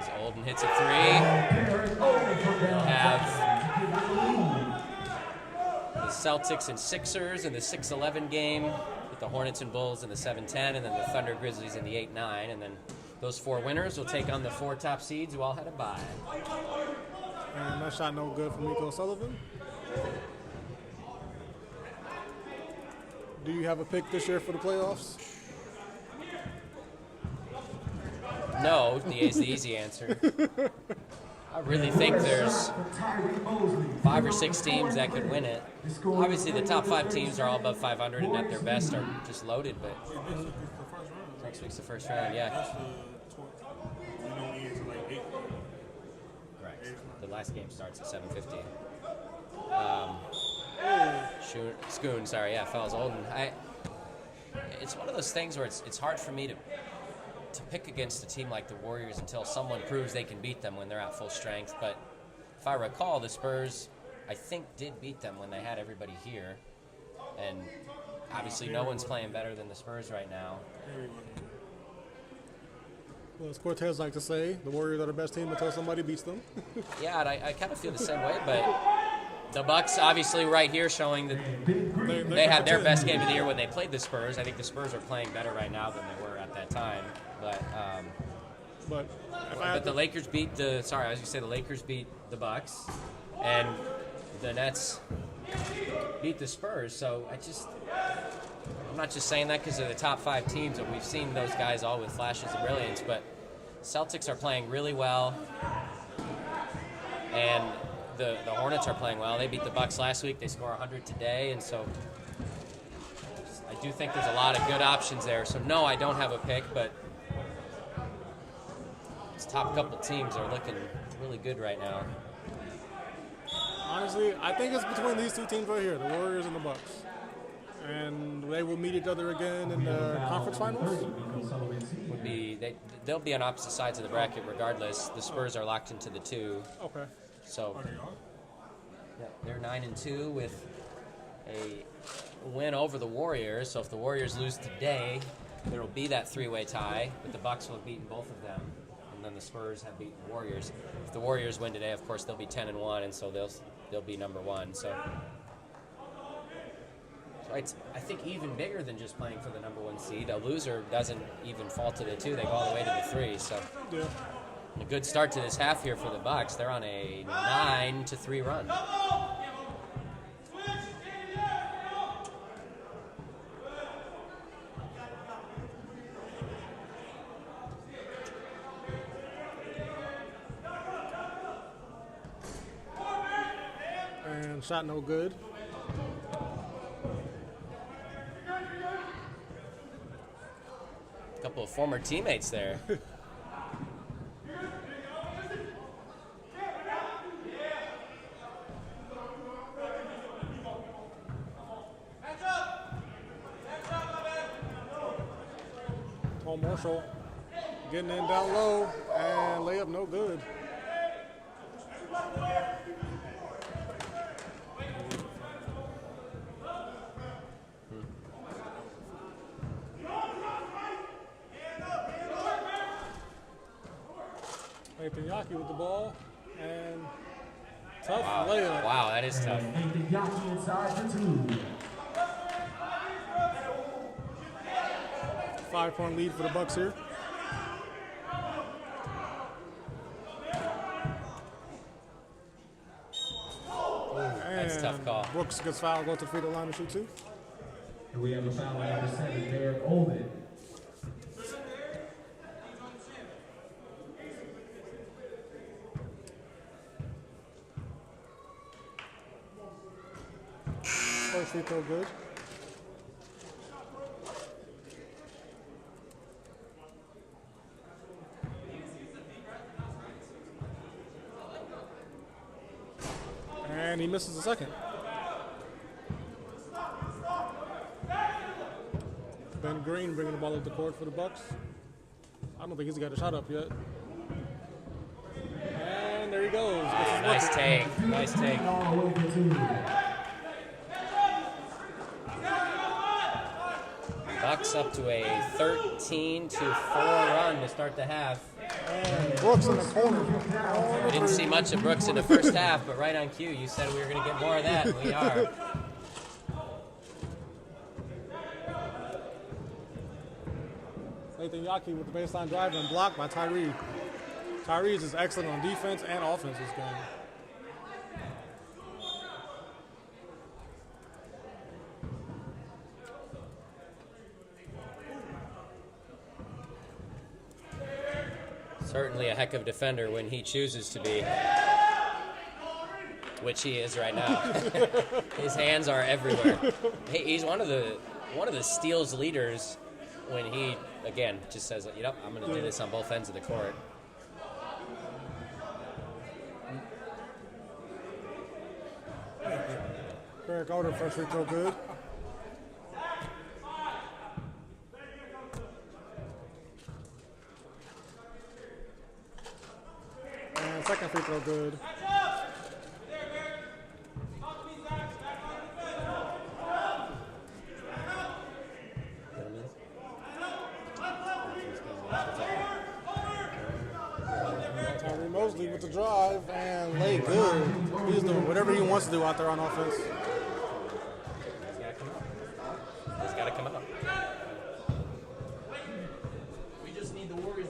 As Olden hits a three. We'll have the Celtics and Sixers in the 6-11 game, with the Hornets and Bulls in the 7-10, and then the Thunder Grizzlies in the 8-9. And then those 4 winners will take on the 4 top seeds who all had a bye. And that shot no good for Miko Sullivan. Do you have a pick this year for the playoffs? No, is the easy answer. I really think there's 5 or 6 teams that could win it. Obviously, the top 5 teams are all above 500 and at their best are just loaded, but next week's the first round, yeah. Correct. The last game starts at 7:50. Schoon, sorry, yeah, Fells Olden. It's one of those things where it's hard for me to pick against a team like the Warriors until someone proves they can beat them when they're at full strength. But if I recall, the Spurs, I think, did beat them when they had everybody here. And obviously no one's playing better than the Spurs right now. Well, as Cortez like to say, the Warriors are the best team until somebody beats them. Yeah, and I kind of feel the same way, but the Bucks obviously right here showing that they had their best game of the year when they played the Spurs. I think the Spurs are playing better right now than they were at that time. But the Lakers beat the Lakers beat the Bucks, and the Nets beat the Spurs. So I'm not just saying that because they're the top 5 teams, and we've seen those guys all with flashes of brilliance. But Celtics are playing really well, and the Hornets are playing well. They beat the Bucks last week. They score 100 today, and so I do think there's a lot of good options there. So no, I don't have a pick, but these top couple teams are looking really good right now. Honestly, I think it's between these 2 teams right here, the Warriors and the Bucks. And they will meet each other again in the conference finals? They'll be on opposite sides of the bracket regardless. The Spurs are locked into the 2. Okay. So yeah, they're 9-2 with a win over the Warriors. So if the Warriors lose today, there will be that 3-way tie, but the Bucks will have beaten both of them, and then the Spurs have beaten the Warriors. If the Warriors win today, of course, they'll be 10-1, and so they'll be number 1. So it's, I think, even bigger than just playing for the number 1 seed. A loser doesn't even fall to the 2; they go all the way to the 3. So yeah. A good start to this half here for the Bucks. They're on a 9-3 run. And shot no good. A couple of former teammates there. Tom Marshall getting in down low, and layup no good. Nathan Yaki with the ball, and tough layup. Wow, that is tough. Nathan Yaki inside for 2. 5-point lead for the Bucks here. That's a tough call. Brooks gets fouled, goes to the free throw line to shoot 2. And we have a foul on number 7, Derek Olden. First free throw good. And he misses the second. Ben Green bringing the ball up the court for the Bucks. I don't think he's got a shot up yet. And there he goes. Gets his Nice bucket. take. Nice take. All over two. Bucks up to a 13-4 run to start the half. And Brooks in the corner. We didn't see much of Brooks in the first half, but right on cue, you said we were going to get more of that, and we are. Nathan Yaki with the baseline drive and blocked by Tyree. Tyree is just excellent on defense and offense this game. Certainly a heck of a defender when he chooses to be, which he is right now. His hands are everywhere. He's one of the steals leaders when he, again, just says, you know, I'm going to do this on both ends of the court. Eric Odom, first free throw good. And second free throw good. Tyree Mosley with the drive and lay good. He's doing whatever he wants to do out there on offense. He's got to come out. We just need the Warriors.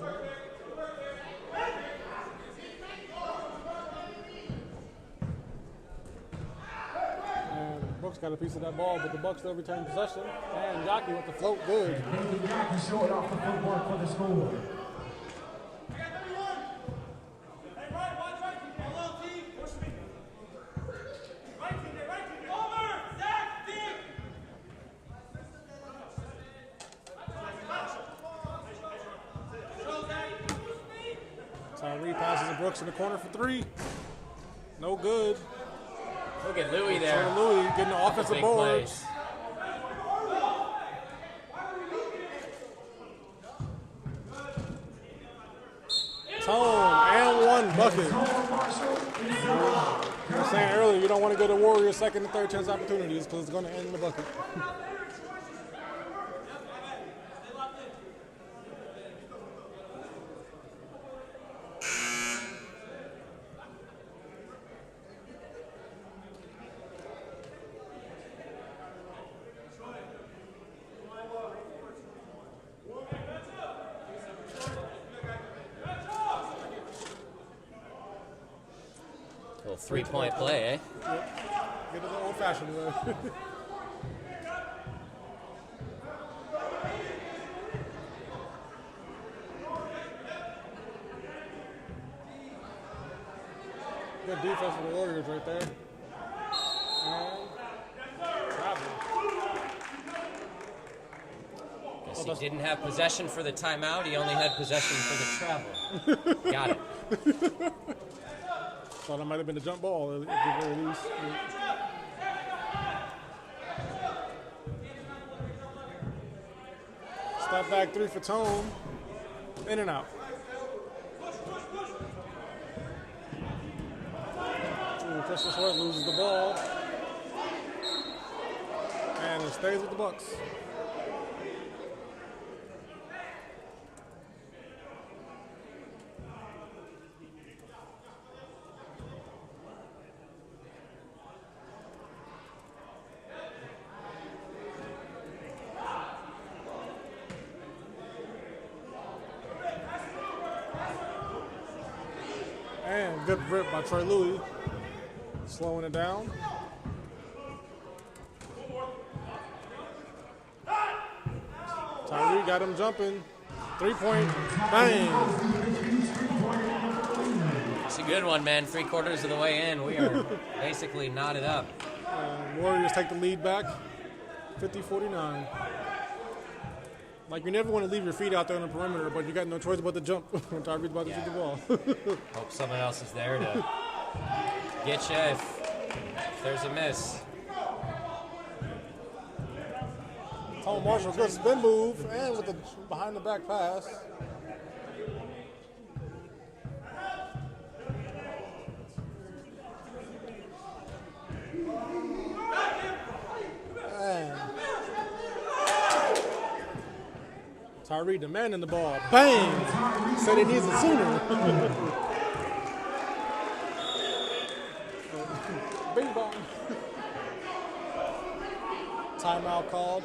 And Brooks got a piece of that ball, but the Bucks still retain possession. And Yaki with the float good. Yaki short off the footwork for the score. Tyree passes to Brooks in the corner for three. No good. Look at Louis there. So Louis getting the offensive Big boards. plays. Tone and one bucket. I was saying earlier, you don't want to go to Warriors second and third chance opportunities because it's going to end in the bucket. Little three-point play, eh? Get it the old-fashioned way. Good defense for the Warriors right there. And travel. Guess he didn't have possession for the timeout. He only had possession for the travel. Got it. Thought it might have been a jump ball at the very least. Step back three for Tone. In and out. Ooh, Christian Sweat loses the ball. And it stays with the Bucks. And good rip by Troy Louis. Slowing it down. Tyree got him jumping. 3-point. Bang. It's a good one, man. 3/4 of the way in. We are basically knotted up. Warriors take the lead back. 50-49. Like, you never want to leave your feet out there on the perimeter, but you got no choice but to jump when Tyree's about to shoot the ball. Hope someone else is there to get you if there's a miss. Tone Marshall, good spin move, and with the behind the back pass. And Tyree demanding the ball. Bang! Said he needs it sooner. Bing bong. Timeout called.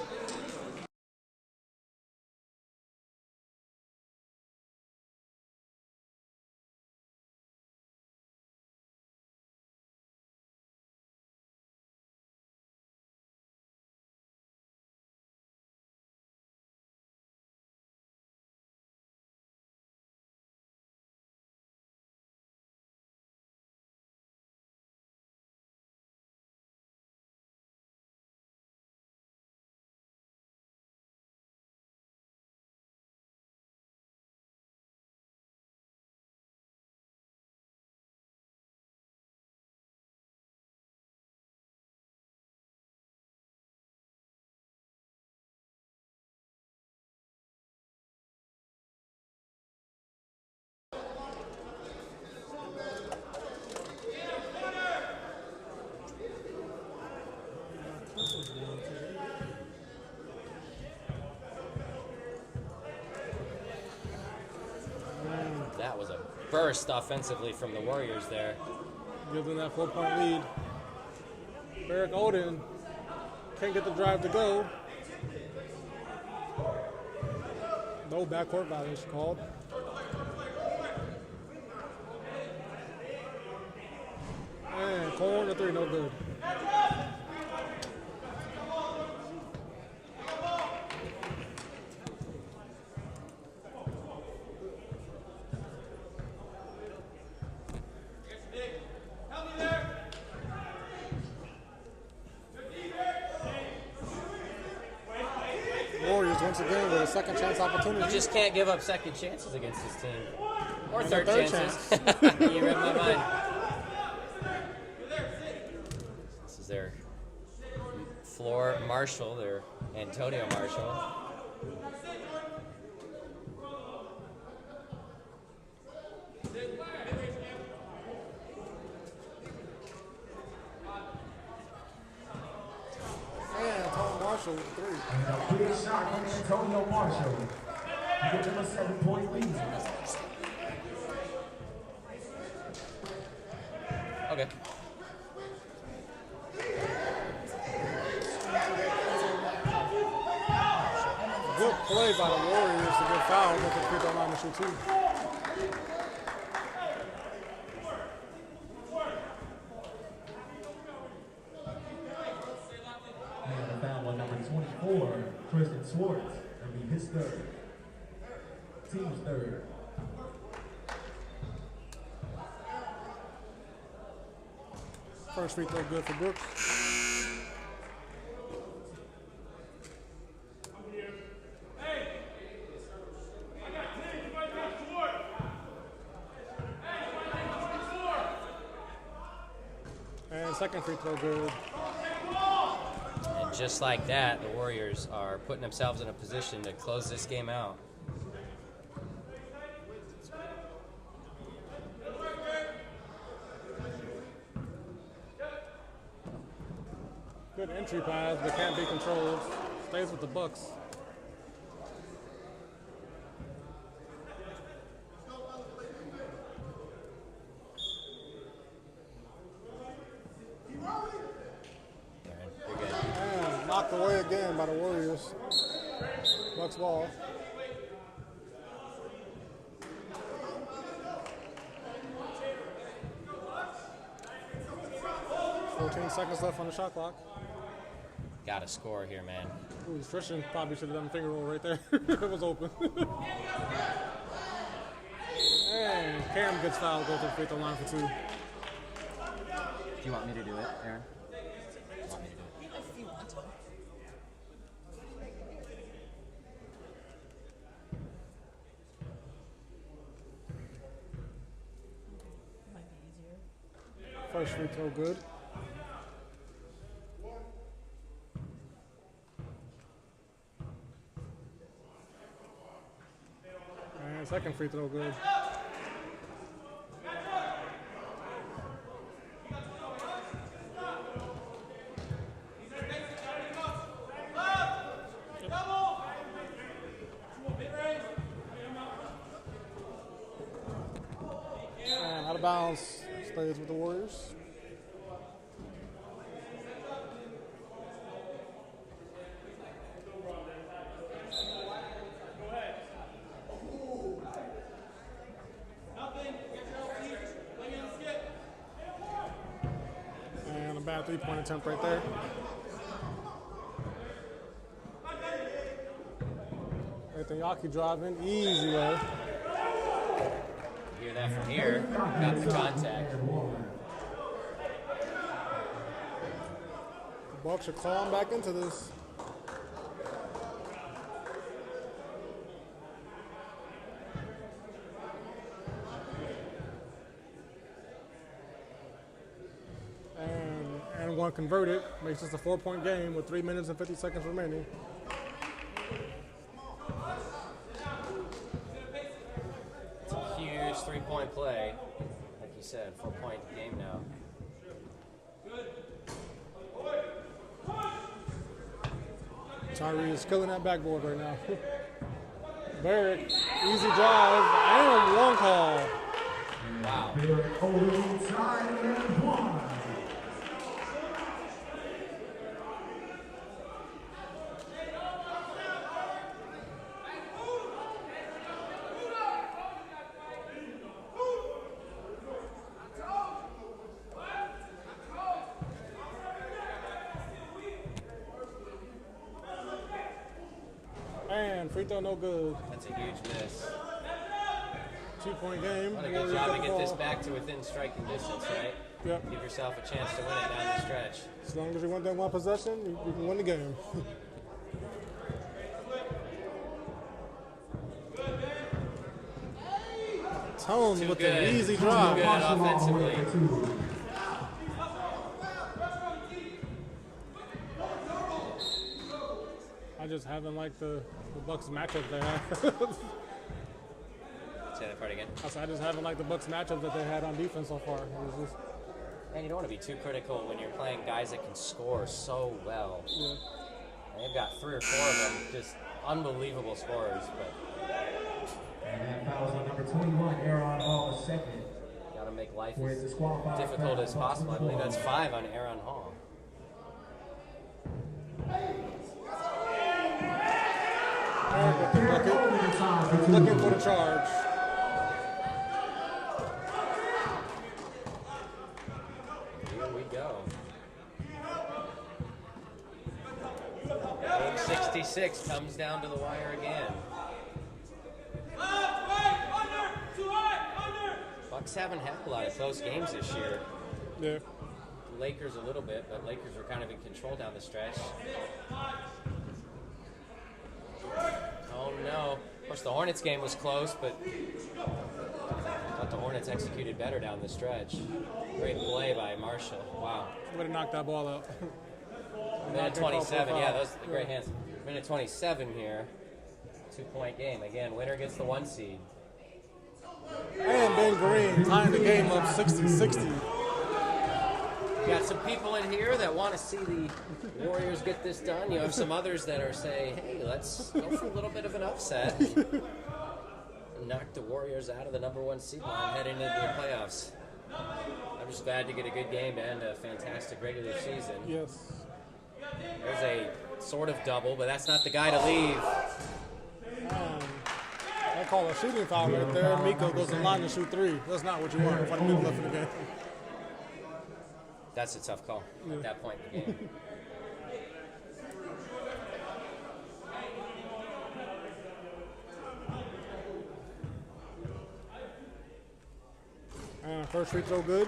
That was a burst offensively from the Warriors there. Gives them that 4-point lead. Eric Oden can't get the drive to go. No backcourt violation called. And corner 3, no good. Warriors once again with a second chance opportunity. You just can't give up second chances against this team. Or And a third third chances. You read my mind. This is their floor marshal, their Antonio Marshall. And Tom Marshall with 3. And a big shot from Antonio Marshall. You give them a 7-point lead. Okay. Good play by the Warriors to get fouled at the free throw line to shoot 2. And a foul on number 24, Tristan Swartz. That'll be his third. Team's third. First free throw good for Brooks. And second free throw good. And just like that, the Warriors are putting themselves in a position to close this game out. Good entry pass, but can't be controlled. Stays with the Bucks. You're good. And knocked away again by the Warriors. Bucks ball. Seconds left on the shot clock. Got to score here, man. Ooh, Tristan probably should have done a finger roll right there. It was open. And Cam gets fouled, goes to the free throw line for 2. Do you want me to do it, Aaron? You want me to do it? If you want to. Might be easier. First free throw good. And second free throw good. bounds. Stays with the Warriors. And a bad three-point attempt right there. Nathan Yaki driving, easy way. Hear that from here. Got the contact. The Bucks are clawing back into this. And one converted, makes this a 4-point game with 3 minutes and 50 seconds remaining. It's a huge 3-point play. Like you said, 4-point game now. Tyree is killing that backboard right now. Barrett, easy drive, and one call. Wow. Overtime and one. And free throw no good. That's a huge miss. 2-point game. What a good job to get this back to within striking distance, right? Yep. Give yourself a chance to win it down the stretch. As long as you want that one possession, you can win the game. Tone Too with good. the easy Too drive. good offensively. I just haven't liked the Bucks matchup they had. Say that part again. I just haven't liked the Bucks matchup that they had on defense so far. It was just, Man, you don't want to be too critical when you're playing guys that can score so well. yeah. And they've got 3 or 4 of them, just unbelievable scorers. But And that foul is on number 21, Aaron Hall, the second. got to make life Where as it's disqualified. difficult as possible. I believe that's 5 on Aaron Hall. Aaron with the bucket. Looking for the charge. Here we go. Game 66 comes down to the wire again. Bucks haven't had a lot of close games this year. Yeah. Lakers a little bit, but Lakers were kind of in control down the stretch. Oh no. Of course, the Hornets game was close, but I thought the Hornets executed better down the stretch. Great play by Marshall. Wow. Way to knock that ball out. Minute 27, yeah, those are the great hands. Minute 27 here. 2-point game. Again, winner gets the 1 seed. And Ben Green tying the game up 60-60. You got some people in here that want to see the Warriors get this done. You have some others that are saying, hey, let's go for a little bit of an upset and knock the Warriors out of the number 1 seed line heading into the playoffs. I'm just glad to get a good game and a fantastic regular season. Yes. There's a sort of double, but that's not the guy to leave. I call a shooting foul right there. Miko goes in line to shoot 3. That's not what you want 5 minutes left in the game. That's a tough call at that point in the game. First free throw good.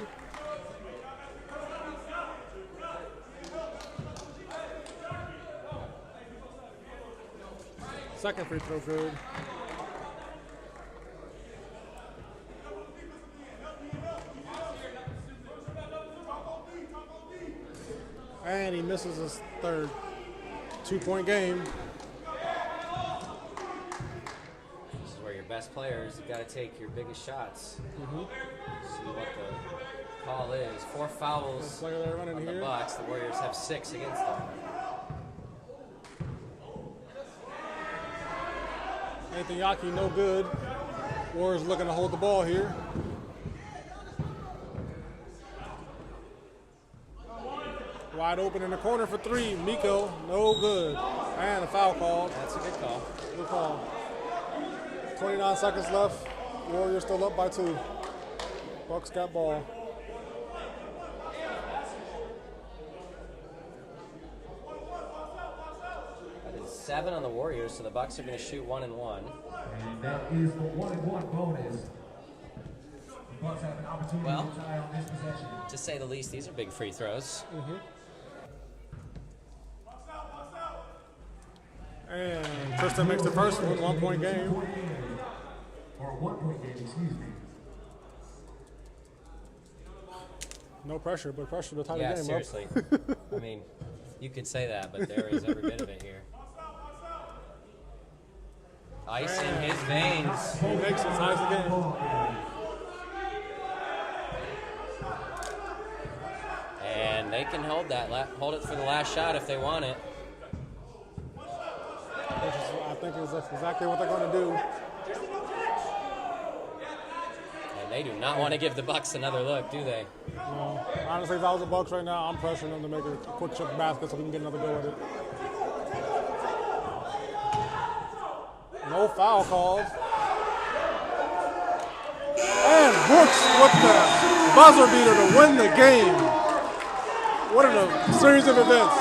Second free throw good. And he misses his third. 2-point game. This is where your best players, you've got to take your biggest shots. See what the call is. 4 fouls Player they're running on the here. Bucks. The Warriors have 6 against them. Nathan Yaki, no good. Warriors looking to hold the ball here. Wide open in the corner for three. Miko, no good. And a foul called. That's a good call. Good call. 29 seconds left. Warriors still up by 2. Bucks got ball. That is 7 on the Warriors, so the Bucks are going to shoot 1 and 1. And that is the 1-and-1 bonus. The Bucks have an opportunity to tie on this possession. To say the least, these are big free throws. And Tristan makes the first one, 1 point game. Or 1 point game, excuse me. No pressure, but pressure to tie the Yeah, game seriously. I mean, you could say that, but there is every bit of it here. Ice in his veins. He makes it, ties the game. And they can hold that, hold it for the last shot if they want it. I think that's exactly what they're going to do. And they do not want to give the Bucks another look, do they? No. Honestly, if I was the Bucks right now, I'm pressuring them to make a quick chip basket so we can get another go at it. No foul calls. And Brooks with the buzzer beater to win the game. What a series of events.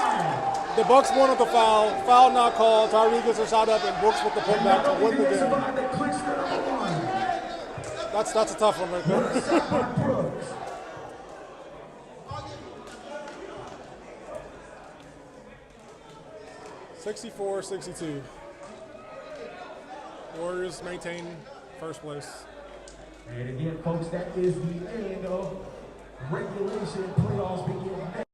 The Bucks won with the foul not called. Tyree gets a shot up, and Brooks with the putback to win the game. That's a tough one right there. 64-62. Warriors maintain first place. And again, folks, that is the end of regulation. Playoffs begin.